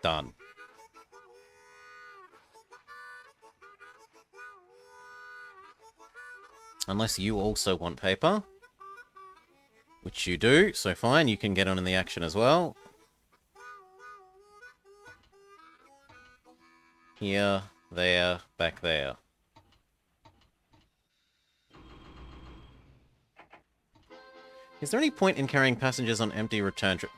Done. Unless you also want paper. Which you do, so fine, you can get on in the action as well. Here, there, back there. Is there any point in carrying passengers on empty return trip?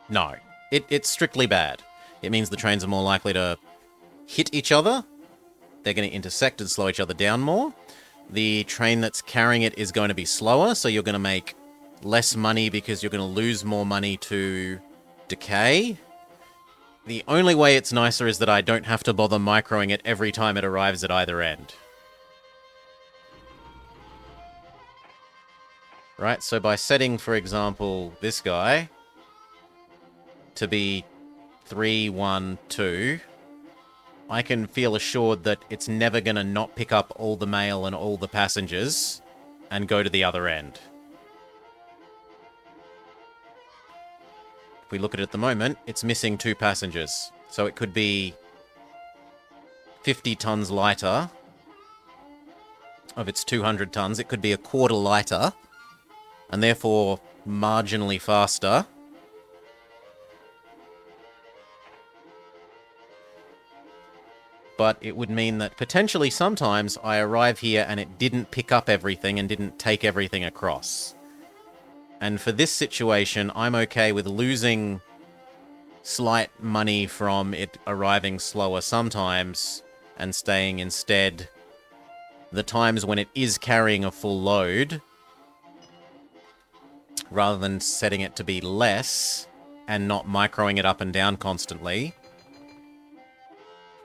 No. It's strictly bad. It means the trains are more likely to hit each other. They're going to intersect and slow each other down more. The train that's carrying it is going to be slower, so you're going to make less money because you're going to lose more money to decay. The only way it's nicer is that I don't have to bother microing it every time it arrives at either end. Right, so by setting, for example, this guy to be 3, 1, 2, I can feel assured that it's never going to not pick up all the mail and all the passengers and go to the other end. If we look at it at the moment, it's missing 2 passengers. So it could be 50 tons lighter of its 200 tons. It could be a quarter lighter and therefore marginally faster. But it would mean that potentially sometimes I arrive here and it didn't pick up everything and didn't take everything across. And for this situation, I'm okay with losing slight money from it arriving slower sometimes and staying instead the times when it is carrying a full load, rather than setting it to be less and not microing it up and down constantly.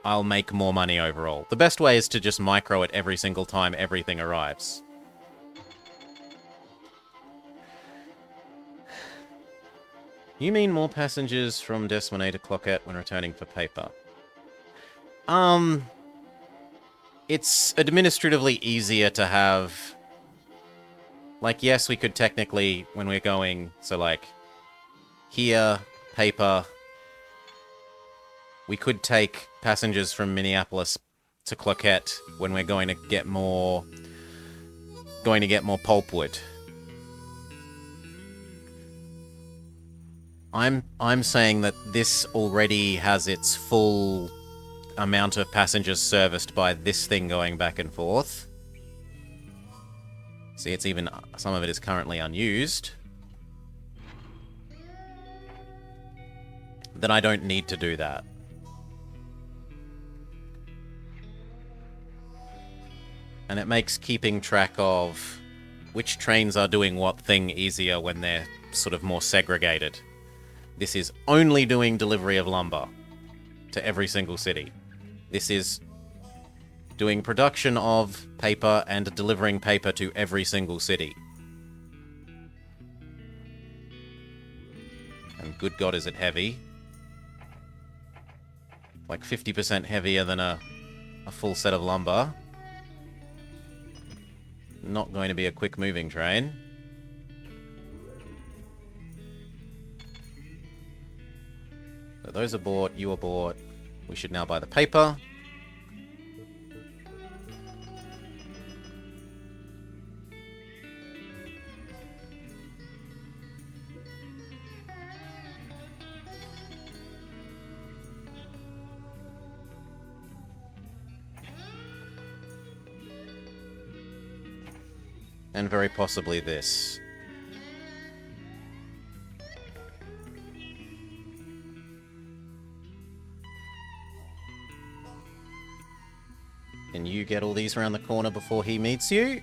I'll make more money overall. The best way is to just micro it every single time everything arrives. You mean more passengers from Des Moines to Cloquet when returning for paper? It's administratively easier to have... Like, yes, we could technically, when we're going... So, like, here, paper... We could take passengers from Minneapolis to Cloquet when we're going to get more pulpwood. I'm saying that this already has its full amount of passengers serviced by this thing going back and forth. See, it's even... Some of it is currently unused. Then I don't need to do that. And it makes keeping track of which trains are doing what thing easier when they're sort of more segregated. This is only doing delivery of lumber to every single city. This is doing production of paper and delivering paper to every single city. And good God, is it heavy. Like 50% heavier than a full set of lumber. Not going to be a quick moving train. So those are bought, you are bought. We should now buy the paper. And very possibly this. Can you get all these around the corner before he meets you?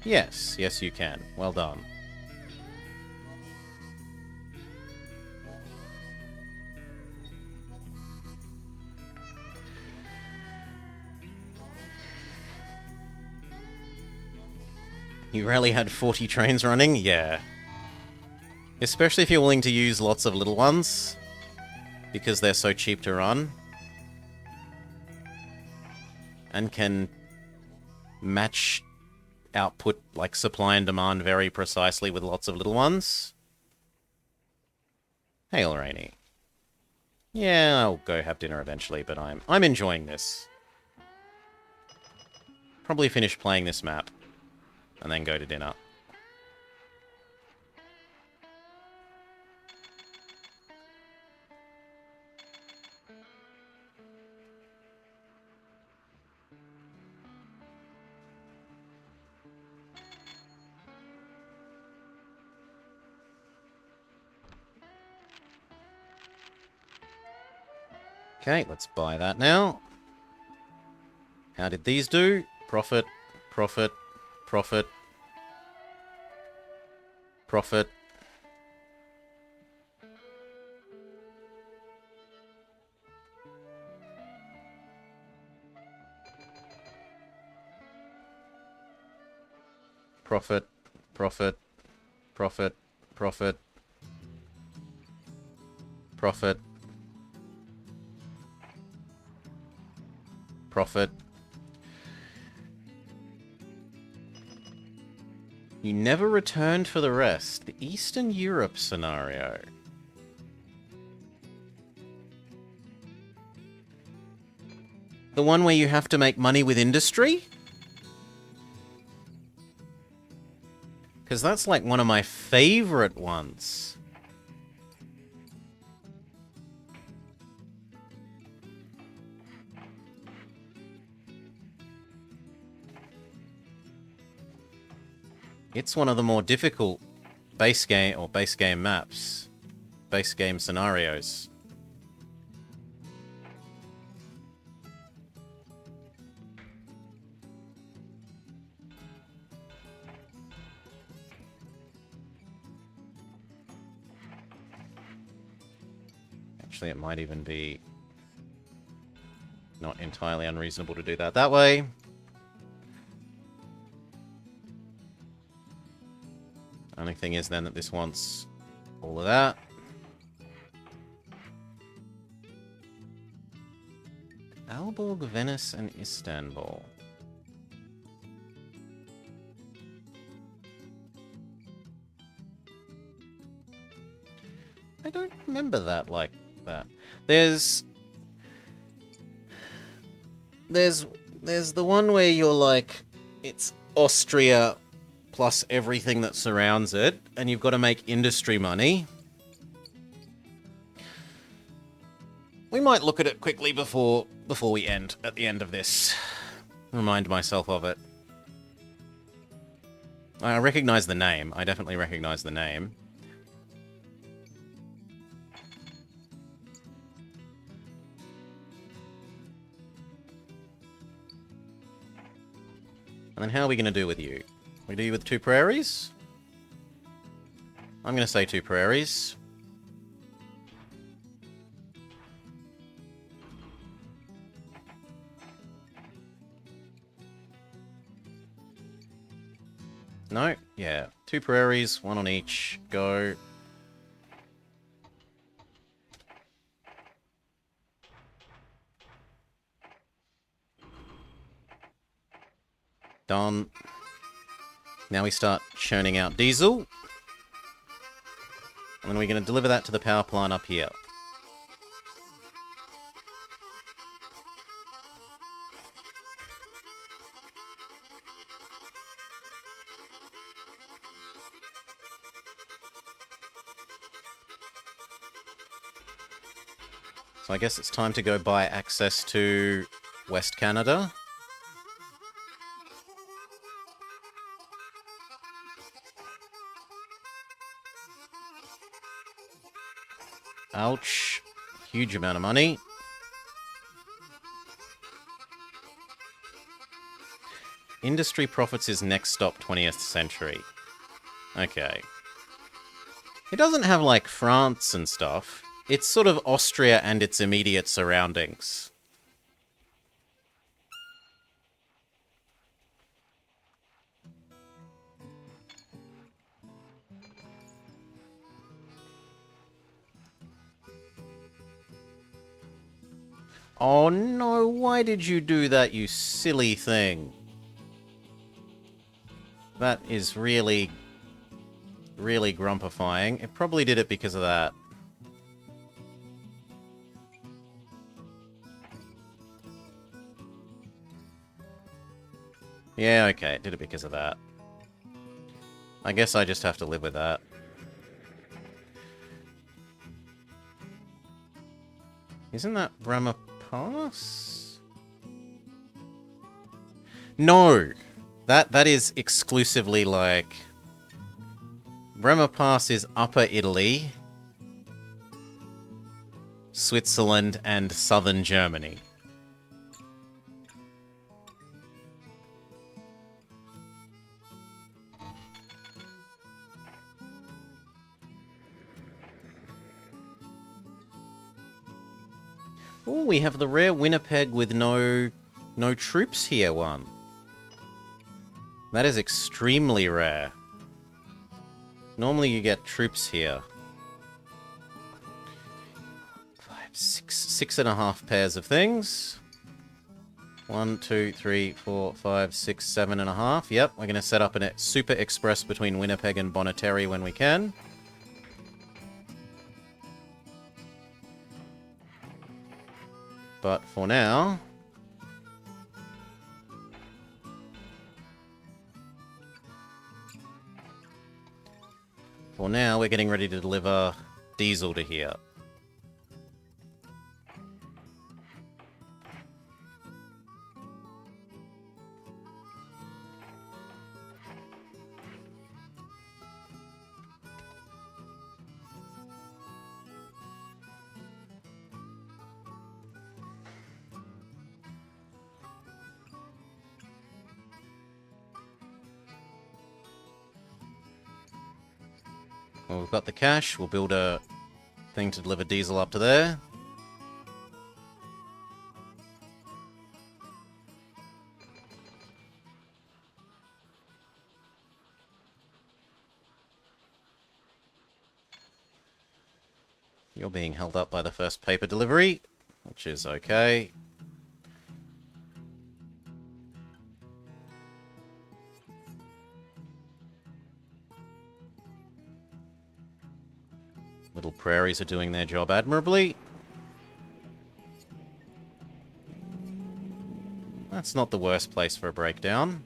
Yes, yes you can. Well done. You rarely had 40 trains running? Yeah. Especially if you're willing to use lots of little ones, because they're so cheap to run. And can match output, like supply and demand, very precisely with lots of little ones. Hey, Lorraine. Yeah, I'll go have dinner eventually, but I'm enjoying this. Probably finish playing this map. And then go to dinner. Okay, let's buy that now. How did these do? Profit, profit, profit, profit. Profit, profit, profit, profit, profit, profit. You never returned for the rest. The Eastern Europe scenario. The one where you have to make money with industry? Because that's like one of my favorite ones. It's one of the more difficult base game maps, base game scenarios. Actually, it might even be not entirely unreasonable to do that way. Only thing is then that this wants all of that. Aalborg, Venice, and Istanbul. I don't remember that like that. There's the one where you're like, it's Austria plus everything that surrounds it, and you've got to make industry money. We might look at it quickly before we end, at the end of this. Remind myself of it. I recognize the name. I definitely recognize the name. And then how are we going to do with you? We do you with 2 prairies? I'm going to say 2 prairies. No? Yeah. 2 prairies, 1 on each. Go. Done. Now we start churning out diesel. And then we're going to deliver that to the power plant up here. So I guess it's time to go buy access to West Canada. Ouch. Huge amount of money. Industry profits is next stop 20th century. Okay. It doesn't have, like, France and stuff. It's sort of Austria and its immediate surroundings. Oh no, why did you do that, you silly thing? That is really, really grumpifying. It probably did it because of that. Yeah, okay, it did it because of that. I guess I just have to live with that. Isn't that Bremer Pass? No! That is exclusively, like... Bremer Pass is Upper Italy, Switzerland, and southern Germany. Oh, we have the rare Winnipeg with no troops here one. That is extremely rare. Normally you get troops here. 6.5 pairs of things. 1, 2, 3, 4, 5, 6, 7.5. Yep, we're going to set up a super express between Winnipeg and Bonneterre when we can. But for now... For now, we're getting ready to deliver diesel to here. Well, we've got the cash. We'll build a thing to deliver diesel up to there. You're being held up by the first paper delivery, which is okay. Little prairies are doing their job admirably. That's not the worst place for a breakdown.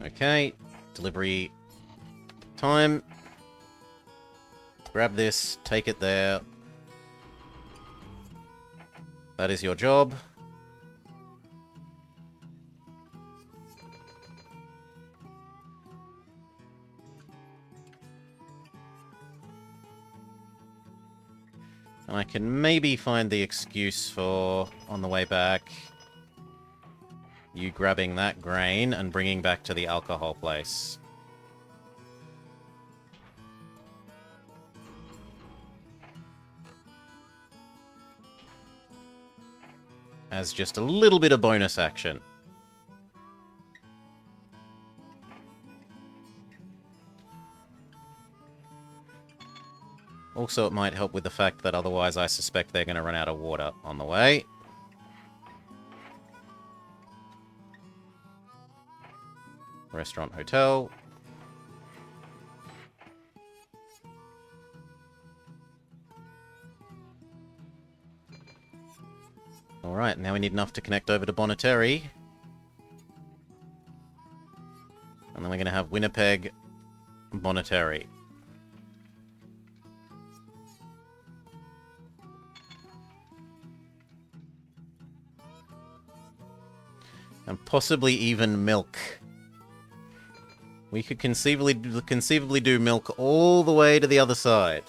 Okay, delivery time. Grab this, take it there. That is your job. And I can maybe find the excuse for, on the way back, you grabbing that grain and bringing back to the alcohol place. As just a little bit of bonus action. Also, it might help with the fact that otherwise I suspect they're going to run out of water on the way. Restaurant, hotel. Alright, now we need enough to connect over to Bonneterre. And then we're going to have Winnipeg, Bonneterre. And possibly even milk. We could conceivably do milk all the way to the other side.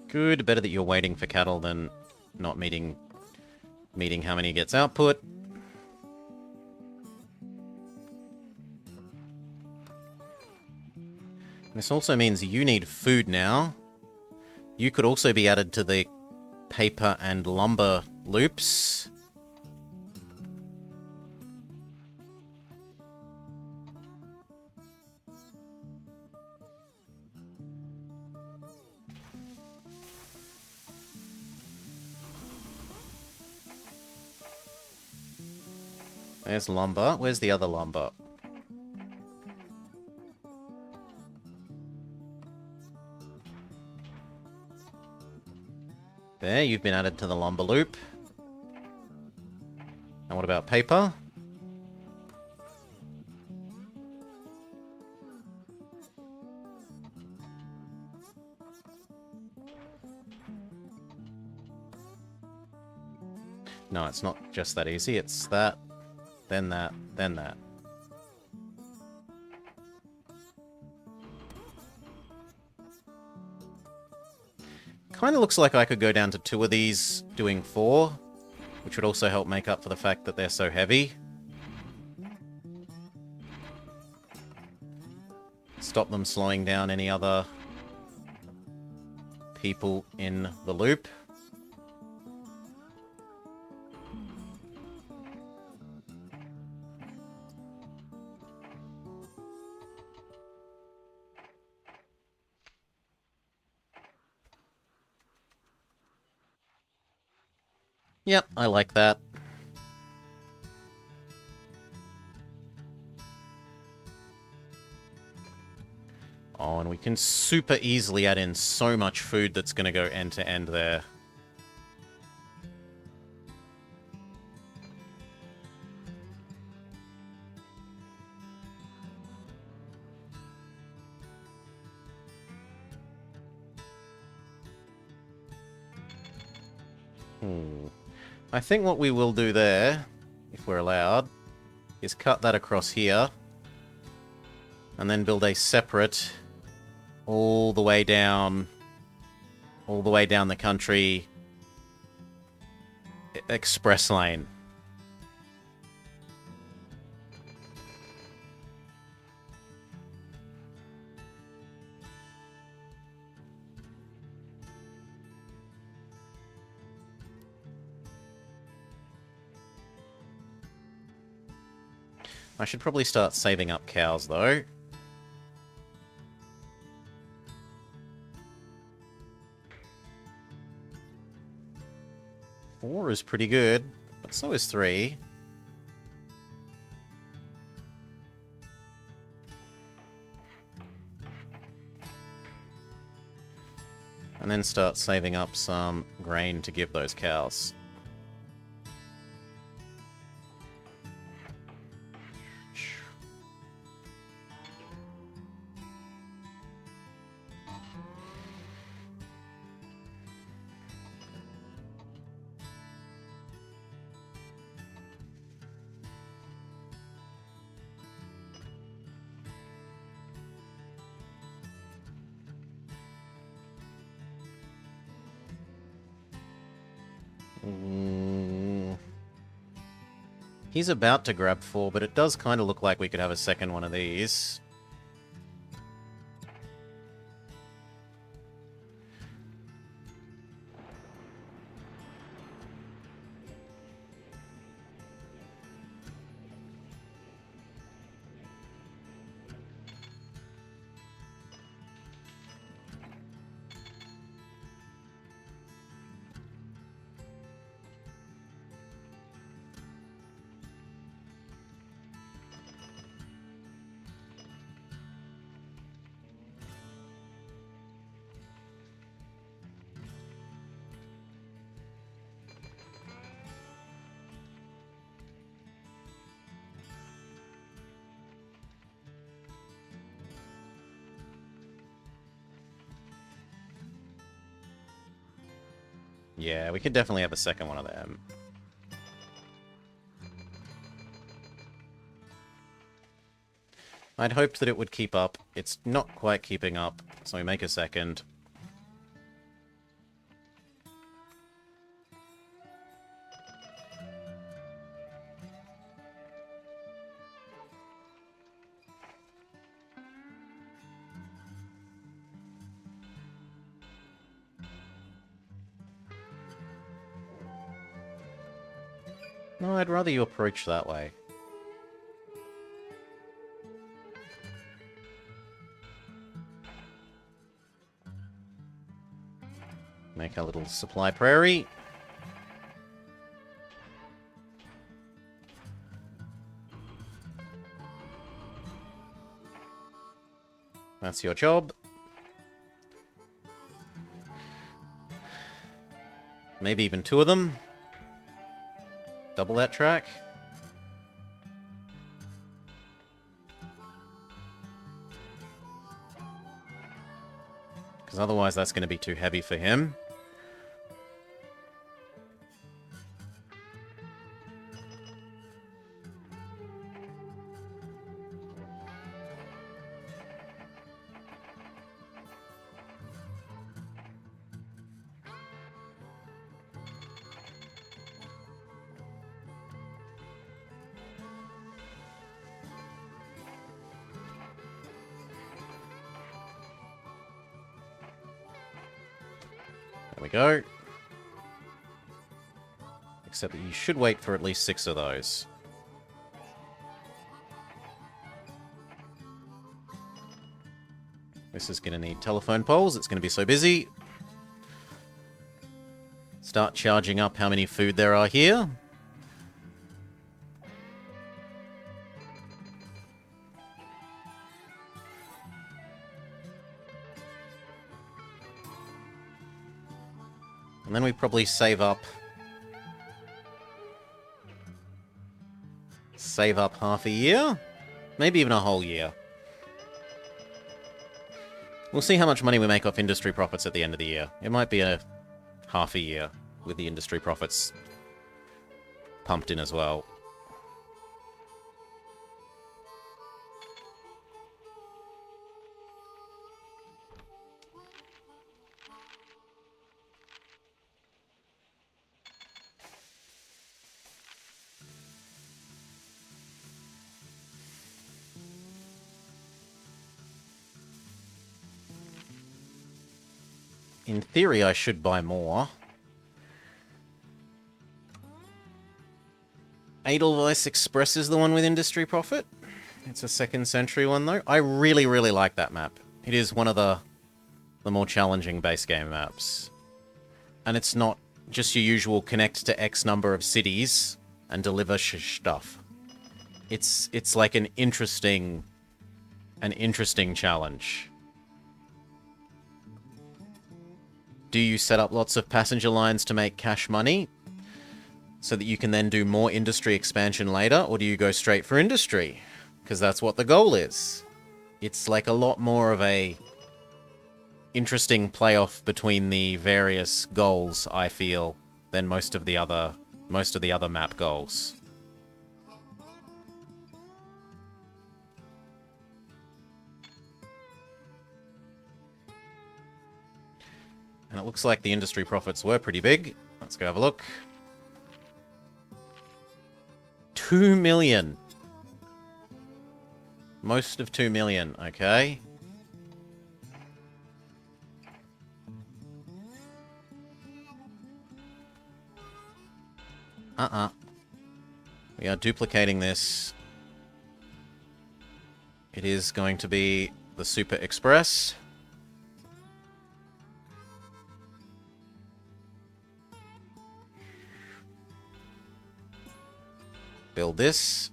Good. Better that you're waiting for cattle than not meeting how many gets output. This also means you need food now. You could also be added to the paper and lumber loops. There's lumber. Where's the other lumber? There, you've been added to the lumber loop. And what about paper? No, it's not just that easy. It's that, then that, then that. Kind of looks like I could go down to 2 of these, doing 4, which would also help make up for the fact that they're so heavy. Stop them slowing down any other people in the loop. Yep, I like that. Oh, and we can super easily add in so much food that's going to go end to end there. I think what we will do there, if we're allowed, is cut that across here. And then build a separate all the way down the country express lane. I should probably start saving up cows, though. Four is pretty good, but so is 3. And then start saving up some grain to give those cows. He's about to grab 4, but it does kind of look like we could have a second one of these. Yeah, we could definitely have a second one of them. I'd hoped that it would keep up. It's not quite keeping up, so we make a second. No, I'd rather you approach that way. Make a little supply prairie. That's your job. Maybe even 2 of them. Double that track. Because otherwise that's going to be too heavy for him. There we go. Except that you should wait for at least 6 of those. This is going to need telephone poles. It's going to be so busy. start charging up how many food there are here. And then we probably save up half a year, maybe even a whole year. We'll see how much money we make off industry profits at the end of the year. It might be a half a year with the industry profits pumped in as well. In theory, I should buy more. Edelweiss Express is the one with industry profit. It's a 2nd century one, though. I really, really like that map. It is one of the more challenging base game maps. And it's not just your usual connect to X number of cities and deliver stuff. It's like an interesting challenge. Do you set up lots of passenger lines to make cash money so that you can then do more industry expansion later, or do you go straight for industry? Because that's what the goal is. It's like a lot more of a interesting playoff between the various goals, I feel, than most of the other map goals. And it looks like the industry profits were pretty big. Let's go have a look. 2 million. Most of 2 million, okay. We are duplicating this. It is going to be the Super Express. Build this.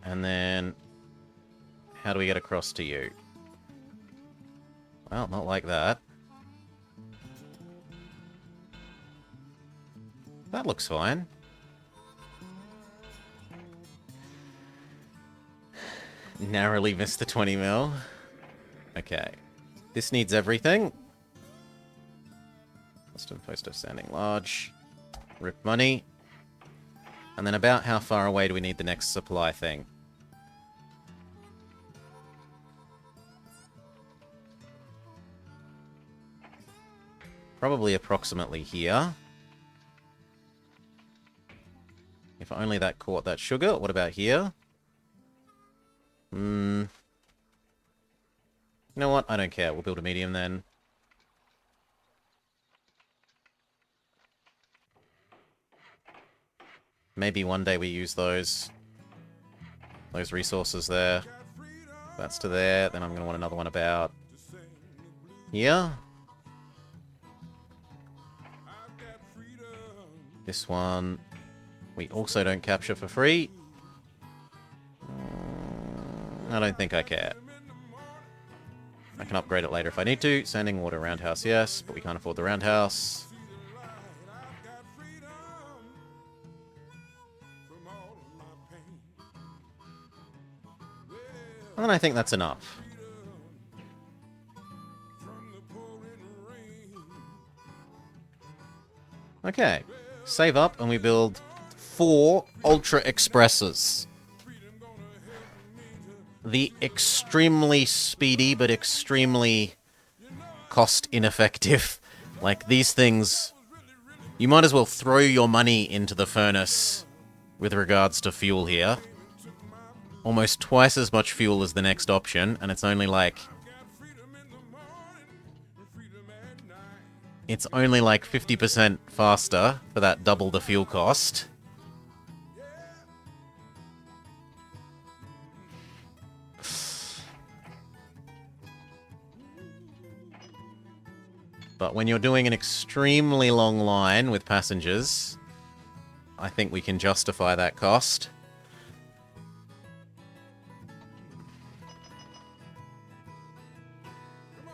And then, how do we get across to you? Well, not like that. That looks fine. Narrowly missed the 20 mil. Okay. This needs everything. Custom post of standing large. Rip money. And then about how far away do we need the next supply thing? Probably approximately here. If only that caught that sugar. What about here? You know what? I don't care. We'll build a medium then. Maybe one day we use those resources there. That's to there. Then I'm going to want another one about here. This one we also don't capture for free. I don't think I care. I can upgrade it later if I need to. Standing water roundhouse, yes, but we can't afford the roundhouse. And I think that's enough. Okay. Save up and we build 4 Ultra Expresses. The extremely speedy but extremely cost ineffective. Like, these things, you might as well throw your money into the furnace with regards to fuel here. Almost twice as much fuel as the next option, and it's only like... It's only like 50% faster for that double the fuel cost. But when you're doing an extremely long line with passengers, I think we can justify that cost.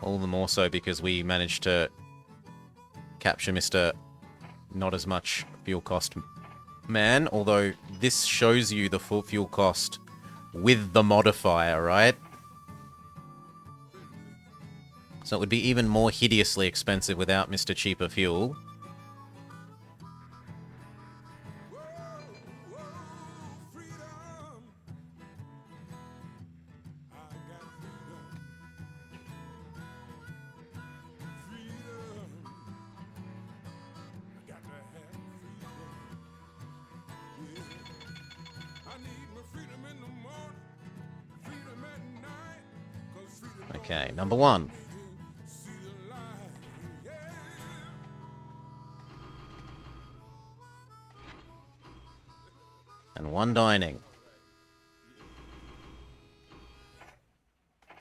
All the more so because we managed to capture Mr. Not as much fuel cost man, although this shows you the full fuel cost with the modifier, right? So it would be even more hideously expensive without Mr. Cheaper Fuel. Okay, number one. And one dining.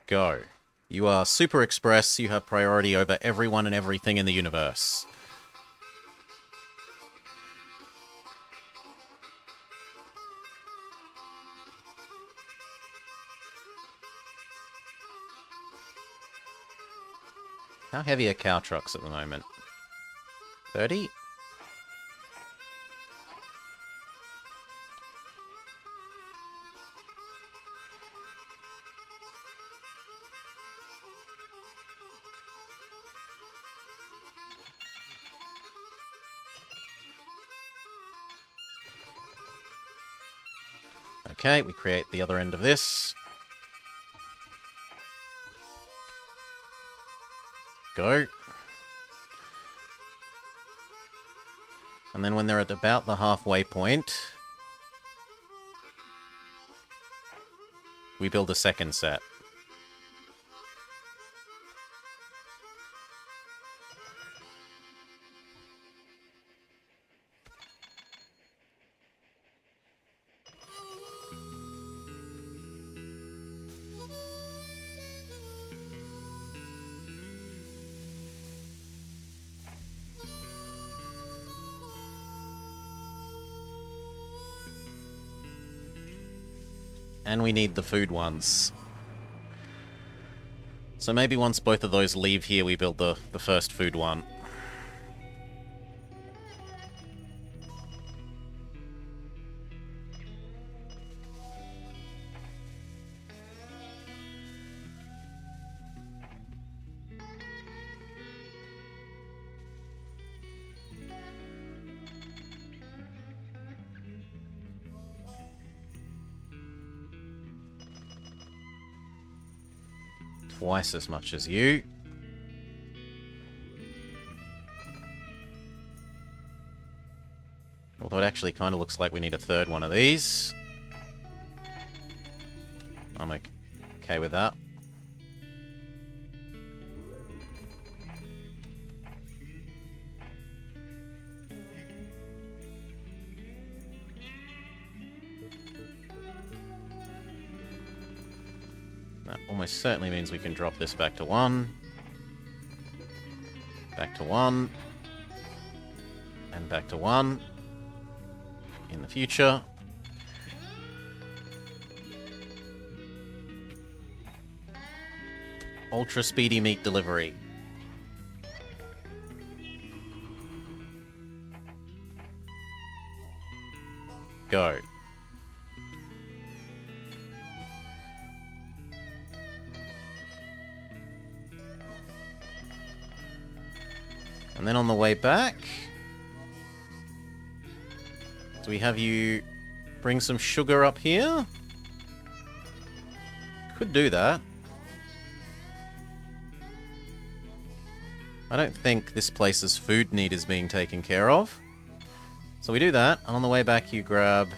Go. You are Super Express. You have priority over everyone and everything in the universe. How heavy are cow trucks at the moment? 30? Okay, we create the other end of this. Go. And then when they're at about the halfway point, we build a second set. And we need the food ones. So maybe once both of those leave here, we build the first food one. Twice as much as you. Although it actually kind of looks like we need a third one of these. I'm okay with that. That almost certainly means we can drop this back to 1. Back to 1. And back to 1. In the future. Ultra speedy meat delivery. Go. And then on the way back, do we have you bring some sugar up here? Could do that. I don't think this place's food need is being taken care of. So we do that, and on the way back you grab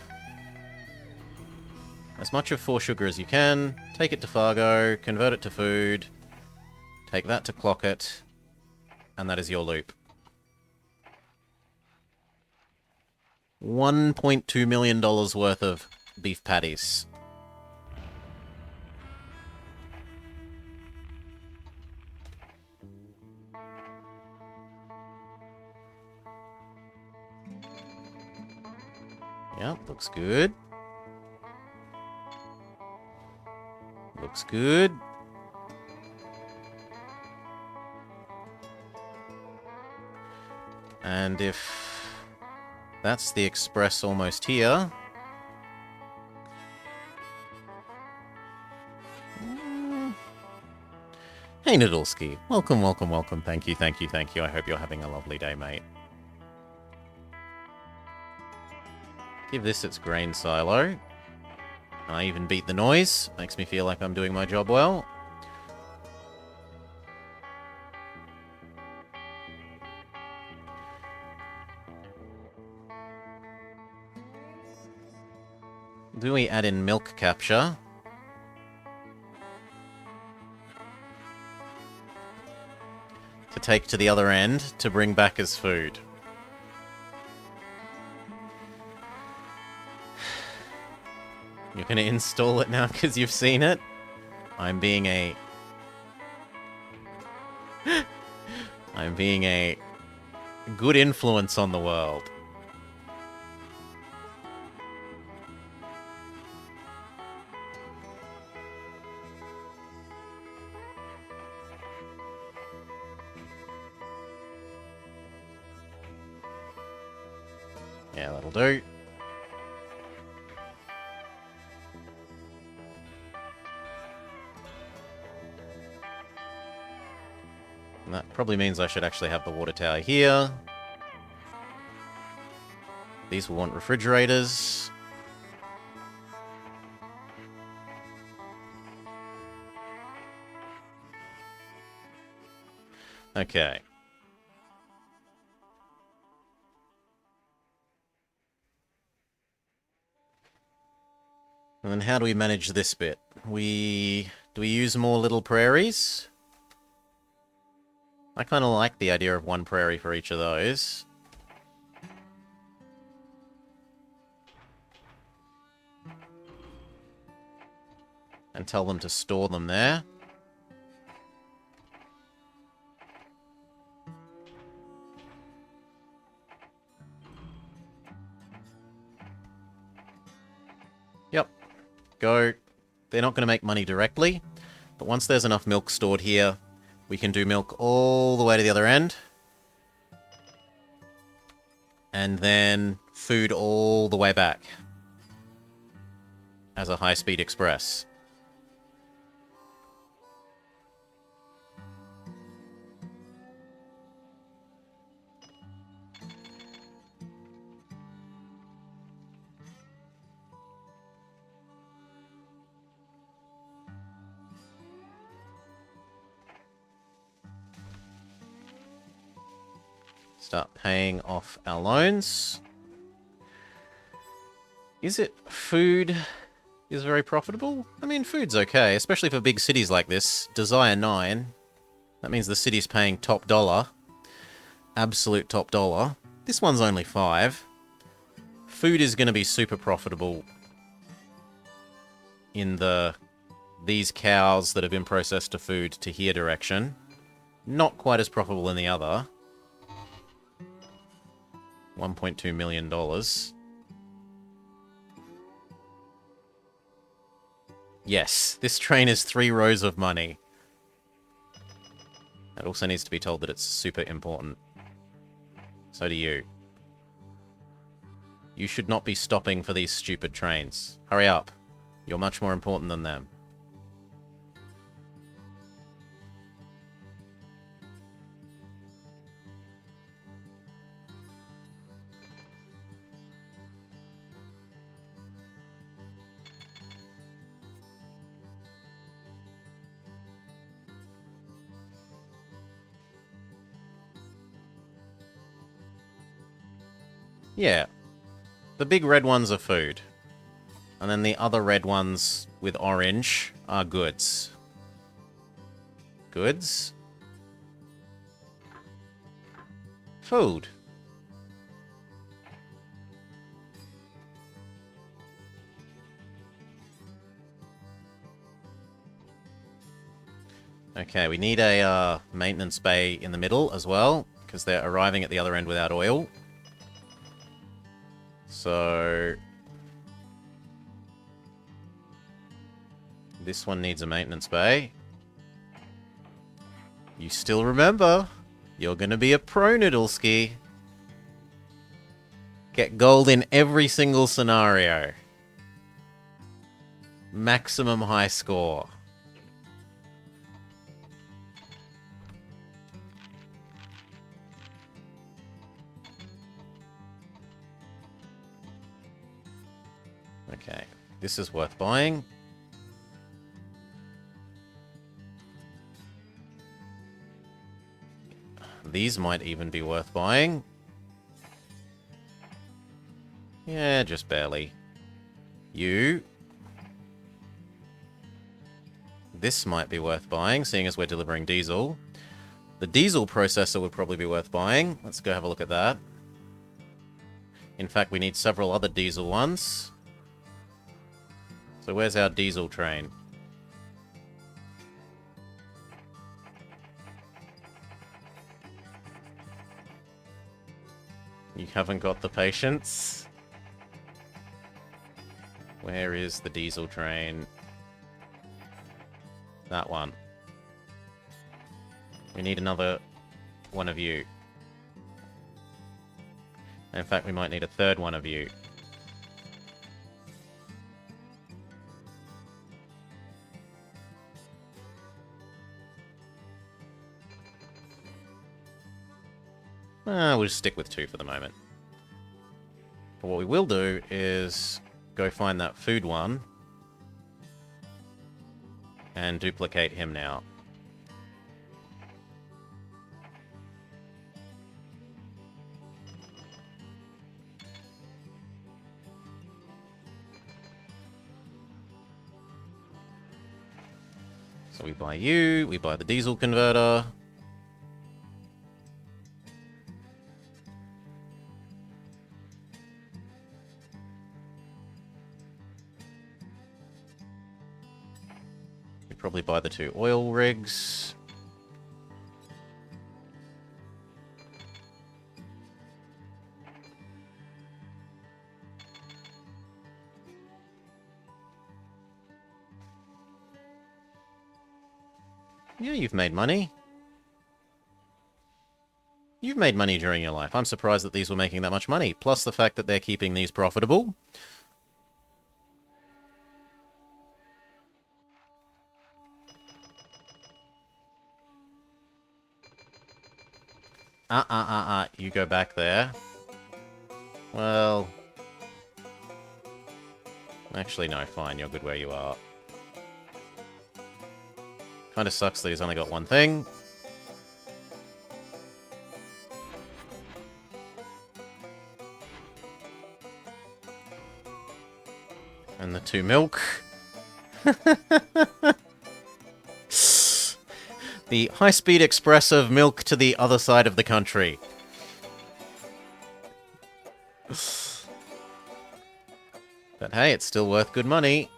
as much of 4 sugar as you can, take it to Fargo, convert it to food, take that to Clockett, and that is your loop. $1.2 million worth of beef patties. Yep, looks good. Looks good. And if that's the express almost here... Hey, Nadolski. Welcome, welcome, welcome. Thank you, thank you, thank you. I hope you're having a lovely day, mate. Give this its grain silo. I even beat the noise. Makes me feel like I'm doing my job well. Do we add in milk capture? To take to the other end to bring back as food. You're gonna install it now because you've seen it? I'm being a good influence on the world. Yeah, that'll do. And that probably means I should actually have the water tower here. These will want refrigerators. Okay. And then how do we manage this bit? Do we use more little prairies? I kind of like the idea of one prairie for each of those. And tell them to store them there. Yep. Go. They're not going to make money directly, but once there's enough milk stored here, we can do milk all the way to the other end. And then food all the way back. As a high-speed express. Start paying off our loans. Is it food is very profitable? I mean, food's okay, especially for big cities like this. Desire 9. That means the city's paying top dollar. Absolute top dollar. This one's only 5. Food is going to be super profitable in these cows that have been processed to food to here direction. Not quite as profitable in the other. $1.2 million. Yes, this train is 3 rows of money. It also needs to be told that it's super important. So do you. You should not be stopping for these stupid trains. Hurry up. You're much more important than them. Yeah. The big red ones are food. And then the other red ones with orange are goods. Goods? Food. Okay, we need a maintenance bay in the middle as well, because they're arriving at the other end without oil. So This one needs a maintenance bay. You still remember, you're gonna be a pro, Noodleski. Get gold in every single scenario. Maximum high score. Okay, this is worth buying. These might even be worth buying. Yeah, just barely. You. This might be worth buying, seeing as we're delivering diesel. The diesel processor would probably be worth buying. Let's go have a look at that. In fact, we need several other diesel ones. So where's our diesel train? You haven't got the patience? Where is the diesel train? That one. We need another one of you. In fact, we might need a third one of you. We'll just stick with 2 for the moment. But what we will do is go find that food one and duplicate him now. So we buy you, we buy the diesel converter. We probably buy the 2 oil rigs. Yeah, you've made money. You've made money during your life. I'm surprised that these were making that much money. Plus the fact that they're keeping these profitable. You go back there. Well... Actually, no, fine. You're good where you are. Kinda sucks that he's only got one thing. And the 2 milk. The high-speed express of milk to the other side of the country. But hey, it's still worth good money.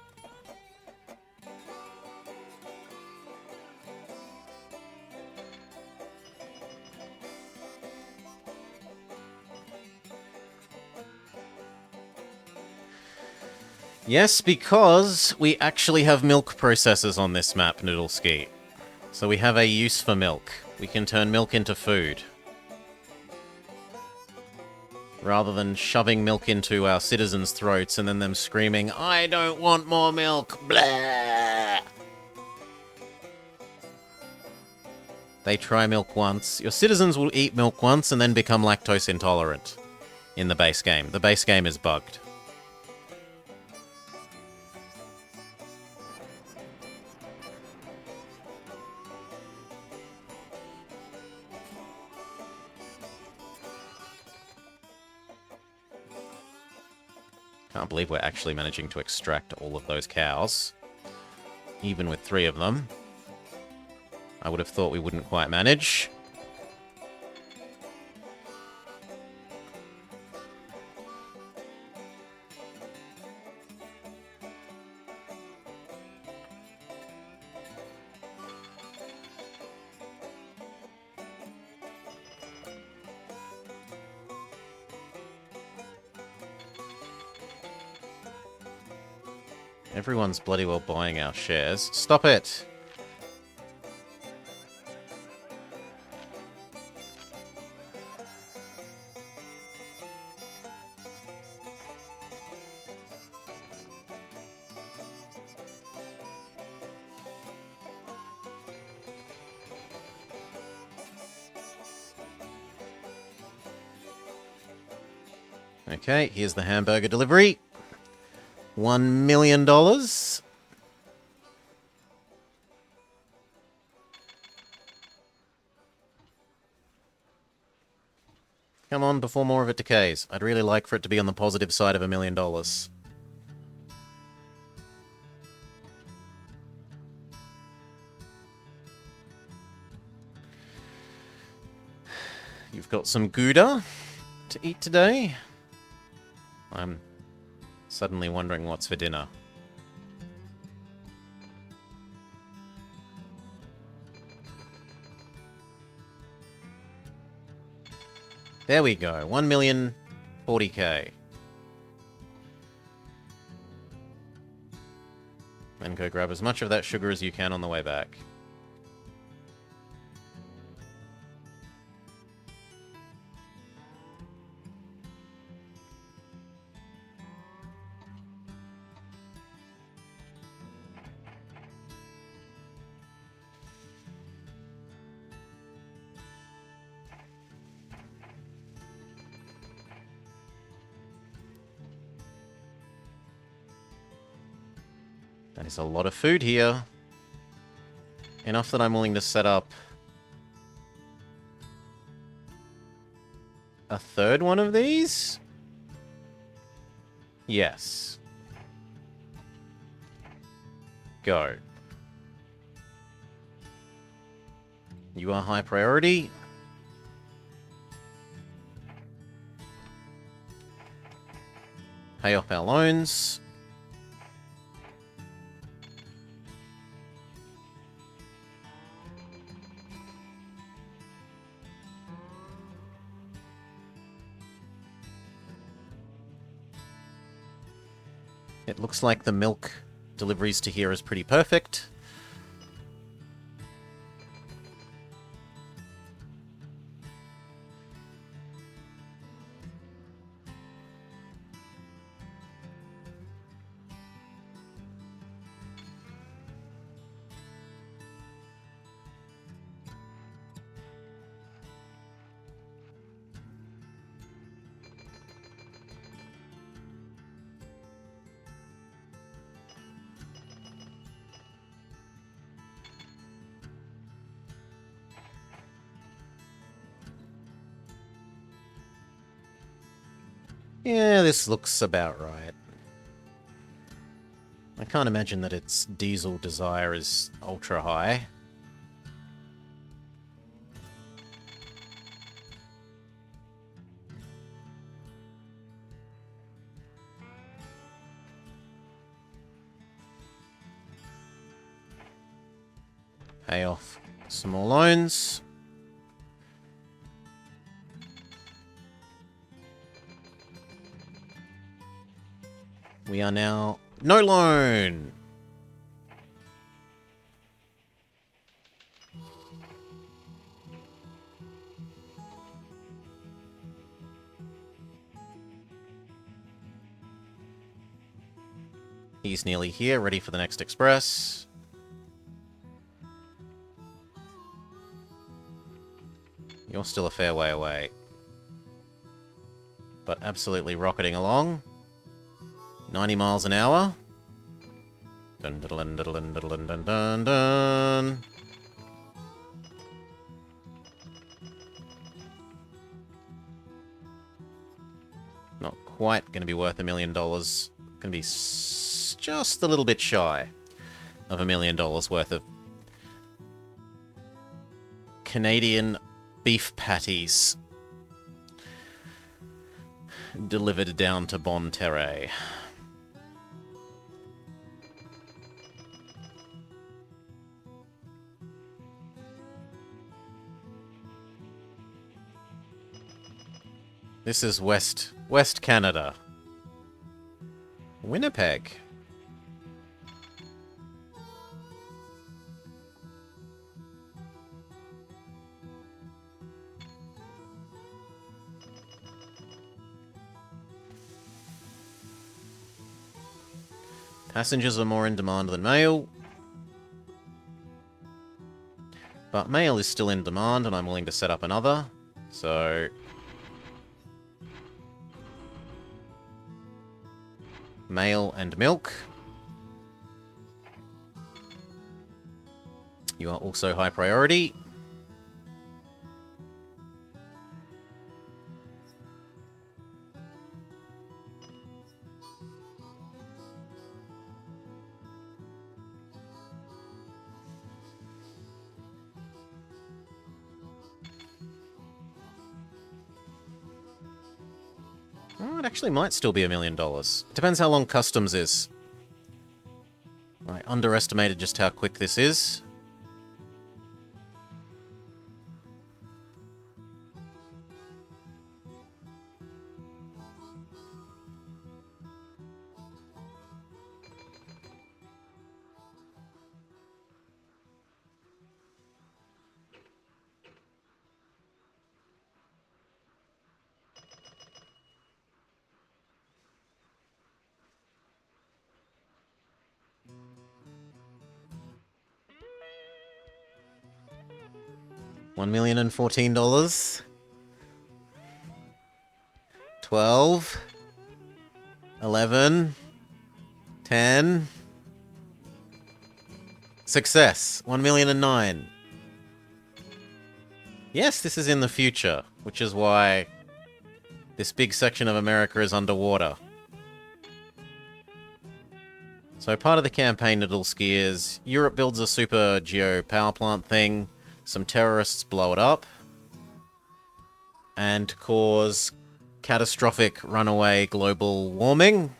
Yes, because we actually have milk processors on this map, Noodleski. So we have a use for milk. We can turn milk into food. Rather than shoving milk into our citizens' throats and then them screaming, "I don't want more milk!" Blah! They try milk once. Your citizens will eat milk once and then become lactose intolerant in the base game. The base game is bugged. Can't believe we're actually managing to extract all of those cows. Even with 3 of them. I would have thought we wouldn't quite manage. Everyone's bloody well buying our shares. Stop it! Okay, here's the hamburger delivery. $1 million. Come on, before more of it decays. I'd really like for it to be on the positive side of $1 million. You've got some Gouda to eat today. I'm suddenly wondering what's for dinner. There we go. 1,040,000. And go grab as much of that sugar as you can on the way back. That is a lot of food here. Enough that I'm willing to set up a third one of these? Yes. Go. You are high priority. Pay off our loans. It looks like the milk deliveries to here is pretty perfect. Yeah, this looks about right. I can't imagine that its diesel desire is ultra high. Pay off some more loans. We are now no loan. He's nearly here, ready for the next express. You're still a fair way away. But absolutely rocketing along. 90 miles an hour. Dun dun dun dun dun dun dun dun dun. Not quite going to be worth $1 million. Going to be just a little bit shy of $1 million worth of Canadian beef patties delivered down to Bonne Terre. This is West Canada. Winnipeg. Passengers are more in demand than mail. But mail is still in demand, and I'm willing to set up another. So... mail and milk. You are also high priority. Oh, it actually might still be $1 million. Depends how long customs is. I underestimated just how quick this is. $1,014. 12. 11. 10. Success. 1,009,000. Yes, this is in the future, which is why this big section of America is underwater. So part of the campaign, Nadolski, is Europe builds a super geo power plant thing, some terrorists blow it up, and cause catastrophic runaway global warming.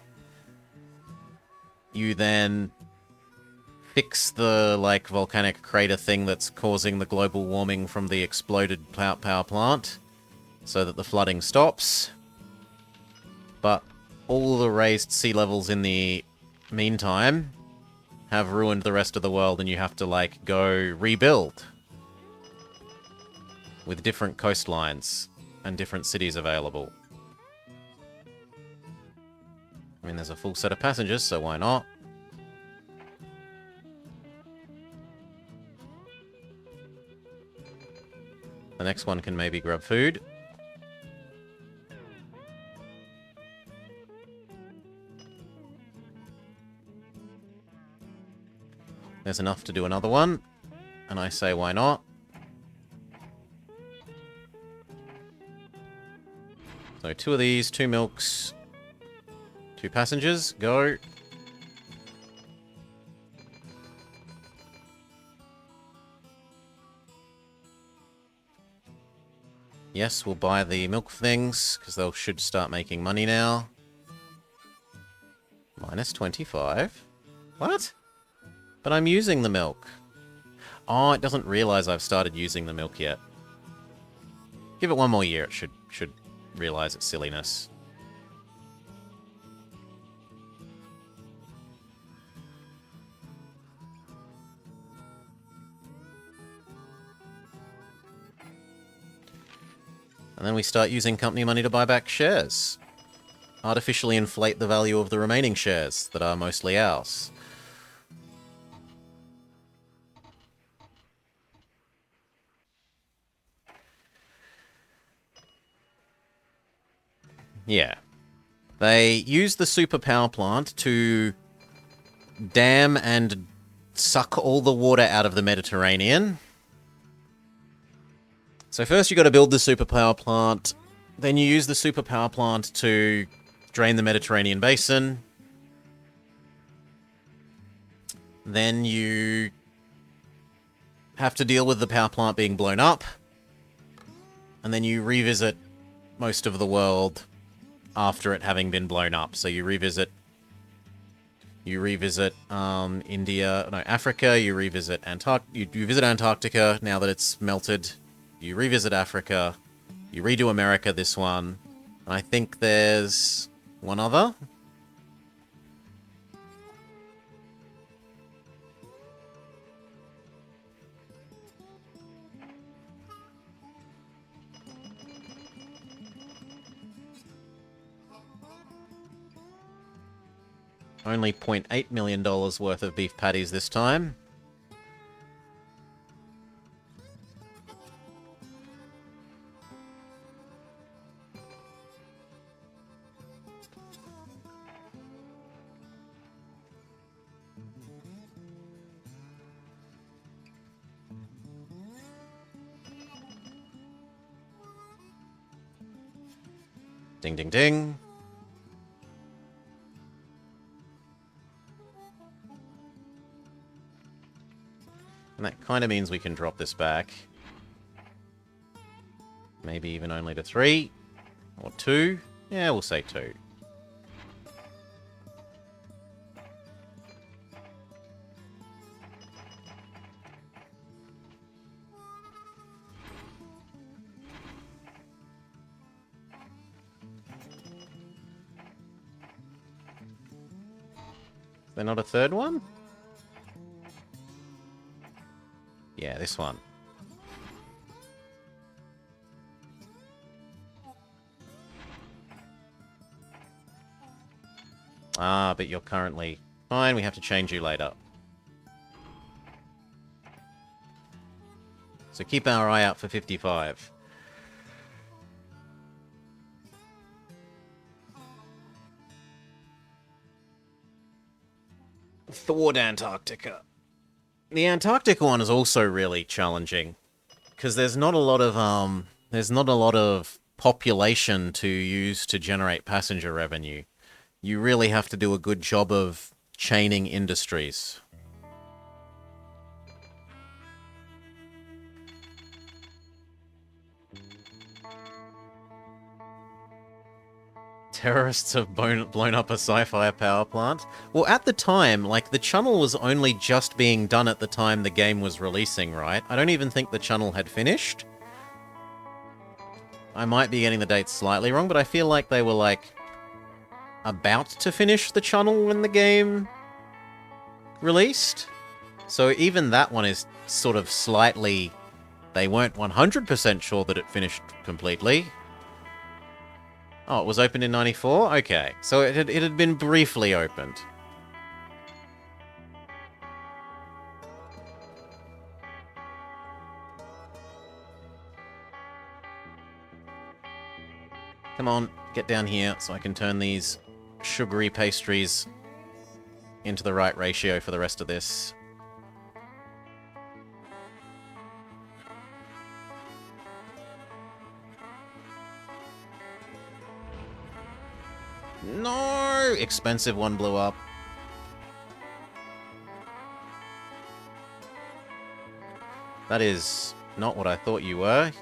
You then fix the, like, volcanic crater thing that's causing the global warming from the exploded power plant, so that the flooding stops. But all the raised sea levels in the meantime have ruined the rest of the world, and you have to, like, go rebuild with different coastlines and different cities available. I mean, there's a full set of passengers, so why not? The next one can maybe grab food. There's enough to do another one, and I say why not? So 2 of these, 2 milks, 2 passengers, go. Yes, we'll buy the milk things, because they should start making money now. Minus 25. What? But I'm using the milk. Oh, it doesn't realize I've started using the milk yet. Give it 1 more year, it should realize its silliness. And then we start using company money to buy back shares. Artificially inflate the value of the remaining shares that are mostly ours. Yeah. They use the super power plant to dam and suck all the water out of the Mediterranean. So first you got to build the super power plant, then you use the super power plant to drain the Mediterranean basin. Then you have to deal with the power plant being blown up. And then you revisit most of the world after it having been blown up. So you revisit India, no, Africa, you revisit you visit Antarctica now that it's melted. You revisit Africa, you redo America this one. And I think there's one other. Only $0.8 million worth of beef patties this time. Ding, ding, ding. And that kind of means we can drop this back. Maybe even only to 3. Or 2. Yeah, we'll say 2. Is there not a third one? Yeah, this one. Ah, but you're currently... Fine, we have to change you later. So keep our eye out for 55. Thwart Antarctica. The Antarctica one is also really challenging because there's not a lot of population to use to generate passenger revenue. You really have to do a good job of chaining industries. Terrorists have blown up a sci-fi power plant. Well, at the time, like, the channel was only just being done at the time the game was releasing, right? I don't even think the channel had finished. I might be getting the dates slightly wrong, but I feel like they were, like, about to finish the channel when the game released. So even that one is sort of slightly... They weren't 100% sure that it finished completely. Oh, it was opened in 94? Okay. So it had been briefly opened. Come on, get down here so I can turn these sugary pastries into the right ratio for the rest of this. No! Expensive one blew up. That is not what I thought you were.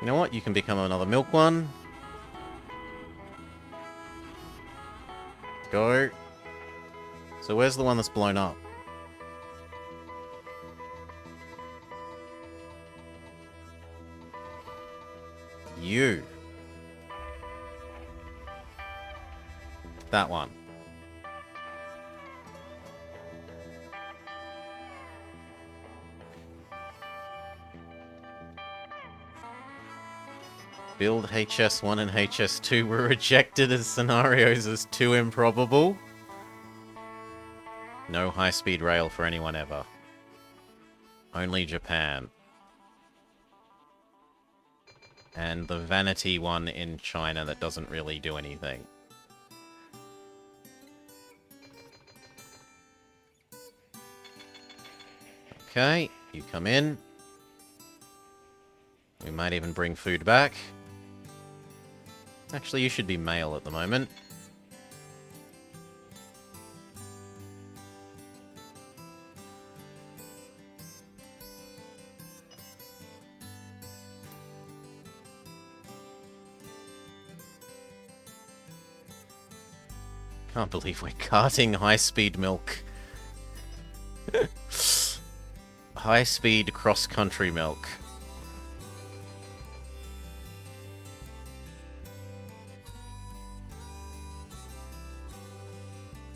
You know what? You can become another milk one. Go. So where's the one that's blown up? You. That one. Build HS1 and HS2 were rejected as scenarios as too improbable. No high-speed rail for anyone ever. Only Japan. And the vanity one in China that doesn't really do anything. Okay, you come in. We might even bring food back. Actually, you should be male at the moment. Can't believe we're carting high-speed milk. High-speed cross-country milk.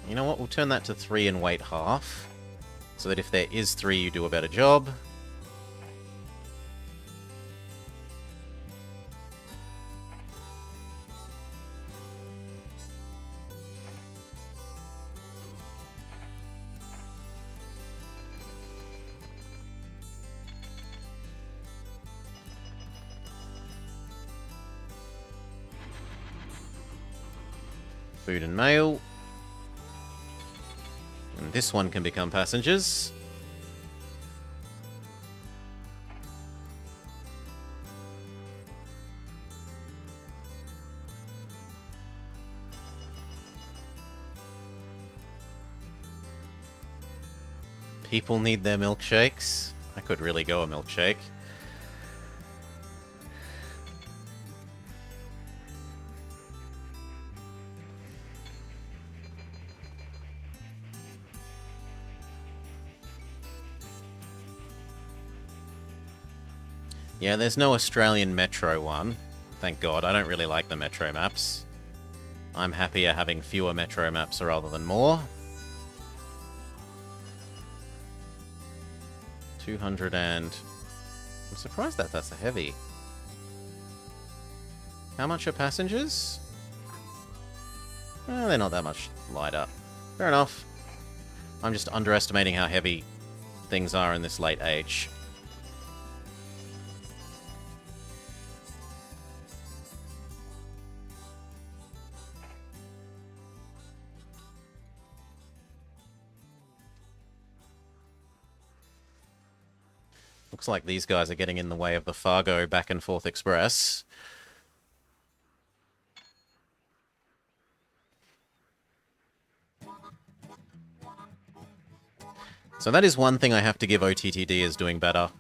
You know what? We'll turn that to 3 and wait half. So that if there is 3, you do a better job. Food and mail. And this one can become passengers. People need their milkshakes. I could really go a milkshake. Yeah, there's no Australian Metro one. Thank God, I don't really like the Metro maps. I'm happier having fewer Metro maps rather than more. 200 and... I'm surprised that that's a heavy. How much are passengers? They're not that much lighter. Fair enough. I'm just underestimating how heavy things are in this late age. Looks like these guys are getting in the way of the Fargo back and forth express. So that is one thing I have to give OTTD as doing better.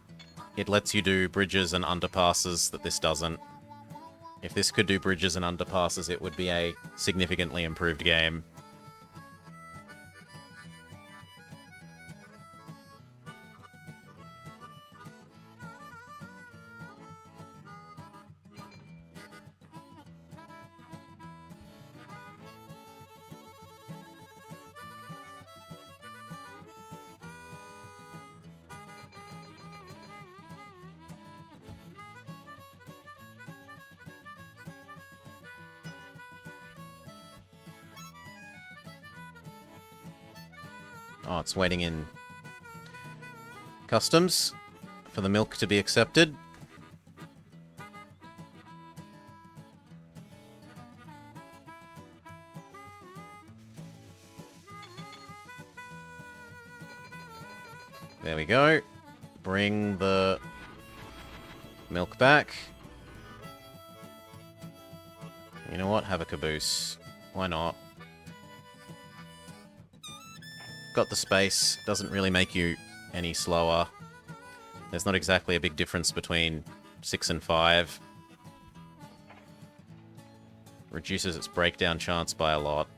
It lets you do bridges and underpasses that this doesn't. If this could do bridges and underpasses, it would be a significantly improved game. Oh, it's waiting in customs for the milk to be accepted. There we go. Bring the milk back. You know what? Have a caboose. Why not? Got the space, doesn't really make you any slower. There's not exactly a big difference between 6 and 5. Reduces its breakdown chance by a lot.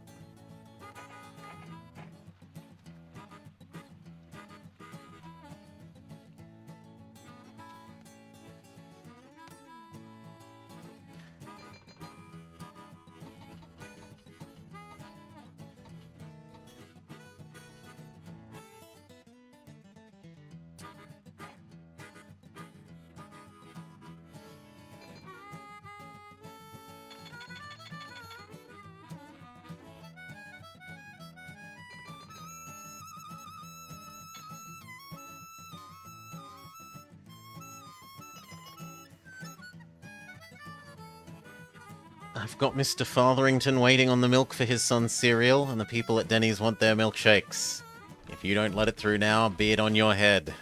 I've got Mr. Fotherington waiting on the milk for his son's cereal, and the people at Denny's want their milkshakes. If you don't let it through now, be it on your head.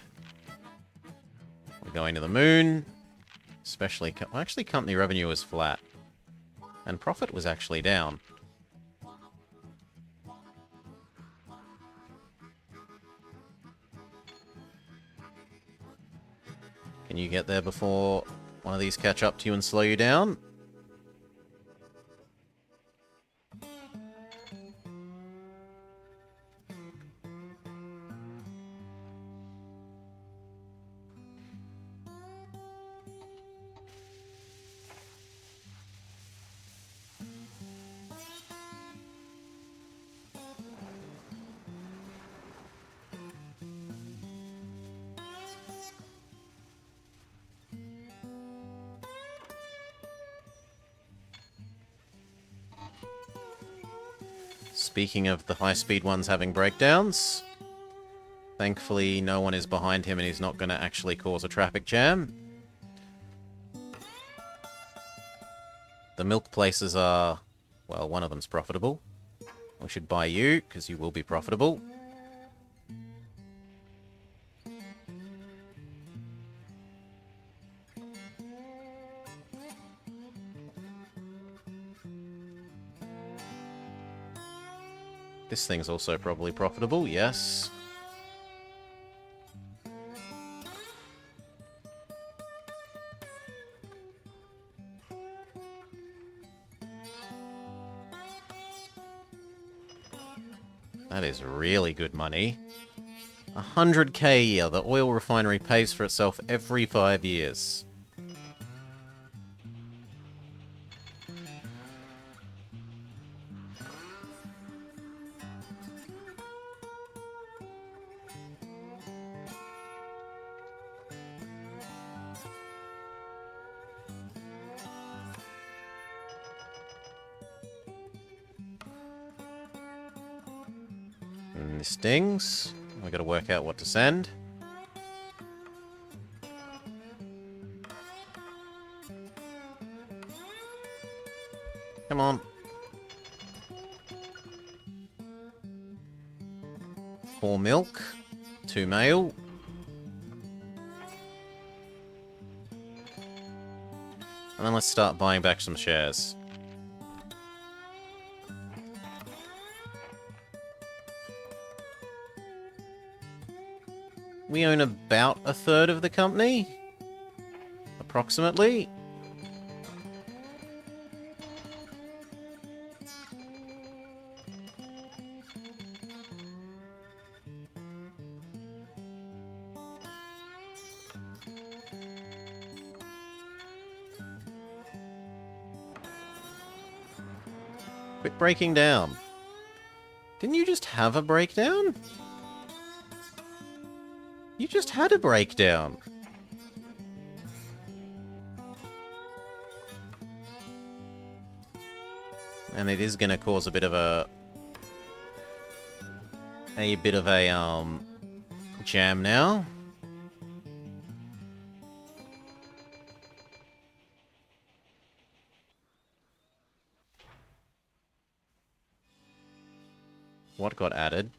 We're going to the moon. Especially... Well, actually, company revenue was flat. And profit was actually down. Can you get there before one of these catch up to you and slow you down? Speaking of the high-speed ones having breakdowns, thankfully no one is behind him and he's not going to actually cause a traffic jam. The milk places are, well, one of them's profitable. We should buy you, because you will be profitable. This thing's also probably profitable, yes. That is really good money. 100k a year. The oil refinery pays for itself every 5 years. And this stings. We gotta work out what to send. Come on. 4 milk. 2 mail. And then let's start buying back some shares. We own about a third of the company. Approximately. Quit breaking down. Didn't you just have a breakdown? You just had a breakdown. And it is going to cause a bit of a jam now. What got added?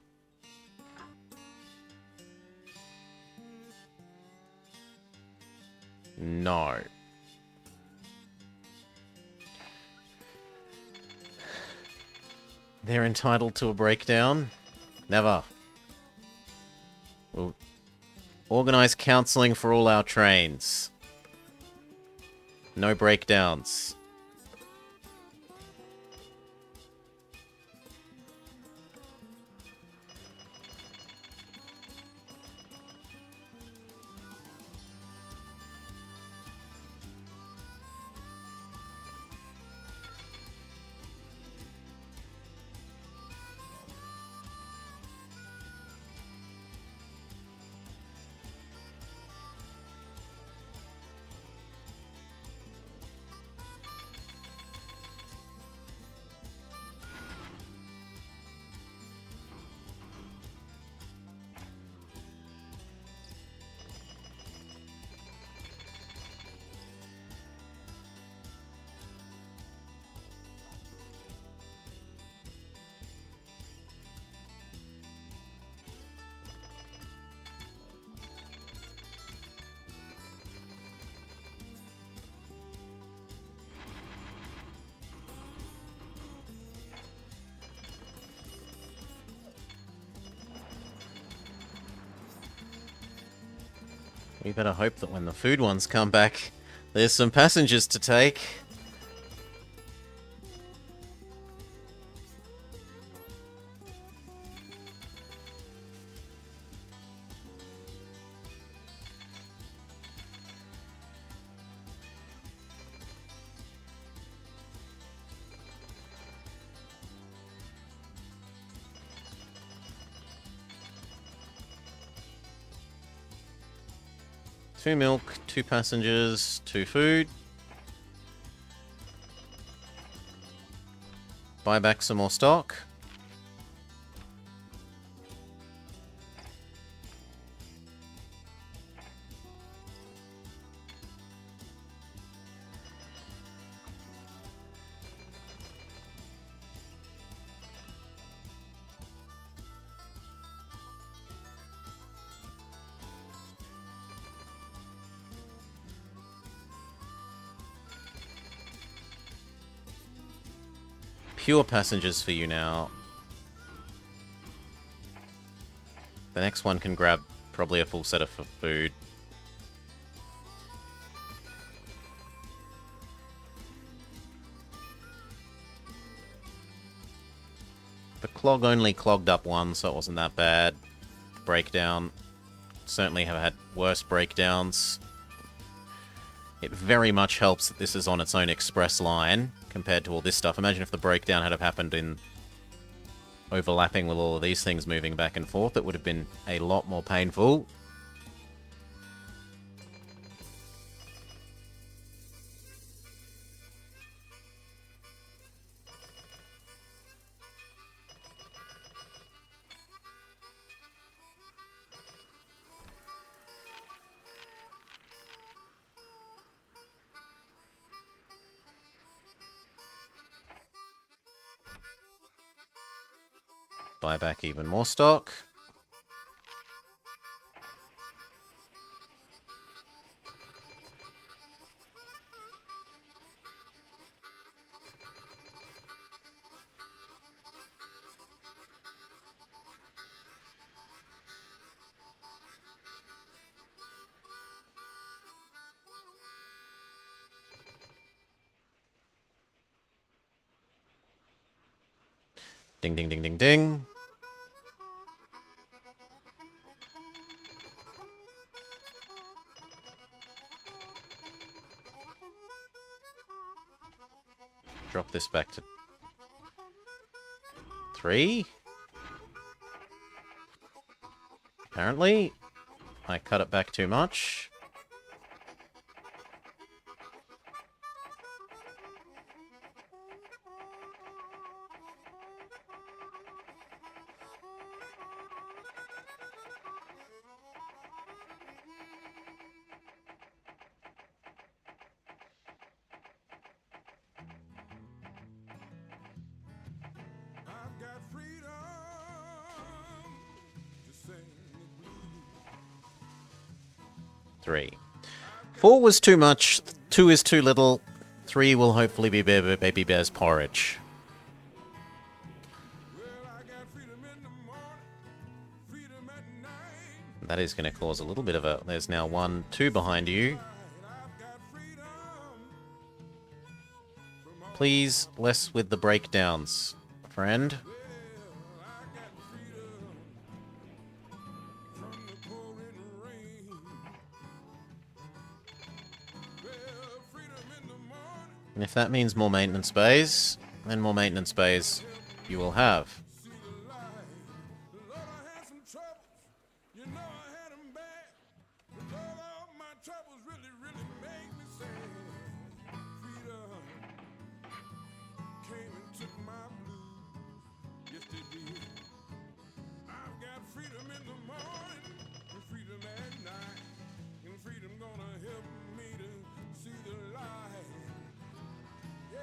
No. They're entitled to a breakdown? Never. We'll organize counseling for all our trains. No breakdowns. We better hope that when the food ones come back, there's some passengers to take. Two milk, 2 passengers, 2 food. Buy back some more stock. pure passengers for you now. The next one can grab probably a full set of food. The clog only clogged up one, so it wasn't that bad. Breakdown. Certainly have had worse breakdowns. It very much helps that this is on its own express line compared to all this stuff. Imagine if the breakdown had have happened in overlapping with all of these things moving back and forth. It would have been a lot more painful. Buy back even more stock. Ding, ding, ding, ding, ding. Drop this back to 3. Apparently, I cut it back too much.
I've got freedom to sing the blues.
3. 4 was too much. 2 is too little. 3 will hopefully be Baby Bear's porridge.
Well, I got freedom in the morning, freedom at night.
That is going to cause a little bit of a... There's now 1, 2 behind you.
I've got freedom from all.
Please, less with the breakdowns, friend.
I got freedom from the pouring rain. Well, freedom in the morning.
And if that means more maintenance bays, then more maintenance bays you will have.
See the light. Lord, I had some troubles. You know I had them bad. But Lord, all my troubles really, really made me sad. Freedom came and took my blues. Yes, they did. I've got freedom in the morning and freedom at night. And freedom gonna help me to see the light. Yeah.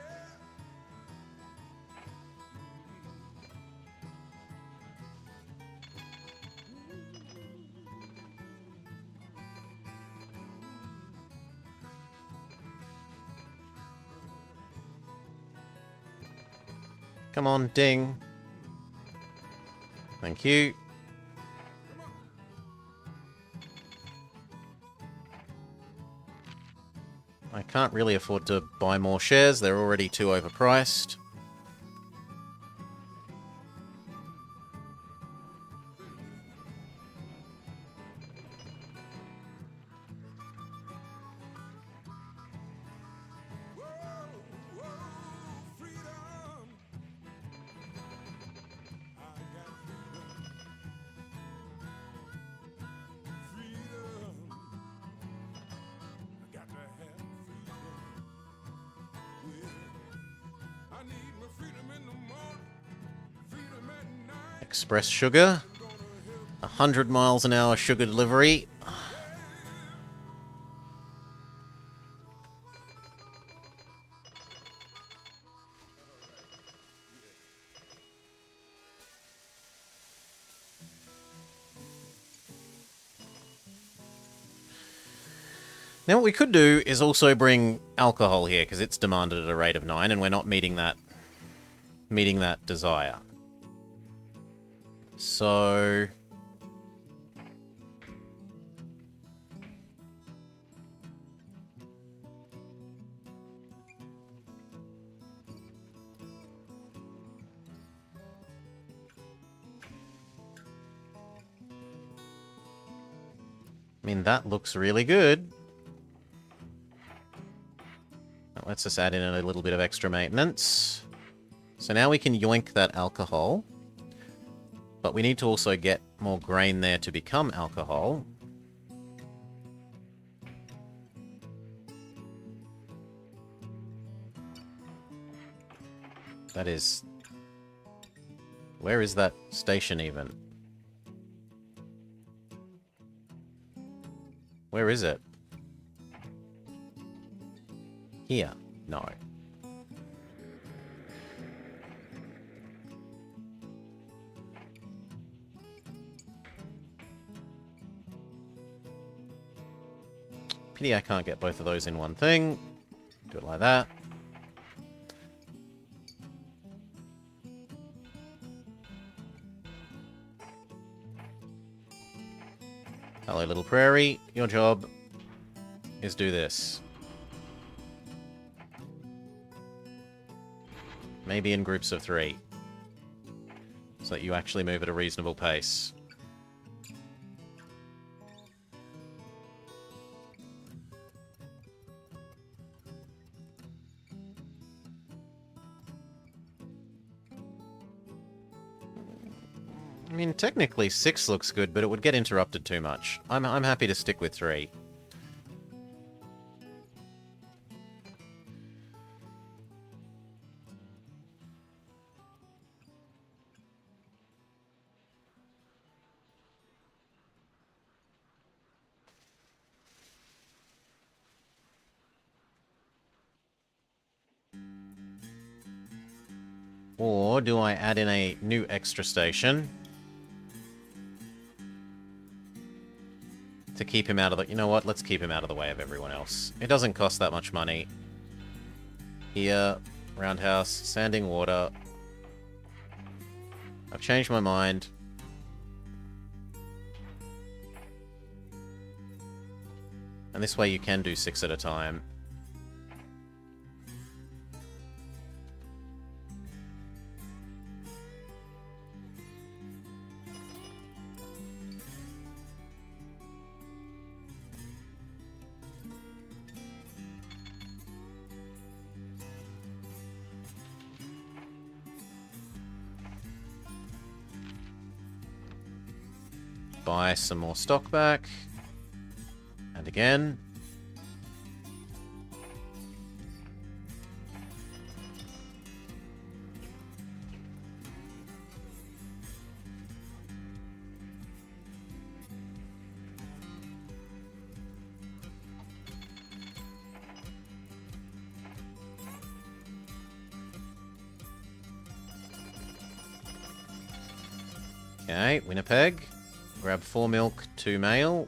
Come on, ding. Thank you. I can't really afford to buy more shares. They're already too overpriced.
Whoa, whoa, freedom. I got freedom. Freedom. I got to have freedom. Well, I need my freedom in the morning, freedom at night.
Express sugar. 100 miles an hour sugar delivery. Now what we could do is also bring alcohol here, because it's demanded at a rate of 9, and we're not meeting that meeting that desire. So... I mean, that looks really good. That lets us add in a little bit of extra maintenance. So now we can yoink that alcohol. But we need to also get more grain there to become alcohol. That is... Where is that station even? Where is it? Here. No. Pity I can't get both of those in one thing. Do it like that. Hello, little prairie. Your job is do this. Maybe in groups of 3. So that you actually move at a reasonable pace. I mean, technically 6 looks good, but it would get interrupted too much. I'm happy to stick with 3. Or do I add in a new extra station? To keep him out of the... You know what? Let's keep him out of the way of everyone else. It doesn't cost that much money. Here, roundhouse, sanding water. I've changed my mind. And this way you can do 6 at a time. Buy some more stock back. And again. Okay, Winnipeg. Grab 4 milk, 2 mail.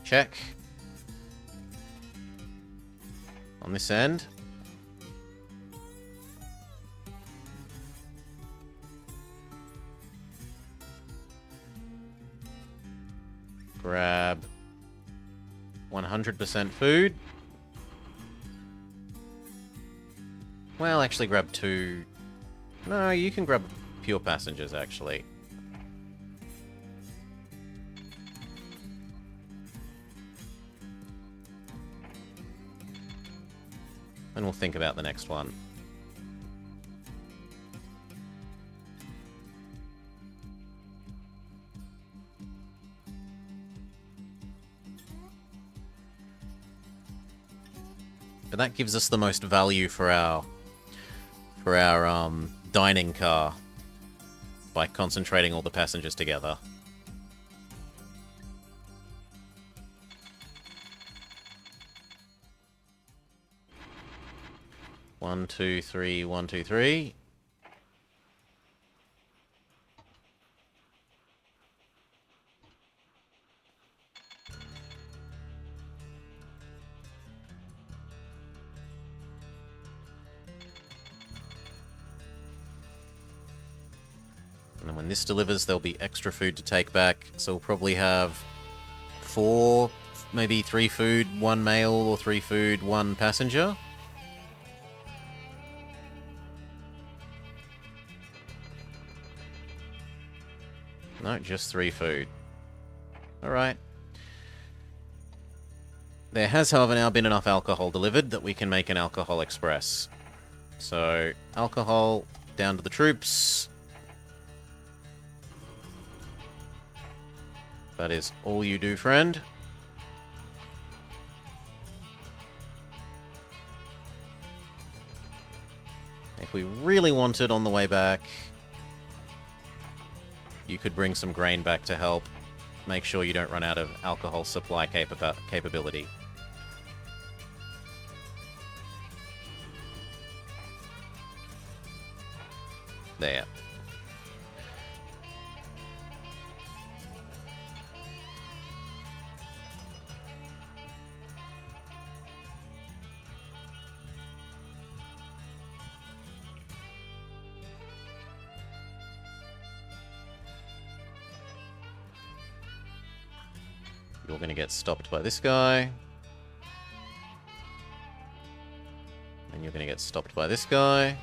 Check. On this end. Grab 100% food. Well, actually grab 2. No, you can grab pure passengers, actually. And we'll think about the next one. But that gives us the most value for our dining car by concentrating all the passengers together. One, two, three, 1, 2, 3. And then when this delivers, there'll be extra food to take back. So we'll probably have 4, maybe 3 food, 1 mail, or 3 food, 1 passenger. No, just 3 food. Alright. There has, however, now been enough alcohol delivered that we can make an alcohol express. So, alcohol down to the troops. That is all you do, friend. If we really wanted on the way back, you could bring some grain back to help. Make sure you don't run out of alcohol supply capability. There. You're going to get stopped by this guy. And you're going to get stopped by this guy.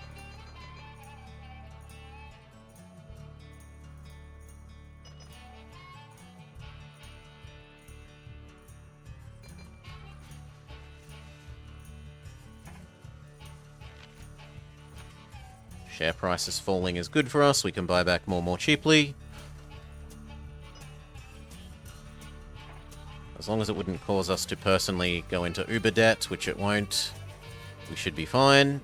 Share price is falling is good for us. We can buy back more cheaply. As long as it wouldn't cause us to personally go into Uber debt, which it won't, we should be fine.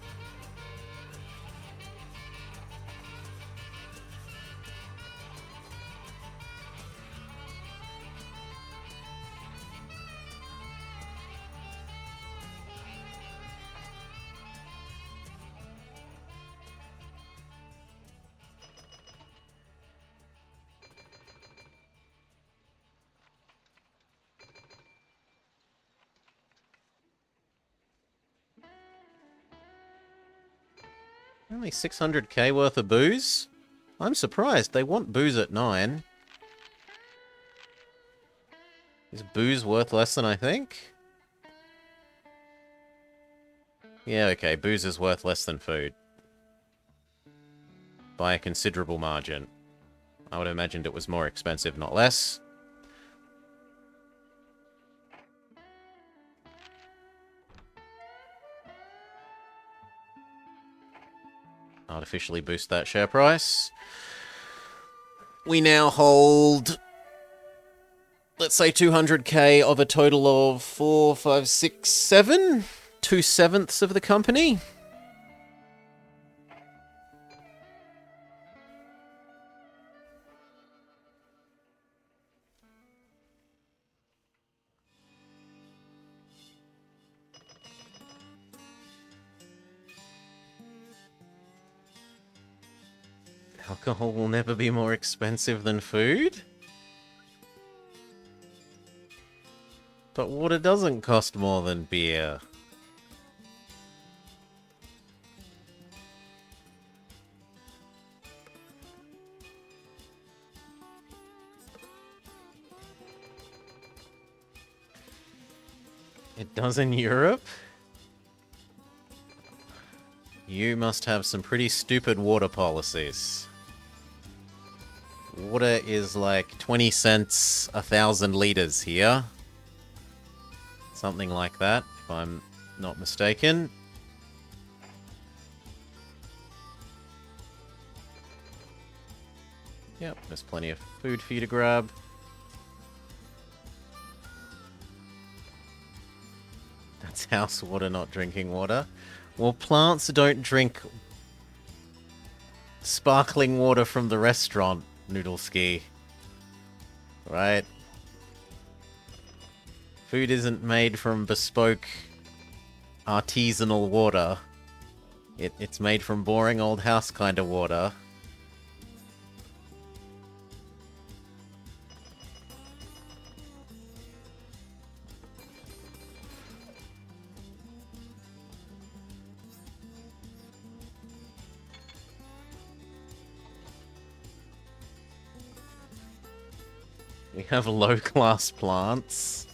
Only 600k worth of booze? I'm surprised. They want booze at 9. Is booze worth less than I think? Yeah, okay. Booze is worth less than food. By a considerable margin. I would have imagined it was more expensive, not less. Artificially boost that share price. We now hold, let's say 200k of a total of 4, 5, 6, 7? 2/7 of the company. Alcohol will never be more expensive than food? But water doesn't cost more than beer. It does in Europe? You must have some pretty stupid water policies. Water is like 20 cents 1,000 liters here. Something like that, if I'm not mistaken. Yep, there's plenty of food for you to grab. That's house water, not drinking water. Well, plants don't drink sparkling water from the restaurant, Noodleski. Right? Food isn't made from bespoke artisanal water. It's made from boring old house kind of water. We have low-class plants.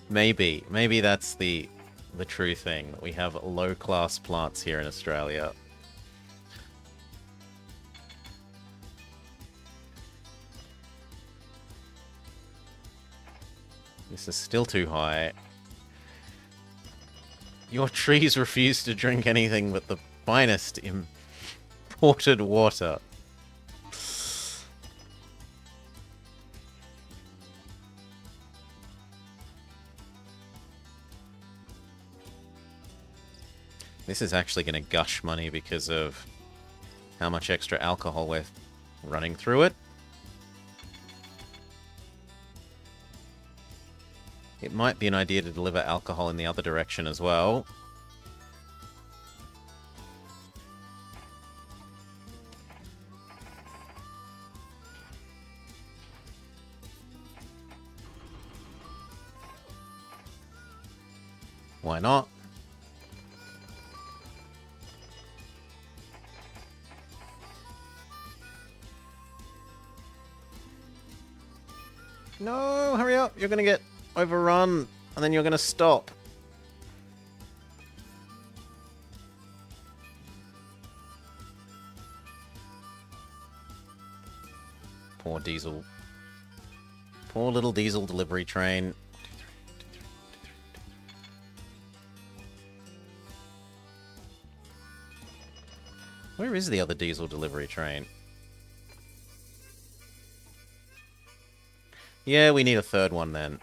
Maybe that's the true thing, that we have low-class plants here in Australia. This is still too high. Your trees refuse to drink anything but the finest imported water. This is actually going to gush money because of how much extra alcohol we're running through it. It might be an idea to deliver alcohol in the other direction as well. Why not? No, hurry up. You're going to get overrun, and then you're going to stop. Poor diesel. Poor little diesel delivery train. Where is the other diesel delivery train? Yeah, we need a third one then.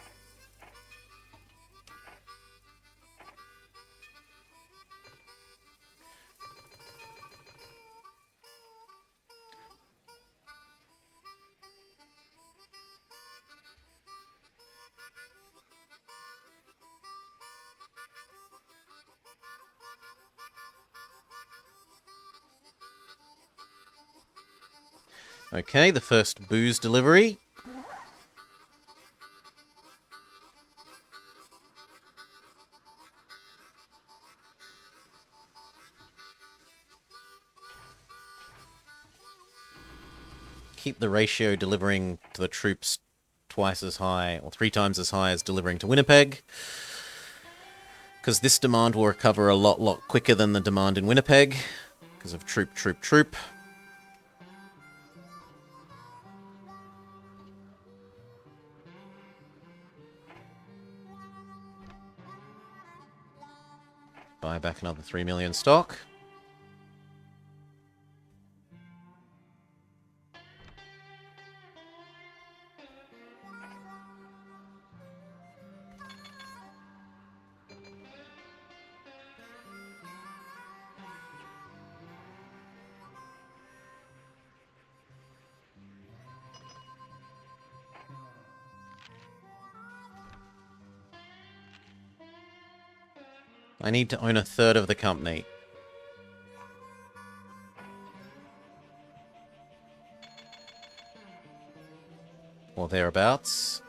Okay, the first booze delivery. Keep the ratio delivering to the troops twice as high, or 3 times as high as delivering to Winnipeg. Because this demand will recover a lot quicker than the demand in Winnipeg. Because of troop. Buy back another 3 million stock. I need to own a third of the company. Or thereabouts.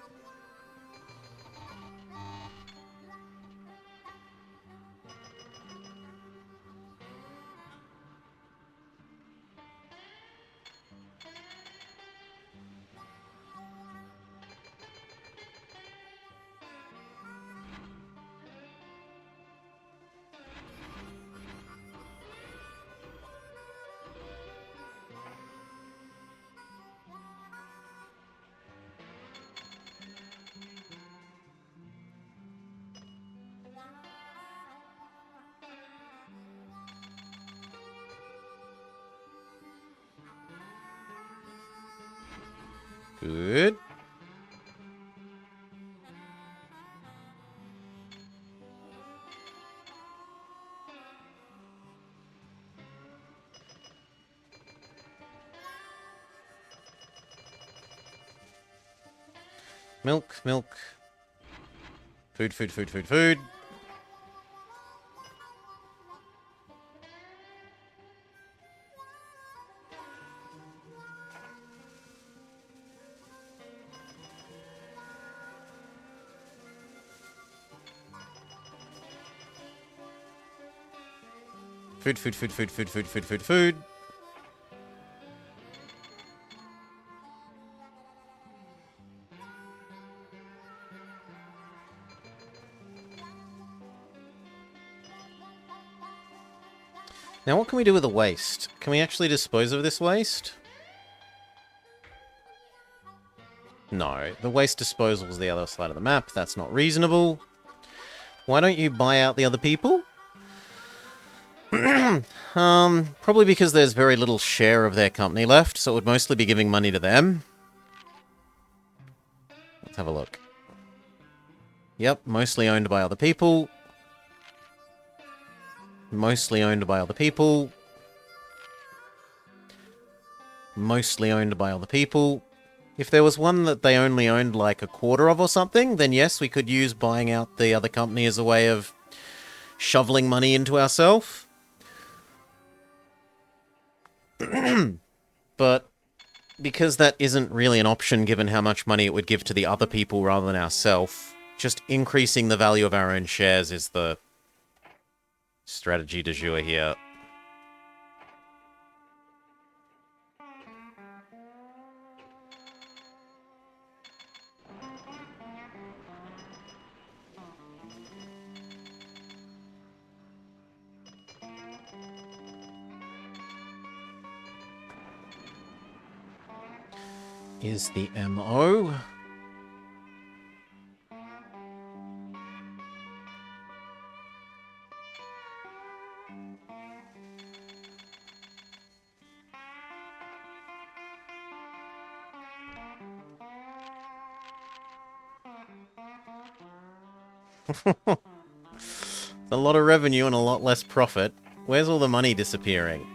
Good. Milk. Food. Food. Now, what can we do with the waste? Can we actually dispose of this waste? No, the waste disposal is the other side of the map. That's not reasonable. Why don't you buy out the other people? Probably because there's very little share of their company left, so it would mostly be giving money to them. Let's have a look. Yep, mostly owned by other people. Mostly owned by other people. Mostly owned by other people. If there was one that they only owned like a quarter of or something, then yes, we could use buying out the other company as a way of shoveling money into ourselves. But because that isn't really an option given how much money it would give to the other people rather than ourselves, just increasing the value of our own shares is the strategy du jour here. Is the MO. A lot of revenue and a lot less profit. Where's all the money disappearing?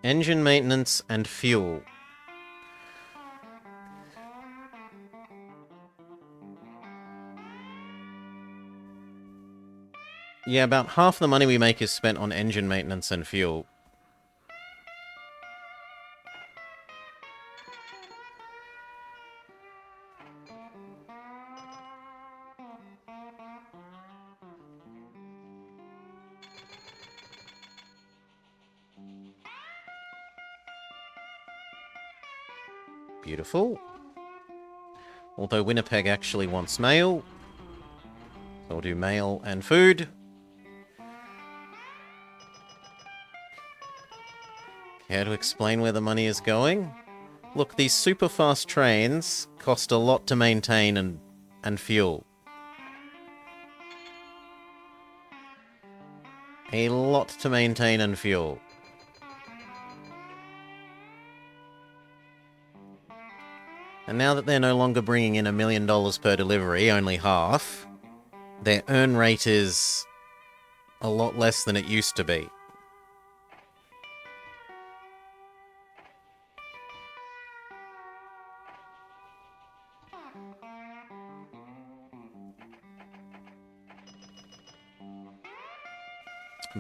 Engine maintenance and fuel. Yeah, about half the money we make is spent on engine maintenance and fuel. Beautiful. Although Winnipeg actually wants mail. So we'll do mail and food. Care to explain where the money is going? Look, these super fast trains cost a lot to maintain and fuel. A lot to maintain and fuel. And now that they're no longer bringing in $1 million per delivery, only half, their earn rate is a lot less than it used to be.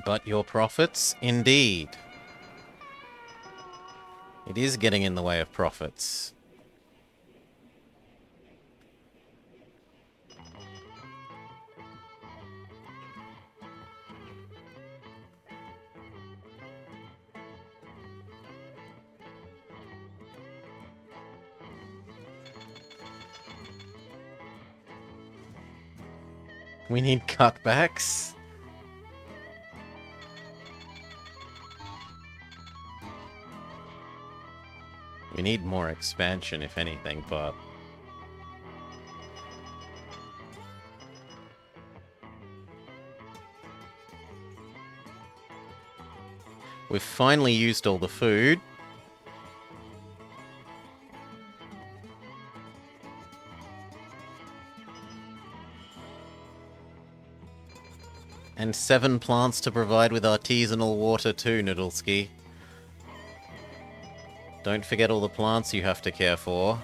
But your profits, indeed. It is getting in the way of profits. We need cutbacks. We need more expansion, if anything, but... we've finally used all the food. And 7 plants to provide with artisanal water too, Noodlesky. Don't forget all the plants you have to care for.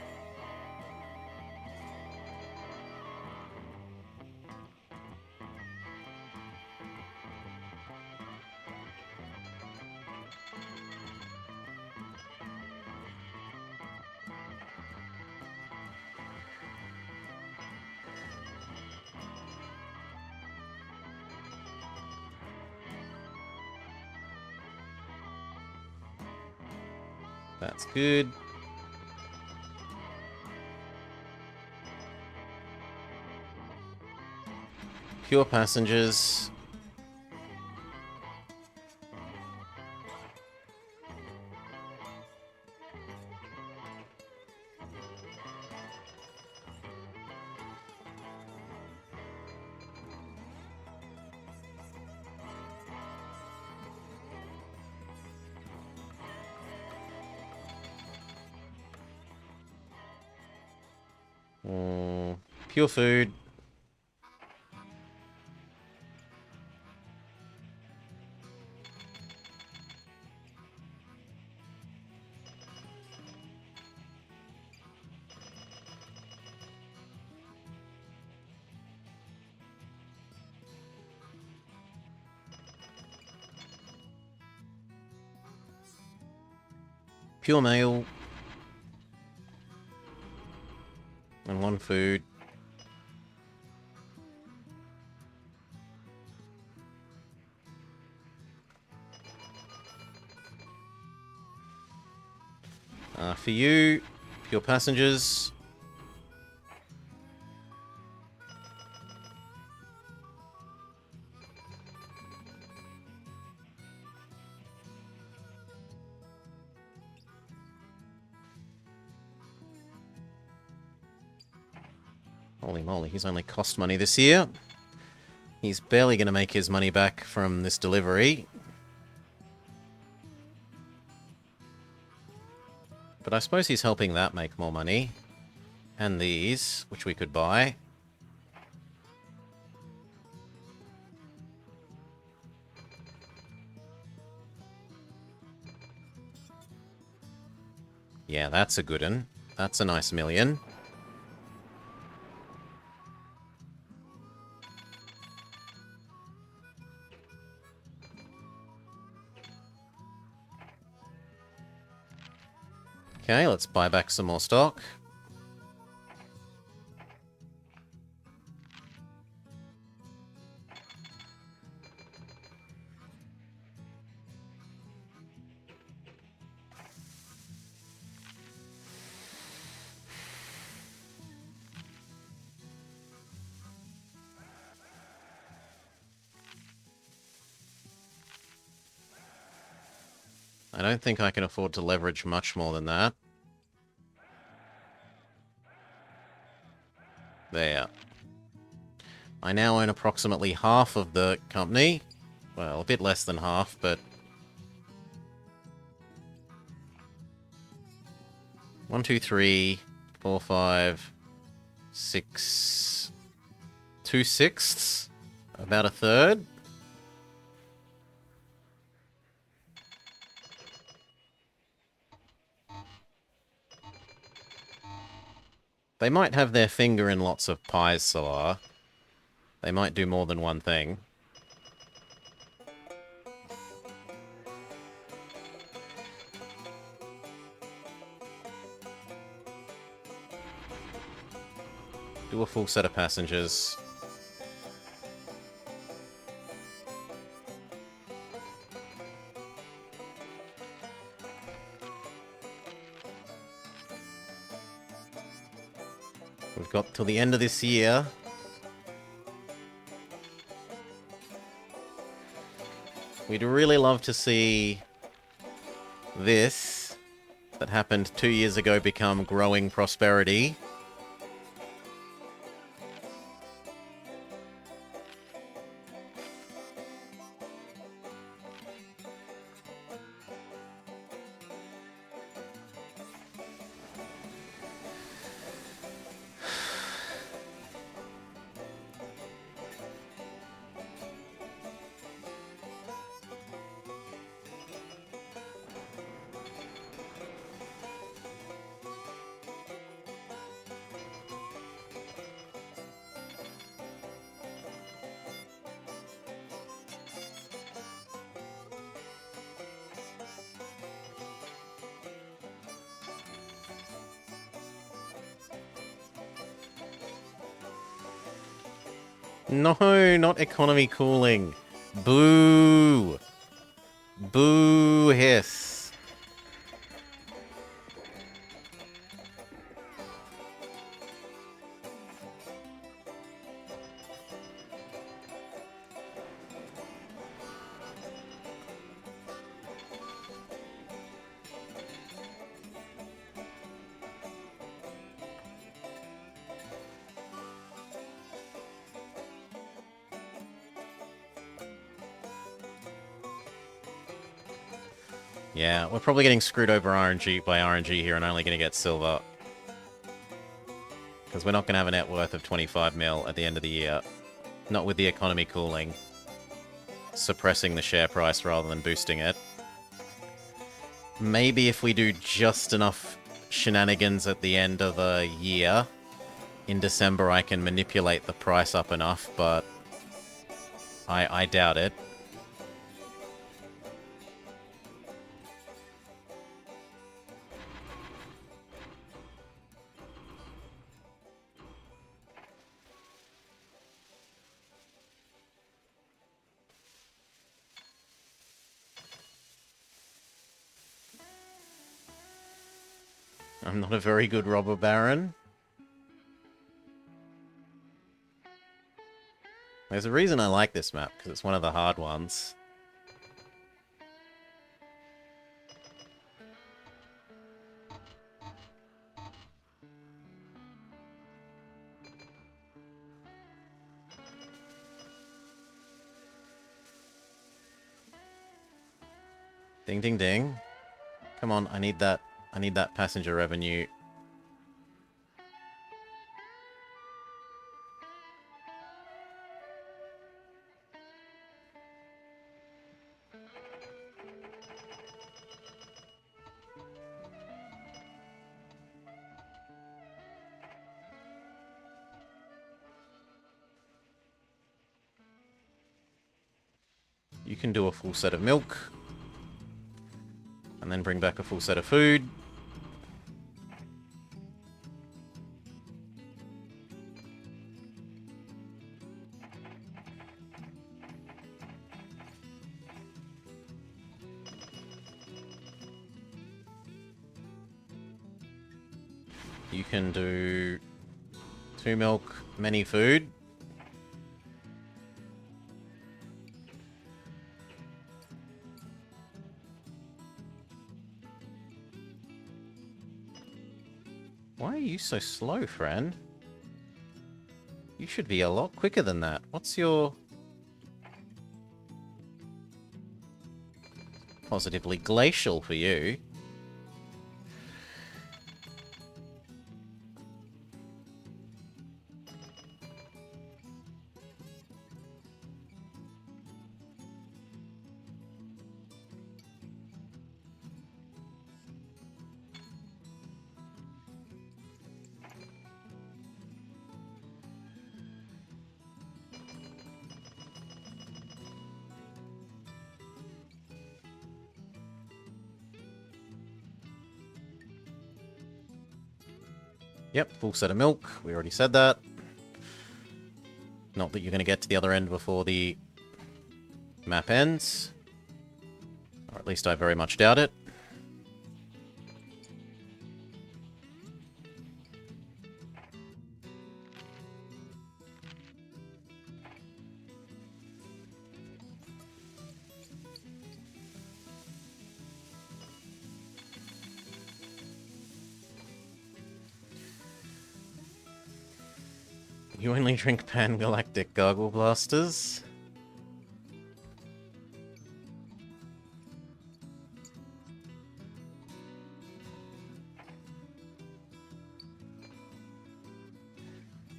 That's good. Pure passengers. Pure food. Pure mail. And one food. For you, pure passengers. Holy moly, he's only cost money this year. He's barely going to make his money back from this delivery. But I suppose he's helping that make more money. And these, which we could buy. Yeah, that's a good one. That's a nice million. Okay, let's buy back some more stock. I don't think I can afford to leverage much more than that. There. I now own approximately half of the company. Well, a bit less than half, but... 1, 2, 3, 4, 5, 6... 2/6? About a third? They might have their finger in lots of pies, Salar. They might do more than one thing. Do a full set of passengers. We've got till the end of this year. We'd really love to see this that happened 2 years ago become growing prosperity. No, not economy cooling. Boo. Boo hiss. Yeah, we're probably getting screwed over RNG by RNG here and only going to get silver. Because we're not going to have a net worth of 25 mil at the end of the year. Not with the economy cooling. Suppressing the share price rather than boosting it. Maybe if we do just enough shenanigans at the end of the year, in December I can manipulate the price up enough, but I doubt it. I'm not a very good robber baron. There's a reason I like this map, because it's one of the hard ones. Ding, ding, ding. Come on, I need that passenger revenue. You can do a full set of milk. And then bring back a full set of food. You can do 2 milk, many food. Why are you so slow, friend? You should be a lot quicker than that. What's your... Positively glacial for you. Yep, full set of milk. We already said that. Not that you're going to get to the other end before the map ends. Or at least I very much doubt it. You only drink Pan-Galactic Gargle Blasters?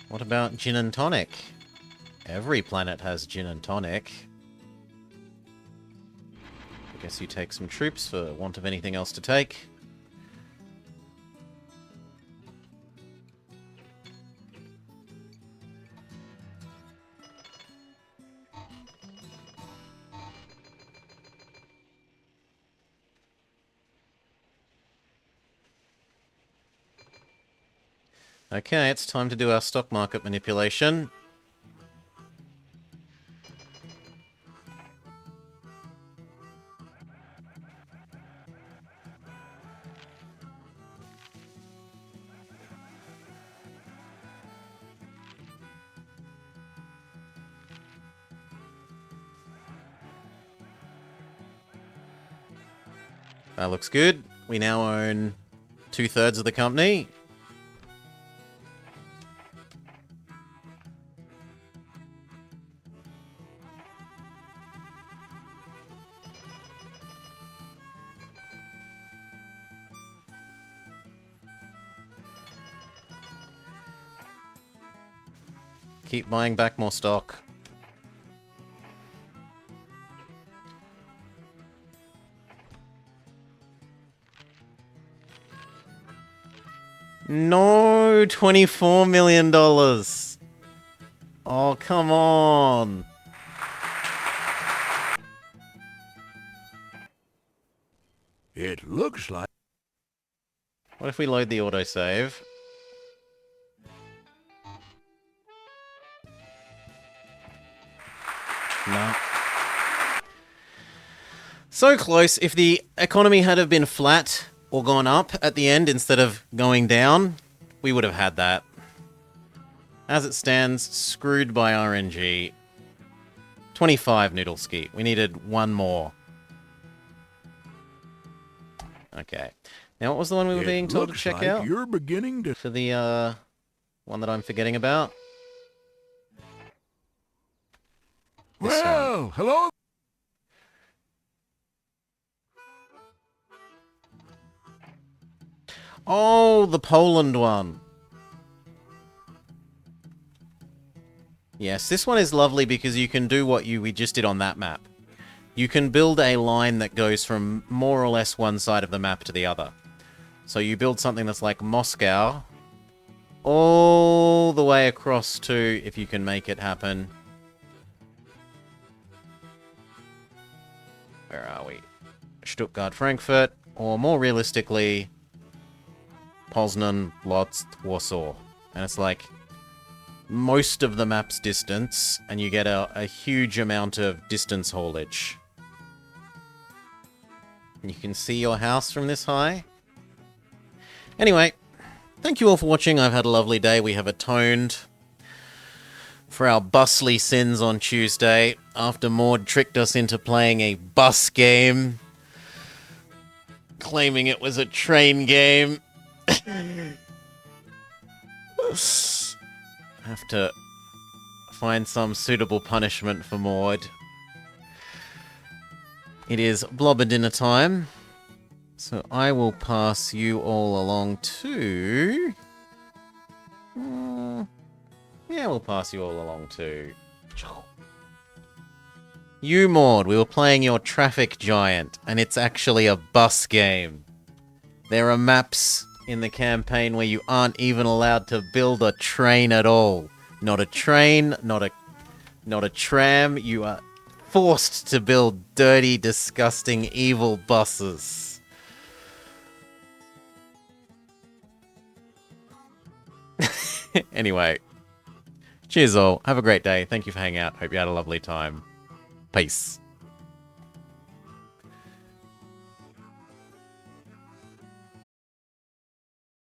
What about Gin and Tonic? Every planet has Gin and Tonic. I guess you take some troops for want of anything else to take. Okay, it's time to do our stock market manipulation. That looks good. We now own 2/3 of the company. Keep buying back more stock. No, $24 million. Oh, come on.
It looks like...
What if we load the autosave? No. So close. If the economy had have been flat or gone up at the end instead of going down, we would have had that. As it stands, screwed by RNG. 25 Noodleski. We needed one more. Okay. Now, what was the one we were being told to check
like
out?
You're beginning to...
For the, one that I'm forgetting about? This
Well,
one.
hello?
Oh, the Poland one. Yes, this one is lovely because you can do what we just did on that map. You can build a line that goes from more or less one side of the map to the other. So you build something that's like Moscow all the way across to, if you can make it happen. Where are we? Stuttgart, Frankfurt, or more realistically, Poznan, Lodz, Warsaw. And it's like most of the map's distance, and you get a huge amount of distance haulage. You can see your house from this high. Anyway, thank you all for watching. I've had a lovely day. We have atoned for our busly sins on Tuesday after Maud tricked us into playing a bus game, claiming it was a train game. Have to find some suitable punishment for Maud. It is blobber dinner time, so I will pass you all along to... yeah, we'll pass you all along to... You, Maud, we were playing your traffic giant, and it's actually a bus game. There are maps in the campaign where you aren't even allowed to build a train at all. Not a train, not a tram. You are forced to build dirty, disgusting, evil buses. Anyway, cheers all. Have a great day. Thank you for hanging out. Hope you had a lovely time. Peace.